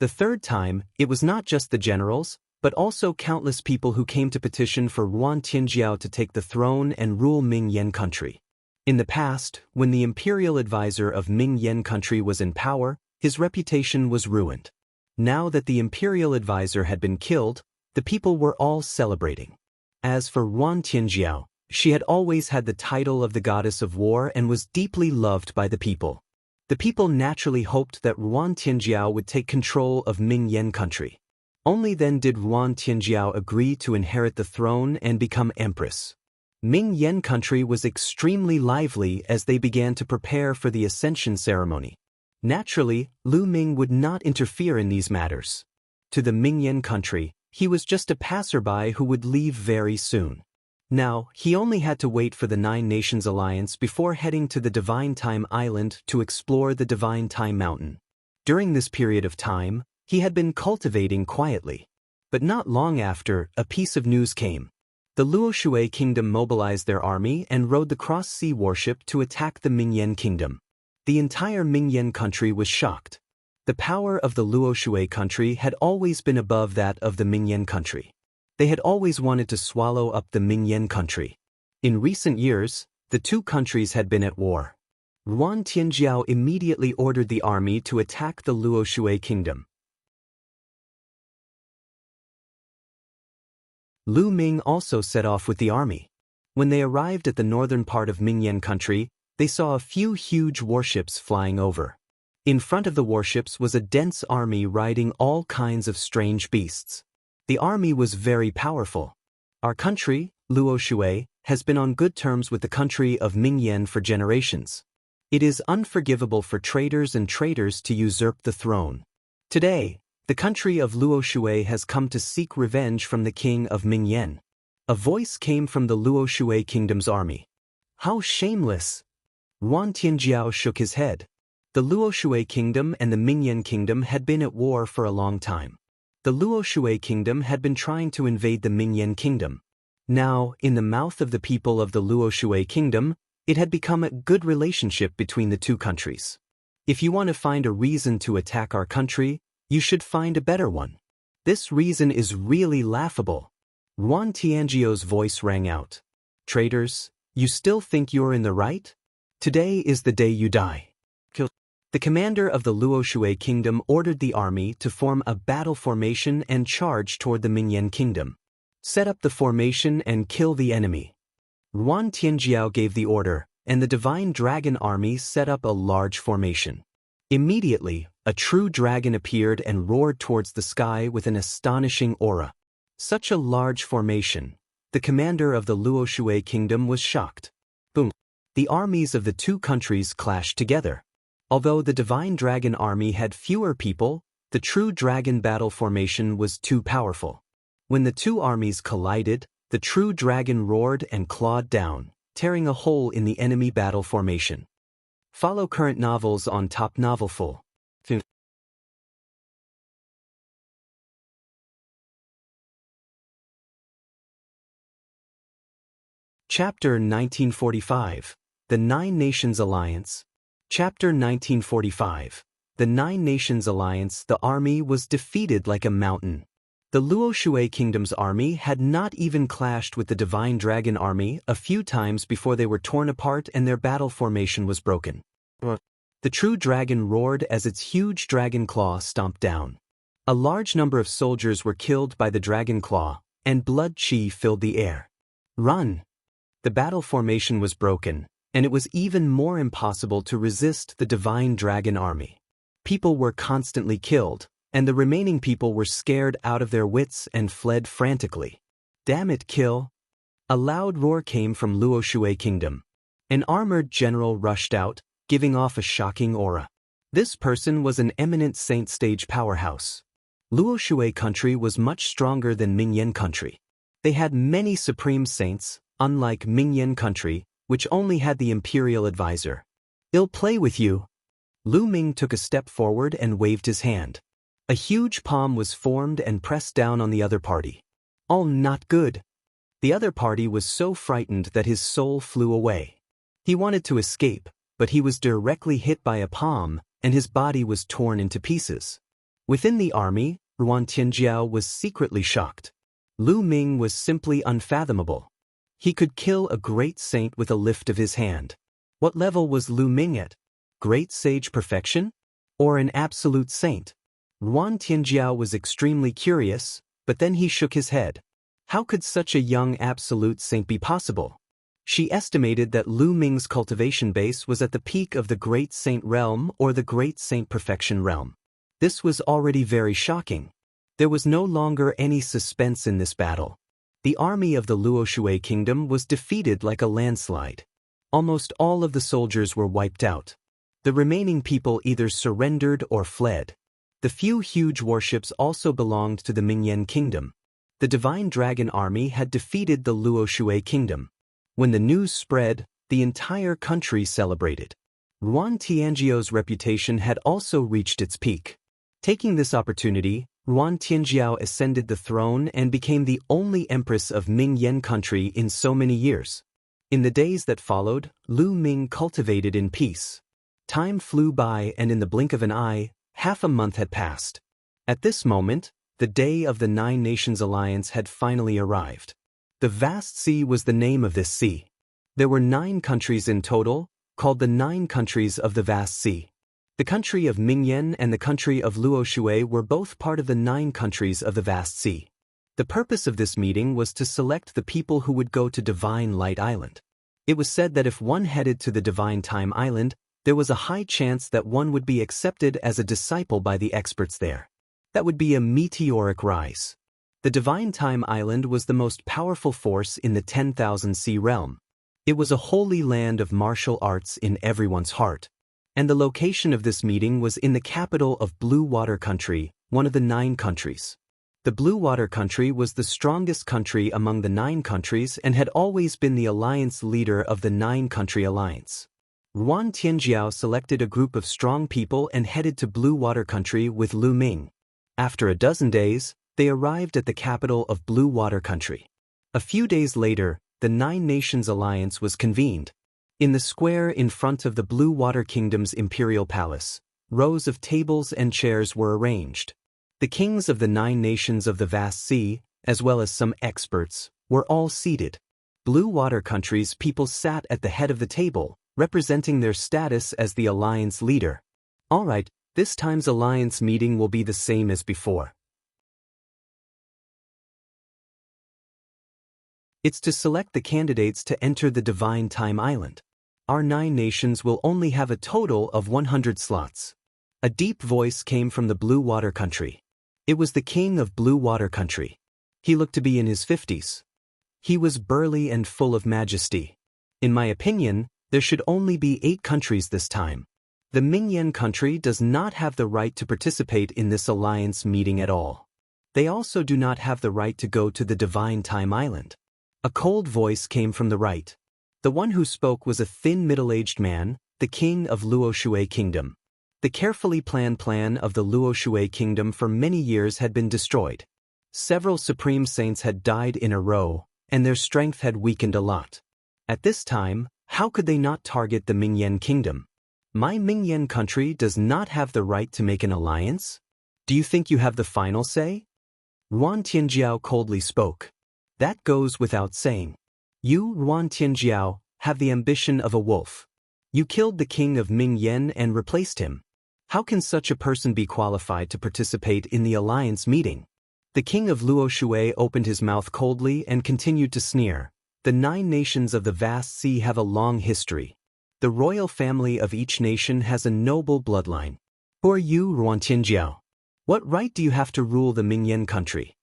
The third time, it was not just the generals, but also countless people who came to petition for Yuan Tianjiao to take the throne and rule Ming Yan country. In the past, when the imperial advisor of Ming Yan country was in power, his reputation was ruined. Now that the imperial advisor had been killed, the people were all celebrating. As for Yuan Tianjiao, she had always had the title of the goddess of war and was deeply loved by the people. The people naturally hoped that Yuan Tianjiao would take control of Ming Yan country. Only then did Yuan Tianjiao agree to inherit the throne and become empress. Ming Yan country was extremely lively as they began to prepare for the ascension ceremony. Naturally, Lu Ming would not interfere in these matters. To the Ming Yan country, he was just a passerby who would leave very soon. Now, he only had to wait for the Nine Nations Alliance before heading to the Divine Time Island to explore the Divine Time Mountain. During this period of time, He had been cultivating quietly. But not long after, a piece of news came. The Luoshui kingdom mobilized their army and rode the cross-sea warship to attack the Mingyan kingdom. The entire Mingyan country was shocked. The power of the Luoshui country had always been above that of the Mingyan country. They had always wanted to swallow up the Mingyan country. In recent years, the two countries had been at war. Yuan Tianjiao immediately ordered the army to attack the Luoshui kingdom. Lu Ming also set off with the army. When they arrived at the northern part of Mingyan country, they saw a few huge warships flying over. In front of the warships was a dense army riding all kinds of strange beasts. The army was very powerful. Our country, Luoshui, has been on good terms with the country of Mingyan for generations. It is unforgivable for traitors and traitors to usurp the throne. Today, the country of Luoshui has come to seek revenge from the king of Mingyan. A voice came from the Luoshui kingdom's army. How shameless! Yuan Tianjiao shook his head. The Luoshui kingdom and the Mingyan kingdom had been at war for a long time. The Luoshui kingdom had been trying to invade the Mingyan kingdom. Now, in the mouth of the people of the Luoshui kingdom, it had become a good relationship between the two countries. If you want to find a reason to attack our country, you should find a better one. This reason is really laughable. Yuan Tianjiao's voice rang out. Traitors, you still think you're in the right? Today is the day you die. The commander of the Luoshui kingdom ordered the army to form a battle formation and charge toward the Mingyan kingdom. Set up the formation and kill the enemy. Yuan Tianjiao gave the order, and the divine dragon army set up a large formation. Immediately, a true dragon appeared and roared towards the sky with an astonishing aura. Such a large formation. The commander of the Luoshui kingdom was shocked. Boom! The armies of the two countries clashed together. Although the divine dragon army had fewer people, the true dragon battle formation was too powerful. When the two armies collided, the true dragon roared and clawed down, tearing a hole in the enemy battle formation. Follow current novels on Top Novelful. Chapter 1945. The Nine Nations Alliance. Chapter 1945. The Nine Nations Alliance. The army was defeated like a mountain. The Luoshui kingdom's army had not even clashed with the divine dragon army a few times before they were torn apart and their battle formation was broken. The true dragon roared as its huge dragon claw stomped down. A large number of soldiers were killed by the dragon claw, and blood chi filled the air. Run! The battle formation was broken, and it was even more impossible to resist the divine dragon army. People were constantly killed, and the remaining people were scared out of their wits and fled frantically. Damn it, kill! A loud roar came from Luoshui kingdom. An armored general rushed out, giving off a shocking aura. This person was an eminent saint stage powerhouse. Luoshui country was much stronger than Mingyan country. They had many supreme saints, unlike Mingyan country, which only had the imperial advisor. I'll play with you. Lu Ming took a step forward and waved his hand. A huge palm was formed and pressed down on the other party. All not good. The other party was so frightened that his soul flew away. He wanted to escape, but he was directly hit by a palm, and his body was torn into pieces. Within the army, Yuan Tianjiao was secretly shocked. Lu Ming was simply unfathomable. He could kill a great saint with a lift of his hand. What level was Lu Ming at? Great sage perfection? Or an absolute saint? Yuan Tianjiao was extremely curious, but then he shook his head. How could such a young absolute saint be possible? She estimated that Lu Ming's cultivation base was at the peak of the Great Saint realm or the Great Saint Perfection realm. This was already very shocking. There was no longer any suspense in this battle. The army of the Luoshui kingdom was defeated like a landslide. Almost all of the soldiers were wiped out. The remaining people either surrendered or fled. The few huge warships also belonged to the Mingyan kingdom. The divine dragon army had defeated the Luoshui kingdom. When the news spread, the entire country celebrated. Yuan Tianjiao's reputation had also reached its peak. Taking this opportunity, Ruan Tianjiao ascended the throne and became the only empress of Ming Yan country in so many years. In the days that followed, Lu Ming cultivated in peace. Time flew by and in the blink of an eye, half a month had passed. At this moment, the day of the Nine Nations Alliance had finally arrived. The Vast Sea was the name of this sea. There were 9 countries in total, called the 9 countries of the Vast Sea. The country of Mingyan and the country of Luoshui were both part of the 9 countries of the Vast Sea. The purpose of this meeting was to select the people who would go to Divine Light Island. It was said that if one headed to the Divine Time Island, there was a high chance that one would be accepted as a disciple by the experts there. That would be a meteoric rise. The Divine Time Island was the most powerful force in the 10,000 Sea realm. It was a holy land of martial arts in everyone's heart. And the location of this meeting was in the capital of Blue Water Country, one of the 9 countries. The Blue Water Country was the strongest country among the 9 countries and had always been the alliance leader of the 9-country alliance. Ruan Tianjiao selected a group of strong people and headed to Blue Water Country with Lu Ming. After a dozen days, they arrived at the capital of Blue Water Country. A few days later, the 9 Nations Alliance was convened. In the square in front of the Blue Water Kingdom's imperial palace, rows of tables and chairs were arranged. The kings of the 9 nations of the Vast Sea, as well as some experts, were all seated. Blue Water Country's people sat at the head of the table, representing their status as the alliance leader. All right, this time's alliance meeting will be the same as before. It's to select the candidates to enter the Divine Time Island. Our 9 nations will only have a total of 100 slots. A deep voice came from the Blue Water Country. It was the king of Blue Water Country. He looked to be in his 50s. He was burly and full of majesty. In my opinion, there should only be 8 countries this time. The Mingyan country does not have the right to participate in this alliance meeting at all. They also do not have the right to go to the Divine Time Island. A cold voice came from the right. The one who spoke was a thin middle-aged man, the king of Luoshui Kingdom. The carefully planned plan of the Luoshui Kingdom for many years had been destroyed. Several supreme saints had died in a row, and their strength had weakened a lot. At this time, how could they not target the Mingyan Kingdom? My Mingyan country does not have the right to make an alliance? Do you think you have the final say? Ruan Tianjiao coldly spoke. That goes without saying. You, Ruan Tianjiao, have the ambition of a wolf. You killed the king of Mingyan and replaced him. How can such a person be qualified to participate in the alliance meeting? The king of Luoshui opened his mouth coldly and continued to sneer. The 9 nations of the Vast Sea have a long history. The royal family of each nation has a noble bloodline. Who are you, Ruan Tianjiao? What right do you have to rule the Mingyan country?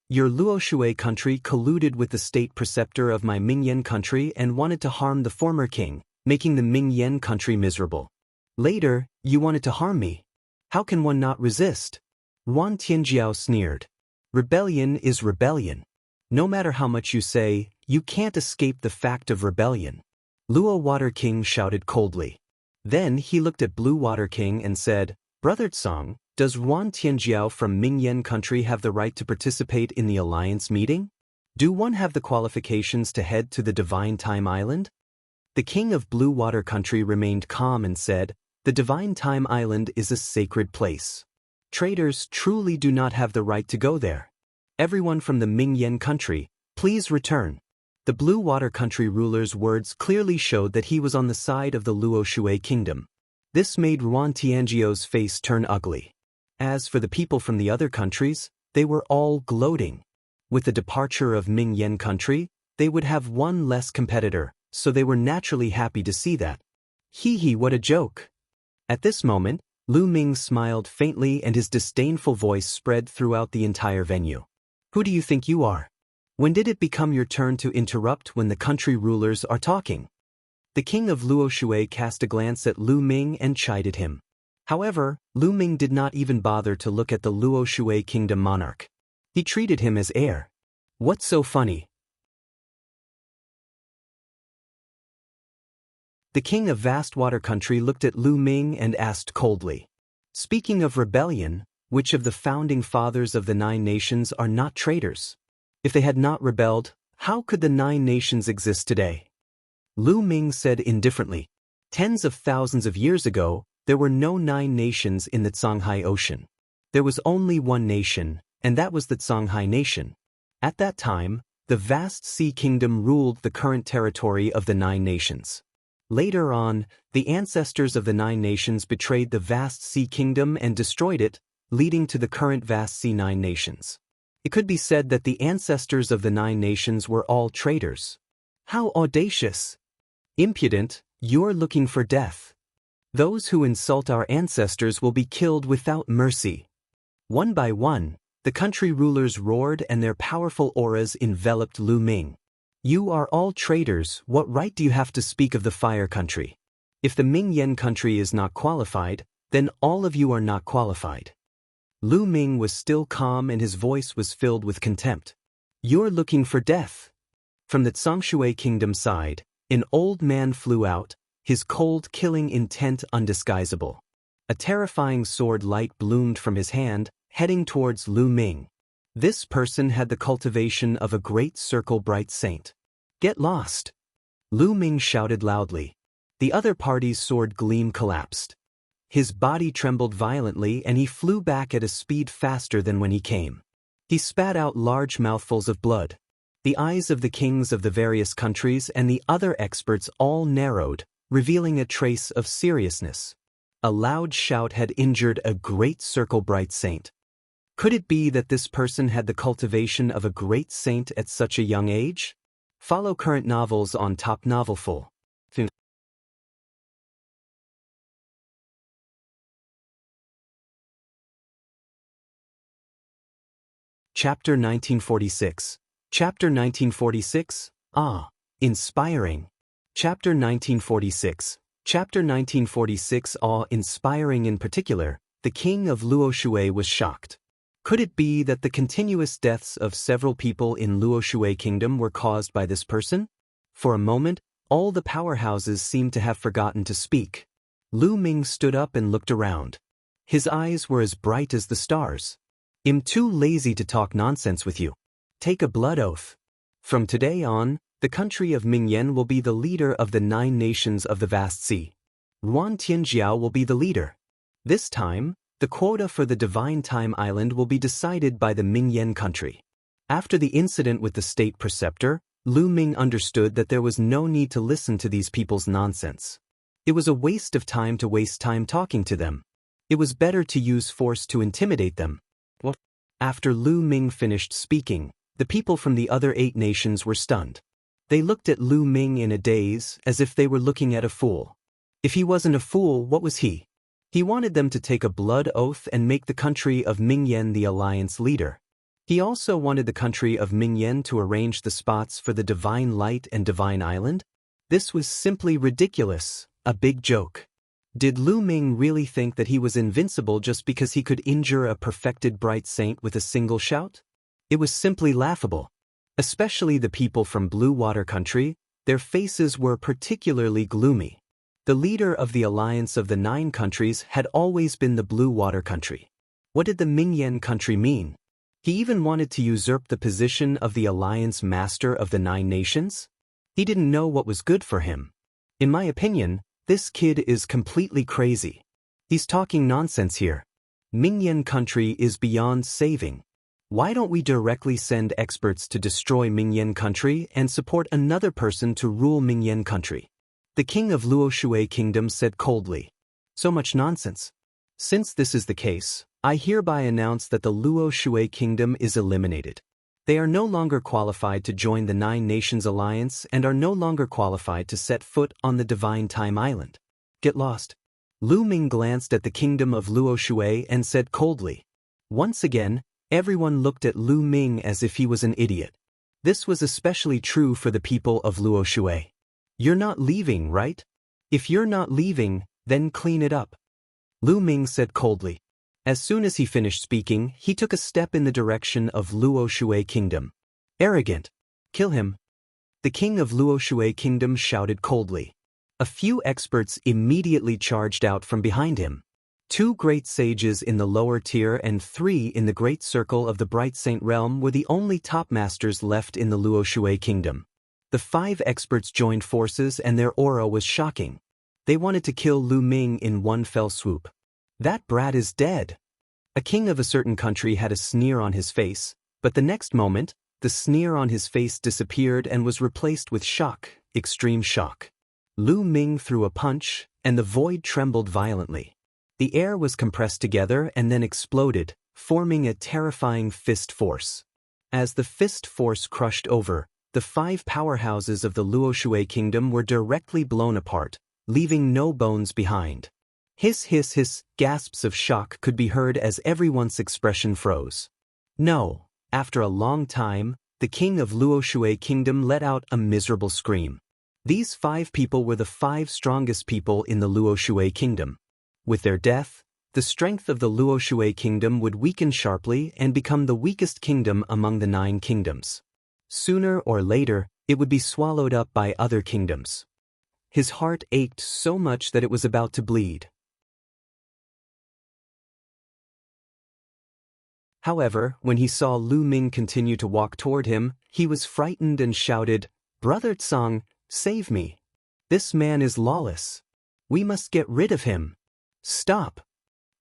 Your Luoshui country colluded with the state preceptor of my Mingyan country and wanted to harm the former king, making the Mingyan country miserable. Later, you wanted to harm me. How can one not resist? Ruan Tianjiao sneered. Rebellion is rebellion. No matter how much you say, you can't escape the fact of rebellion. Luo Water King shouted coldly. Then he looked at Blue Water King and said, Brother Tsang, does Ruan Tianjiao from Mingyan country have the right to participate in the alliance meeting? Do one have the qualifications to head to the Divine Time Island? The king of Blue Water Country remained calm and said, The Divine Time Island is a sacred place. Traitors truly do not have the right to go there. Everyone from the Mingyan country, please return. The Blue Water Country ruler's words clearly showed that he was on the side of the Luoshui Kingdom. This made Ruan Tianjiao's face turn ugly. As for the people from the other countries, they were all gloating. With the departure of Mingyan country, they would have one less competitor, so they were naturally happy to see that. What a joke. At this moment, Lu Ming smiled faintly and his disdainful voice spread throughout the entire venue. Who do you think you are? When did it become your turn to interrupt when the country rulers are talking? The king of Luoshui cast a glance at Lu Ming and chided him. However, Lu Ming did not even bother to look at the Luoshui Kingdom monarch. He treated him as heir. What's so funny? The king of Vast Water Country looked at Lu Ming and asked coldly. Speaking of rebellion, which of the founding fathers of the Nine Nations are not traitors? If they had not rebelled, how could the Nine Nations exist today? Lu Ming said indifferently. Tens of thousands of years ago, there were no Nine Nations in the Songhai Ocean. There was only one nation, and that was the Songhai Nation. At that time, the vast Sea Kingdom ruled the current territory of the Nine Nations. Later on, the ancestors of the Nine Nations betrayed the vast Sea Kingdom and destroyed it, leading to the current vast Sea Nine Nations. It could be said that the ancestors of the Nine Nations were all traitors. How audacious! Impudent, you're looking for death. Those who insult our ancestors will be killed without mercy. One by one, the country rulers roared and their powerful auras enveloped Lu Ming. You are all traitors, what right do you have to speak of the Fire Country? If the Ming Yen country is not qualified, then all of you are not qualified. Lu Ming was still calm and his voice was filled with contempt. You're looking for death. From the Xiangshui kingdom side, an old man flew out, his cold killing intent undisguisable. A terrifying sword light bloomed from his hand, heading towards Lu Ming. This person had the cultivation of a great circle bright saint. Get lost! Lu Ming shouted loudly. The other party's sword gleam collapsed. His body trembled violently and he flew back at a speed faster than when he came. He spat out large mouthfuls of blood. The eyes of the kings of the various countries and the other experts all narrowed, revealing a trace of seriousness. A loud shout had injured a great circle bright saint. Could it be that this person had the cultivation of a great saint at such a young age? Follow current novels on Top Novelful. Chapter 1946. Chapter 1946. Inspiring. Chapter 1946. Chapter 1946. Inspiring in particular, the king of Luoshui was shocked. Could it be that the continuous deaths of several people in Luoshui Kingdom were caused by this person? For a moment, all the powerhouses seemed to have forgotten to speak. Lu Ming stood up and looked around. His eyes were as bright as the stars. I'm too lazy to talk nonsense with you. Take a blood oath. From today on, the country of Mingyan will be the leader of the Nine Nations of the Vast Sea. Ruan Tianjiao will be the leader. This time, the quota for the Divine Time Island will be decided by the Mingyan country. After the incident with the state preceptor, Lu Ming understood that there was no need to listen to these people's nonsense. It was a waste of time to waste time talking to them. It was better to use force to intimidate them. After Lu Ming finished speaking, the people from the other 8 nations were stunned. They looked at Lu Ming in a daze, as if they were looking at a fool. If he wasn't a fool, what was he? He wanted them to take a blood oath and make the country of Mingyan the alliance leader. He also wanted the country of Mingyan to arrange the spots for the Divine Light and Divine Island. This was simply ridiculous, a big joke. Did Lu Ming really think that he was invincible just because he could injure a perfected bright saint with a single shout? It was simply laughable. Especially the people from Blue Water Country, their faces were particularly gloomy. The leader of the alliance of the 9 countries had always been the Blue Water Country. What did the Mingyan country mean? He even wanted to usurp the position of the alliance master of the 9 nations? He didn't know what was good for him. In my opinion, this kid is completely crazy. He's talking nonsense here. Mingyan country is beyond saving. Why don't we directly send experts to destroy Mingyan country and support another person to rule Mingyan country? The king of Luoshui Kingdom said coldly. So much nonsense. Since this is the case, I hereby announce that the Luoshui Kingdom is eliminated. They are no longer qualified to join the 9 Nations Alliance and are no longer qualified to set foot on the Divine Time Island. Get lost. Lu Ming glanced at the kingdom of Luoshui and said coldly. Once again, everyone looked at Lu Ming as if he was an idiot. This was especially true for the people of Luoshui. You're not leaving, right? If you're not leaving, then clean it up. Lu Ming said coldly. As soon as he finished speaking, he took a step in the direction of Luoshui Kingdom. Arrogant. Kill him. The king of Luoshui Kingdom shouted coldly. A few experts immediately charged out from behind him. 2 great sages in the lower tier and 3 in the great circle of the Bright Saint realm were the only top masters left in the Luoshui kingdom. The 5 experts joined forces and their aura was shocking. They wanted to kill Lu Ming in one fell swoop. That brat is dead. A king of a certain country had a sneer on his face, but the next moment, the sneer on his face disappeared and was replaced with shock, extreme shock. Lu Ming threw a punch, and the void trembled violently. The air was compressed together and then exploded, forming a terrifying fist force. As the fist force crushed over, the 5 powerhouses of the Luoshui kingdom were directly blown apart, leaving no bones behind. Hiss hiss hiss, gasps of shock could be heard as everyone's expression froze. No, after a long time, the king of Luoshui kingdom let out a miserable scream. These 5 people were the 5 strongest people in the Luoshui kingdom. With their death, the strength of the Luoshui kingdom would weaken sharply and become the weakest kingdom among the 9 kingdoms. Sooner or later, it would be swallowed up by other kingdoms. His heart ached so much that it was about to bleed. However, when he saw Lu Ming continue to walk toward him, he was frightened and shouted, "Brother Tsang, save me. This man is lawless. We must get rid of him. Stop!"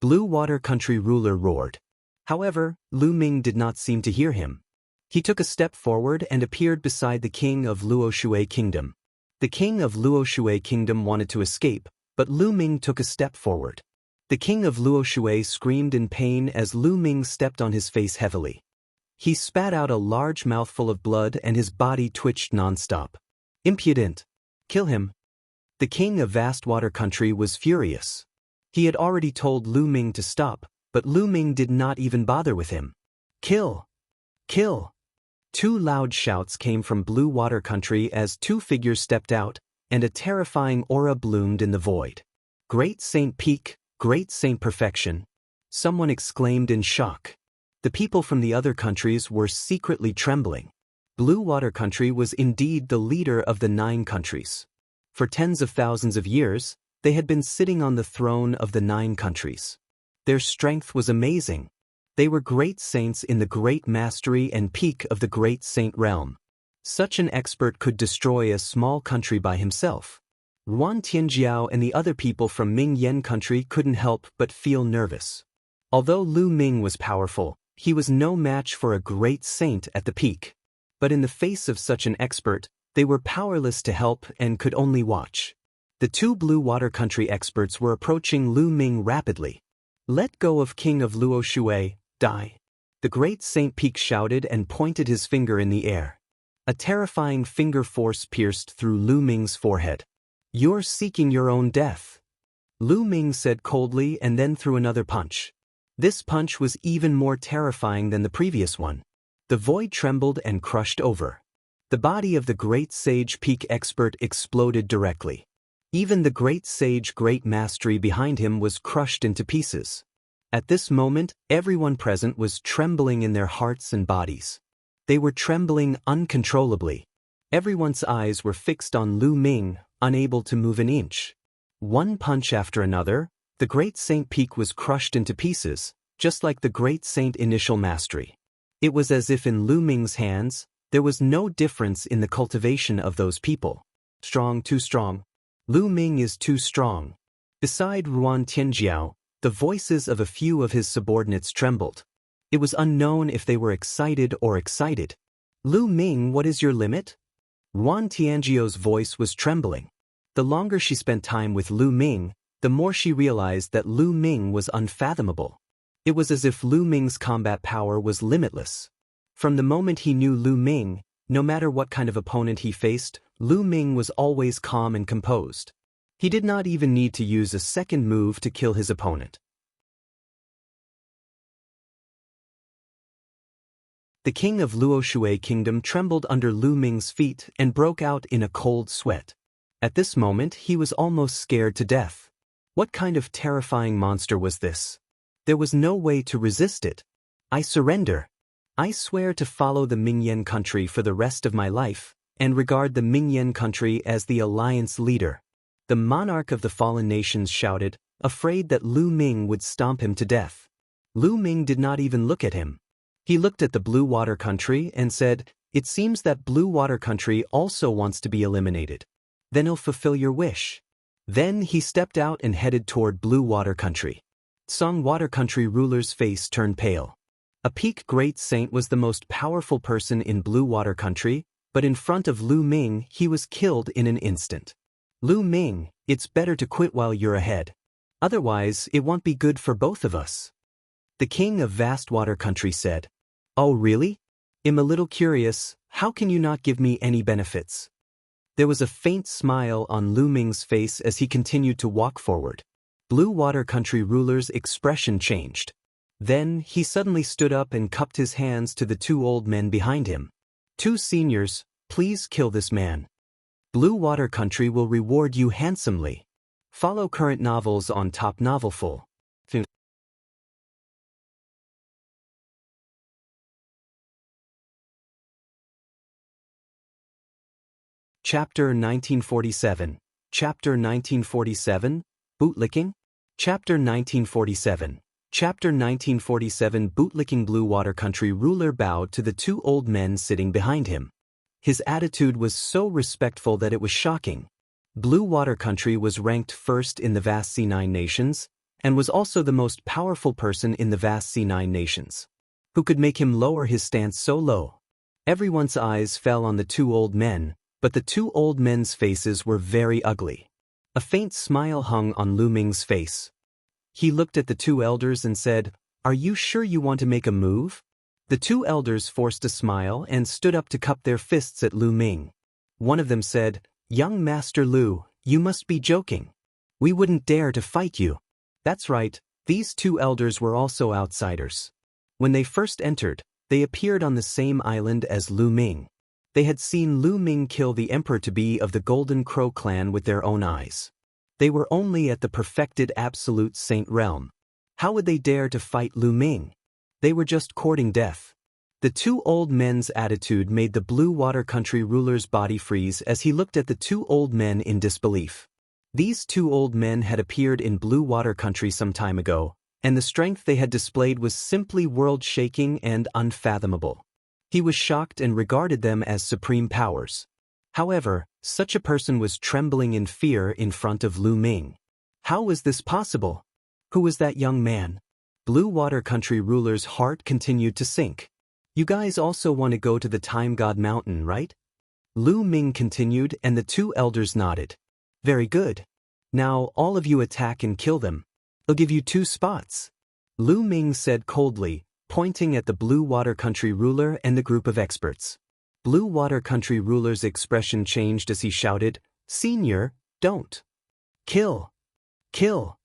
Blue Water Country ruler roared. However, Lu Ming did not seem to hear him. He took a step forward and appeared beside the king of Luoshui kingdom. The king of Luoshui kingdom wanted to escape, but Lu Ming took a step forward. The king of Luoshui screamed in pain as Lu Ming stepped on his face heavily. He spat out a large mouthful of blood and his body twitched nonstop. "Impudent! Kill him!" The king of Vast Water Country was furious. He had already told Lu Ming to stop, but Lu Ming did not even bother with him. "Kill! Kill!" 2 loud shouts came from Blue Water Country as 2 figures stepped out, and a terrifying aura bloomed in the void. "Great Saint Peak, Great Saint Perfection!" Someone exclaimed in shock. The people from the other countries were secretly trembling. Blue Water Country was indeed the leader of the 9 countries. For tens of thousands of years, they had been sitting on the throne of the 9 countries. Their strength was amazing. They were great saints in the great mastery and peak of the Great Saint realm. Such an expert could destroy a small country by himself. Ruan Tianjiao and the other people from Ming Yen country couldn't help but feel nervous. Although Lu Ming was powerful, he was no match for a great saint at the peak. But in the face of such an expert, they were powerless to help and could only watch. The 2 Blue Water Country experts were approaching Lu Ming rapidly. "Let go of King of Luoshui, die!" The great Saint Peak shouted and pointed his finger in the air. A terrifying finger force pierced through Lu Ming's forehead. "You're seeking your own death," Lu Ming said coldly and then threw another punch. This punch was even more terrifying than the previous one. The void trembled and crushed over. The body of the great sage Peak expert exploded directly. Even the great sage Great Mastery behind him was crushed into pieces. At this moment, everyone present was trembling in their hearts and bodies. They were trembling uncontrollably. Everyone's eyes were fixed on Lu Ming, unable to move an inch. One punch after another, the Great Saint Peak was crushed into pieces, just like the Great Saint Initial Mastery. It was as if in Lu Ming's hands, there was no difference in the cultivation of those people. Strong, too strong. Lu Ming is too strong. Beside Ruan Tianjiao, the voices of a few of his subordinates trembled. It was unknown if they were excited or excited. "Lu Ming, what is your limit?" Ruan Tianjiao's voice was trembling. The longer she spent time with Lu Ming, the more she realized that Lu Ming was unfathomable. It was as if Lu Ming's combat power was limitless. From the moment he knew Lu Ming, no matter what kind of opponent he faced, Lu Ming was always calm and composed. He did not even need to use a second move to kill his opponent. The king of Luoshui kingdom trembled under Lu Ming's feet and broke out in a cold sweat. At this moment he was almost scared to death. What kind of terrifying monster was this? There was no way to resist it. "I surrender. I swear to follow the Mingyan country for the rest of my life, and regard the Mingyan country as the alliance leader." The monarch of the fallen nations shouted, afraid that Lu Ming would stomp him to death. Lu Ming did not even look at him. He looked at the Blue Water Country and said, "It seems that Blue Water Country also wants to be eliminated. Then he'll fulfill your wish." Then he stepped out and headed toward Blue Water Country. Song Water Country ruler's face turned pale. A peak great saint was the most powerful person in Blue Water Country, but in front of Lu Ming he was killed in an instant. "Lu Ming, it's better to quit while you're ahead. Otherwise, it won't be good for both of us." The king of Vast Water Country said. "Oh really? I'm a little curious, how can you not give me any benefits?" There was a faint smile on Lu Ming's face as he continued to walk forward. Blue Water Country ruler's expression changed. Then he suddenly stood up and cupped his hands to the two old men behind him. "Two seniors, please kill this man. Blue Water Country will reward you handsomely." Follow current novels on Top Novelful. Chapter 1947. Chapter 1947, Bootlicking? Chapter 1947. Chapter 1947 Bootlicking. Blue Water Country ruler bowed to the two old men sitting behind him. His attitude was so respectful that it was shocking. Blue Water Country was ranked first in the vast C9 nations, and was also the most powerful person in the vast C9 nations. Who could make him lower his stance so low? Everyone's eyes fell on the two old men, but the two old men's faces were very ugly. A faint smile hung on Lu Ming's face. He looked at the two elders and said, "Are you sure you want to make a move?" The two elders forced a smile and stood up to cup their fists at Lu Ming. One of them said, "Young Master Lu, you must be joking. We wouldn't dare to fight you." That's right, these two elders were also outsiders. When they first entered, they appeared on the same island as Lu Ming. They had seen Lu Ming kill the Emperor-to-be of the Golden Crow clan with their own eyes. They were only at the perfected absolute saint realm. How would they dare to fight Lu Ming? They were just courting death. The two old men's attitude made the Blue Water Country ruler's body freeze as he looked at the two old men in disbelief. These two old men had appeared in Blue Water Country some time ago, and the strength they had displayed was simply world-shaking and unfathomable. He was shocked and regarded them as supreme powers. However, such a person was trembling in fear in front of Lu Ming. How was this possible? Who was that young man? Blue Water Country ruler's heart continued to sink. "You guys also want to go to the Time God Mountain, right?" Lu Ming continued, and the two elders nodded. "Very good. Now all of you attack and kill them. I'll give you 2 spots." Lu Ming said coldly, pointing at the Blue Water Country ruler and the group of experts. Blue Water Country ruler's expression changed as he shouted, "Senior, don't. Kill. Kill."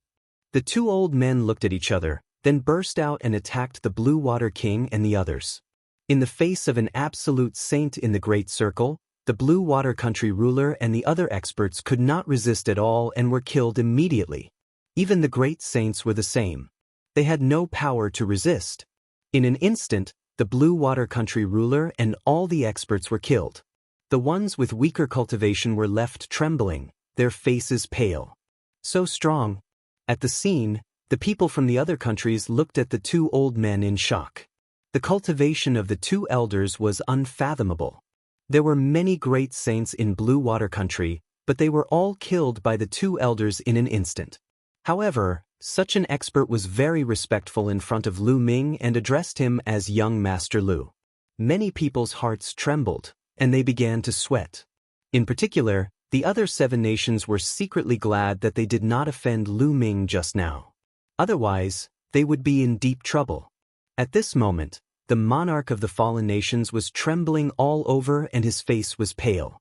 The two old men looked at each other, then burst out and attacked the Blue Water King and the others. In the face of an absolute saint in the Great Circle, the Blue Water Country ruler and the other experts could not resist at all and were killed immediately. Even the great saints were the same. They had no power to resist. In an instant, the Blue Water Country ruler and all the experts were killed. The ones with weaker cultivation were left trembling, their faces pale. So strong. At the scene, the people from the other countries looked at the two old men in shock. The cultivation of the two elders was unfathomable. There were many great saints in Blue Water Country, but they were all killed by the two elders in an instant. However, such an expert was very respectful in front of Lu Ming and addressed him as young Master Lu. Many people's hearts trembled, and they began to sweat. In particular, the other 7 nations were secretly glad that they did not offend Lu Ming just now. Otherwise, they would be in deep trouble. At this moment, the monarch of the fallen nations was trembling all over and his face was pale.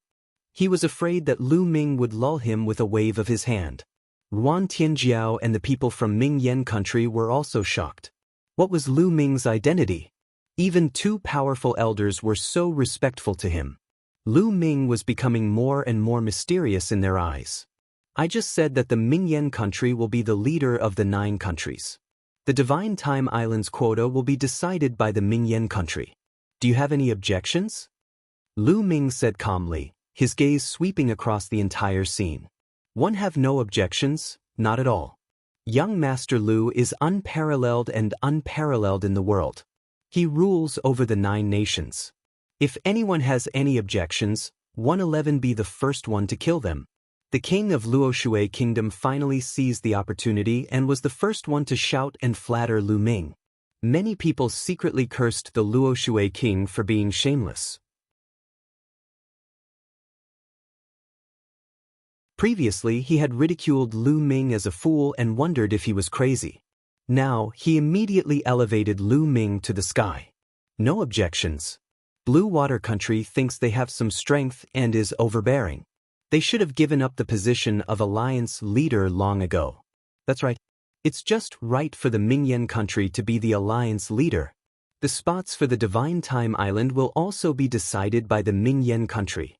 He was afraid that Lu Ming would lull him with a wave of his hand. Ruan Tianjiao and the people from Ming Yen country were also shocked. What was Lu Ming's identity? Even 2 powerful elders were so respectful to him. Lu Ming was becoming more and more mysterious in their eyes. "I just said that the Ming Yen country will be the leader of the 9 countries. The Divine Time Islands quota will be decided by the Ming Yen country. Do you have any objections?" Lu Ming said calmly, his gaze sweeping across the entire scene. "One have no objections, not at all. Young Master Lu is unparalleled in the world. He rules over the 9 nations. If anyone has any objections, 111 be the first one to kill them. The king of Luoshui Kingdom finally seized the opportunity and was the first one to shout and flatter Lu Ming. Many people secretly cursed the Luoshui king for being shameless. Previously, he had ridiculed Lu Ming as a fool and wondered if he was crazy. Now, he immediately elevated Lu Ming to the sky. No objections. Blue Water Country thinks they have some strength and is overbearing. They should have given up the position of alliance leader long ago. That's right. It's just right for the Mingyan country to be the alliance leader. The spots for the Divine Time Island will also be decided by the Mingyan country.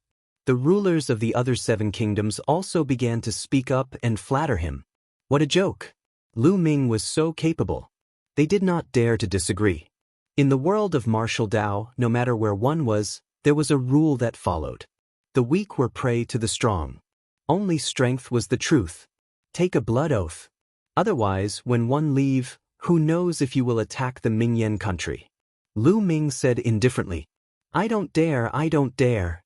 The rulers of the other 7 kingdoms also began to speak up and flatter him. What a joke! Lu Ming was so capable. They did not dare to disagree. In the world of martial Dao, no matter where one was, there was a rule that followed. The weak were prey to the strong. Only strength was the truth. Take a blood oath. Otherwise, when one leave, who knows if you will attack the Mingyan country? Lu Ming said indifferently, I don't dare.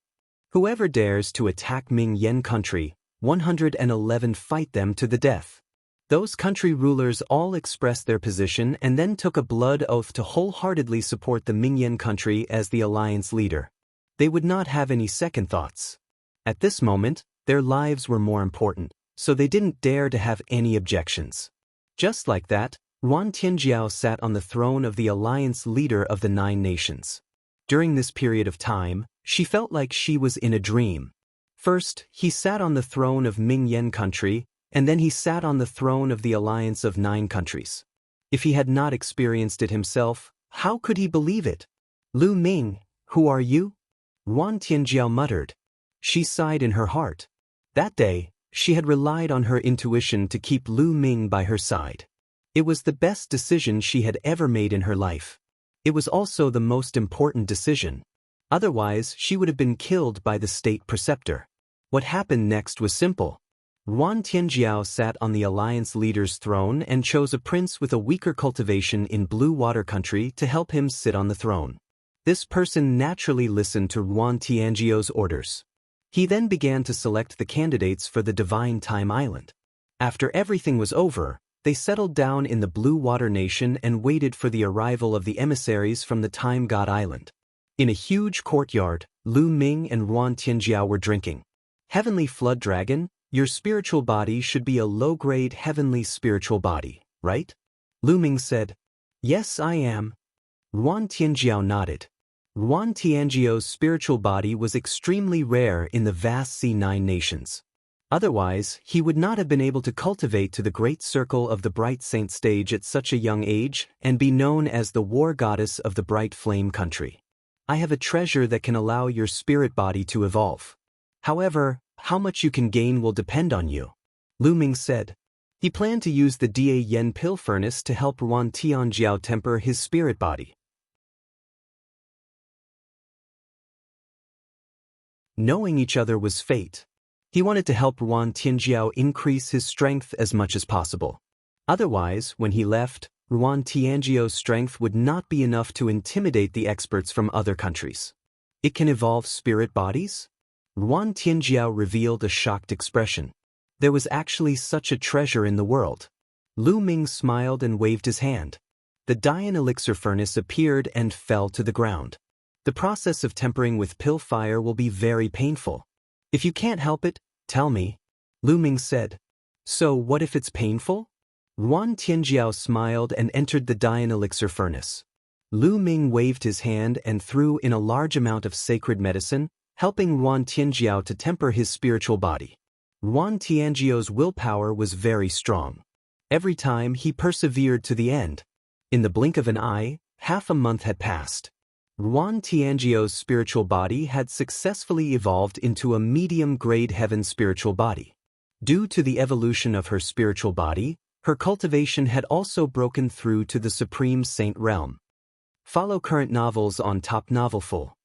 Whoever dares to attack Mingyan country, 111 fight them to the death. Those country rulers all expressed their position and then took a blood oath to wholeheartedly support the Mingyan country as the alliance leader. They would not have any second thoughts. At this moment, their lives were more important, so they didn't dare to have any objections. Just like that, Yuan Tianjiao sat on the throne of the alliance leader of the 9 nations. During this period of time, she felt like she was in a dream. First, he sat on the throne of Mingyan country, and then he sat on the throne of the alliance of 9 countries. If he had not experienced it himself, how could he believe it? Lu Ming, who are you? Yuan Tianjiao muttered. She sighed in her heart. That day, she had relied on her intuition to keep Lu Ming by her side. It was the best decision she had ever made in her life. It was also the most important decision. Otherwise, she would have been killed by the state preceptor. What happened next was simple. Yuan Tianjiao sat on the alliance leader's throne and chose a prince with a weaker cultivation in Blue Water Country to help him sit on the throne. This person naturally listened to Yuan Tianjiao's orders. He then began to select the candidates for the Divine Time Island. After everything was over, they settled down in the Blue Water Nation and waited for the arrival of the emissaries from the Time God Island. In a huge courtyard, Lu Ming and Yuan Tianjiao were drinking. Heavenly Flood Dragon, your spiritual body should be a low-grade heavenly spiritual body, right? Lu Ming said, Yes, I am. Yuan Tianjiao nodded. Yuan Tianjiao's spiritual body was extremely rare in the vast C9 nations. Otherwise, he would not have been able to cultivate to the great circle of the Bright Saint stage at such a young age and be known as the war goddess of the Bright Flame country. I have a treasure that can allow your spirit body to evolve. However, how much you can gain will depend on you. Lu Ming said. He planned to use the Da Yen pill furnace to help Yuan Tianjiao temper his spirit body. Knowing each other was fate. He wanted to help Yuan Tianjiao increase his strength as much as possible. Otherwise, when he left, Yuan Tianjiao's strength would not be enough to intimidate the experts from other countries. It can evolve spirit bodies? Yuan Tianjiao revealed a shocked expression. There was actually such a treasure in the world. Lu Ming smiled and waved his hand. The Dian elixir furnace appeared and fell to the ground. The process of tempering with pill fire will be very painful. If you can't help it, tell me. Lu Ming said. So what if it's painful? Yuan Tianjiao smiled and entered the Dian elixir furnace. Lu Ming waved his hand and threw in a large amount of sacred medicine, helping Yuan Tianjiao to temper his spiritual body. Yuan Tianjiao's willpower was very strong. Every time he persevered to the end. In the blink of an eye, half a month had passed. Yuan Tianjiao's spiritual body had successfully evolved into a medium-grade heaven spiritual body. Due to the evolution of her spiritual body, her cultivation had also broken through to the Supreme Saint realm. Follow current novels on Top Novelful.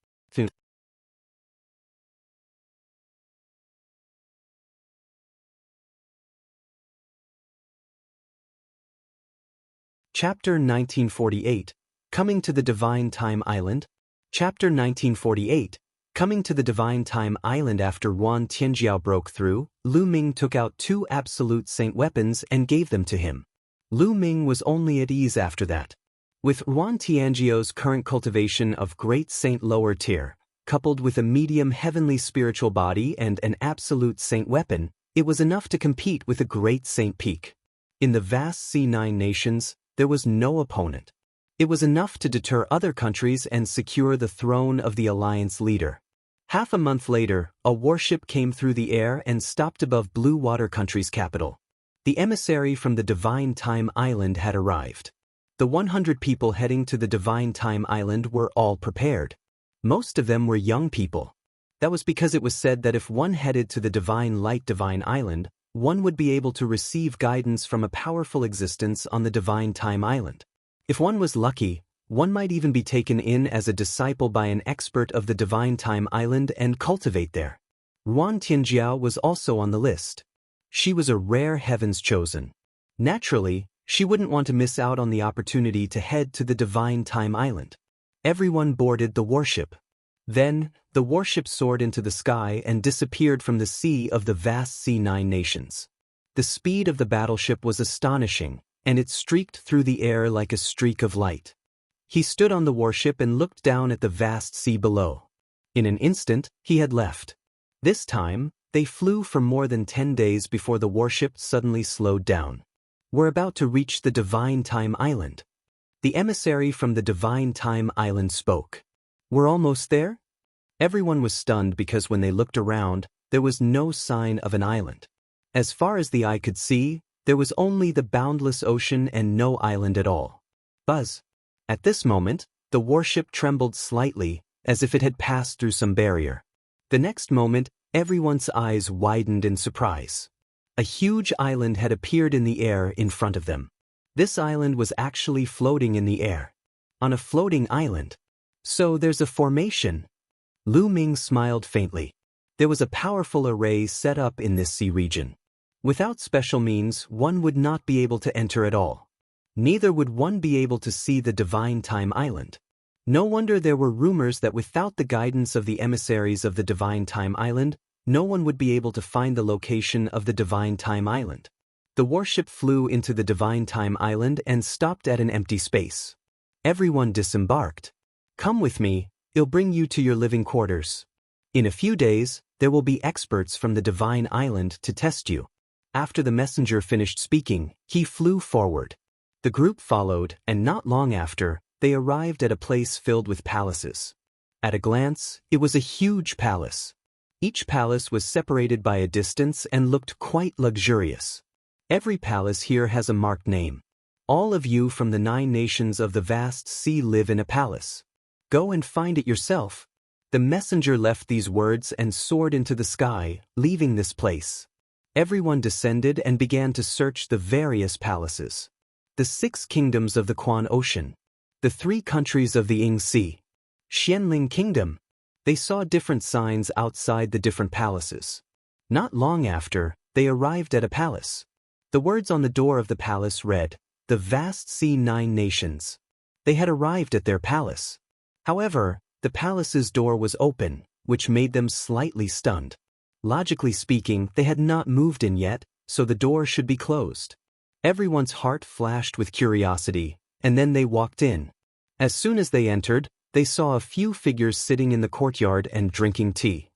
Chapter 1948, Coming to the Divine Time Island. Chapter 1948, Coming to the Divine Time Island. After Wan Tianjiao broke through, Lu Ming took out 2 absolute saint weapons and gave them to him. Lu Ming was only at ease after that. With Wan Tianjiao's current cultivation of Great Saint lower tier, coupled with a medium heavenly spiritual body and an absolute saint weapon, it was enough to compete with a Great Saint peak. In the vast C9 nations, there was no opponent. It was enough to deter other countries and secure the throne of the alliance leader. Half a month later, a warship came through the air and stopped above Blue Water Country's capital. The emissary from the Divine Time Island had arrived. The 100 people heading to the Divine Time Island were all prepared. Most of them were young people. That was because it was said that if one headed to the Divine Light Divine Island, one would be able to receive guidance from a powerful existence on the Divine Time Island. If one was lucky, one might even be taken in as a disciple by an expert of the Divine Time Island and cultivate there. Wan Tianjiao was also on the list. She was a rare heavens chosen. Naturally, she wouldn't want to miss out on the opportunity to head to the Divine Time Island. Everyone boarded the warship. Then, the warship soared into the sky and disappeared from the sea of the vast C9 nations. The speed of the battleship was astonishing, and it streaked through the air like a streak of light. He stood on the warship and looked down at the vast sea below. In an instant, he had left. This time, they flew for more than 10 days before the warship suddenly slowed down. We're about to reach the Divine Time Island. The emissary from the Divine Time Island spoke. We're almost there? Everyone was stunned because when they looked around, there was no sign of an island. As far as the eye could see, there was only the boundless ocean and no island at all. Buzz. At this moment, the warship trembled slightly, as if it had passed through some barrier. The next moment, everyone's eyes widened in surprise. A huge island had appeared in the air in front of them. This island was actually floating in the air. On a floating island. So there's a formation. Lu Ming smiled faintly. There was a powerful array set up in this sea region. Without special means, one would not be able to enter at all. Neither would one be able to see the Divine Time Island. No wonder there were rumors that without the guidance of the emissaries of the Divine Time Island, no one would be able to find the location of the Divine Time Island. The warship flew into the Divine Time Island and stopped at an empty space. Everyone disembarked. Come with me, I'll bring you to your living quarters. In a few days, there will be experts from the Divine Island to test you. After the messenger finished speaking, he flew forward. The group followed, and not long after, they arrived at a place filled with palaces. At a glance, it was a huge palace. Each palace was separated by a distance and looked quite luxurious. Every palace here has a marked name. All of you from the 9 nations of the vast sea live in a palace. Go and find it yourself. The messenger left these words and soared into the sky, leaving this place. Everyone descended and began to search the various palaces. The 6 kingdoms of the Quan Ocean. The 3 countries of the Ying Sea. Xianling Kingdom. They saw different signs outside the different palaces. Not long after, they arrived at a palace. The words on the door of the palace read, "The vast C9 nations." They had arrived at their palace. However, the palace's door was open, which made them slightly stunned. Logically speaking, they had not moved in yet, so the door should be closed. Everyone's heart flashed with curiosity, and then they walked in. As soon as they entered, they saw a few figures sitting in the courtyard and drinking tea.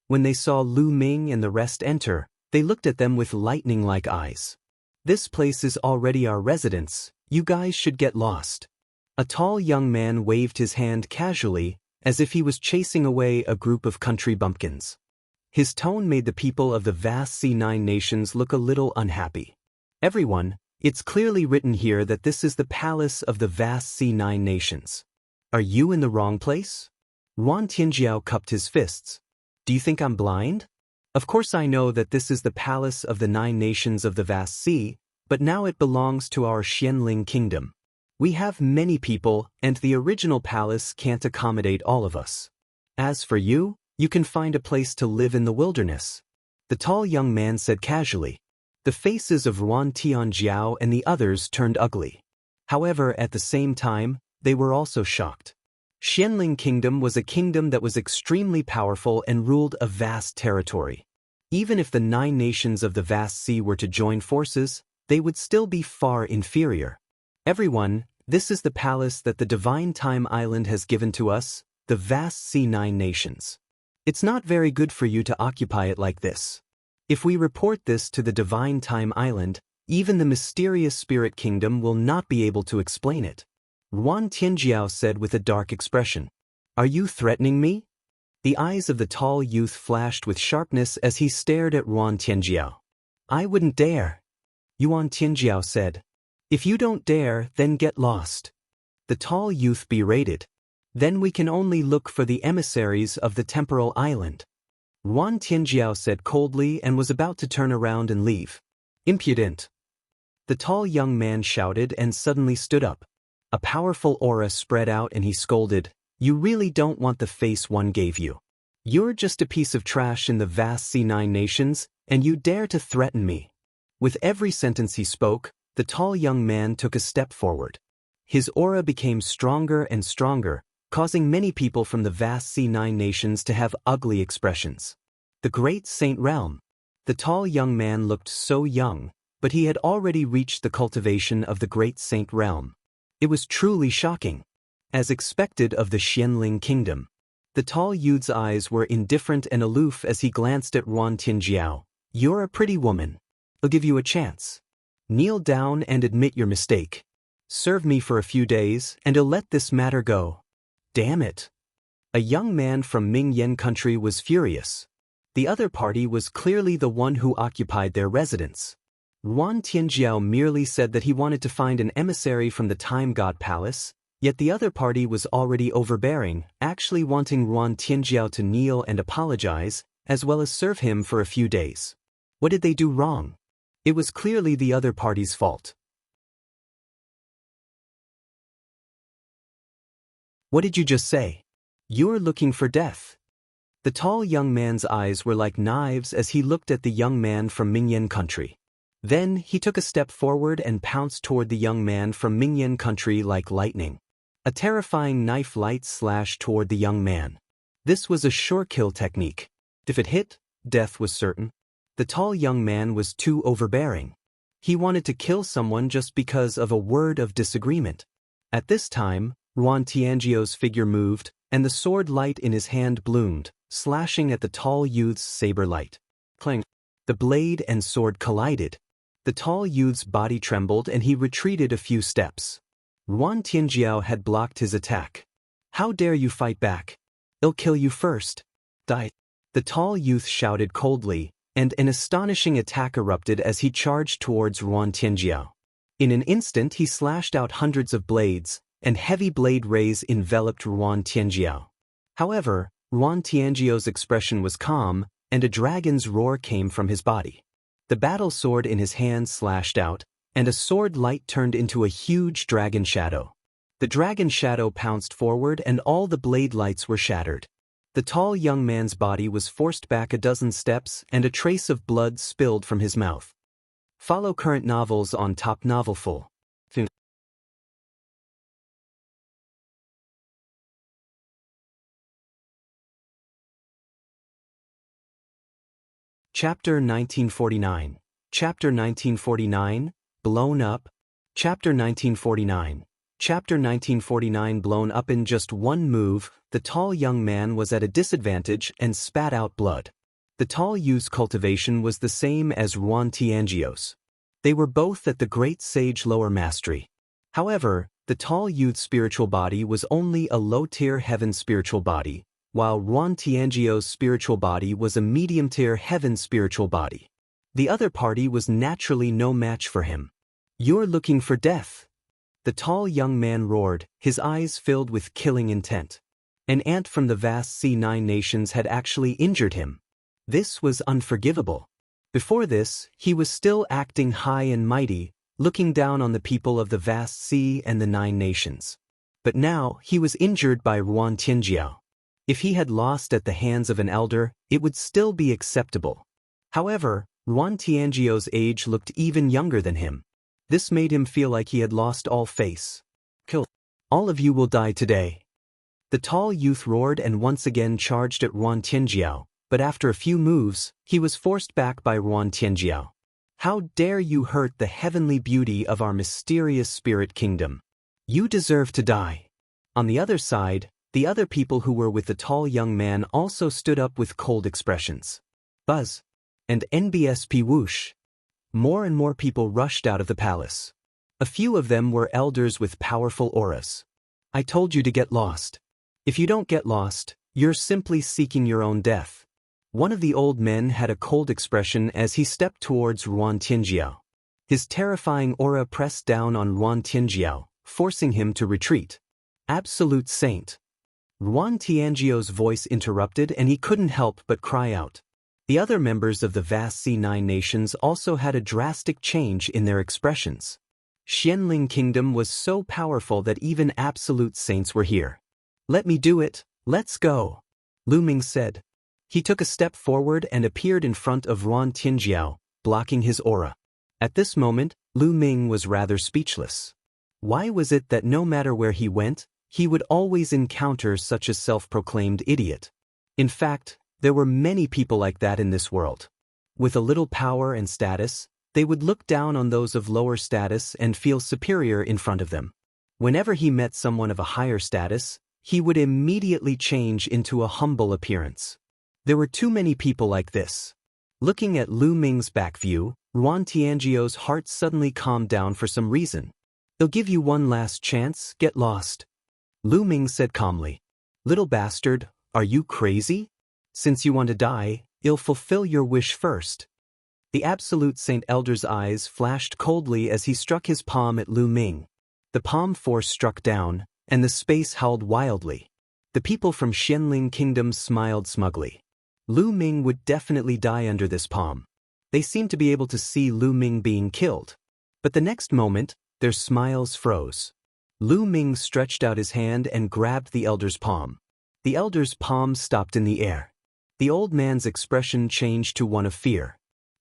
When they saw Lu Ming and the rest enter, they looked at them with lightning-like eyes. "This place is already our residence, you guys should get lost." A tall young man waved his hand casually, as if he was chasing away a group of country bumpkins. His tone made the people of the vast C9 nations look a little unhappy. "Everyone, it's clearly written here that this is the palace of the vast C9 nations. Are you in the wrong place?" Wan Tianjiao cupped his fists. "Do you think I'm blind? Of course I know that this is the palace of the 9 nations of the vast sea, but now it belongs to our Xianling kingdom. We have many people, and the original palace can't accommodate all of us. As for you, you can find a place to live in the wilderness." The tall young man said casually. The faces of Ruan Tianjiao and the others turned ugly. However, at the same time, they were also shocked. Xianling Kingdom was a kingdom that was extremely powerful and ruled a vast territory. Even if the 9 nations of the vast sea were to join forces, they would still be far inferior. Everyone, this is the palace that the Divine Time Island has given to us, the vast sea 9 nations. It's not very good for you to occupy it like this. If we report this to the Divine Time Island, even the mysterious Spirit Kingdom will not be able to explain it. Ruan Tianjiao said with a dark expression. Are you threatening me? The eyes of the tall youth flashed with sharpness as he stared at Ruan Tianjiao. I wouldn't dare. Yuan Tianjiao said. If you don't dare, then get lost. The tall youth berated. Then we can only look for the emissaries of the temporal island. Ruan Tianjiao said coldly and was about to turn around and leave. Impudent. The tall young man shouted and suddenly stood up. A powerful aura spread out and he scolded, You really don't want the face one gave you. You're just a piece of trash in the vast C9 nations, and you dare to threaten me. With every sentence he spoke, the tall young man took a step forward. His aura became stronger and stronger, causing many people from the vast C9 nations to have ugly expressions. The Great Saint Realm. The tall young man looked so young, but he had already reached the cultivation of the Great Saint Realm. It was truly shocking. As expected of the Xianling Kingdom. The tall youth's eyes were indifferent and aloof as he glanced at Ruan Tianjiao. You're a pretty woman. I'll give you a chance. Kneel down and admit your mistake. Serve me for a few days, and I'll let this matter go. Damn it. A young man from Mingyan country was furious. The other party was clearly the one who occupied their residence. Ruan Tianjiao merely said that he wanted to find an emissary from the Time God Palace, yet the other party was already overbearing, actually wanting Ruan Tianjiao to kneel and apologize, as well as serve him for a few days. What did they do wrong? It was clearly the other party's fault. What did you just say? You're looking for death. The tall young man's eyes were like knives as he looked at the young man from Mingyan country. Then he took a step forward and pounced toward the young man from Mingyan country like lightning. A terrifying knife light slashed toward the young man. This was a sure kill technique. If it hit, death was certain. The tall young man was too overbearing. He wanted to kill someone just because of a word of disagreement. At this time, Ruan Tianjiao's figure moved, and the sword light in his hand bloomed, slashing at the tall youth's saber light. Clang! The blade and sword collided. The tall youth's body trembled and he retreated a few steps. Ruan Tianjiao had blocked his attack. How dare you fight back? I'll kill you first. Die. The tall youth shouted coldly, and an astonishing attack erupted as he charged towards Ruan Tianjiao. In an instant he slashed out hundreds of blades, and heavy blade rays enveloped Ruan Tianjiao. However, Ruan Tianjiao's expression was calm, and a dragon's roar came from his body. The battle sword in his hand slashed out, and a sword light turned into a huge dragon shadow. The dragon shadow pounced forward and all the blade lights were shattered. The tall young man's body was forced back a dozen steps and a trace of blood spilled from his mouth. Follow current novels on Top Novelful. Chapter 1949. Chapter 1949, Blown Up. Chapter 1949. Chapter 1949 Blown up in just one move, the tall young man was at a disadvantage and spat out blood. The tall youth's cultivation was the same as Ruan Tianjiao's. They were both at the great sage lower mastery. However, the tall youth's spiritual body was only a low-tier heaven spiritual body, while Ruan Tianjiao's spiritual body was a medium-tier heaven spiritual body. The other party was naturally no match for him. You're looking for death. The tall young man roared, his eyes filled with killing intent. An ant from the vast C9 nations had actually injured him. This was unforgivable. Before this, he was still acting high and mighty, looking down on the people of the vast sea and the 9 nations. But now, he was injured by Ruan Tianjiao. If he had lost at the hands of an elder, it would still be acceptable. However, Ruan Tianjiu's age looked even younger than him. This made him feel like he had lost all face. Kill. All of you will die today. The tall youth roared and once again charged at Ruan Tianjiu, but after a few moves, he was forced back by Ruan Tianjiu. How dare you hurt the heavenly beauty of our mysterious spirit kingdom? You deserve to die. On the other side, the other people who were with the tall young man also stood up with cold expressions. Buzz. And NBSP whoosh. More and more people rushed out of the palace. A few of them were elders with powerful auras. I told you to get lost. If you don't get lost, you're simply seeking your own death. One of the old men had a cold expression as he stepped towards Ruan Tianjiu. His terrifying aura pressed down on Ruan Tianjiu, forcing him to retreat. Absolute Saint. Ruan Tianjiu's voice interrupted and he couldn't help but cry out. The other members of the vast C9 nations also had a drastic change in their expressions. Xianxia Kingdom was so powerful that even absolute saints were here. Let me do it, let's go, Lu Ming said. He took a step forward and appeared in front of Ruan Tianjiu, blocking his aura. At this moment, Lu Ming was rather speechless. Why was it that no matter where he went, he would always encounter such a self-proclaimed idiot? In fact, there were many people like that in this world. With a little power and status, they would look down on those of lower status and feel superior in front of them. Whenever he met someone of a higher status, he would immediately change into a humble appearance. There were too many people like this. Looking at Lu Ming's back view, Ruan Tianjiu's heart suddenly calmed down for some reason. They'll give you one last chance, get lost. Lu Ming said calmly. Little bastard, are you crazy? Since you want to die, I'll fulfill your wish first. The Absolute Saint Elder's eyes flashed coldly as he struck his palm at Lu Ming. The palm force struck down, and the space howled wildly. The people from Xianxia Kingdom smiled smugly. Lu Ming would definitely die under this palm. They seemed to be able to see Lu Ming being killed. But the next moment, their smiles froze. Lu Ming stretched out his hand and grabbed the elder's palm. The elder's palm stopped in the air. The old man's expression changed to one of fear.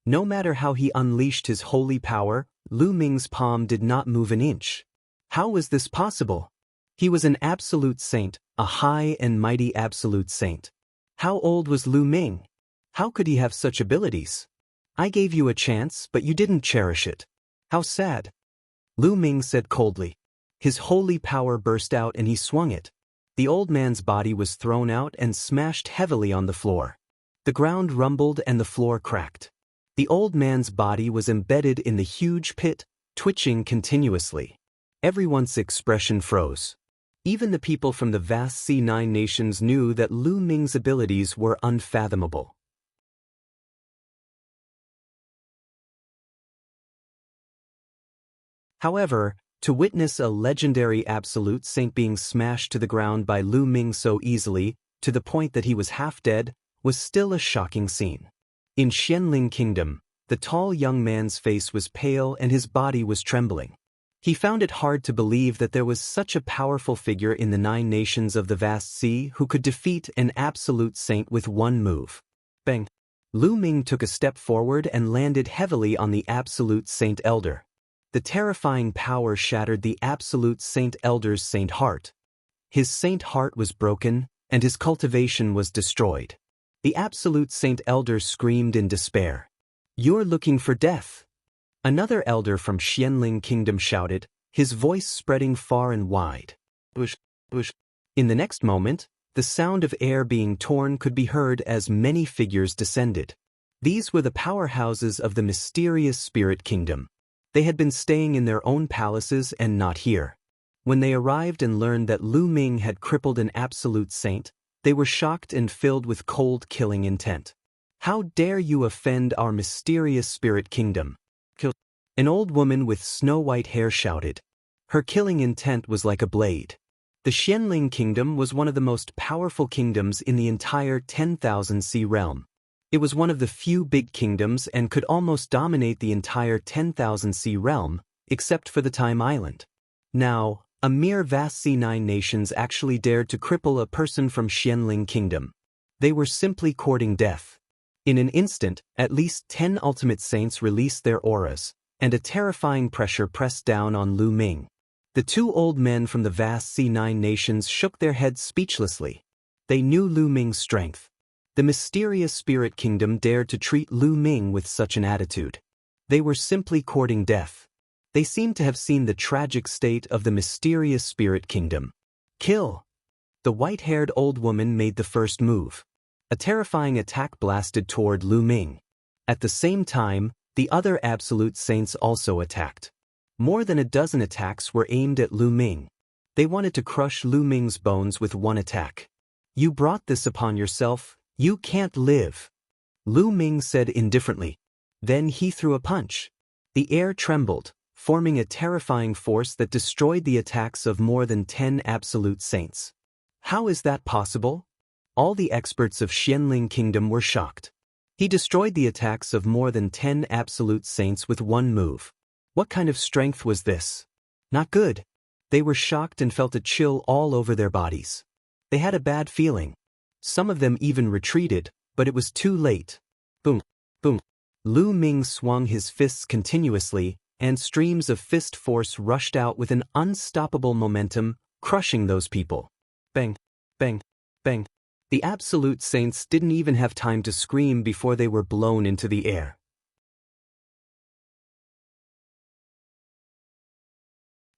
No matter how he unleashed his holy power, Lu Ming's palm did not move an inch. How was this possible? He was an absolute saint, a high and mighty absolute saint. How old was Lu Ming? How could he have such abilities? I gave you a chance, but you didn't cherish it. How sad. Lu Ming said coldly. His holy power burst out and he swung it. The old man's body was thrown out and smashed heavily on the floor. The ground rumbled and the floor cracked. The old man's body was embedded in the huge pit, twitching continuously. Everyone's expression froze. Even the people from the vast C9 nations knew that Lu Ming's abilities were unfathomable. However, to witness a legendary absolute saint being smashed to the ground by Lu Ming so easily, to the point that he was half dead, was still a shocking scene. In Xianxia Kingdom, the tall young man's face was pale and his body was trembling. He found it hard to believe that there was such a powerful figure in the 9 nations of the vast sea who could defeat an absolute saint with one move. Bang! Lu Ming took a step forward and landed heavily on the absolute saint elder. The terrifying power shattered the absolute saint elder's saint heart. His saint heart was broken, and his cultivation was destroyed. The absolute saint elder screamed in despair. You're looking for death. Another elder from Xianxia Kingdom shouted, his voice spreading far and wide. Bush, bush. In the next moment, the sound of air being torn could be heard as many figures descended. These were the powerhouses of the mysterious spirit kingdom. They had been staying in their own palaces and not here. When they arrived and learned that Lu Ming had crippled an absolute saint, they were shocked and filled with cold killing intent. How dare you offend our mysterious spirit kingdom? Kill. An old woman with snow-white hair shouted. Her killing intent was like a blade. The Xianxia Kingdom was one of the most powerful kingdoms in the entire 10,000 sea realm. It was one of the few big kingdoms and could almost dominate the entire 10,000 sea realm, except for the Time Island. Now, a mere vast C9 nations actually dared to cripple a person from Xianxia Kingdom. They were simply courting death. In an instant, at least 10 ultimate saints released their auras, and a terrifying pressure pressed down on Lu Ming. The two old men from the vast C9 nations shook their heads speechlessly. They knew Lu Ming's strength. The mysterious spirit kingdom dared to treat Lu Ming with such an attitude. They were simply courting death. They seemed to have seen the tragic state of the mysterious spirit kingdom. Kill! The white-haired old woman made the first move. A terrifying attack blasted toward Lu Ming. At the same time, the other absolute saints also attacked. More than a dozen attacks were aimed at Lu Ming. They wanted to crush Lu Ming's bones with one attack. "You brought this upon yourself. You can't live," Lu Ming said indifferently. Then he threw a punch. The air trembled, forming a terrifying force that destroyed the attacks of more than 10 absolute saints. How is that possible? All the experts of Xianling Kingdom were shocked. He destroyed the attacks of more than 10 absolute saints with one move. What kind of strength was this? Not good. They were shocked and felt a chill all over their bodies. They had a bad feeling. Some of them even retreated, but it was too late. Boom, boom. Lu Ming swung his fists continuously, and streams of fist force rushed out with an unstoppable momentum, crushing those people. Bang, bang, bang. The absolute saints didn't even have time to scream before they were blown into the air.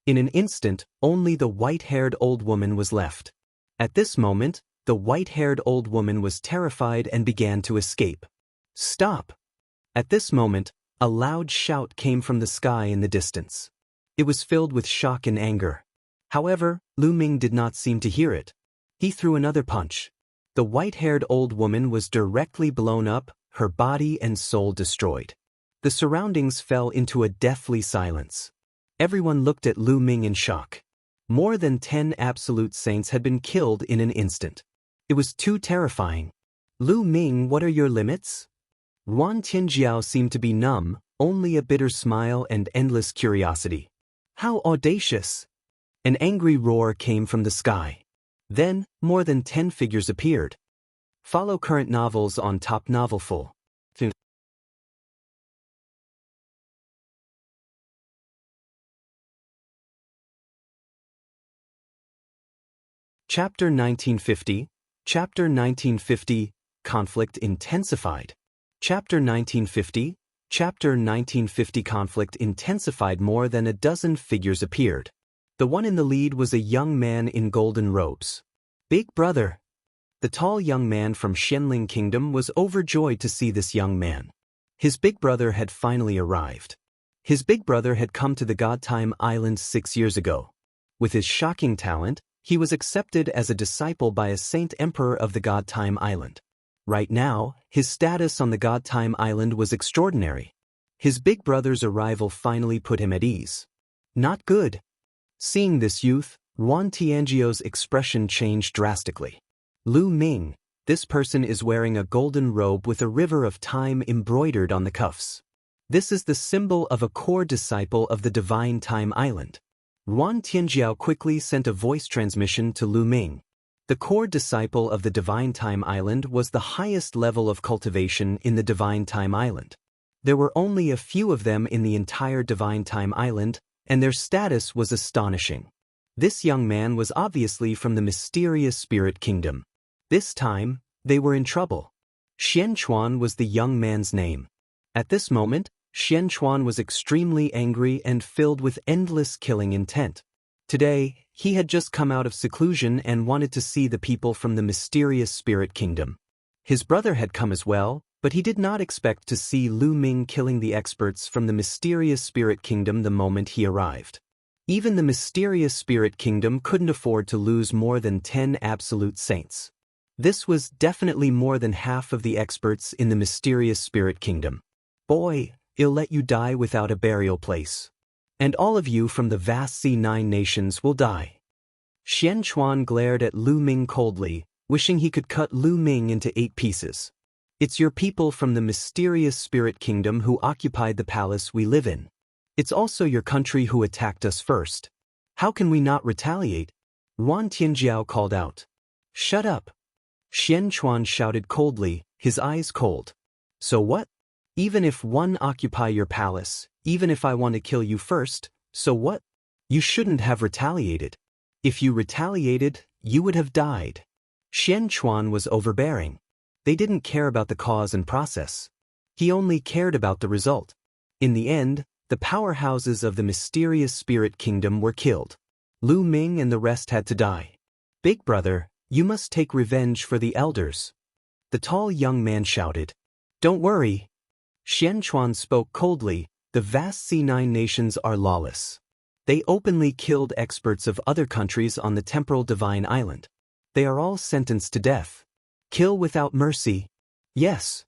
In an instant, only the white-haired old woman was left. At this moment, the white-haired old woman was terrified and began to escape. "Stop!" At this moment, a loud shout came from the sky in the distance. It was filled with shock and anger. However, Lu Ming did not seem to hear it. He threw another punch. The white-haired old woman was directly blown up, her body and soul destroyed. The surroundings fell into a deathly silence. Everyone looked at Lu Ming in shock. More than 10 absolute saints had been killed in an instant. It was too terrifying. "Lu Ming, what are your limits?" Yuan Tianjiao seemed to be numb, only a bitter smile and endless curiosity. "How audacious!" An angry roar came from the sky. Then, more than 10 figures appeared. Follow current novels on Top Novelful. Chapter 1950, Chapter 1950, Conflict Intensified. Chapter 1950, Chapter 1950 Conflict intensified. More than a dozen figures appeared. The one in the lead was a young man in golden robes. "Big brother!" The tall young man from Xianling Kingdom was overjoyed to see this young man. His big brother had finally arrived. His big brother had come to the God-Time Island 6 years ago. With his shocking talent, he was accepted as a disciple by a saint emperor of the God-Time Island. Right now, his status on the God-Time Island was extraordinary. His big brother's arrival finally put him at ease. Not good. Seeing this youth, Yuan Tianjiao's expression changed drastically. "Lu Ming, this person is wearing a golden robe with a river of time embroidered on the cuffs. This is the symbol of a core disciple of the Divine Time Island." Yuan Tianjiao quickly sent a voice transmission to Lu Ming. The core disciple of the Divine Time Island was the highest level of cultivation in the Divine Time Island. There were only a few of them in the entire Divine Time Island, and their status was astonishing. This young man was obviously from the mysterious spirit kingdom. This time, they were in trouble. Xianxia was the young man's name. At this moment, Xianxia was extremely angry and filled with endless killing intent. Today, he had just come out of seclusion and wanted to see the people from the mysterious spirit kingdom. His brother had come as well, but he did not expect to see Lu Ming killing the experts from the mysterious spirit kingdom the moment he arrived. Even the mysterious spirit kingdom couldn't afford to lose more than 10 absolute saints. This was definitely more than half of the experts in the mysterious spirit kingdom. "Boy, I'll let you die without a burial place. And all of you from the vast C9 nations will die." Xianxia glared at Lu Ming coldly, wishing he could cut Lu Ming into 8 pieces. "It's your people from the mysterious spirit kingdom who occupied the palace we live in. It's also your country who attacked us first. How can we not retaliate?" Yuan Tianjiao called out. "Shut up!" Xianxia shouted coldly, his eyes cold. So what? Even if one occupy your palace, even if I want to kill you first, so what? You shouldn't have retaliated. If you retaliated, you would have died. Xianxia was overbearing. They didn't care about the cause and process. He only cared about the result. In the end, the powerhouses of the mysterious spirit kingdom were killed. Lu Ming and the rest had to die. Big brother, you must take revenge for the elders. The tall young man shouted. Don't worry. Xianxia spoke coldly, the vast C9 nations are lawless. They openly killed experts of other countries on the temporal divine island. They are all sentenced to death. Kill without mercy. Yes.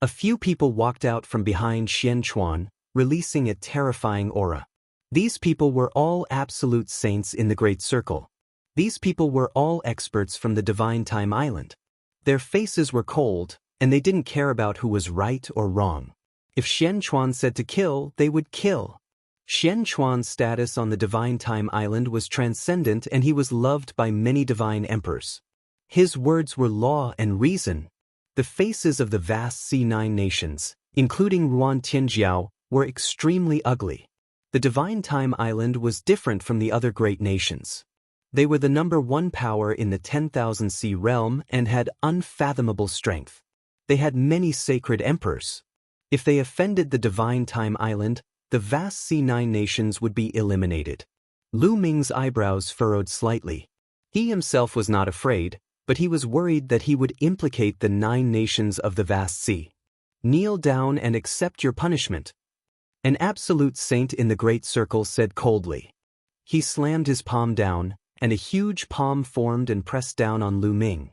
A few people walked out from behind Xianxia, releasing a terrifying aura. These people were all absolute saints in the Great Circle. These people were all experts from the Divine Time Island. Their faces were cold, and they didn't care about who was right or wrong. If Xianxia said to kill, they would kill. Xianxia's status on the Divine Time Island was transcendent, and he was loved by many divine emperors. His words were law and reason. The faces of the vast C9 nations, including Ruan Tianjiao, were extremely ugly. The Divine Time Island was different from the other great nations. They were the #1 power in the 10,000 sea realm and had unfathomable strength. They had many sacred emperors. If they offended the Divine Time Island, the vast C9 nations would be eliminated. Lu Ming's eyebrows furrowed slightly. He himself was not afraid, but he was worried that he would implicate the 9 nations of the vast sea. Kneel down and accept your punishment. An absolute saint in the Great Circle said coldly. He slammed his palm down, and a huge palm formed and pressed down on Lu Ming.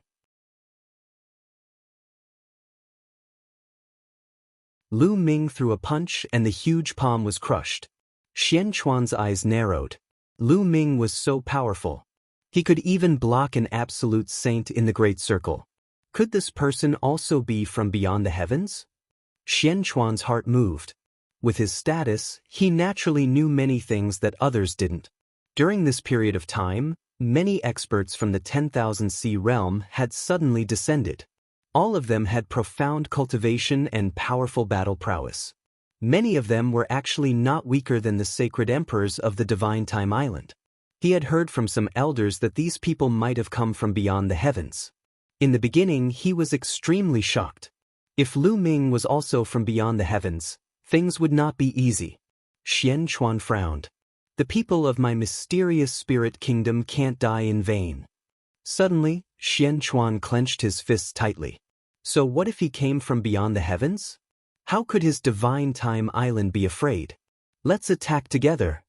Lu Ming threw a punch and the huge palm was crushed. Xianxuan's eyes narrowed. Lu Ming was so powerful. He could even block an absolute saint in the Great Circle. Could this person also be from beyond the heavens? Xianxuan's heart moved. With his status, he naturally knew many things that others didn't. During this period of time, many experts from the 10,000 sea realm had suddenly descended. All of them had profound cultivation and powerful battle prowess. Many of them were actually not weaker than the sacred emperors of the Divine Time Island. He had heard from some elders that these people might have come from beyond the heavens. In the beginning, he was extremely shocked. If Lu Ming was also from beyond the heavens, things would not be easy. Xianxia frowned. The people of my mysterious spirit kingdom can't die in vain. Suddenly, Xianxia clenched his fists tightly. So what if he came from beyond the heavens? How could his Divine Time Island be afraid? Let's attack together.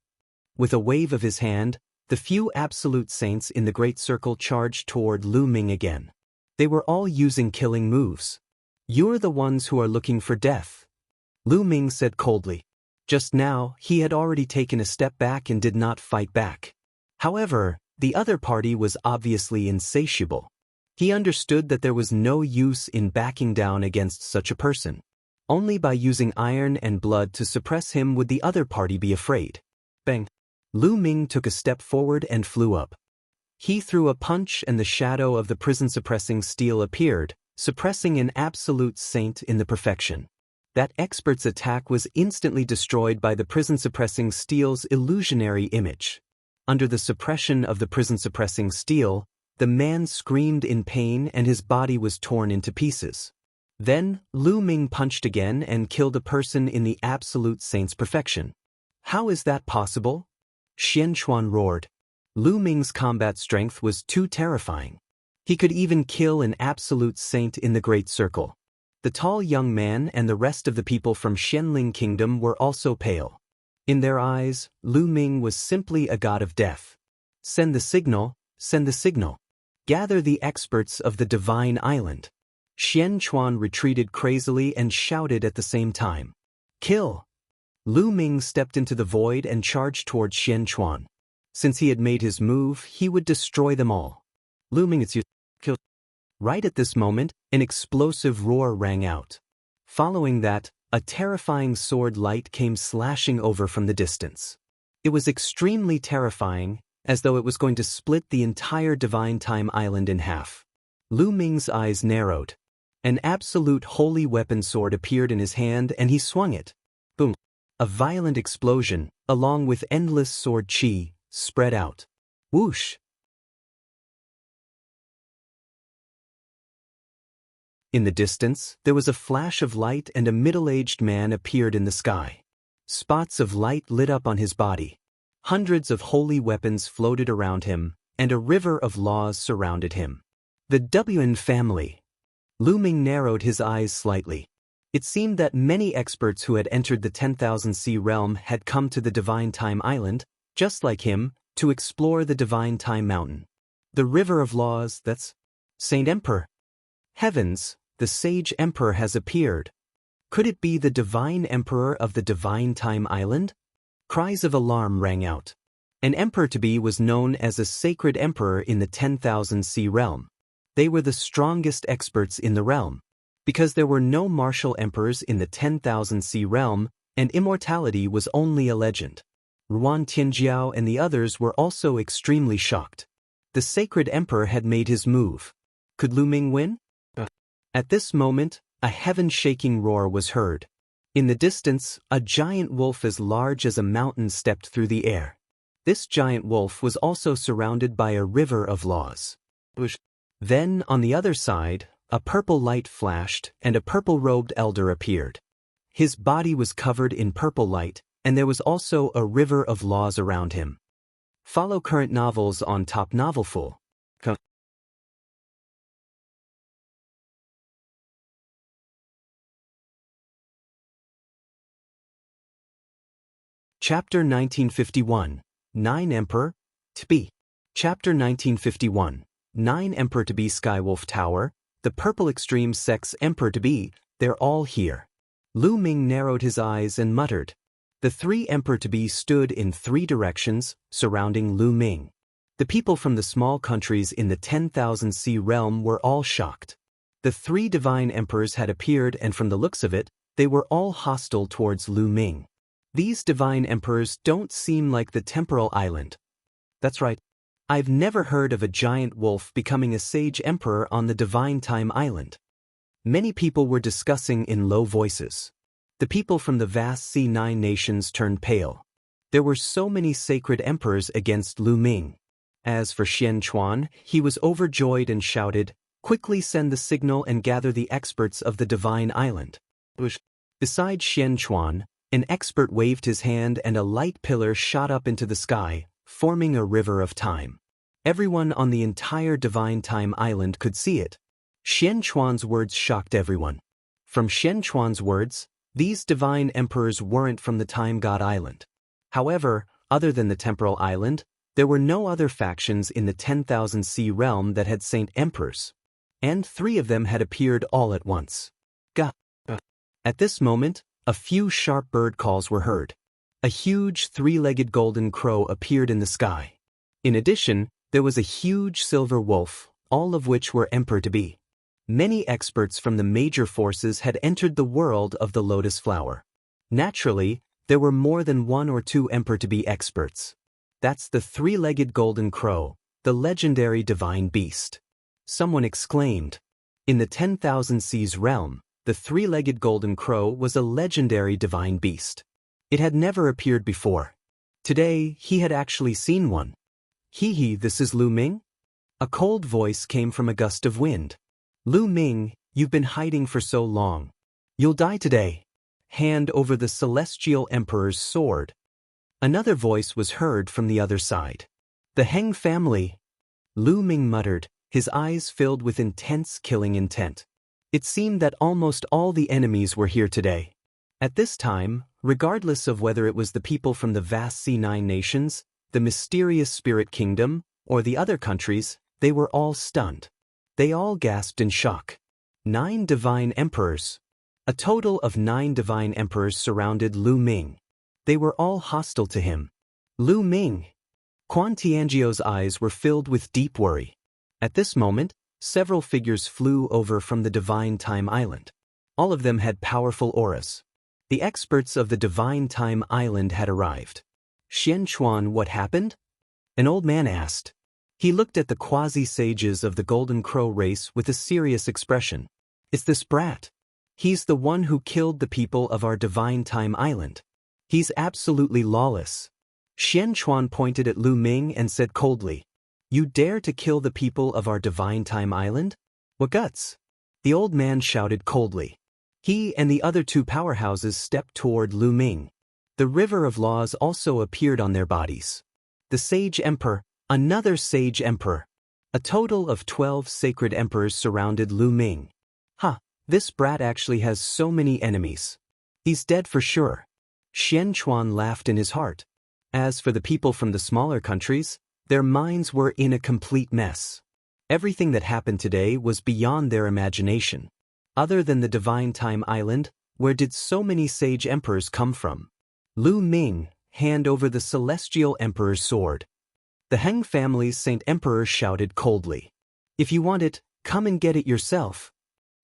With a wave of his hand, the few absolute saints in the Great Circle charged toward Lu Ming again. They were all using killing moves. You're the ones who are looking for death. Lu Ming said coldly. Just now, he had already taken a step back and did not fight back. However, the other party was obviously insatiable. He understood that there was no use in backing down against such a person. Only by using iron and blood to suppress him would the other party be afraid. Bang! Lu Ming took a step forward and flew up. He threw a punch and the shadow of the prison-suppressing steel appeared, suppressing an absolute saint in the perfection. That expert's attack was instantly destroyed by the prison-suppressing steel's illusionary image. Under the suppression of the prison-suppressing steel, the man screamed in pain and his body was torn into pieces. Then, Lu Ming punched again and killed a person in the absolute saint's perfection. How is that possible? Xianxia roared. Lu Ming's combat strength was too terrifying. He could even kill an absolute saint in the Great Circle. The tall young man and the rest of the people from Xianling Kingdom were also pale. In their eyes, Lu Ming was simply a god of death. Send the signal, send the signal. Gather the experts of the Divine Island. Xianxia retreated crazily and shouted at the same time. Kill! Lu Ming stepped into the void and charged toward Xianxia. Since he had made his move, he would destroy them all. Lu Ming, it's you. Kill. Right at this moment, an explosive roar rang out. Following that, a terrifying sword light came slashing over from the distance. It was extremely terrifying, as though it was going to split the entire Divine Time Island in half. Lu Ming's eyes narrowed. An absolute holy weapon sword appeared in his hand and he swung it. Boom. A violent explosion, along with endless sword chi, spread out. Whoosh. In the distance, there was a flash of light and a middle-aged man appeared in the sky. Spots of light lit up on his body. Hundreds of holy weapons floated around him, and a river of laws surrounded him. The Wn family. Lu Ming narrowed his eyes slightly. It seemed that many experts who had entered the 10,000 realm had come to the Divine Time Island, just like him, to explore the Divine Time Mountain. The river of laws, that's Saint Emperor. Heavens, the sage emperor has appeared. Could it be the divine emperor of the Divine Time Island? Cries of alarm rang out. An emperor-to-be was known as a sacred emperor in the 10,000 realm. They were the strongest experts in the realm. Because there were no martial emperors in the 10,000 realm, and immortality was only a legend. Ruan Tianjiao and the others were also extremely shocked. The sacred emperor had made his move. Could Lu Ming win? At this moment, a heaven-shaking roar was heard. In the distance, a giant wolf as large as a mountain stepped through the air. This giant wolf was also surrounded by a river of laws. Then, on the other side, a purple light flashed and a purple-robed elder appeared. His body was covered in purple light, and there was also a river of laws around him. Follow current novels on Top Novelful. Chapter 1951, 9 Emperor, to be. Chapter 1951, 9 Emperor to be Skywolf Tower, the Purple Extreme Sex Emperor to be, they're all here. Lu Ming narrowed his eyes and muttered. The 3 Emperor to be stood in 3 directions, surrounding Lu Ming. The people from the small countries in the 10,000 realm were all shocked. The 3 divine emperors had appeared and from the looks of it, they were all hostile towards Lu Ming. These divine emperors don't seem like the temporal island. That's right. I've never heard of a giant wolf becoming a sage emperor on the Divine Time Island. Many people were discussing in low voices. The people from the vast C9 nations turned pale. There were so many sacred emperors against Lu Ming. As for Xianxia, he was overjoyed and shouted, "Quickly send the signal and gather the experts of the Divine Island." Beside Xianxia, an expert waved his hand and a light pillar shot up into the sky, forming a river of time. Everyone on the entire Divine Time Island could see it. Xianxuan's words shocked everyone. From Xianxuan's words, these divine emperors weren't from the Time God Island. However, other than the Temporal Island, there were no other factions in the 10,000 realm that had saint emperors. And 3 of them had appeared all at once. At this moment, a few sharp bird calls were heard. A huge 3-legged golden crow appeared in the sky. In addition, there was a huge silver wolf, all of which were emperor-to-be. Many experts from the major forces had entered the world of the lotus flower. Naturally, there were more than 1 or 2 emperor-to-be experts. That's the 3-legged golden crow, the legendary divine beast. Someone exclaimed. In the 10,000 seas realm, the 3-legged golden crow was a legendary divine beast. It had never appeared before. Today, he had actually seen one. Hee, this is Lu Ming? A cold voice came from a gust of wind. Lu Ming, you've been hiding for so long. You'll die today. Hand over the celestial emperor's sword. Another voice was heard from the other side. The Heng family. Lu Ming muttered, his eyes filled with intense killing intent. It seemed that almost all the enemies were here today. At this time, regardless of whether it was the people from the vast C9 nations, the mysterious spirit kingdom, or the other countries, they were all stunned. They all gasped in shock. 9 divine emperors. A total of 9 divine emperors surrounded Lu Ming. They were all hostile to him. Lu Ming. Quan Tianjiao's eyes were filled with deep worry. At this moment, several figures flew over from the Divine Time Island. All of them had powerful auras. The experts of the Divine Time Island had arrived. Xianxia, what happened? An old man asked. He looked at the quasi-sages of the Golden Crow race with a serious expression. It's this brat. He's the one who killed the people of our divine time island. He's absolutely lawless. Xianxia pointed at Lu Ming and said coldly, "You dare to kill the people of our divine time island? What guts?" The old man shouted coldly. He and the other two powerhouses stepped toward Lu Ming. The river of laws also appeared on their bodies. The Sage Emperor, another Sage Emperor. A total of 12 sacred emperors surrounded Lu Ming. This brat actually has so many enemies. He's dead for sure. Xianxia laughed in his heart. As for the people from the smaller countries, their minds were in a complete mess. Everything that happened today was beyond their imagination. Other than the Divine Time Island, where did so many sage emperors come from? Lu Ming, hand over the Celestial Emperor's sword. The Heng family's Saint Emperor shouted coldly. "If you want it, come and get it yourself."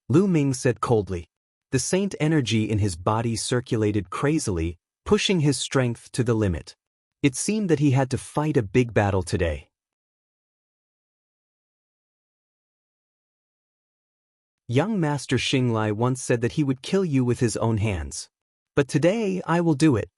Lu Ming said coldly. The saint energy in his body circulated crazily, pushing his strength to the limit. It seemed that he had to fight a big battle today. Young Master Xinglai once said that he would kill you with his own hands. But today I will do it.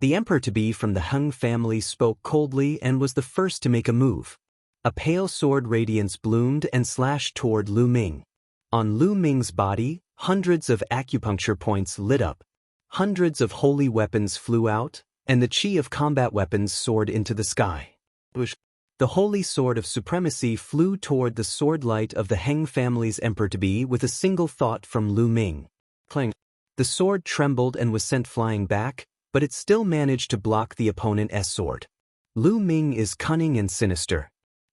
The emperor-to-be from the Heng family spoke coldly and was the first to make a move. A pale sword radiance bloomed and slashed toward Lu Ming. On Lu Ming's body, hundreds of acupuncture points lit up. Hundreds of holy weapons flew out, and the chi of combat weapons soared into the sky. The holy sword of supremacy flew toward the sword light of the Heng family's emperor-to-be with a single thought from Lu Ming. Clang. The sword trembled and was sent flying back, but it still managed to block the opponent's sword. Lu Ming is cunning and sinister.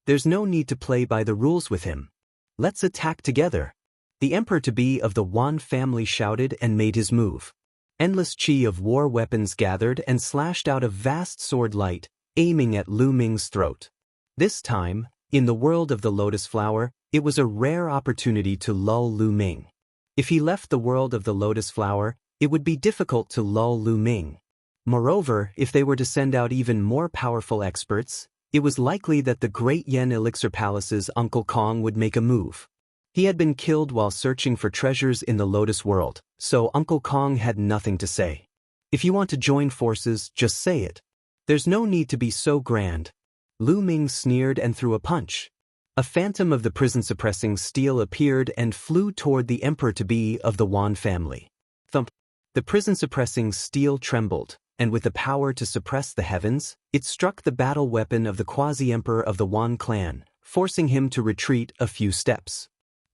There's no need to play by the rules with him. Let's attack together. The emperor-to-be of the Wan family shouted and made his move. Endless chi of war weapons gathered and slashed out a vast sword light, aiming at Lu Ming's throat. This time, in the world of the lotus flower, it was a rare opportunity to lull Lu Ming. If he left the world of the lotus flower, it would be difficult to lull Lu Ming. Moreover, if they were to send out even more powerful experts, it was likely that the Great Yen Elixir Palace's Uncle Kong would make a move. He had been killed while searching for treasures in the Lotus world, so Uncle Kong had nothing to say. If you want to join forces, just say it. There's no need to be so grand. Lu Ming sneered and threw a punch. A phantom of the prison-suppressing steel appeared and flew toward the emperor-to-be of the Wan family. Thump. The prison-suppressing steel trembled, and with the power to suppress the heavens, it struck the battle weapon of the quasi-emperor of the Wan clan, forcing him to retreat a few steps.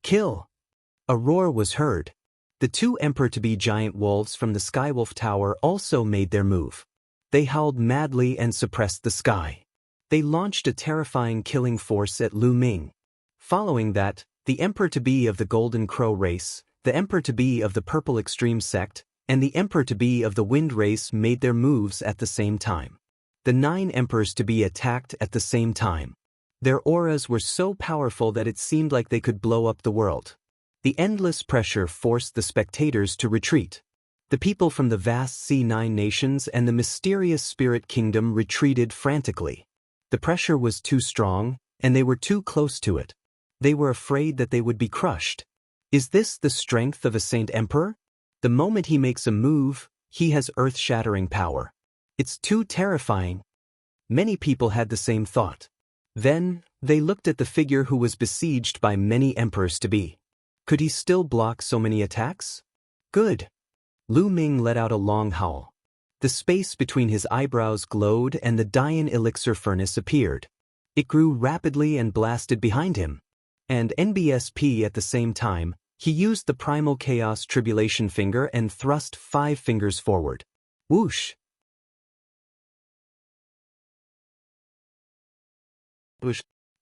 Kill! A roar was heard. The two emperor-to-be giant wolves from the Skywolf Tower also made their move. They howled madly and suppressed the sky. They launched a terrifying killing force at Lu Ming. Following that, the emperor-to-be of the Golden Crow race, the emperor-to-be of the Purple Extreme sect, and the emperor-to-be of the Wind race made their moves at the same time. The 9 emperors-to-be attacked at the same time. Their auras were so powerful that it seemed like they could blow up the world. The endless pressure forced the spectators to retreat. The people from the vast C9 nations and the mysterious spirit kingdom retreated frantically. The pressure was too strong, and they were too close to it. They were afraid that they would be crushed. Is this the strength of a Saint Emperor? The moment he makes a move, he has earth-shattering power. It's too terrifying. Many people had the same thought. Then, they looked at the figure who was besieged by many emperors-to-be. Could he still block so many attacks? Good. Lu Ming let out a long howl. The space between his eyebrows glowed and the Daoist elixir furnace appeared. It grew rapidly and blasted behind him. And NBSP at the same time, he used the primal chaos tribulation finger and thrust 5 fingers forward. Whoosh!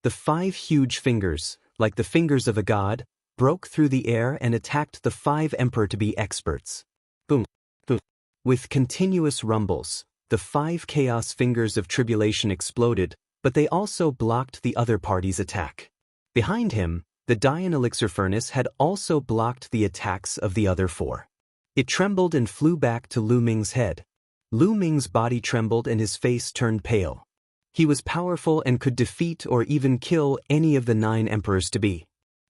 The 5 huge fingers, like the fingers of a god, broke through the air and attacked the 5 emperor-to-be experts. Boom, boom. With continuous rumbles, the 5 chaos fingers of tribulation exploded, but they also blocked the other party's attack. Behind him, the Daoist elixir furnace had also blocked the attacks of the other 4. It trembled and flew back to Lu Ming's head. Lu Ming's body trembled and his face turned pale. He was powerful and could defeat or even kill any of the 9 emperors-to-be.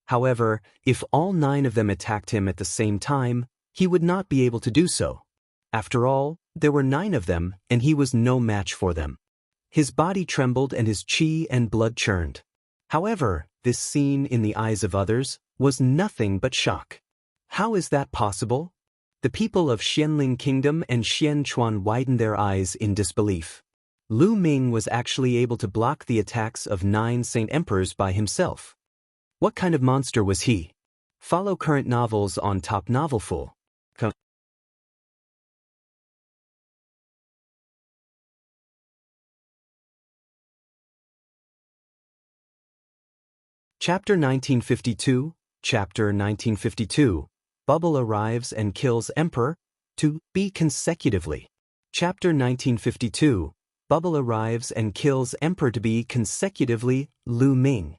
However, if all 9 of them attacked him at the same time, he would not be able to do so. After all, there were 9 of them, and he was no match for them. His body trembled and his qi and blood churned. However, this scene in the eyes of others was nothing but shock. How is that possible? The people of Xianling Kingdom and Xianquan widened their eyes in disbelief. Lu Ming was actually able to block the attacks of 9 Saint Emperors by himself. What kind of monster was he? Follow current novels on Top Novelful. Chapter 1952, Chapter 1952, Bubble arrives and kills Emperor, to be consecutively. Chapter 1952, Bubble arrives and kills Emperor to be consecutively, Lu Ming.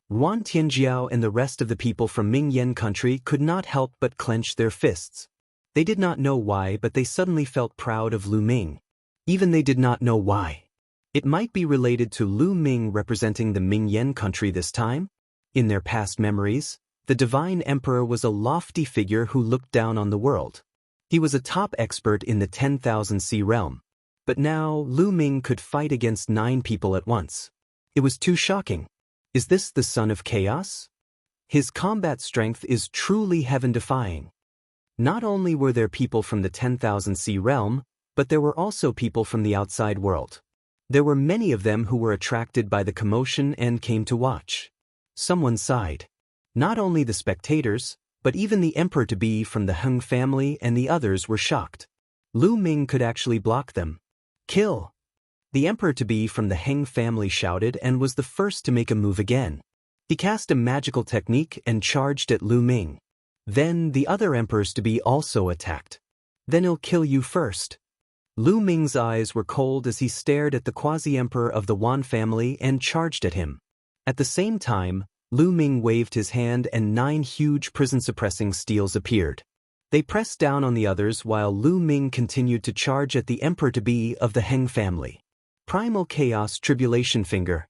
Wan Tianjiao and the rest of the people from Ming Yan country could not help but clench their fists. They did not know why, but they suddenly felt proud of Lu Ming. Even they did not know why. It might be related to Lu Ming representing the Ming Yan country this time. In their past memories, the divine emperor was a lofty figure who looked down on the world. He was a top expert in the 10,000 sea realm. But now, Lu Ming could fight against 9 people at once. It was too shocking. Is this the son of chaos? His combat strength is truly heaven-defying. Not only were there people from the 10,000 sea realm, but there were also people from the outside world. There were many of them who were attracted by the commotion and came to watch. Someone sighed. Not only the spectators, but even the emperor-to-be from the Heng family and the others were shocked. Lu Ming could actually block them. Kill! The emperor-to-be from the Heng family shouted and was the first to make a move again. He cast a magical technique and charged at Lu Ming. Then the other emperors-to-be also attacked. Then he'll kill you first. Lu Ming's eyes were cold as he stared at the quasi-emperor of the Wan family and charged at him. At the same time, Lu Ming waved his hand and 9 huge prison-suppressing steels appeared. They pressed down on the others while Lu Ming continued to charge at the emperor-to-be of the Heng family. Primal Chaos Tribulation Finger.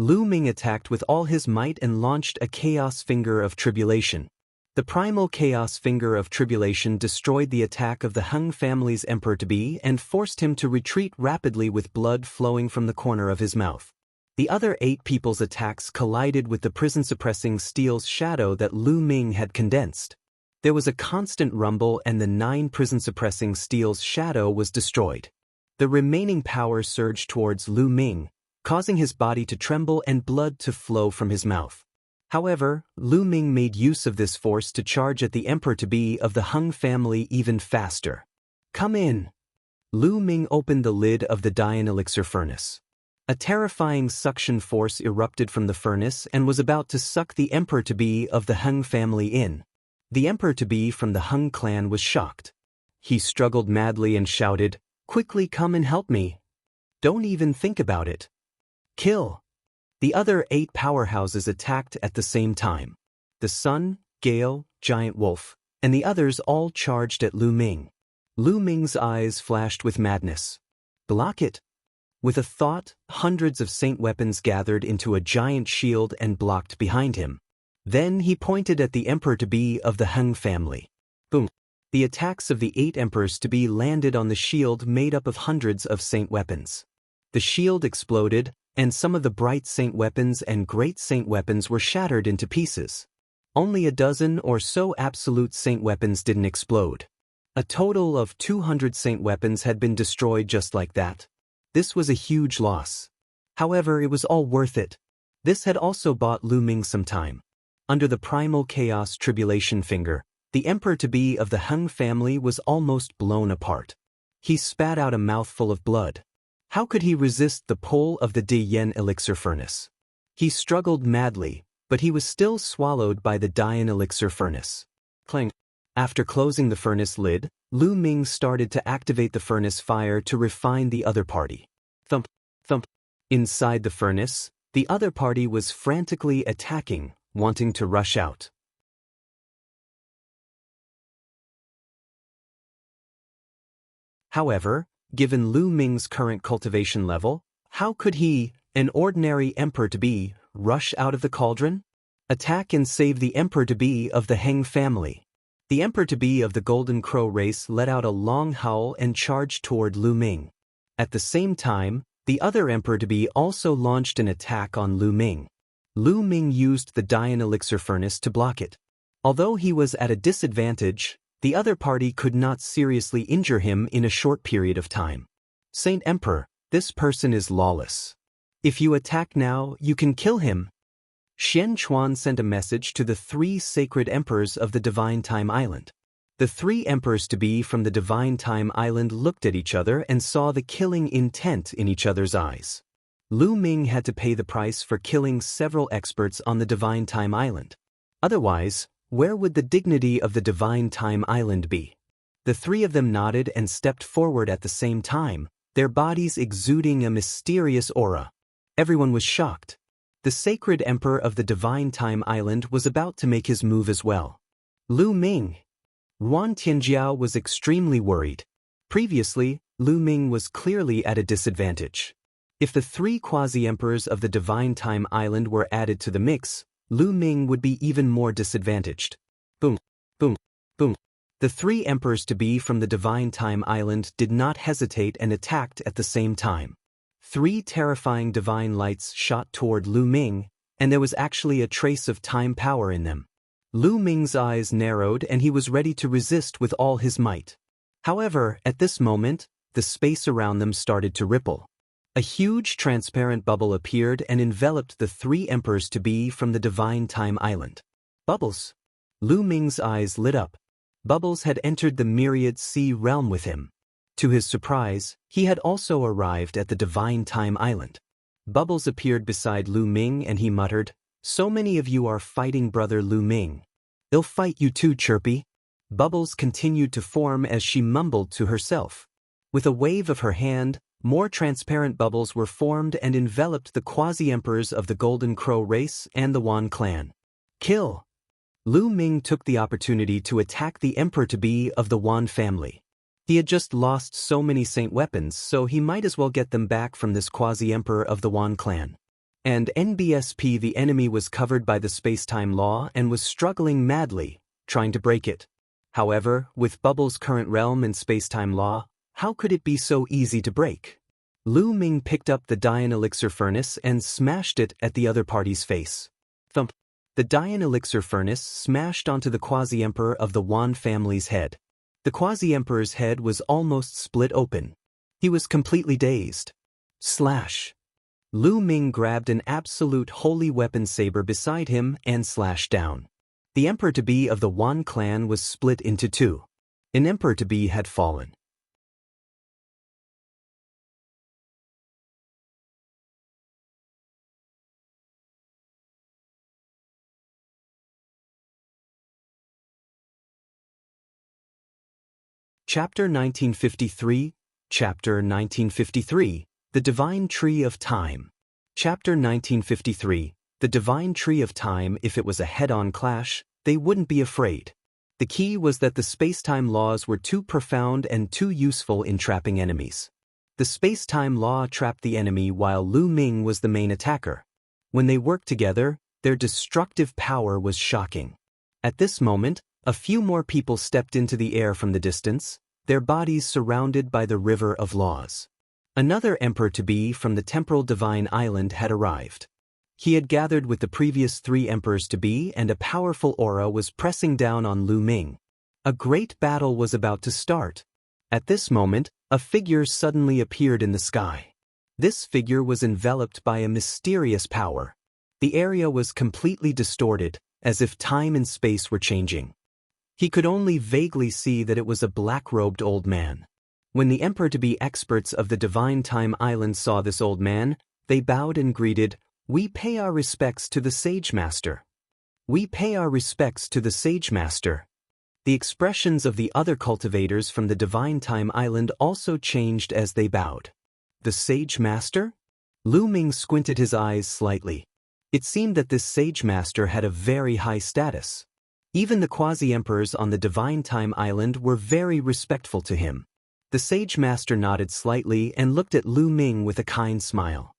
Lu Ming attacked with all his might and launched a Chaos Finger of Tribulation. The Primal Chaos Finger of Tribulation destroyed the attack of the Heng family's emperor-to-be and forced him to retreat rapidly with blood flowing from the corner of his mouth. The other 8 people's attacks collided with the prison-suppressing steel's shadow that Lu Ming had condensed. There was a constant rumble and the 9 prison-suppressing steel's shadow was destroyed. The remaining power surged towards Lu Ming, causing his body to tremble and blood to flow from his mouth. However, Lu Ming made use of this force to charge at the emperor-to-be of the Heng family even faster. Come in! Lu Ming opened the lid of the Dian elixir furnace. A terrifying suction force erupted from the furnace and was about to suck the emperor-to-be of the Heng family in. The emperor-to-be from the Heng clan was shocked. He struggled madly and shouted, "Quickly come and help me. Don't even think about it. Kill!" The other 8 powerhouses attacked at the same time. The Sun, Gale, Giant Wolf, and the others all charged at Lu Ming. Lu Ming's eyes flashed with madness. Block it! With a thought, hundreds of saint weapons gathered into a giant shield and blocked behind him. Then he pointed at the emperor-to-be of the Heng family. Boom! The attacks of the 8 emperors-to-be landed on the shield made up of hundreds of saint weapons. The shield exploded, and some of the bright saint weapons and great saint weapons were shattered into pieces. Only a dozen or so absolute saint weapons didn't explode. A total of 200 saint weapons had been destroyed just like that. This was a huge loss. However, it was all worth it. This had also bought Lu Ming some time. Under the Primal Chaos Tribulation Finger, the emperor-to-be of the Heng family was almost blown apart. He spat out a mouthful of blood. How could he resist the pull of the Dian elixir furnace? He struggled madly, but he was still swallowed by the Dian elixir furnace. Clang. After closing the furnace lid, Lu Ming started to activate the furnace fire to refine the other party. Thump, thump. Inside the furnace, the other party was frantically attacking, wanting to rush out. However, given Lu Ming's current cultivation level, how could he, an ordinary emperor-to-be, rush out of the cauldron? Attack and save the Emperor-to-be of the Heng family. The Emperor-to-be of the Golden Crow race let out a long howl and charged toward Lu Ming. At the same time, the other Emperor-to-be also launched an attack on Lu Ming. Lu Ming used the Dian Elixir Furnace to block it. Although he was at a disadvantage, the other party could not seriously injure him in a short period of time. Saint Emperor, this person is lawless. If you attack now, you can kill him. Xianxia sent a message to the 3 sacred emperors of the Divine Time Island. The 3 emperors-to-be from the Divine Time Island looked at each other and saw the killing intent in each other's eyes. Lu Ming had to pay the price for killing several experts on the Divine Time Island. Otherwise, where would the dignity of the Divine Time Island be? The 3 of them nodded and stepped forward at the same time, their bodies exuding a mysterious aura. Everyone was shocked. The sacred emperor of the Divine Time Island was about to make his move as well. Lu Ming. Yuan Tianjiao was extremely worried. Previously, Lu Ming was clearly at a disadvantage. If the 3 quasi-emperors of the Divine Time Island were added to the mix, Lu Ming would be even more disadvantaged. Boom, boom, boom. The 3 emperors-to-be from the Divine Time Island did not hesitate and attacked at the same time. 3 terrifying divine lights shot toward Lu Ming, and there was actually a trace of time power in them. Lu Ming's eyes narrowed and he was ready to resist with all his might. However, at this moment, the space around them started to ripple. A huge transparent bubble appeared and enveloped the 3 emperors-to-be from the Divine Time Island. Bubbles. Lu Ming's eyes lit up. Bubbles had entered the myriad sea realm with him. To his surprise, he had also arrived at the Divine Time Island. Bubbles appeared beside Lu Ming and he muttered, "So many of you are fighting brother Lu Ming. They'll fight you too, Chirpy." Bubbles continued to form as she mumbled to herself. With a wave of her hand, more transparent bubbles were formed and enveloped the quasi-emperors of the Golden Crow race and the Wan clan. Kill! Lu Ming took the opportunity to attack the Emperor-to-be of the Wan family. He had just lost so many saint weapons, so he might as well get them back from this quasi-emperor of the Wan clan. And NBSP, the enemy, was covered by the space-time law and was struggling madly, trying to break it. However, with Bubbles' current realm and space-time law, how could it be so easy to break? Lu Ming picked up the Dian Elixir Furnace and smashed it at the other party's face. Thump! The Dian Elixir Furnace smashed onto the quasi-emperor of the Wan family's head. The quasi-emperor's head was almost split open. He was completely dazed. Slash! Lu Ming grabbed an absolute holy weapon saber beside him and slashed down. The Emperor-to-be of the Wan clan was split into 2. An Emperor-to-be had fallen. Chapter 1953, Chapter 1953, The Divine Tree of Time. Chapter 1953, The Divine Tree of Time. If it was a head-on clash, they wouldn't be afraid. The key was that the space-time laws were too profound and too useful in trapping enemies. The space-time law trapped the enemy while Lu Ming was the main attacker. When they worked together, their destructive power was shocking. At this moment, a few more people stepped into the air from the distance, their bodies surrounded by the river of laws. Another Emperor-to-be from the temporal Divine Island had arrived. He had gathered with the previous 3 Emperors-to-be and a powerful aura was pressing down on Lu Ming. A great battle was about to start. At this moment, a figure suddenly appeared in the sky. This figure was enveloped by a mysterious power. The area was completely distorted, as if time and space were changing. He could only vaguely see that it was a black-robed old man. When the Emperor-to-be experts of the Divine Time Island saw this old man, they bowed and greeted, "We pay our respects to the Sage Master. We pay our respects to the Sage Master." The expressions of the other cultivators from the Divine Time Island also changed as they bowed. The Sage Master? Lu Ming squinted his eyes slightly. It seemed that this Sage Master had a very high status. Even the quasi-emperors on the Divine Time Island were very respectful to him. The Sage Master nodded slightly and looked at Lu Ming with a kind smile.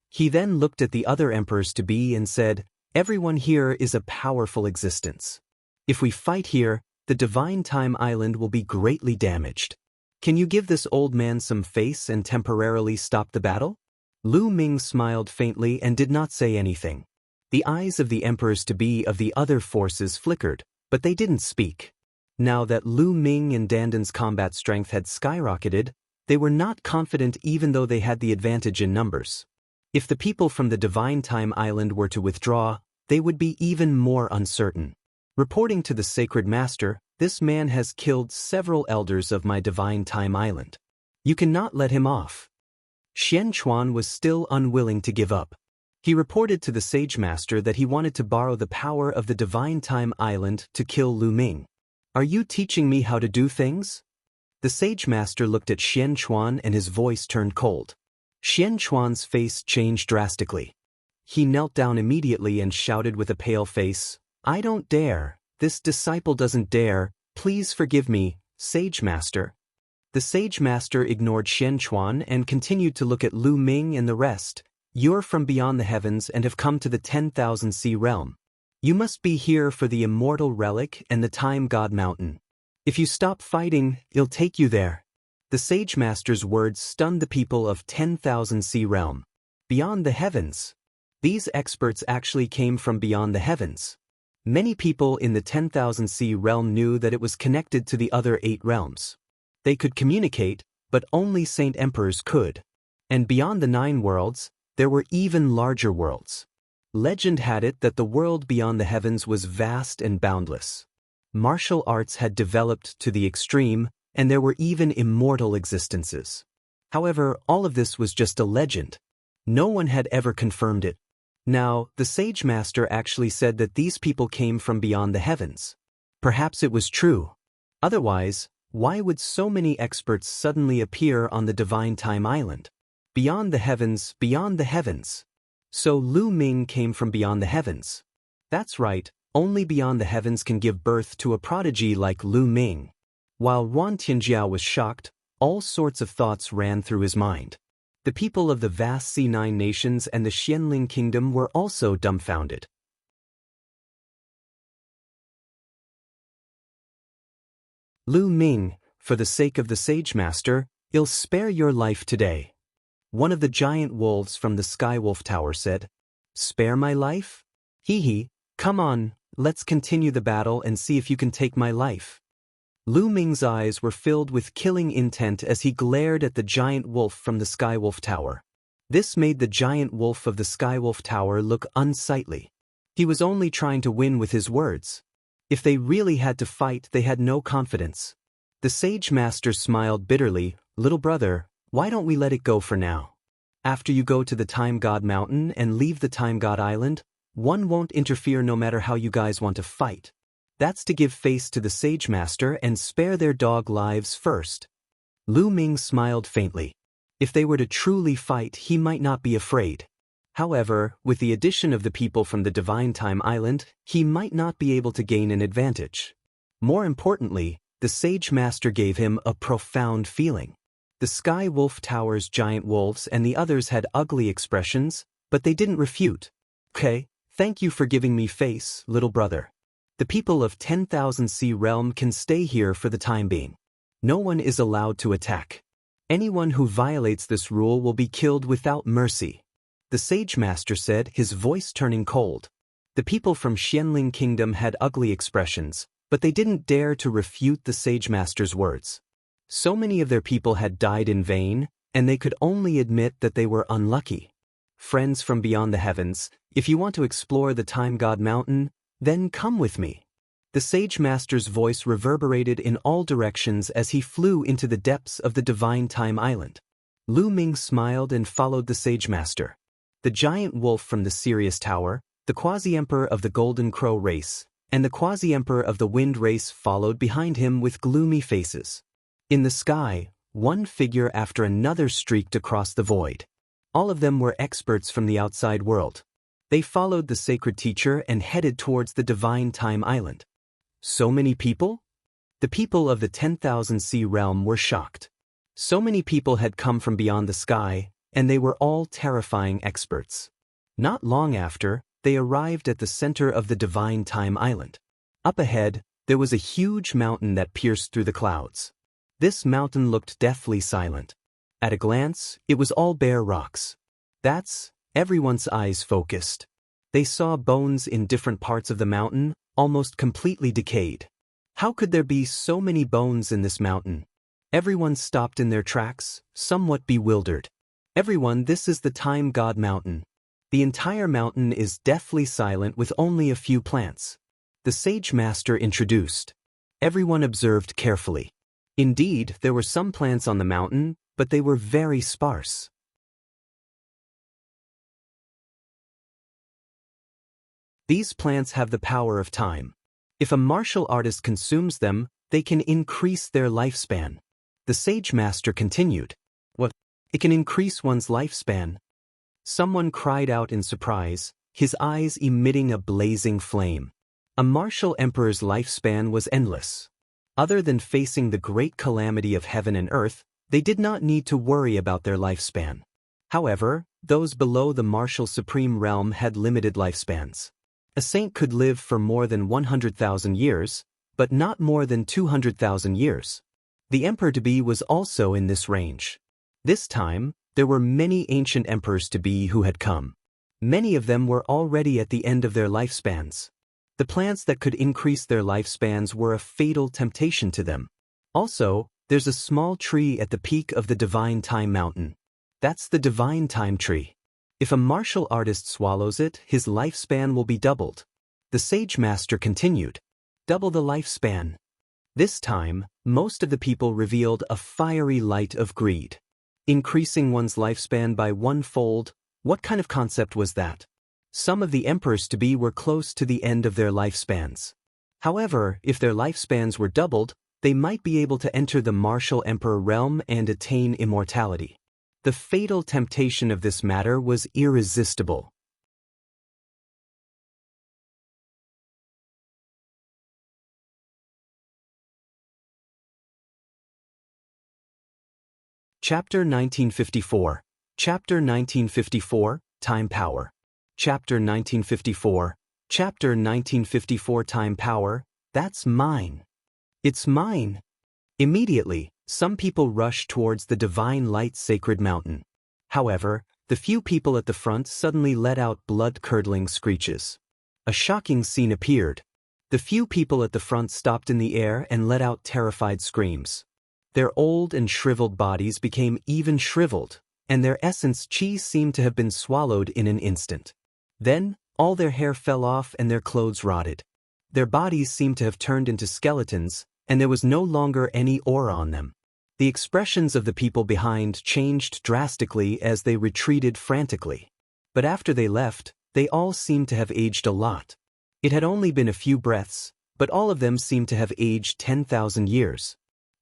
He then looked at the other emperors-to-be and said, Everyone here is a powerful existence. If we fight here, the Divine Time Island will be greatly damaged. Can you give this old man some face and temporarily stop the battle? Lu Ming smiled faintly and did not say anything. The eyes of the emperors-to-be of the other forces flickered, but they didn't speak. Now that Lu Ming and Dandan's combat strength had skyrocketed, they were not confident even though they had the advantage in numbers. If the people from the Divine Time Island were to withdraw, they would be even more uncertain. Reporting to the Sacred Master, this man has killed several elders of my Divine Time Island. You cannot let him off. Xianxia was still unwilling to give up. He reported to the Sage Master that he wanted to borrow the power of the Divine Time Island to kill Lu Ming. Are you teaching me how to do things? The Sage Master looked at Xianxia and his voice turned cold. Xianxia's face changed drastically. He knelt down immediately and shouted with a pale face, I don't dare, this disciple doesn't dare, please forgive me, Sage Master. The Sage Master ignored Xianxia and continued to look at Lu Ming and the rest. You're from beyond the heavens and have come to the 10,000 Sea realm. You must be here for the Immortal relic and the Time God Mountain. If you stop fighting, it'll take you there. The Sage Master's words stunned the people of 10,000 Sea realm. Beyond the heavens. These experts actually came from beyond the heavens. Many people in the 10,000 Sea realm knew that it was connected to the other 8 realms. They could communicate, but only Saint Emperors could. And beyond the 9 worlds, there were even larger worlds. Legend had it that the world beyond the heavens was vast and boundless. Martial arts had developed to the extreme, and there were even immortal existences. However, all of this was just a legend. No one had ever confirmed it. Now, the Sage Master actually said that these people came from beyond the heavens. Perhaps it was true. Otherwise, why would so many experts suddenly appear on the Divine Time Island? Beyond the heavens, beyond the heavens. So Lu Ming came from beyond the heavens. That's right, only beyond the heavens can give birth to a prodigy like Lu Ming. While Wan Tianjiao was shocked, all sorts of thoughts ran through his mind. The people of the vast C9 nations and the Xianling kingdom were also dumbfounded. Lu Ming, for the sake of the Sage Master, I'll spare your life today. One of the giant wolves from the Skywolf Tower said, Spare my life? Hee, come on, let's continue the battle and see if you can take my life. Lu Ming's eyes were filled with killing intent as he glared at the giant wolf from the Skywolf Tower. This made the giant wolf of the Skywolf Tower look unsightly. He was only trying to win with his words. If they really had to fight, they had no confidence. The Sage Master smiled bitterly, Little brother, why don't we let it go for now? After you go to the Time God Mountain and leave the Time God Island, one won't interfere no matter how you guys want to fight. That's to give face to the Sage Master and spare their dog lives first. Lu Ming smiled faintly. If they were to truly fight, he might not be afraid. However, with the addition of the people from the Divine Time Island, he might not be able to gain an advantage. More importantly, the Sage Master gave him a profound feeling. The Sky Wolf Tower's giant wolves and the others had ugly expressions, but they didn't refute. Okay, thank you for giving me face, little brother. The people of 10,000 Sea realm can stay here for the time being. No one is allowed to attack. Anyone who violates this rule will be killed without mercy. The Sage Master said, his voice turning cold. The people from Xianling Kingdom had ugly expressions, but they didn't dare to refute the Sage Master's words. So many of their people had died in vain, and they could only admit that they were unlucky. Friends from beyond the heavens, if you want to explore the Time God Mountain, then come with me. The Sage Master's voice reverberated in all directions as he flew into the depths of the Divine Time Island. Lu Ming smiled and followed the Sage Master. The giant wolf from the Sirius Tower, the Quasi-Emperor of the Golden Crow race, and the Quasi-Emperor of the Wind race followed behind him with gloomy faces. In the sky, one figure after another streaked across the void. All of them were experts from the outside world. They followed the sacred teacher and headed towards the Divine Time Island. So many people? The people of the 10,000 Sea realm were shocked. So many people had come from beyond the sky, and they were all terrifying experts. Not long after, they arrived at the center of the Divine Time Island. Up ahead, there was a huge mountain that pierced through the clouds. This mountain looked deathly silent. At a glance, it was all bare rocks. Everyone's eyes focused. They saw bones in different parts of the mountain, almost completely decayed. How could there be so many bones in this mountain? Everyone stopped in their tracks, somewhat bewildered. Everyone, this is the Time God Mountain. The entire mountain is deathly silent with only a few plants. The Sage Master introduced. Everyone observed carefully. Indeed, there were some plants on the mountain, but they were very sparse. These plants have the power of time. If a martial artist consumes them, they can increase their lifespan. The Sage Master continued. What? It can increase one's lifespan? Someone cried out in surprise, his eyes emitting a blazing flame. A martial emperor's lifespan was endless. Other than facing the great calamity of heaven and earth, they did not need to worry about their lifespan. However, those below the martial supreme realm had limited lifespans. A saint could live for more than 100,000 years, but not more than 200,000 years. The emperor-to-be was also in this range. This time, there were many ancient emperors-to-be who had come. Many of them were already at the end of their lifespans. The plants that could increase their lifespans were a fatal temptation to them. Also, there's a small tree at the peak of the Divine Time Mountain. That's the Divine Time Tree. If a martial artist swallows it, his lifespan will be doubled. The Sage Master continued. Double the lifespan. This time, most of the people revealed a fiery light of greed. Increasing one's lifespan by 1-fold, what kind of concept was that? Some of the emperors-to-be were close to the end of their lifespans. However, if their lifespans were doubled, they might be able to enter the martial emperor realm and attain immortality. The fatal temptation of this matter was irresistible. Chapter 1954. Chapter 1954, Time Power. Chapter 1954. Chapter 1954 Time Power, that's mine. It's mine. Immediately, some people rushed towards the Divine Light Sacred Mountain. However, the few people at the front suddenly let out blood-curdling screeches. A shocking scene appeared. The few people at the front stopped in the air and let out terrified screams. Their old and shriveled bodies became even shriveled, and their essence chi seemed to have been swallowed in an instant. Then, all their hair fell off and their clothes rotted. Their bodies seemed to have turned into skeletons, and there was no longer any aura on them. The expressions of the people behind changed drastically as they retreated frantically. But after they left, they all seemed to have aged a lot. It had only been a few breaths, but all of them seemed to have aged 10,000 years.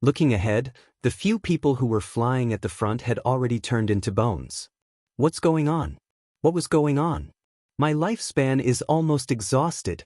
Looking ahead, the few people who were flying at the front had already turned into bones. What's going on? What was going on? My lifespan is almost exhausted.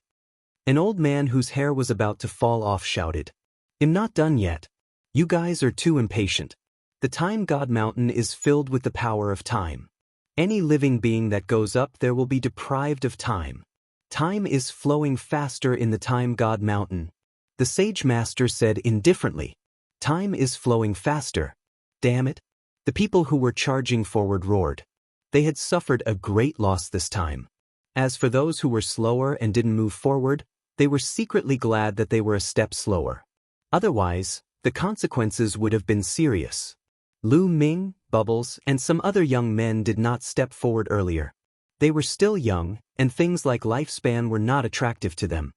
An old man whose hair was about to fall off shouted. I'm not done yet. You guys are too impatient. The Time God Mountain is filled with the power of time. Any living being that goes up there will be deprived of time. Time is flowing faster in the Time God Mountain. The Sage Master said indifferently. Time is flowing faster. Damn it. The people who were charging forward roared. They had suffered a great loss this time. As for those who were slower and didn't move forward, they were secretly glad that they were a step slower. Otherwise, the consequences would have been serious. Lu Ming, Bubbles, and some other young men did not step forward earlier. They were still young, and things like lifespan were not attractive to them.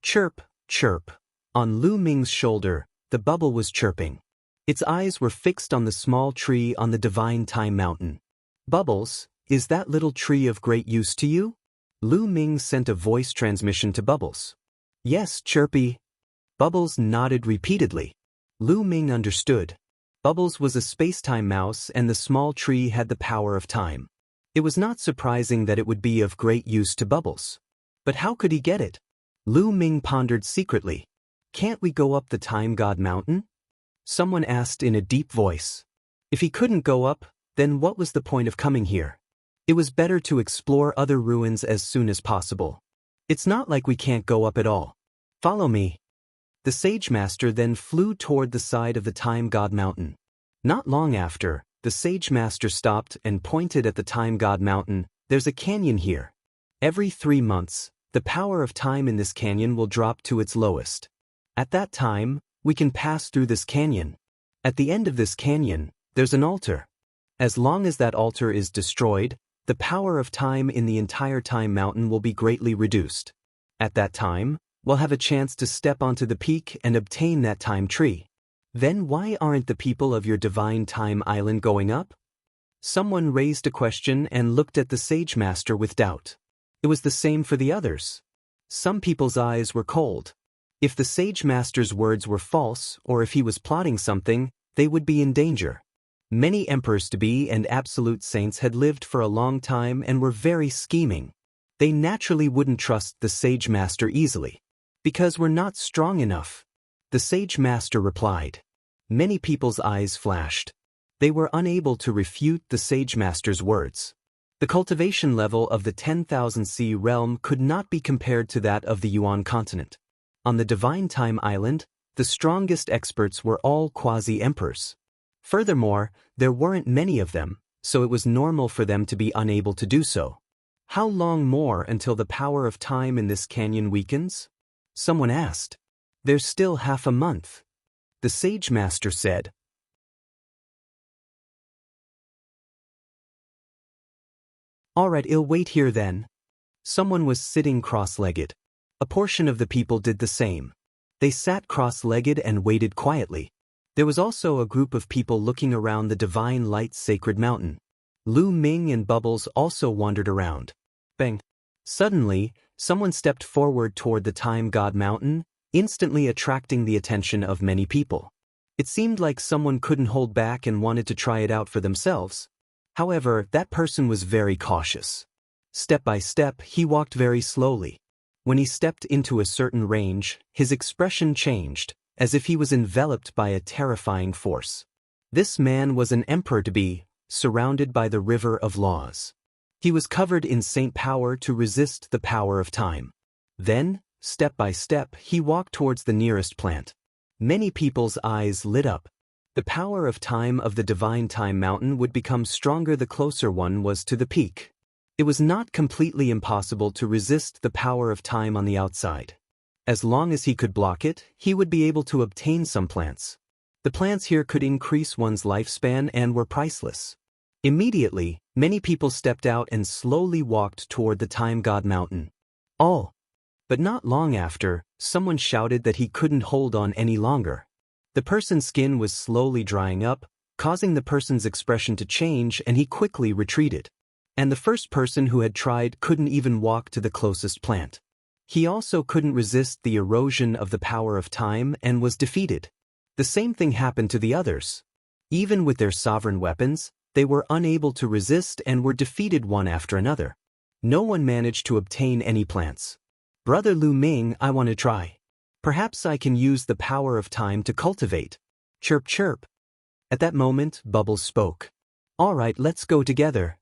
Chirp, chirp. On Lu Ming's shoulder, the bubble was chirping. Its eyes were fixed on the small tree on the Divine Time Mountain. Bubbles, is that little tree of great use to you? Lu Ming sent a voice transmission to Bubbles. Yes, Chirpy. Bubbles nodded repeatedly. Lu Ming understood. Bubbles was a space-time mouse and the small tree had the power of time. It was not surprising that it would be of great use to Bubbles. But how could he get it? Lu Ming pondered secretly. Can't we go up the Time God Mountain? Someone asked in a deep voice. If he couldn't go up, then what was the point of coming here? It was better to explore other ruins as soon as possible. It's not like we can't go up at all. Follow me. The Sage Master then flew toward the side of the Time God Mountain. Not long after, the Sage Master stopped and pointed at the Time God Mountain. There's a canyon here. Every 3 months, the power of time in this canyon will drop to its lowest. At that time, we can pass through this canyon. At the end of this canyon, there's an altar. As long as that altar is destroyed, the power of time in the entire Time Mountain will be greatly reduced. At that time, we'll have a chance to step onto the peak and obtain that time tree. Then why aren't the people of your divine Time Island going up? Someone raised a question and looked at the Sage Master with doubt. It was the same for the others. Some people's eyes were cold. If the Sage Master's words were false, or if he was plotting something, they would be in danger. Many emperors-to-be and absolute saints had lived for a long time and were very scheming. They naturally wouldn't trust the Sage Master easily. Because we're not strong enough. The Sage Master replied. Many people's eyes flashed. They were unable to refute the Sage Master's words. The cultivation level of the 10,000 realm could not be compared to that of the Yuan continent. On the Divine Time Island, the strongest experts were all quasi-emperors. Furthermore, there weren't many of them, so it was normal for them to be unable to do so. How long more until the power of time in this canyon weakens? Someone asked. There's still half a month. The Sage Master said. Alright, I'll wait here then. Someone was sitting cross-legged. A portion of the people did the same. They sat cross-legged and waited quietly. There was also a group of people looking around the Divine Light's sacred mountain. Lu Ming and Bubbles also wandered around. Bang! Suddenly, someone stepped forward toward the Time God Mountain, instantly attracting the attention of many people. It seemed like someone couldn't hold back and wanted to try it out for themselves. However, that person was very cautious. Step by step, he walked very slowly. When he stepped into a certain range, his expression changed, as if he was enveloped by a terrifying force. This man was an emperor-to-be, surrounded by the river of laws. He was covered in saint power to resist the power of time. Then, step by step, he walked towards the nearest plant. Many people's eyes lit up. The power of time of the Divine Time Mountain would become stronger the closer one was to the peak. It was not completely impossible to resist the power of time on the outside. As long as he could block it, he would be able to obtain some plants. The plants here could increase one's lifespan and were priceless. Immediately, many people stepped out and slowly walked toward the Time God Mountain. All. But not long after, someone shouted that he couldn't hold on any longer. The person's skin was slowly drying up, causing the person's expression to change, and he quickly retreated. And the first person who had tried couldn't even walk to the closest plant. He also couldn't resist the erosion of the power of time and was defeated. The same thing happened to the others. Even with their sovereign weapons, they were unable to resist and were defeated one after another. No one managed to obtain any plants. Brother Lu Ming, I want to try. Perhaps I can use the power of time to cultivate. Chirp chirp. At that moment, Bubbles spoke. Alright, let's go together.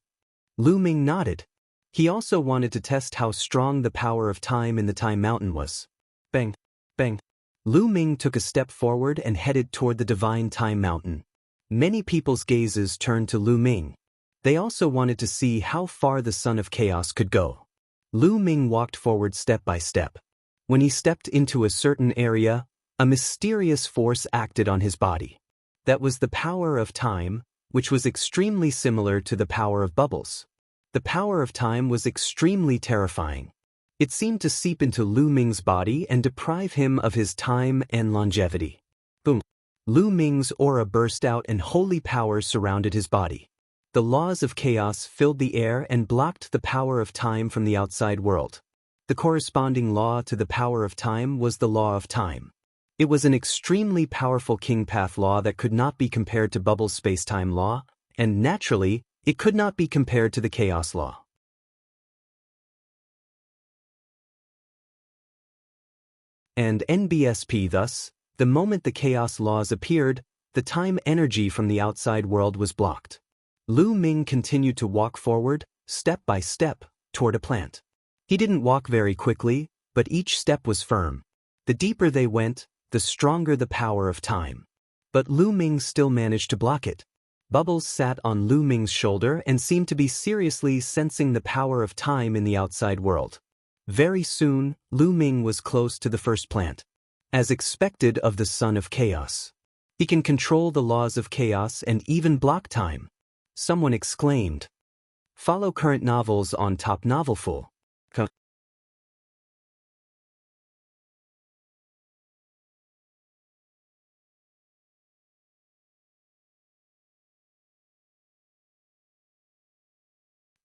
Lu Ming nodded. He also wanted to test how strong the power of time in the Time Mountain was. Bang, bang. Lu Ming took a step forward and headed toward the Divine Time Mountain. Many people's gazes turned to Lu Ming. They also wanted to see how far the Son of Chaos could go. Lu Ming walked forward step by step. When he stepped into a certain area, a mysterious force acted on his body. That was the power of time, which was extremely similar to the power of Bubbles. The power of time was extremely terrifying. It seemed to seep into Lu Ming's body and deprive him of his time and longevity. Boom! Lu Ming's aura burst out and holy power surrounded his body. The laws of chaos filled the air and blocked the power of time from the outside world. The corresponding law to the power of time was the law of time. It was an extremely powerful king path law that could not be compared to Bubbles' space-time law, and naturally, it could not be compared to the chaos law. And NBSP thus, the moment the chaos laws appeared, the time energy from the outside world was blocked. Lu Ming continued to walk forward, step by step, toward a plant. He didn't walk very quickly, but each step was firm. The deeper they went, the stronger the power of time. But Lu Ming still managed to block it. Bubbles sat on Lu Ming's shoulder and seemed to be seriously sensing the power of time in the outside world. Very soon, Lu Ming was close to the first plant. As expected of the Son of Chaos. He can control the laws of chaos and even block time. Someone exclaimed. Follow current novels on Top Novelful.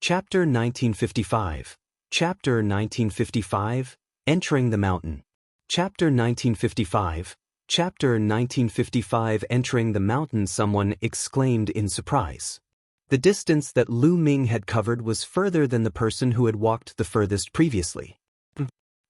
Chapter 1955. Chapter 1955, Entering the Mountain. Chapter 1955. Chapter 1955 Entering the Mountain. Someone exclaimed in surprise. The distance that Lu Ming had covered was further than the person who had walked the furthest previously.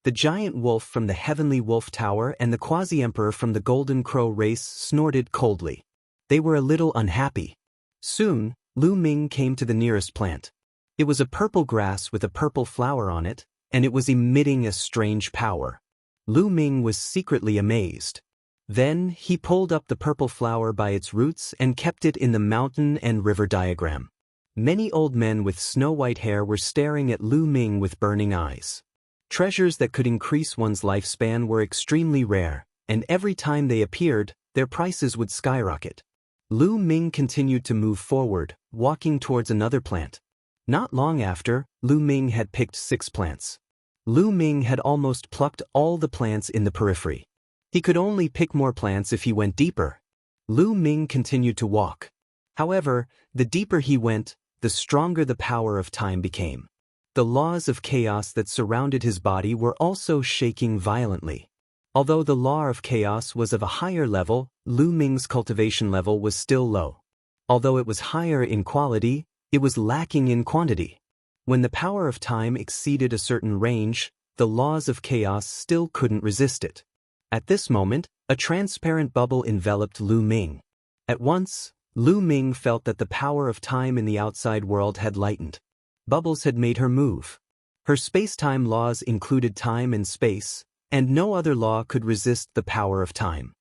The giant wolf from the Heavenly Wolf Tower and the quasi-emperor from the Golden Crow race snorted coldly. They were a little unhappy. Soon, Lu Ming came to the nearest plant. It was a purple grass with a purple flower on it, and it was emitting a strange power. Lu Ming was secretly amazed. Then, he pulled up the purple flower by its roots and kept it in the mountain and river diagram. Many old men with snow-white hair were staring at Lu Ming with burning eyes. Treasures that could increase one's lifespan were extremely rare, and every time they appeared, their prices would skyrocket. Lu Ming continued to move forward, walking towards another plant. Not long after, Lu Ming had picked 6 plants. Lu Ming had almost plucked all the plants in the periphery. He could only pick more plants if he went deeper. Lu Ming continued to walk. However, the deeper he went, the stronger the power of time became. The laws of chaos that surrounded his body were also shaking violently. Although the law of chaos was of a higher level, Lu Ming's cultivation level was still low. Although it was higher in quality, it was lacking in quantity. When the power of time exceeded a certain range, the laws of chaos still couldn't resist it. At this moment, a transparent bubble enveloped Lu Ming. At once, Lu Ming felt that the power of time in the outside world had lightened. Bubbles had made her move. Her space-time laws included time and space, and no other law could resist the power of time.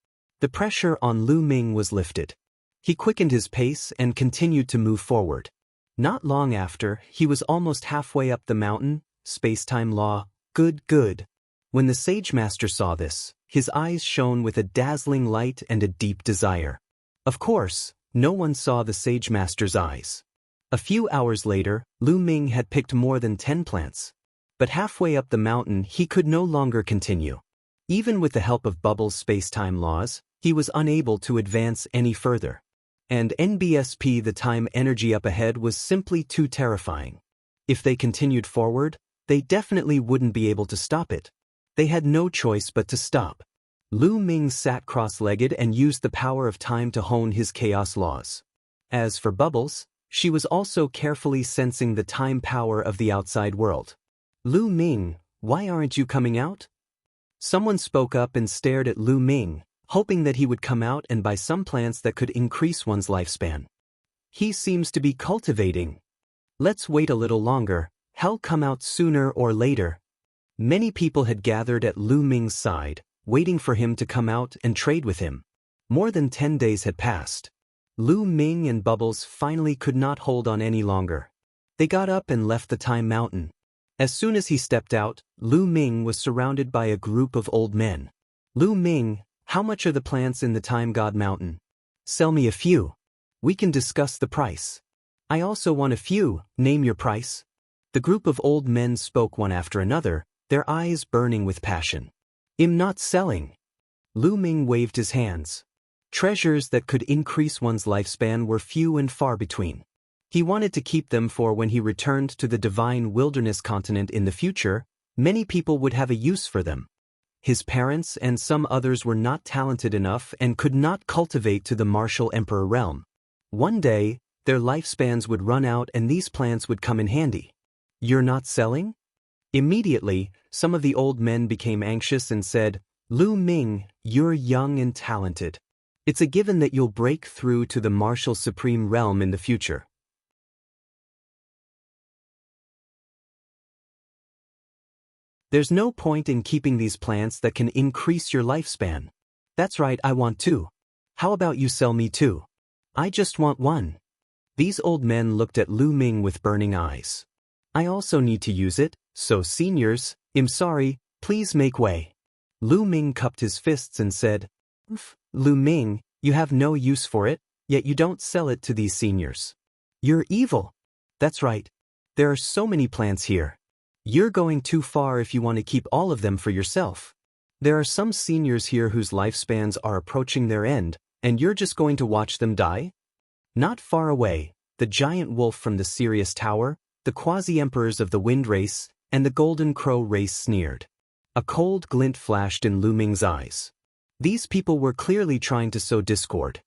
The pressure on Lu Ming was lifted. He quickened his pace and continued to move forward. Not long after, he was almost halfway up the mountain. Space-time law, good. When the Sage Master saw this, his eyes shone with a dazzling light and a deep desire. Of course, no one saw the Sage Master's eyes. A few hours later, Lu Ming had picked more than 10 plants. But halfway up the mountain, he could no longer continue. Even with the help of Bubble's space-time laws, he was unable to advance any further. And NBSP, the time energy up ahead, was simply too terrifying. If they continued forward, they definitely wouldn't be able to stop it. They had no choice but to stop. Lu Ming sat cross-legged and used the power of time to hone his chaos laws. As for Bubbles, she was also carefully sensing the time power of the outside world. Lu Ming, why aren't you coming out? Someone spoke up and stared at Lu Ming, hoping that he would come out and buy some plants that could increase one's lifespan. He seems to be cultivating. Let's wait a little longer, he'll come out sooner or later. Many people had gathered at Lu Ming's side, waiting for him to come out and trade with him. More than 10 days had passed. Lu Ming and Bubbles finally could not hold on any longer. They got up and left the Time Mountain. As soon as he stepped out, Lu Ming was surrounded by a group of old men. Lu Ming, how much are the plants in the Time God Mountain? Sell me a few. We can discuss the price. I also want a few. Name your price. The group of old men spoke one after another, their eyes burning with passion. I'm not selling. Lu Ming waved his hands. Treasures that could increase one's lifespan were few and far between. He wanted to keep them for when he returned to the divine wilderness continent in the future. Many people would have a use for them. His parents and some others were not talented enough and could not cultivate to the martial emperor realm. One day, their lifespans would run out and these plants would come in handy. You're not selling? Immediately, some of the old men became anxious and said, Lu Ming, you're young and talented. It's a given that you'll break through to the martial supreme realm in the future. There's no point in keeping these plants that can increase your lifespan. That's right, I want two. How about you sell me two? I just want one. These old men looked at Lu Ming with burning eyes. I also need to use it, so seniors, I'm sorry, please make way. Lu Ming cupped his fists and said, Lu Ming, you have no use for it, yet you don't sell it to these seniors. You're evil. That's right. There are so many plants here. You're going too far if you want to keep all of them for yourself. There are some seniors here whose lifespans are approaching their end, and you're just going to watch them die? Not far away, the giant wolf from the Sirius Tower, the quasi-emperors of the Wind Race, and the Golden Crow race sneered. A cold glint flashed in Lu Ming's eyes. These people were clearly trying to sow discord.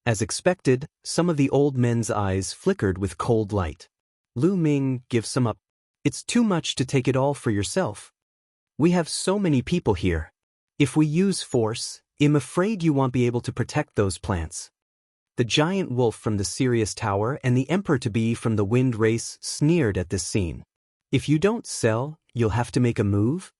As expected, some of the old men's eyes flickered with cold light. Lu Ming, give some up. It's too much to take it all for yourself. We have so many people here. If we use force, I'm afraid you won't be able to protect those plants. The giant wolf from the Sirius Tower and the emperor-to-be from the Wind Race sneered at this scene. If you don't sell, you'll have to make a move?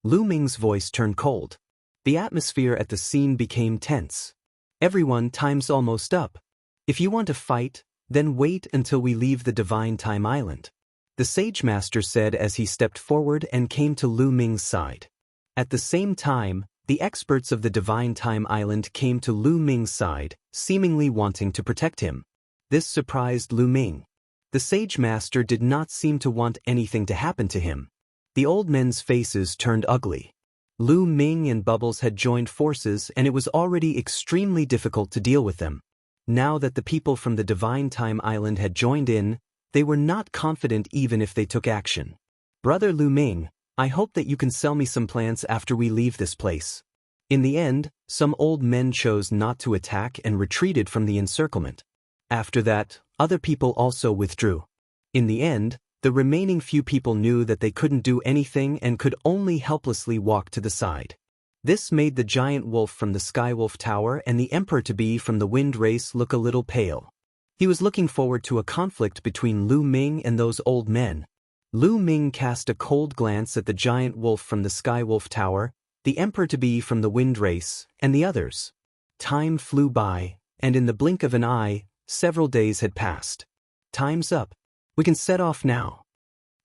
Lu Ming's voice turned cold. The atmosphere at the scene became tense. Everyone, time's almost up. If you want to fight, then wait until we leave the Divine Time Island. The Sage Master said as he stepped forward and came to Lu Ming's side. At the same time, the experts of the Divine Time Island came to Lu Ming's side, seemingly wanting to protect him. This surprised Lu Ming. The Sage Master did not seem to want anything to happen to him. The old men's faces turned ugly. Lu Ming and Bubbles had joined forces and it was already extremely difficult to deal with them. Now that the people from the Divine Time Island had joined in, they were not confident even if they took action. Brother Lu Ming, I hope that you can sell me some plants after we leave this place. In the end, some old men chose not to attack and retreated from the encirclement. After that, other people also withdrew. In the end, the remaining few people knew that they couldn't do anything and could only helplessly walk to the side. This made the giant wolf from the Skywolf Tower and the emperor-to-be from the Wind Race look a little pale. He was looking forward to a conflict between Lu Ming and those old men. Lu Ming cast a cold glance at the giant wolf from the Skywolf Tower, the emperor-to-be from the Wind Race, and the others. Time flew by, and in the blink of an eye, several days had passed. Time's up. We can set off now.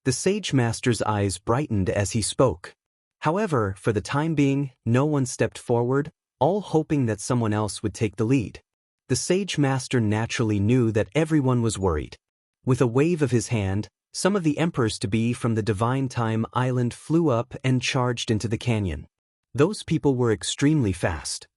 The Sage Master's eyes brightened as he spoke. However, for the time being, no one stepped forward, all hoping that someone else would take the lead. The Sage Master naturally knew that everyone was worried. With a wave of his hand, some of the emperors-to-be from the Divine Time Island flew up and charged into the canyon. Those people were extremely fast.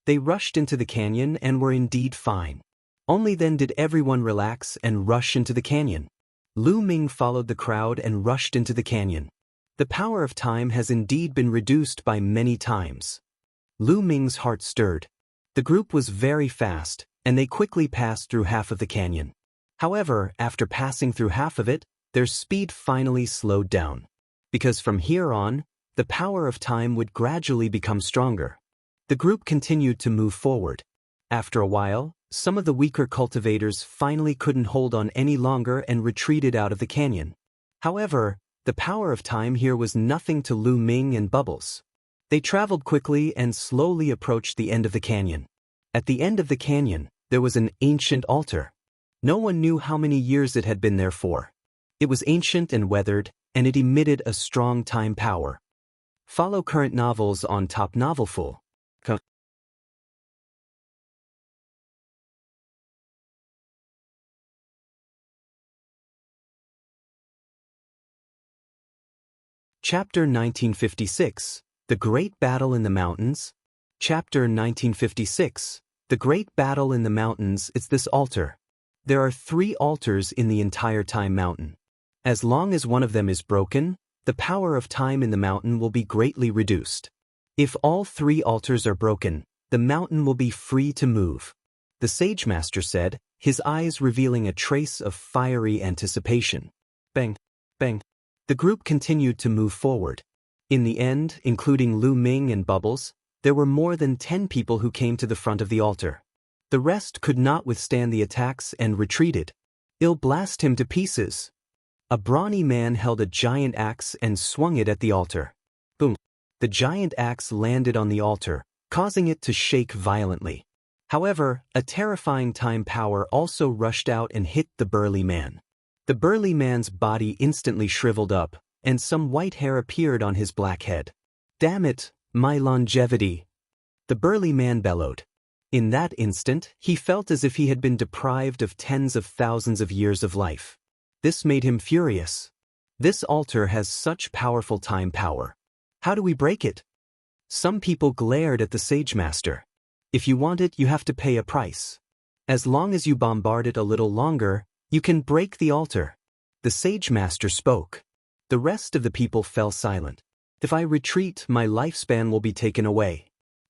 They rushed into the canyon and were indeed fine. Only then did everyone relax and rush into the canyon. Lu Ming followed the crowd and rushed into the canyon. The power of time has indeed been reduced by many times. Lu Ming's heart stirred. The group was very fast, and they quickly passed through half of the canyon. However, after passing through half of it, their speed finally slowed down. Because from here on, the power of time would gradually become stronger. The group continued to move forward. After a while, some of the weaker cultivators finally couldn't hold on any longer and retreated out of the canyon. However, the power of time here was nothing to Lu Ming and Bubbles. They traveled quickly and slowly approached the end of the canyon. At the end of the canyon, there was an ancient altar. No one knew how many years it had been there for. It was ancient and weathered, and it emitted a strong time power. Follow current novels on Top Novelful. Chapter 1956, The Great Battle in the Mountains. Chapter 1956, The Great Battle in the Mountains. It's this altar. There are 3 altars in the entire Time Mountain. As long as one of them is broken, the power of time in the mountain will be greatly reduced. If all 3 altars are broken, the mountain will be free to move. The Sage Master said, his eyes revealing a trace of fiery anticipation. Bang, bang. The group continued to move forward. In the end, including Lu Ming and Bubbles, there were more than 10 people who came to the front of the altar. The rest could not withstand the attacks and retreated. I'll blast him to pieces. A brawny man held a giant axe and swung it at the altar. Boom! The giant axe landed on the altar, causing it to shake violently. However, a terrifying time power also rushed out and hit the burly man. The burly man's body instantly shriveled up, and some white hair appeared on his black head. Damn it, my longevity! The burly man bellowed. In that instant, he felt as if he had been deprived of tens of thousands of years of life. This made him furious. This altar has such powerful time power. How do we break it? Some people glared at the Sage Master. If you want it, you have to pay a price. As long as you bombard it a little longer, you can break the altar. The Sage Master spoke. The rest of the people fell silent. If I retreat, my lifespan will be taken away.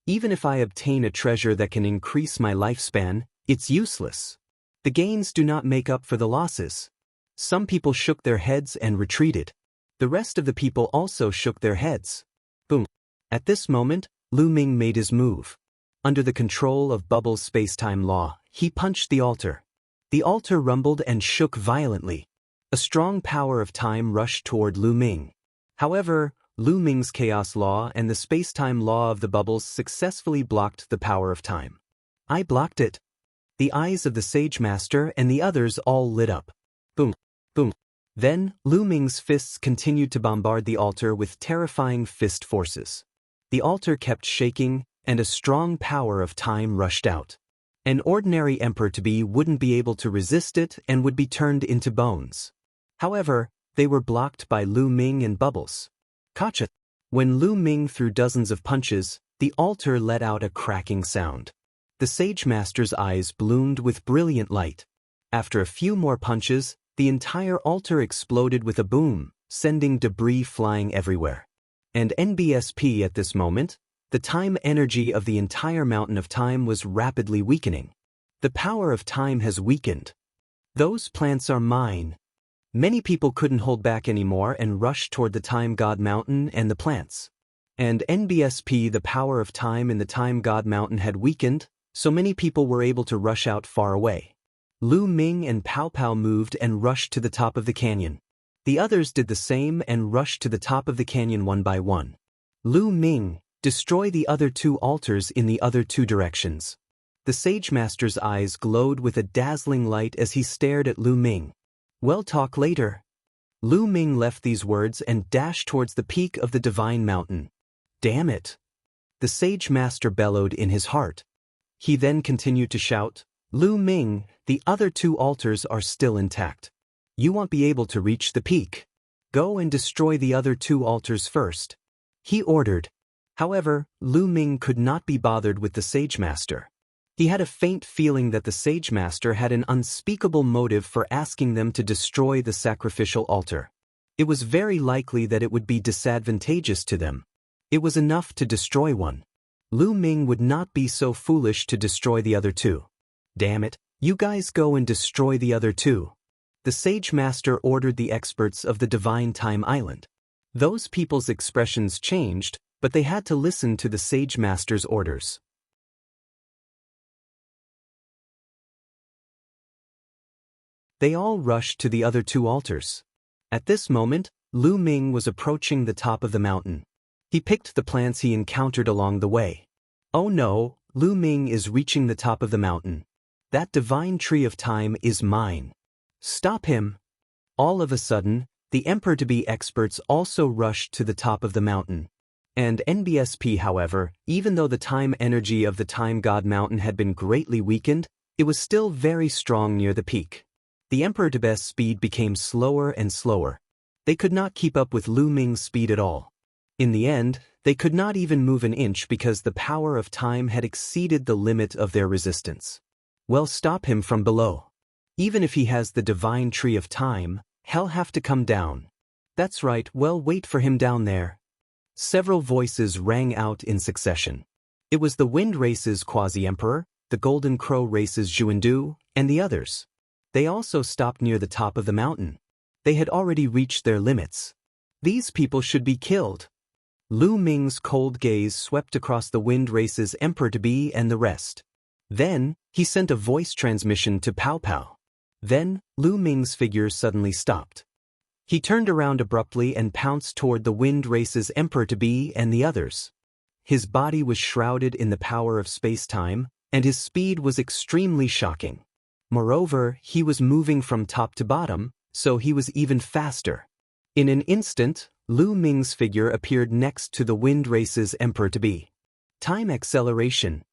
Even if I obtain a treasure that can increase my lifespan, it's useless. The gains do not make up for the losses. Some people shook their heads and retreated. The rest of the people also shook their heads. Boom. At this moment, Lu Ming made his move. Under the control of Bubble's space-time law, he punched the altar. The altar rumbled and shook violently. A strong power of time rushed toward Lu Ming. However, Lu Ming's chaos law and the space-time law of the bubbles successfully blocked the power of time. I blocked it. The eyes of the Sage Master and the others all lit up. Boom, boom. Then, Lu Ming's fists continued to bombard the altar with terrifying fist forces. The altar kept shaking, and a strong power of time rushed out. An ordinary emperor-to-be wouldn't be able to resist it and would be turned into bones. However, they were blocked by Lu Ming and Bubbles. Gotcha! When Lu Ming threw dozens of punches, the altar let out a cracking sound. The Sage Master's eyes bloomed with brilliant light. After a few more punches, the entire altar exploded with a boom, sending debris flying everywhere. And NBSP at this moment, the time energy of the entire mountain of time was rapidly weakening. The power of time has weakened. Those plants are mine. Many people couldn't hold back anymore and rushed toward the Time God Mountain and the plants. And NBSP, the power of time in the Time God Mountain had weakened, so many people were able to rush out far away. Lu Ming and Pow Pow moved and rushed to the top of the canyon. The others did the same and rushed to the top of the canyon one by one. Lu Ming, destroy the other two altars in the other two directions. The Sage Master's eyes glowed with a dazzling light as he stared at Lu Ming. We'll talk later. Lu Ming left these words and dashed towards the peak of the Divine Mountain. Damn it! The Sage Master bellowed in his heart. He then continued to shout, Lu Ming, the other two altars are still intact. You won't be able to reach the peak. Go and destroy the other two altars first. He ordered. However, Lu Ming could not be bothered with the Sage Master. He had a faint feeling that the Sage Master had an unspeakable motive for asking them to destroy the sacrificial altar. It was very likely that it would be disadvantageous to them. It was enough to destroy one. Lu Ming would not be so foolish to destroy the other two. Damn it, you guys go and destroy the other two. The Sage Master ordered the experts of the Divine Time Island. Those people's expressions changed, but they had to listen to the Sage Master's orders. They all rushed to the other two altars. At this moment, Lu Ming was approaching the top of the mountain. He picked the plants he encountered along the way. Oh no, Lu Ming is reaching the top of the mountain. That divine tree of time is mine. Stop him! All of a sudden, the Emperor-to-be experts also rushed to the top of the mountain. And NBSP, however, even though the time energy of the Time God Mountain had been greatly weakened, it was still very strong near the peak. The Emperor-to-be's speed became slower and slower. They could not keep up with Lu Ming's speed at all. In the end, they could not even move an inch because the power of time had exceeded the limit of their resistance. Well, stop him from below. Even if he has the divine tree of time, he'll have to come down. That's right, well, wait for him down there. Several voices rang out in succession. It was the Wind Race's Quasi-Emperor, the Golden Crow Race's Zhuandu, and the others. They also stopped near the top of the mountain. They had already reached their limits. These people should be killed. Lu Ming's cold gaze swept across the Wind Race's Emperor-to-be and the rest. Then, he sent a voice transmission to Pow Pow. Then, Lu Ming's figure suddenly stopped. He turned around abruptly and pounced toward the Wind Race's Emperor-to-be and the others. His body was shrouded in the power of space-time, and his speed was extremely shocking. Moreover, he was moving from top to bottom, so he was even faster. In an instant, Lu Ming's figure appeared next to the Wind Race's Emperor-to-be. Time acceleration.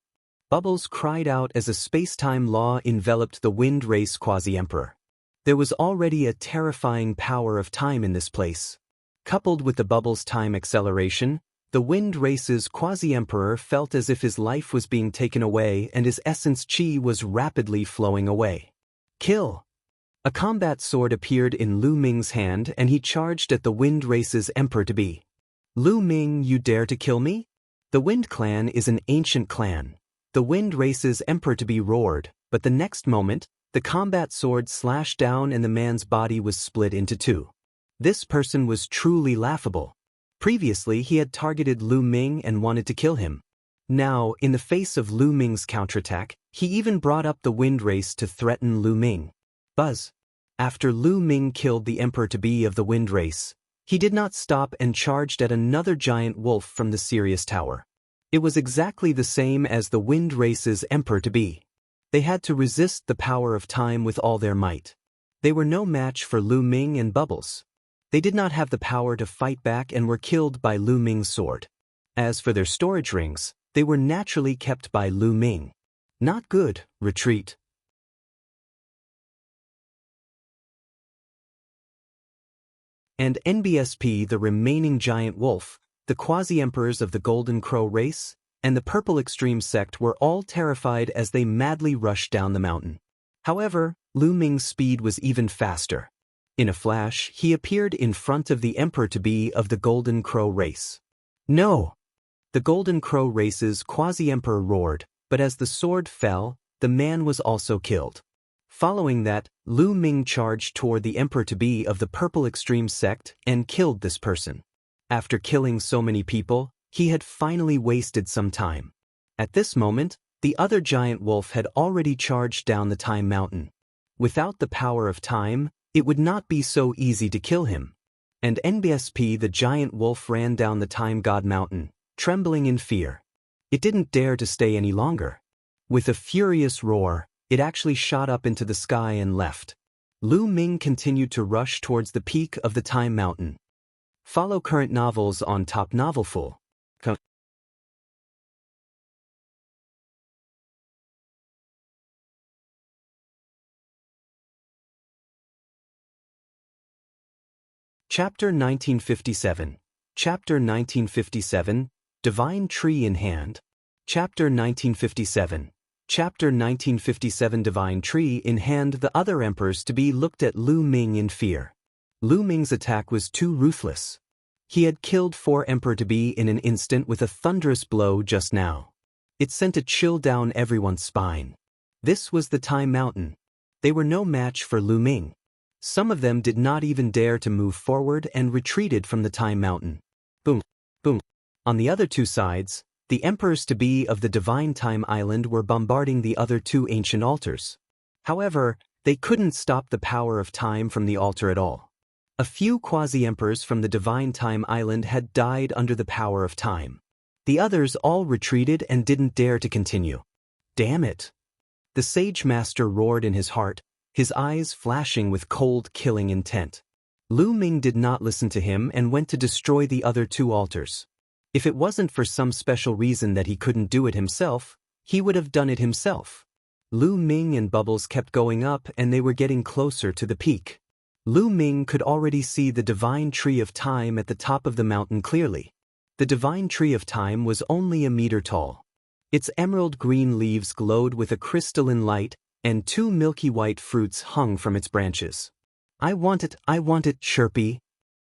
Bubbles cried out as a space-time law enveloped the Wind Race quasi-emperor. There was already a terrifying power of time in this place. Coupled with the Bubbles' time acceleration, the Wind Race's quasi-emperor felt as if his life was being taken away and his essence chi was rapidly flowing away. Kill! A combat sword appeared in Lu Ming's hand and he charged at the Wind Race's Emperor-to-be. Lu Ming, you dare to kill me? The Wind Clan is an ancient clan. The Wind Race's Emperor-to-be roared, but the next moment, the combat sword slashed down and the man's body was split into two. This person was truly laughable. Previously, he had targeted Lu Ming and wanted to kill him. Now, in the face of Lu Ming's counterattack, he even brought up the Wind Race to threaten Lu Ming. Buzz. After Lu Ming killed the Emperor-to-be of the Wind Race, he did not stop and charged at another giant wolf from the Sirius Tower. It was exactly the same as the Wind Race's Emperor-to-be. They had to resist the power of time with all their might. They were no match for Lu Ming and Bubbles. They did not have the power to fight back and were killed by Lu Ming's sword. As for their storage rings, they were naturally kept by Lu Ming. Not good, retreat. And NBSP, the remaining giant wolf, the quasi-emperors of the Golden Crow race, and the Purple Extreme sect were all terrified as they madly rushed down the mountain. However, Lu Ming's speed was even faster. In a flash, he appeared in front of the Emperor-to-be of the Golden Crow race. No! The Golden Crow race's quasi-emperor roared, but as the sword fell, the man was also killed. Following that, Lu Ming charged toward the Emperor-to-be of the Purple Extreme sect and killed this person. After killing so many people, he had finally wasted some time. At this moment, the other giant wolf had already charged down the Time Mountain. Without the power of time, it would not be so easy to kill him. And NBSP, the giant wolf, ran down the Time God Mountain, trembling in fear. It didn't dare to stay any longer. With a furious roar, it actually shot up into the sky and left. Lu Ming continued to rush towards the peak of the Time Mountain. Follow current novels on Top Novelful. Chapter 1957. Chapter 1957, Divine Tree in Hand. Chapter 1957. Chapter 1957, Divine Tree in Hand. The other Emperors-to-be looked at Lu Ming in fear. Lu Ming's attack was too ruthless. He had killed 4 Emperor-to-be in an instant with a thunderous blow just now. It sent a chill down everyone's spine. This was the Time Mountain. They were no match for Lu Ming. Some of them did not even dare to move forward and retreated from the Time Mountain. Boom, boom. On the other two sides, the Emperors-to-be of the Divine Time Island were bombarding the other 2 ancient altars. However, they couldn't stop the power of time from the altar at all. A few quasi-emperors from the Divine Time Island had died under the power of time. The others all retreated and didn't dare to continue. Damn it! The Sage Master roared in his heart, his eyes flashing with cold, killing intent. Lu Ming did not listen to him and went to destroy the other 2 altars. If it wasn't for some special reason that he couldn't do it himself, he would have done it himself. Lu Ming and Bubbles kept going up and they were getting closer to the peak. Lu Ming could already see the Divine Tree of Time at the top of the mountain clearly. The Divine Tree of Time was only a meter tall. Its emerald green leaves glowed with a crystalline light, and 2 milky white fruits hung from its branches. I want it, Chirpy.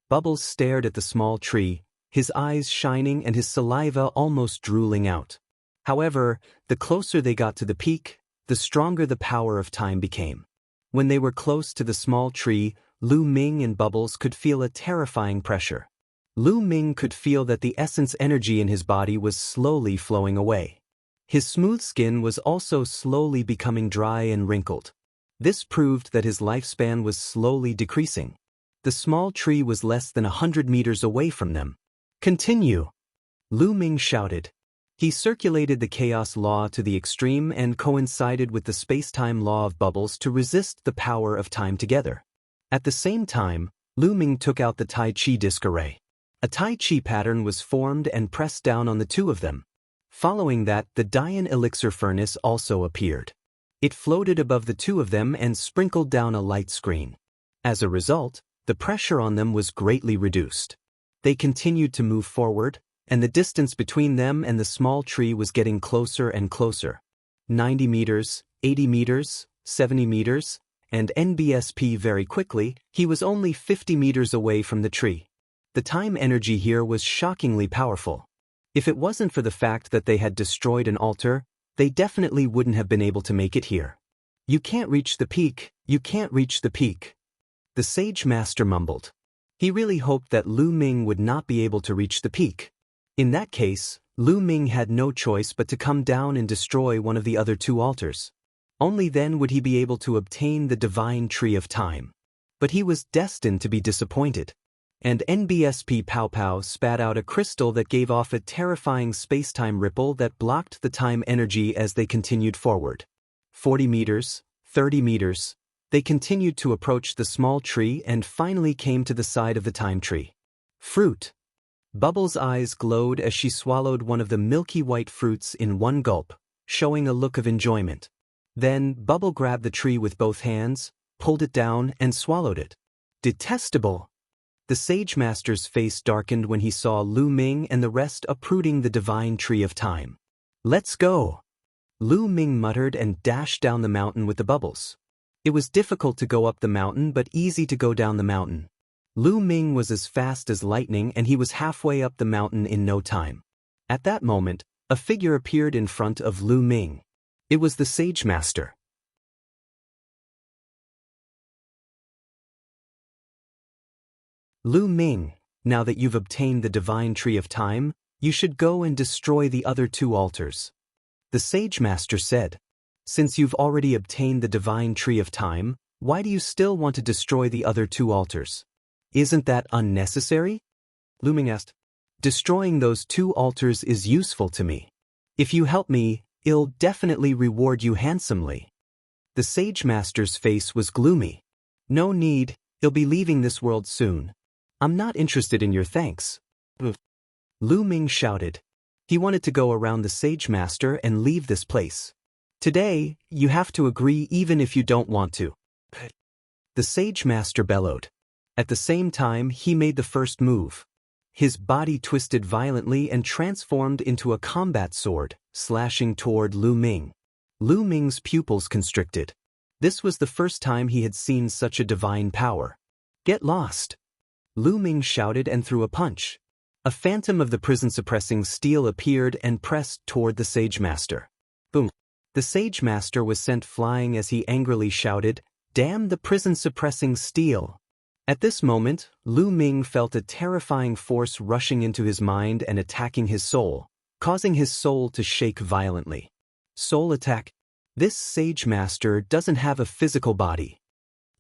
Bubbles stared at the small tree, his eyes shining and his saliva almost drooling out. However, the closer they got to the peak, the stronger the power of time became. When they were close to the small tree, Lu Ming and Bubbles could feel a terrifying pressure. Lu Ming could feel that the essence energy in his body was slowly flowing away. His smooth skin was also slowly becoming dry and wrinkled. This proved that his lifespan was slowly decreasing. The small tree was less than 100 meters away from them. Continue! Lu Ming shouted. He circulated the chaos law to the extreme and coincided with the space-time law of bubbles to resist the power of time together. At the same time, Lu Ming took out the Tai Chi disc array. A Tai Chi pattern was formed and pressed down on the two of them. Following that, the Dian elixir furnace also appeared. It floated above the two of them and sprinkled down a light screen. As a result, the pressure on them was greatly reduced. They continued to move forward, and the distance between them and the small tree was getting closer and closer. 90 meters, 80 meters, 70 meters, and NBSP very quickly, he was only 50 meters away from the tree. The time energy here was shockingly powerful. If it wasn't for the fact that they had destroyed an altar, they definitely wouldn't have been able to make it here. You can't reach the peak, you can't reach the peak. The Sage Master mumbled. He really hoped that Lu Ming would not be able to reach the peak. In that case, Lu Ming had no choice but to come down and destroy one of the other two altars. Only then would he be able to obtain the divine tree of time. But he was destined to be disappointed. And NBSP Pow Pow spat out a crystal that gave off a terrifying space-time ripple that blocked the time energy as they continued forward. 40 meters, 30 meters, they continued to approach the small tree and finally came to the side of the time tree. Fruit. Bubbles' eyes glowed as she swallowed one of the milky white fruits in one gulp, showing a look of enjoyment. Then, Bubble grabbed the tree with both hands, pulled it down, and swallowed it. Detestable! The Sage Master's face darkened when he saw Lu Ming and the rest uprooting the divine tree of time. Let's go! Lu Ming muttered and dashed down the mountain with the bubbles. It was difficult to go up the mountain but easy to go down the mountain. Lu Ming was as fast as lightning and he was halfway up the mountain in no time. At that moment, a figure appeared in front of Lu Ming. It was the Sage Master. Lu Ming, now that you've obtained the divine tree of time, you should go and destroy the other two altars. The Sage Master said. Since you've already obtained the divine tree of time, why do you still want to destroy the other two altars? Isn't that unnecessary? Lu Ming asked. Destroying those two altars is useful to me. If you help me, I'll definitely reward you handsomely. The Sage Master's face was gloomy. No need, I'll be leaving this world soon. I'm not interested in your thanks. Lu Ming shouted. He wanted to go around the Sage Master and leave this place. Today, you have to agree even if you don't want to. The Sage Master bellowed. At the same time, he made the first move. His body twisted violently and transformed into a combat sword, slashing toward Lu Ming. Lu Ming's pupils constricted. This was the first time he had seen such a divine power. Get lost! Lu Ming shouted and threw a punch. A phantom of the prison-suppressing steel appeared and pressed toward the Sage Master. Boom! The Sage Master was sent flying as he angrily shouted, "Damn the prison-suppressing steel!" At this moment, Lu Ming felt a terrifying force rushing into his mind and attacking his soul, causing his soul to shake violently. Soul attack? This Sage Master doesn't have a physical body.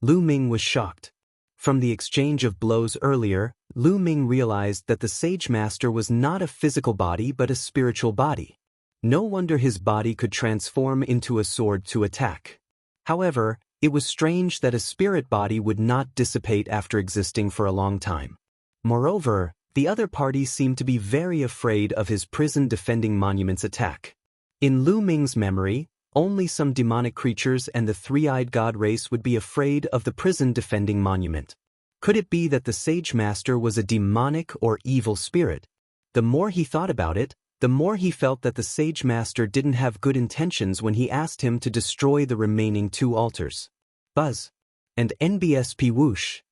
Lu Ming was shocked. From the exchange of blows earlier, Lu Ming realized that the Sage Master was not a physical body but a spiritual body. No wonder his body could transform into a sword to attack. However, it was strange that a spirit body would not dissipate after existing for a long time. Moreover, the other party seemed to be very afraid of his prison-defending monument's attack. In Lu Ming's memory, only some demonic creatures and the three-eyed god race would be afraid of the prison-defending monument. Could it be that the Sage Master was a demonic or evil spirit? The more he thought about it, the more he felt that the Sage Master didn't have good intentions when he asked him to destroy the remaining two altars. Buzz. And NBSP whoosh.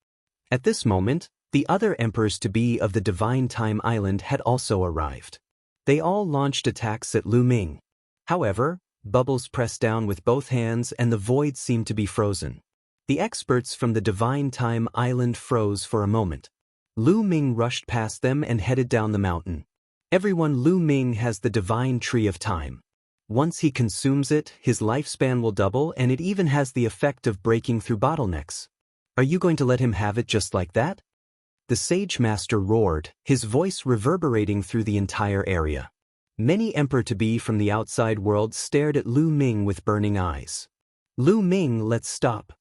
At this moment, the other Emperors-to-be of the Divine Time Island had also arrived. They all launched attacks at Lu Ming. However, Bubbles pressed down with both hands and the void seemed to be frozen. The experts from the Divine Time Island froze for a moment. Lu Ming rushed past them and headed down the mountain. Everyone, Lu Ming has the divine tree of time. Once he consumes it, his lifespan will double, and it even has the effect of breaking through bottlenecks. Are you going to let him have it just like that? The Sage Master roared, his voice reverberating through the entire area. Many Emperor-to-be from the outside world stared at Lu Ming with burning eyes. Lu Ming, let's stop.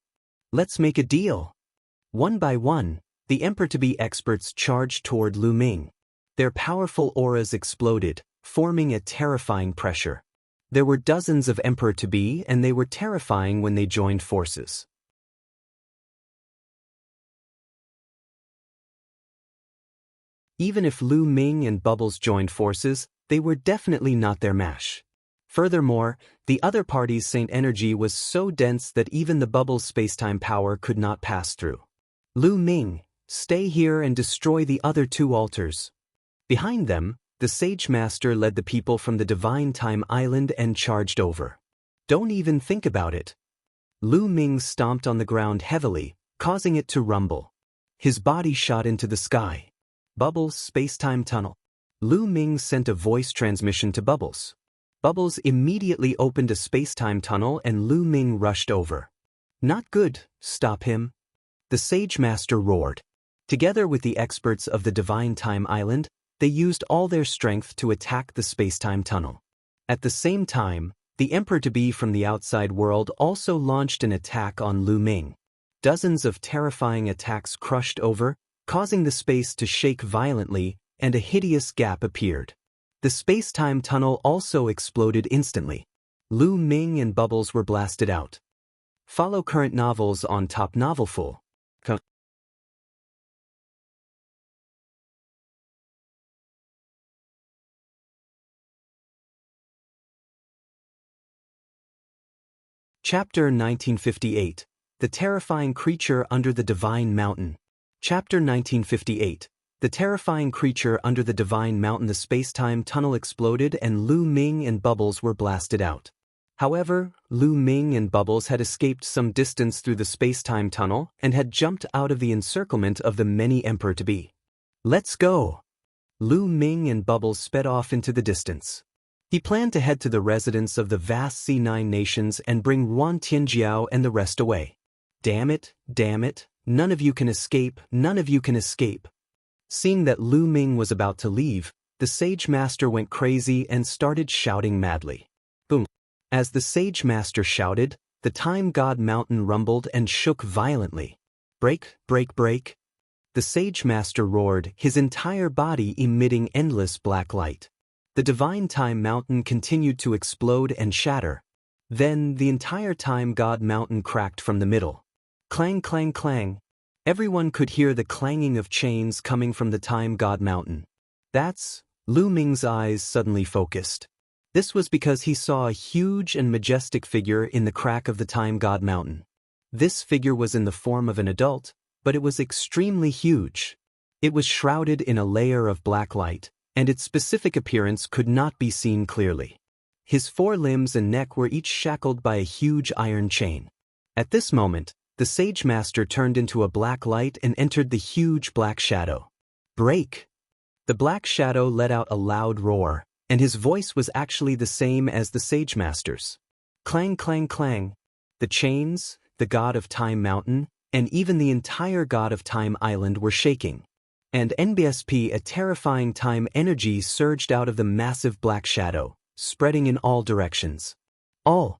Let's make a deal. One by one, the Emperor-to-be experts charged toward Lu Ming. Their powerful auras exploded, forming a terrifying pressure. There were dozens of Emperor-to-be, and they were terrifying when they joined forces. Even if Lu Ming and Bubbles joined forces, they were definitely not their match. Furthermore, the other party's Saint energy was so dense that even the Bubbles' spacetime power could not pass through. Lu Ming, stay here and destroy the other two altars. Behind them, the Sage Master led the people from the Divine Time Island and charged over. Don't even think about it. Lu Ming stomped on the ground heavily, causing it to rumble. His body shot into the sky. Bubbles' spacetime tunnel. Lu Ming sent a voice transmission to Bubbles. Bubbles immediately opened a spacetime tunnel and Lu Ming rushed over. Not good, stop him. The Sage Master roared. Together with the experts of the Divine Time Island, they used all their strength to attack the spacetime tunnel. At the same time, the Emperor-to-be from the outside world also launched an attack on Lu Ming. Dozens of terrifying attacks crushed over, causing the space to shake violently, and a hideous gap appeared. The space-time tunnel also exploded instantly. Lu Ming and Bubbles were blasted out. Follow current novels on Top Novelful. Chapter 1958. The Terrifying Creature Under the Divine Mountain. Chapter 1958. The terrifying creature under the Divine Mountain. The space-time tunnel exploded and Lu Ming and Bubbles were blasted out. However, Lu Ming and Bubbles had escaped some distance through the space-time tunnel and had jumped out of the encirclement of the many Emperor-to-be. Let's go! Lu Ming and Bubbles sped off into the distance. He planned to head to the residence of the vast C9 nations and bring Yuan Tianjiao and the rest away. Damn it, none of you can escape, none of you can escape. Seeing that Lu Ming was about to leave, the Sage Master went crazy and started shouting madly. Boom! As the Sage Master shouted, the Time God Mountain rumbled and shook violently. Break, break, break! The Sage Master roared, his entire body emitting endless black light. The Divine Time Mountain continued to explode and shatter. Then the entire Time God Mountain cracked from the middle. Clang, clang, clang. Everyone could hear the clanging of chains coming from the Time God Mountain. That's... Lu Ming's eyes suddenly focused. This was because he saw a huge and majestic figure in the crack of the Time God Mountain. This figure was in the form of an adult, but it was extremely huge. It was shrouded in a layer of black light, and its specific appearance could not be seen clearly. His forelimbs and neck were each shackled by a huge iron chain. At this moment, the Sage Master turned into a black light and entered the huge black shadow. Break! The black shadow let out a loud roar, and his voice was actually the same as the Sage Master's. Clang, clang, clang. The chains, the God of Time Mountain, and even the entire God of Time Island were shaking. And NBSP, a terrifying time energy surged out of the massive black shadow, spreading in all directions. All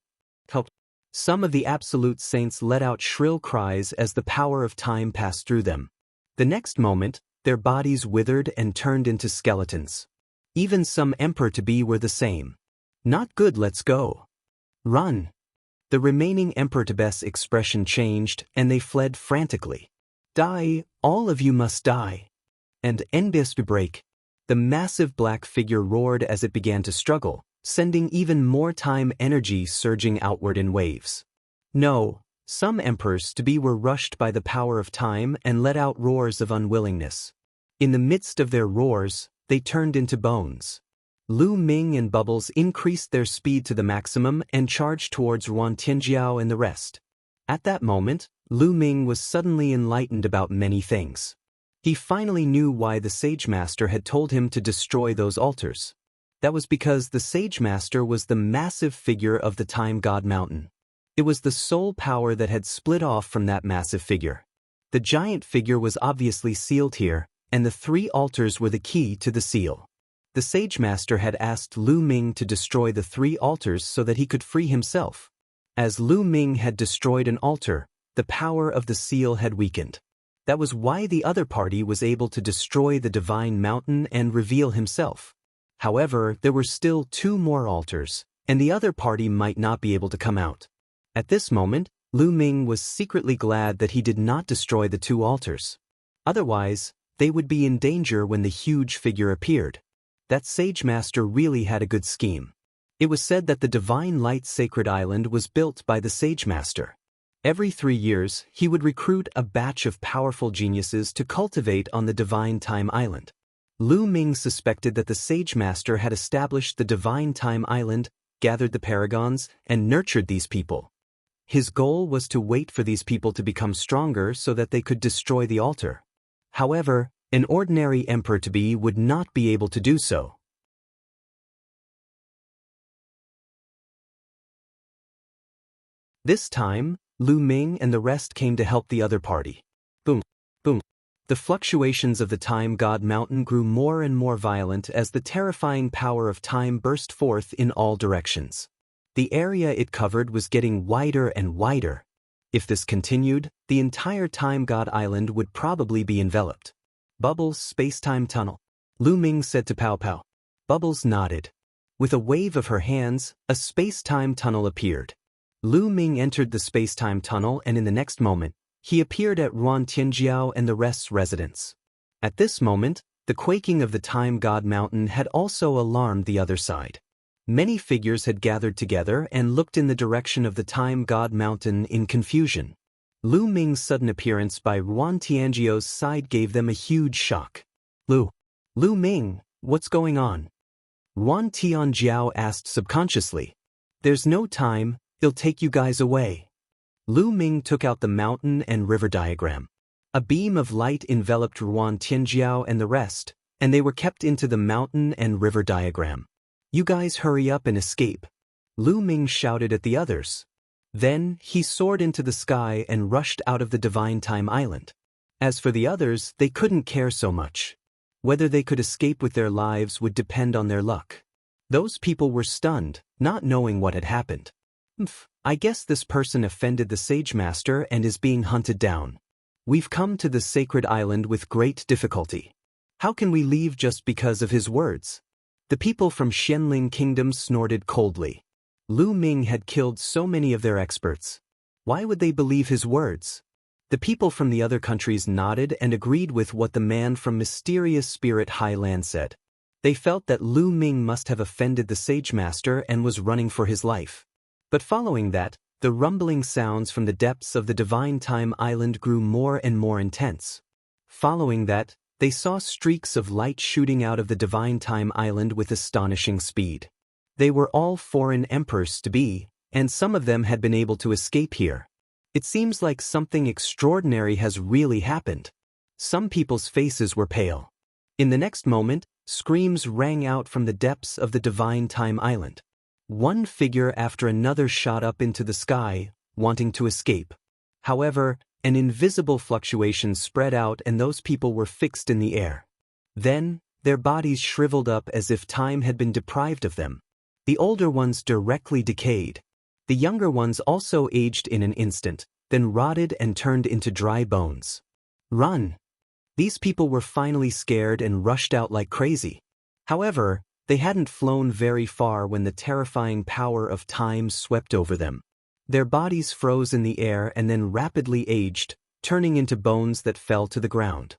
helped. Some of the absolute saints let out shrill cries as the power of time passed through them. The next moment, their bodies withered and turned into skeletons. Even some Emperor-to-be were the same. Not good, let's go. Run. The remaining Emperor-to-be's expression changed and they fled frantically. Die, all of you must die. And NBSP break. The massive black figure roared as it began to struggle, sending even more time energy surging outward in waves. No, some Emperors-to-be were rushed by the power of time and let out roars of unwillingness. In the midst of their roars, they turned into bones. Lu Ming and Bubbles increased their speed to the maximum and charged towards Yuan Tianjiao and the rest. At that moment, Lu Ming was suddenly enlightened about many things. He finally knew why the Sage Master had told him to destroy those altars. That was because the Sage Master was the massive figure of the Time God Mountain. It was the sole power that had split off from that massive figure. The giant figure was obviously sealed here, and the 3 altars were the key to the seal. The Sage Master had asked Lu Ming to destroy the 3 altars so that he could free himself. As Lu Ming had destroyed an altar, the power of the seal had weakened. That was why the other party was able to destroy the divine mountain and reveal himself. However, there were still 2 more altars, and the other party might not be able to come out. At this moment, Lu Ming was secretly glad that he did not destroy the 2 altars. Otherwise, they would be in danger when the huge figure appeared. That Sage Master really had a good scheme. It was said that the Divine Light Sacred Island was built by the Sage Master. Every 3 years, he would recruit a batch of powerful geniuses to cultivate on the Divine Time Island. Lu Ming suspected that the Sage Master had established the Divine Time Island, gathered the paragons, and nurtured these people. His goal was to wait for these people to become stronger so that they could destroy the altar. However, an ordinary emperor-to-be would not be able to do so. This time, Lu Ming and the rest came to help the other party. Boom, boom. The fluctuations of the Time God Mountain grew more and more violent as the terrifying power of time burst forth in all directions. The area it covered was getting wider and wider. If this continued, the entire Time God Island would probably be enveloped. Bubbles, space-time tunnel. Lu Ming said to Pow Pow. Bubbles nodded. With a wave of her hands, a space-time tunnel appeared. Lu Ming entered the space-time tunnel, and in the next moment, he appeared at Ruan Tianjiao and the rest's residence. At this moment, the quaking of the Time God Mountain had also alarmed the other side. Many figures had gathered together and looked in the direction of the Time God Mountain in confusion. Lu Ming's sudden appearance by Ruan Tianjiao's side gave them a huge shock. Lu Ming, what's going on? Ruan Tianjiao asked subconsciously. There's no time, it'll take you guys away. Lu Ming took out the mountain and river diagram. A beam of light enveloped Ruan Tianjiao and the rest, and they were kept into the mountain and river diagram. You guys hurry up and escape. Lu Ming shouted at the others. Then, he soared into the sky and rushed out of the Divine Time Island. As for the others, they couldn't care so much. Whether they could escape with their lives would depend on their luck. Those people were stunned, not knowing what had happened. I guess this person offended the Sage Master and is being hunted down. We've come to the sacred island with great difficulty. How can we leave just because of his words? The people from Xianling Kingdom snorted coldly. Lu Ming had killed so many of their experts. Why would they believe his words? The people from the other countries nodded and agreed with what the man from Mysterious Spirit Highland said. They felt that Lu Ming must have offended the Sage Master and was running for his life. But following that, the rumbling sounds from the depths of the Divine Time Island grew more and more intense. Following that, they saw streaks of light shooting out of the Divine Time Island with astonishing speed. They were all foreign emperors-to-be, and some of them had been able to escape here. It seems like something extraordinary has really happened. Some people's faces were pale. In the next moment, screams rang out from the depths of the Divine Time Island. One figure after another shot up into the sky, wanting to escape. However, an invisible fluctuation spread out and those people were fixed in the air. Then, their bodies shriveled up as if time had been deprived of them. The older ones directly decayed. The younger ones also aged in an instant, then rotted and turned into dry bones. Run! These people were finally scared and rushed out like crazy. However, they hadn't flown very far when the terrifying power of time swept over them. Their bodies froze in the air and then rapidly aged, turning into bones that fell to the ground.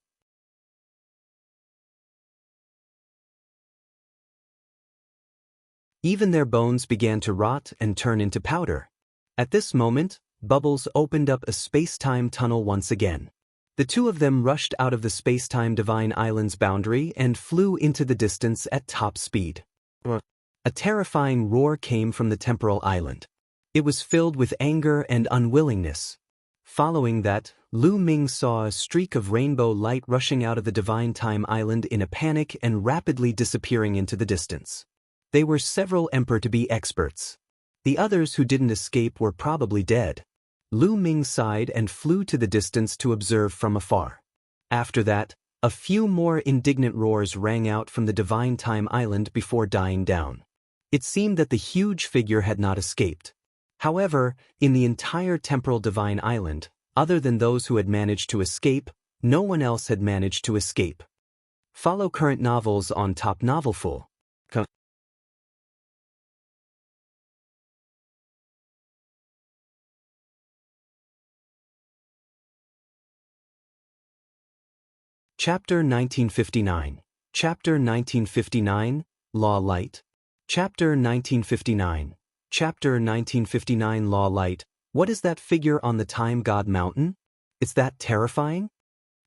Even their bones began to rot and turn into powder. At this moment, Bubbles opened up a space-time tunnel once again. The two of them rushed out of the space-time Divine Island's boundary and flew into the distance at top speed. A terrifying roar came from the temporal island. It was filled with anger and unwillingness. Following that, Lu Ming saw a streak of rainbow light rushing out of the Divine Time Island in a panic and rapidly disappearing into the distance. They were several Emperor-to-be experts. The others who didn't escape were probably dead. Lu Ming sighed and flew to the distance to observe from afar. After that, a few more indignant roars rang out from the Divine Time Island before dying down. It seemed that the huge figure had not escaped. However, in the entire temporal Divine Island, other than those who had managed to escape, no one else had managed to escape. Follow current novels on Top Novelful. Chapter 1959. Chapter 1959, Law Light. Chapter 1959. Chapter 1959 Law Light. What is that figure on the Time God Mountain? Is that terrifying?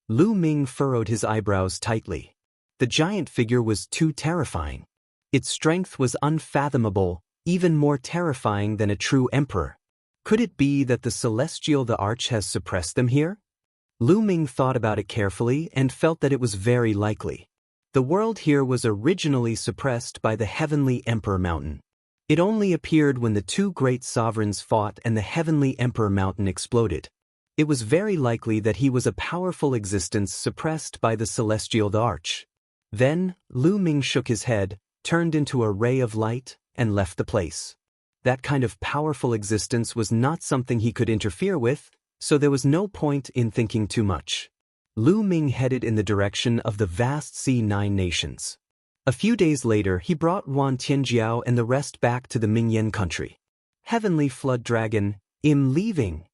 Lu Ming furrowed his eyebrows tightly. The giant figure was too terrifying. Its strength was unfathomable, even more terrifying than a true emperor. Could it be that the celestial Thearch has suppressed them here? Lu Ming thought about it carefully and felt that it was very likely. The world here was originally suppressed by the heavenly Emperor Mountain. It only appeared when the two great sovereigns fought and the heavenly Emperor Mountain exploded. It was very likely that he was a powerful existence suppressed by the celestial Thearch. Then, Lu Ming shook his head, turned into a ray of light, and left the place. That kind of powerful existence was not something he could interfere with, so there was no point in thinking too much. Lu Ming headed in the direction of the vast C9 nations. A few days later he brought Wan Tianjiao and the rest back to the Mingyan country. Heavenly Flood Dragon, leaving.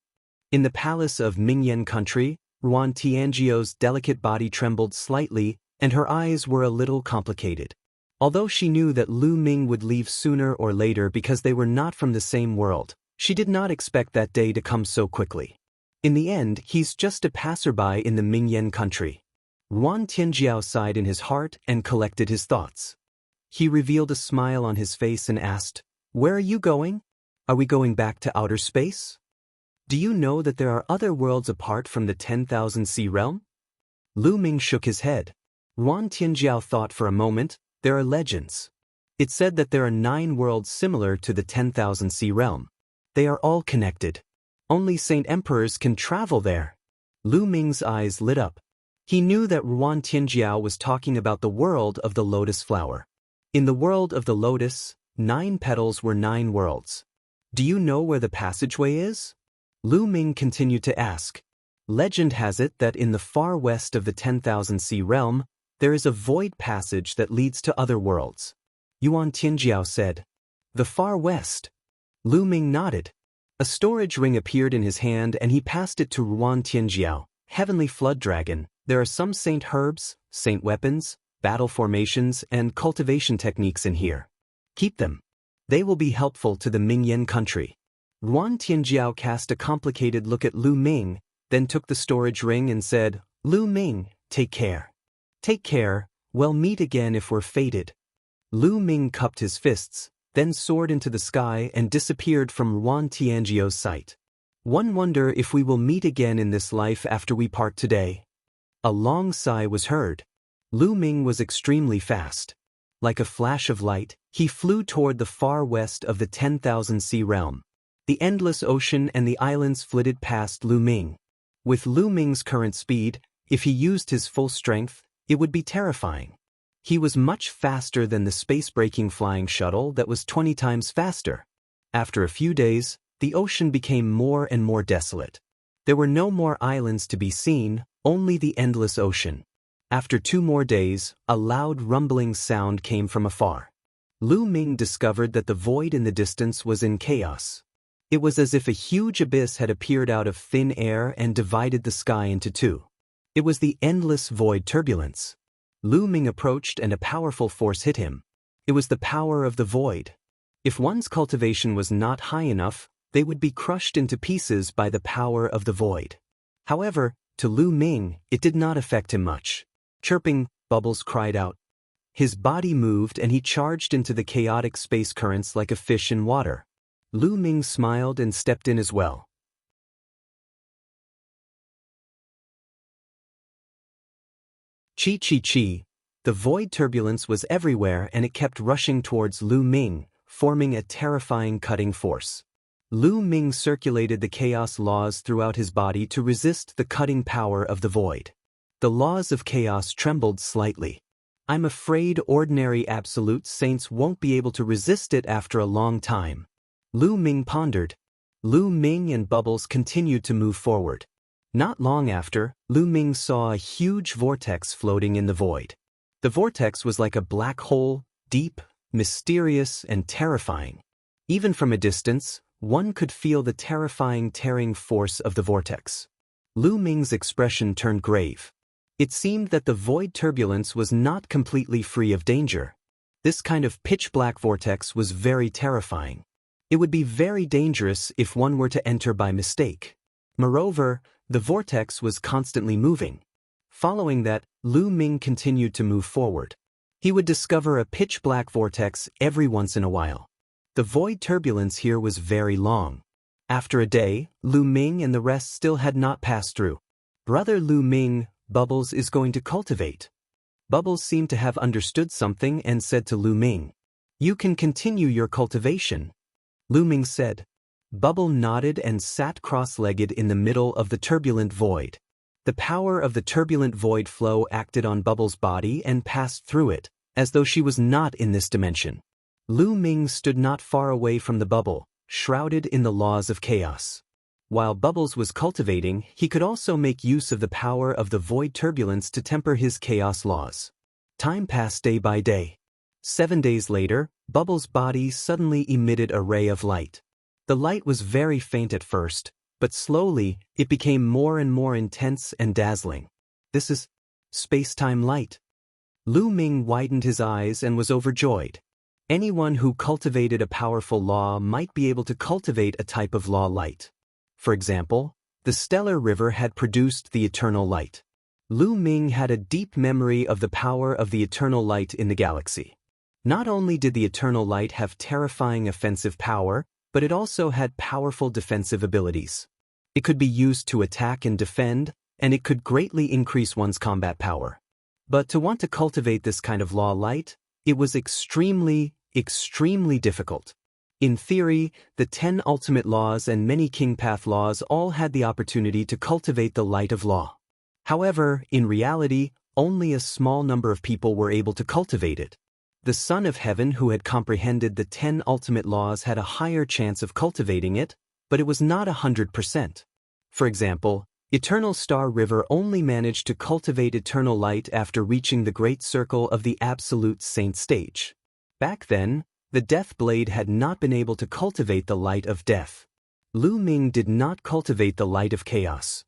In the palace of Mingyan country, Wan Tianjiao's delicate body trembled slightly and her eyes were a little complicated. Although she knew that Lu Ming would leave sooner or later because they were not from the same world, she did not expect that day to come so quickly. In the end, he's just a passerby in the Mingyan country. Wan Tianjiao sighed in his heart and collected his thoughts. He revealed a smile on his face and asked, "Where are you going? Are we going back to outer space? Do you know that there are other worlds apart from the 10,000 sea realm?" Lu Ming shook his head. Wan Tianjiao thought for a moment. There are legends. It said that there are 9 worlds similar to the 10,000 sea realm. They are all connected. Only Saint Emperors can travel there. Lu Ming's eyes lit up. He knew that Wan Tianjiao was talking about the world of the lotus flower. In the world of the lotus, 9 petals were 9 worlds. Do you know where the passageway is? Lu Ming continued to ask. Legend has it that in the far west of the 10,000 sea realm, there is a void passage that leads to other worlds. Yuan Tianjiao said. The far west. Lu Ming nodded. A storage ring appeared in his hand and he passed it to Wan Tianjiao. Heavenly Flood Dragon, there are some saint herbs, saint weapons, battle formations, and cultivation techniques in here. Keep them. They will be helpful to the Mingyan country. Wan Tianjiao cast a complicated look at Lu Ming, then took the storage ring and said, Lu Ming, take care. Take care, we'll meet again if we're fated. Lu Ming cupped his fists, then soared into the sky and disappeared from Wan Tianjiao's sight. One wonder if we will meet again in this life after we part today. A long sigh was heard. Lu Ming was extremely fast. Like a flash of light, he flew toward the far west of the 10,000 sea realm. The endless ocean and the islands flitted past Lu Ming. With Lu Ming's current speed, if he used his full strength, it would be terrifying. He was much faster than the space-breaking flying shuttle that was 20 times faster. After a few days, the ocean became more and more desolate. There were no more islands to be seen, only the endless ocean. After 2 more days, a loud rumbling sound came from afar. Lu Ming discovered that the void in the distance was in chaos. It was as if a huge abyss had appeared out of thin air and divided the sky into 2. It was the endless void turbulence. Lu Ming approached and a powerful force hit him. It was the power of the void. If one's cultivation was not high enough, they would be crushed into pieces by the power of the void. However, to Lu Ming, it did not affect him much. Chirping, bubbles cried out. His body moved and he charged into the chaotic space currents like a fish in water. Lu Ming smiled and stepped in as well. Chi. The void turbulence was everywhere and it kept rushing towards Lu Ming, forming a terrifying cutting force. Lu Ming circulated the chaos laws throughout his body to resist the cutting power of the void. The laws of chaos trembled slightly. I'm afraid ordinary absolute saints won't be able to resist it after a long time. Lu Ming pondered. Lu Ming and Bubbles continued to move forward. Not long after, Lu Ming saw a huge vortex floating in the void. The vortex was like a black hole, deep, mysterious, and terrifying. Even from a distance, one could feel the terrifying tearing force of the vortex. Lu Ming's expression turned grave. It seemed that the void turbulence was not completely free of danger. This kind of pitch-black vortex was very terrifying. It would be very dangerous if one were to enter by mistake. Moreover, the vortex was constantly moving. Following that, Lu Ming continued to move forward. He would discover a pitch-black vortex every once in a while. The void turbulence here was very long. After a day, Lu Ming and the rest still had not passed through. Brother Lu Ming, Bubbles is going to cultivate. Bubbles seemed to have understood something and said to Lu Ming, "You can continue your cultivation." Lu Ming said. Bubble nodded and sat cross-legged in the middle of the turbulent void. The power of the turbulent void flow acted on Bubbles' body and passed through it, as though she was not in this dimension. Lu Ming stood not far away from the bubble, shrouded in the laws of chaos. While Bubbles was cultivating, he could also make use of the power of the void turbulence to temper his chaos laws. Time passed day by day. 7 days later, Bubbles' body suddenly emitted a ray of light. The light was very faint at first, but slowly, it became more and more intense and dazzling. This is space-time light. Lu Ming widened his eyes and was overjoyed. Anyone who cultivated a powerful law might be able to cultivate a type of law light. For example, the stellar river had produced the eternal light. Lu Ming had a deep memory of the power of the eternal light in the galaxy. Not only did the eternal light have terrifying offensive power, but it also had powerful defensive abilities. It could be used to attack and defend, and it could greatly increase one's combat power. But to want to cultivate this kind of law light, it was extremely difficult. In theory, the 10 ultimate laws and many king path laws all had the opportunity to cultivate the light of law. However, in reality, only a small number of people were able to cultivate it. The Son of Heaven who had comprehended the 10 ultimate laws had a higher chance of cultivating it, but it was not 100%. For example, Eternal Star River only managed to cultivate eternal light after reaching the Great Circle of the Absolute Saint stage. Back then, the Death Blade had not been able to cultivate the light of death. Lu Ming did not cultivate the light of chaos.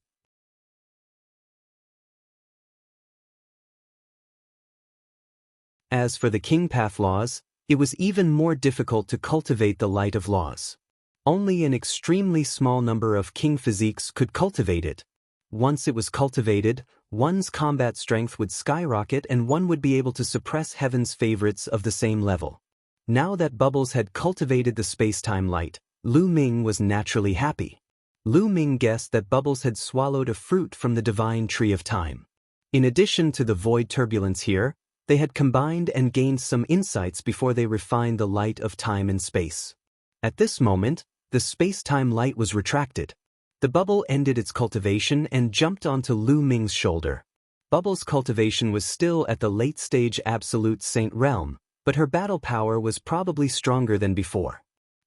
As for the King Path laws, it was even more difficult to cultivate the light of laws. Only an extremely small number of king physiques could cultivate it. Once it was cultivated, one's combat strength would skyrocket and one would be able to suppress heaven's favorites of the same level. Now that Bubbles had cultivated the space-time light, Lu Ming was naturally happy. Lu Ming guessed that Bubbles had swallowed a fruit from the divine tree of time. In addition to the void turbulence here, they had combined and gained some insights before they refined the light of time and space. At this moment, the space-time light was retracted. The bubble ended its cultivation and jumped onto Lu Ming's shoulder. Bubbles' cultivation was still at the late-stage Absolute Saint realm, but her battle power was probably stronger than before.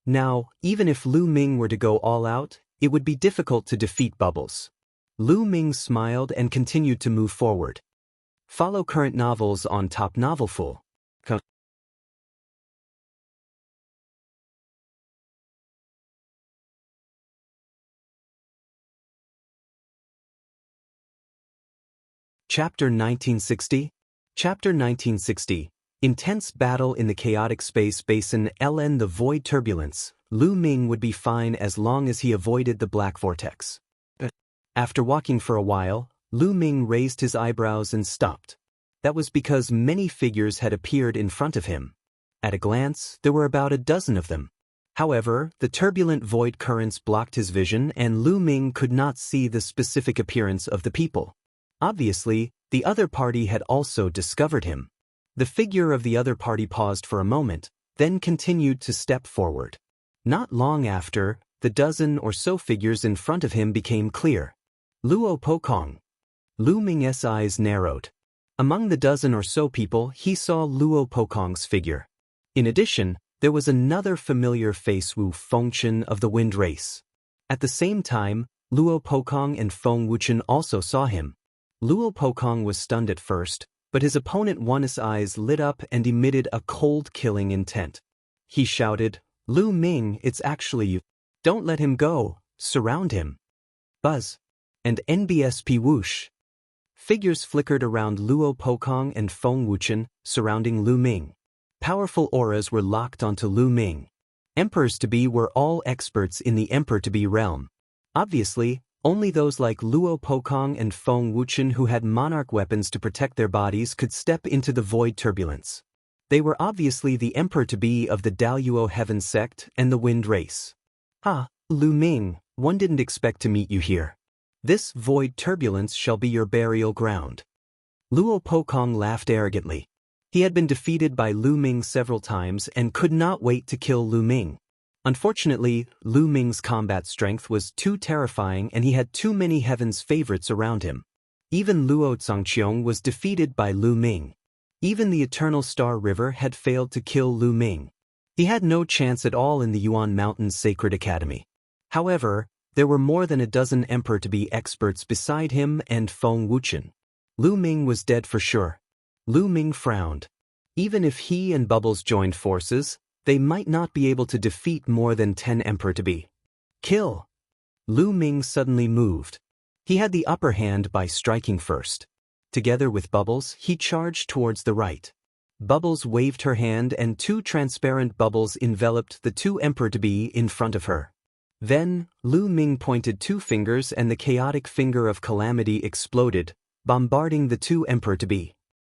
Now, even if Lu Ming were to go all out, it would be difficult to defeat Bubbles. Lu Ming smiled and continued to move forward. Follow current novels on Top Novelful. Chapter 1960. Chapter 1960. Intense battle in the chaotic space basin. LN the void turbulence. Lu Ming would be fine as long as he avoided the black vortex. After walking for a while, Lu Ming raised his eyebrows and stopped. That was because many figures had appeared in front of him. At a glance, there were about a dozen of them. However, the turbulent void currents blocked his vision and Lu Ming could not see the specific appearance of the people. Obviously, the other party had also discovered him. The figure of the other party paused for a moment, then continued to step forward. Not long after, the dozen or so figures in front of him became clear. Luo Pokong. Lu Ming's eyes narrowed. Among the dozen or so people, he saw Luo Pokong's figure. In addition, there was another familiar face, Wu Fengchen of the Wind Race. At the same time, Luo Pokong and Feng Wuchen also saw him. Luo Pokong was stunned at first, but his opponent Wan's eyes lit up and emitted a cold killing intent. He shouted, "Lu Ming, it's actually you. Don't let him go, surround him." Buzz. And NBSP whoosh. Figures flickered around Luo Pokong and Feng Wuchen, surrounding Lu Ming. Powerful auras were locked onto Lu Ming. Emperors-to-be were all experts in the Emperor-to-be realm. Obviously, only those like Luo Pokong and Feng Wuchen who had monarch weapons to protect their bodies could step into the void turbulence. They were obviously the Emperor-to-be of the Daoist Heaven sect and the Wind Race. "Ah, Lu Ming, one didn't expect to meet you here. This void turbulence shall be your burial ground." Luo Pokong laughed arrogantly. He had been defeated by Lu Ming several times and could not wait to kill Lu Ming. Unfortunately, Lu Ming's combat strength was too terrifying and he had too many heaven's favorites around him. Even Luo Xiangxiang was defeated by Lu Ming. Even the Eternal Star River had failed to kill Lu Ming. He had no chance at all in the Yuan Mountains Sacred Academy. However, there were more than a dozen Emperor-to-be experts beside him and Feng Wuchen. Lu Ming was dead for sure. Lu Ming frowned. Even if he and Bubbles joined forces, they might not be able to defeat more than 10 Emperor-to-be. Kill! Lu Ming suddenly moved. He had the upper hand by striking first. Together with Bubbles, he charged towards the right. Bubbles waved her hand and 2 transparent bubbles enveloped the 2 Emperor-to-be in front of her. Then, Lu Ming pointed 2 fingers and the chaotic finger of calamity exploded, bombarding the 2 Emperor-to-be.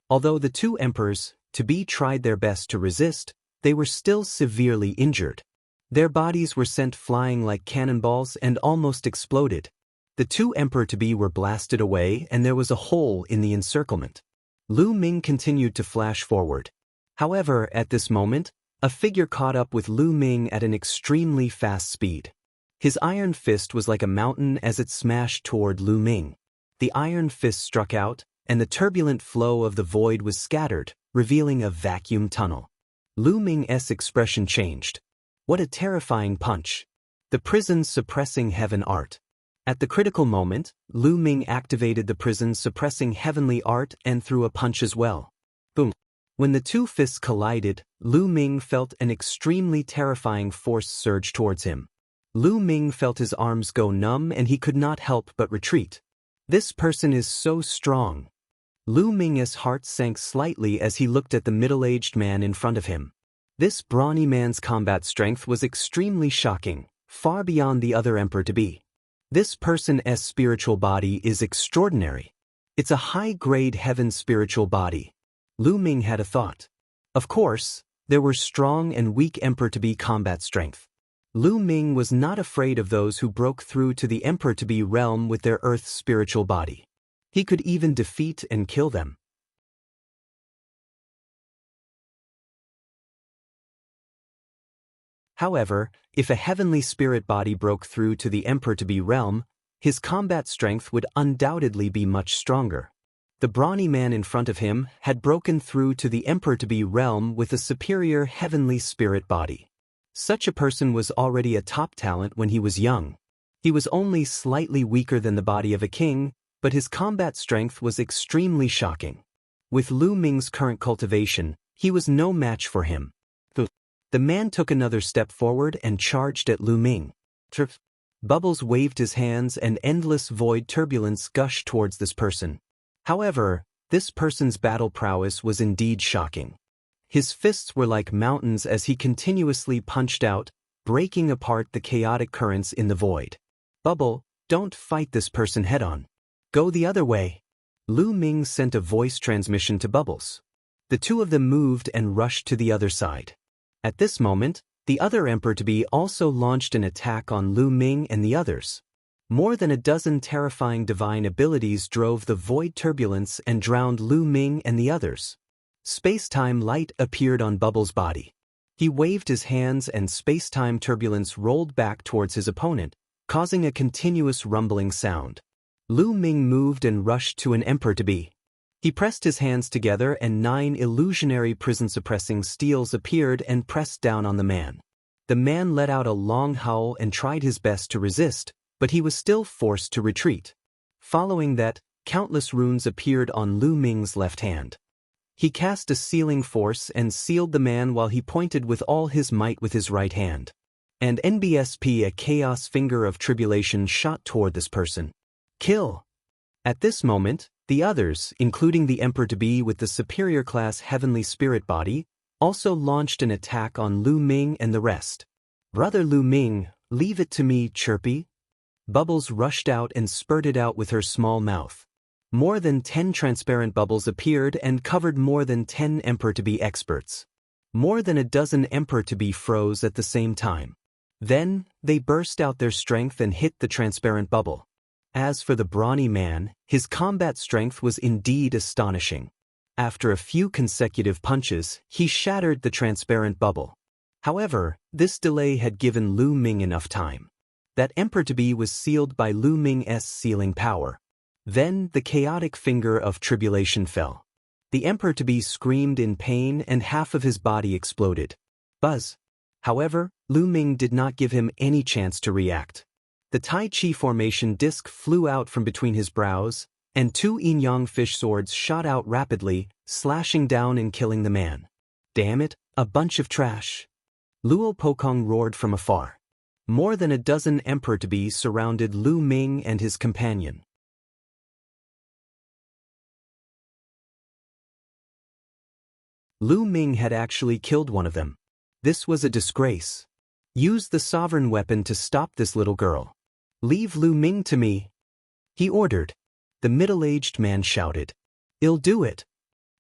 Although the 2 Emperors-to-be tried their best to resist, they were still severely injured. Their bodies were sent flying like cannonballs and almost exploded. The 2 Emperor-to-be were blasted away and there was a hole in the encirclement. Lu Ming continued to flash forward. However, at this moment, a figure caught up with Lu Ming at an extremely fast speed. His iron fist was like a mountain as it smashed toward Lu Ming. The iron fist struck out, and the turbulent flow of the void was scattered, revealing a vacuum tunnel. Lu Ming's expression changed. What a terrifying punch. The prison's suppressing heaven art. At the critical moment, Lu Ming activated the prison's suppressing heavenly art and threw a punch as well. Boom. When the 2 fists collided, Lu Ming felt an extremely terrifying force surge towards him. Lu Ming felt his arms go numb and he could not help but retreat. This person is so strong. Lu Ming's heart sank slightly as he looked at the middle-aged man in front of him. This brawny man's combat strength was extremely shocking, far beyond the other Emperor-to-be. This person's spiritual body is extraordinary. It's a high-grade heaven spiritual body. Lu Ming had a thought. Of course, there were strong and weak Emperor-to-be combat strength. Lu Ming was not afraid of those who broke through to the Emperor-to-be realm with their Earth's spiritual body. He could even defeat and kill them. However, if a heavenly spirit body broke through to the Emperor-to-be realm, his combat strength would undoubtedly be much stronger. The brawny man in front of him had broken through to the Emperor-to-be realm with a superior heavenly spirit body. Such a person was already a top talent when he was young. He was only slightly weaker than the body of a king, but his combat strength was extremely shocking. With Lu Ming's current cultivation, he was no match for him. The man took another step forward and charged at Lu Ming. Bubbles waved his hands and endless void turbulence gushed towards this person. However, this person's battle prowess was indeed shocking. His fists were like mountains as he continuously punched out, breaking apart the chaotic currents in the void. Bubble, don't fight this person head-on. Go the other way. Lu Ming sent a voice transmission to Bubbles. The 2 of them moved and rushed to the other side. At this moment, the other Emperor-to-be also launched an attack on Lu Ming and the others. More than a dozen terrifying divine abilities drove the void turbulence and drowned Lu Ming and the others. Space-time light appeared on Bubbles' body. He waved his hands and space-time turbulence rolled back towards his opponent, causing a continuous rumbling sound. Lu Ming moved and rushed to an Emperor-to-be. He pressed his hands together and 9 illusionary prison-suppressing steels appeared and pressed down on the man. The man let out a long howl and tried his best to resist, but he was still forced to retreat. Following that, countless runes appeared on Lu Ming's left hand. He cast a sealing force and sealed the man while he pointed with all his might with his right hand. And NBSP, a chaos finger of tribulation, shot toward this person. Kill! At this moment, the others, including the Emperor-to-be with the superior class heavenly spirit body, also launched an attack on Lu Ming and the rest. Brother Lu Ming, leave it to me, Chirpy. Bubbles rushed out and spurted out with her small mouth. More than 10 transparent bubbles appeared and covered more than 10 Emperor-to-be experts. More than a dozen Emperor-to-be froze at the same time. Then, they burst out their strength and hit the transparent bubble. As for the brawny man, his combat strength was indeed astonishing. After a few consecutive punches, he shattered the transparent bubble. However, this delay had given Lu Ming enough time. That Emperor-to-be was sealed by Lu Ming's sealing power. Then the chaotic finger of tribulation fell. The Emperor-to-be screamed in pain and half of his body exploded. Buzz. However, Lu Ming did not give him any chance to react. The Tai Chi formation disc flew out from between his brows, and 2 yin-yang fish swords shot out rapidly, slashing down and killing the man. Damn it, a bunch of trash. Luo Pokong roared from afar. More than a dozen Emperor-to-be surrounded Lu Ming and his companion. Lu Ming had actually killed one of them. This was a disgrace. Use the sovereign weapon to stop this little girl. Leave Lu Ming to me, he ordered. The middle-aged man shouted. I'll do it.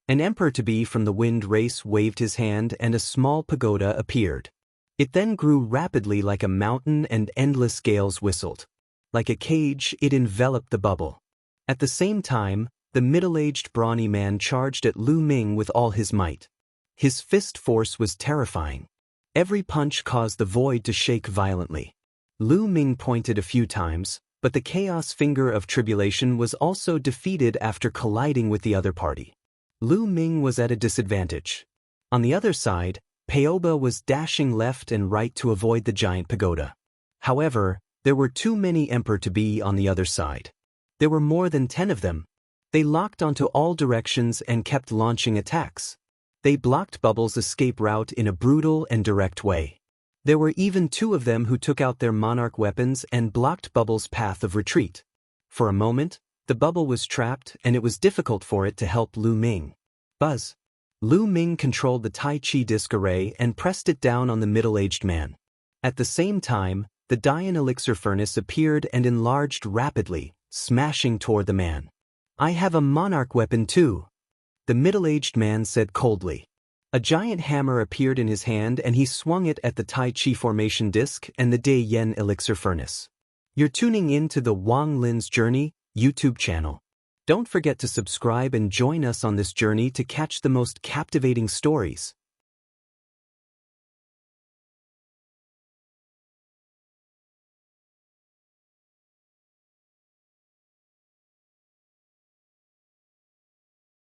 An Emperor-to-be from the wind race waved his hand and a small pagoda appeared. It then grew rapidly like a mountain and endless gales whistled. Like a cage, it enveloped the bubble. At the same time, the middle-aged brawny man charged at Lu Ming with all his might. His fist force was terrifying. Every punch caused the void to shake violently. Lu Ming pointed a few times, but the chaos finger of tribulation was also defeated after colliding with the other party. Lu Ming was at a disadvantage. On the other side, Paoba was dashing left and right to avoid the giant pagoda. However, there were too many Emperor-to-be on the other side. There were more than 10 of them. They locked onto all directions and kept launching attacks. They blocked Bubbles' escape route in a brutal and direct way. There were even 2 of them who took out their monarch weapons and blocked Bubbles' path of retreat. For a moment, the bubble was trapped and it was difficult for it to help Lu Ming. Buzz. Lu Ming controlled the Tai Chi disc array and pressed it down on the middle-aged man. At the same time, the Dian elixir furnace appeared and enlarged rapidly, smashing toward the man. I have a monarch weapon too, the middle-aged man said coldly. A giant hammer appeared in his hand and he swung it at the Tai Chi formation disc and the Dai Yen elixir furnace. You're tuning in to the Wang Lin's Journey YouTube channel. Don't forget to subscribe and join us on this journey to catch the most captivating stories.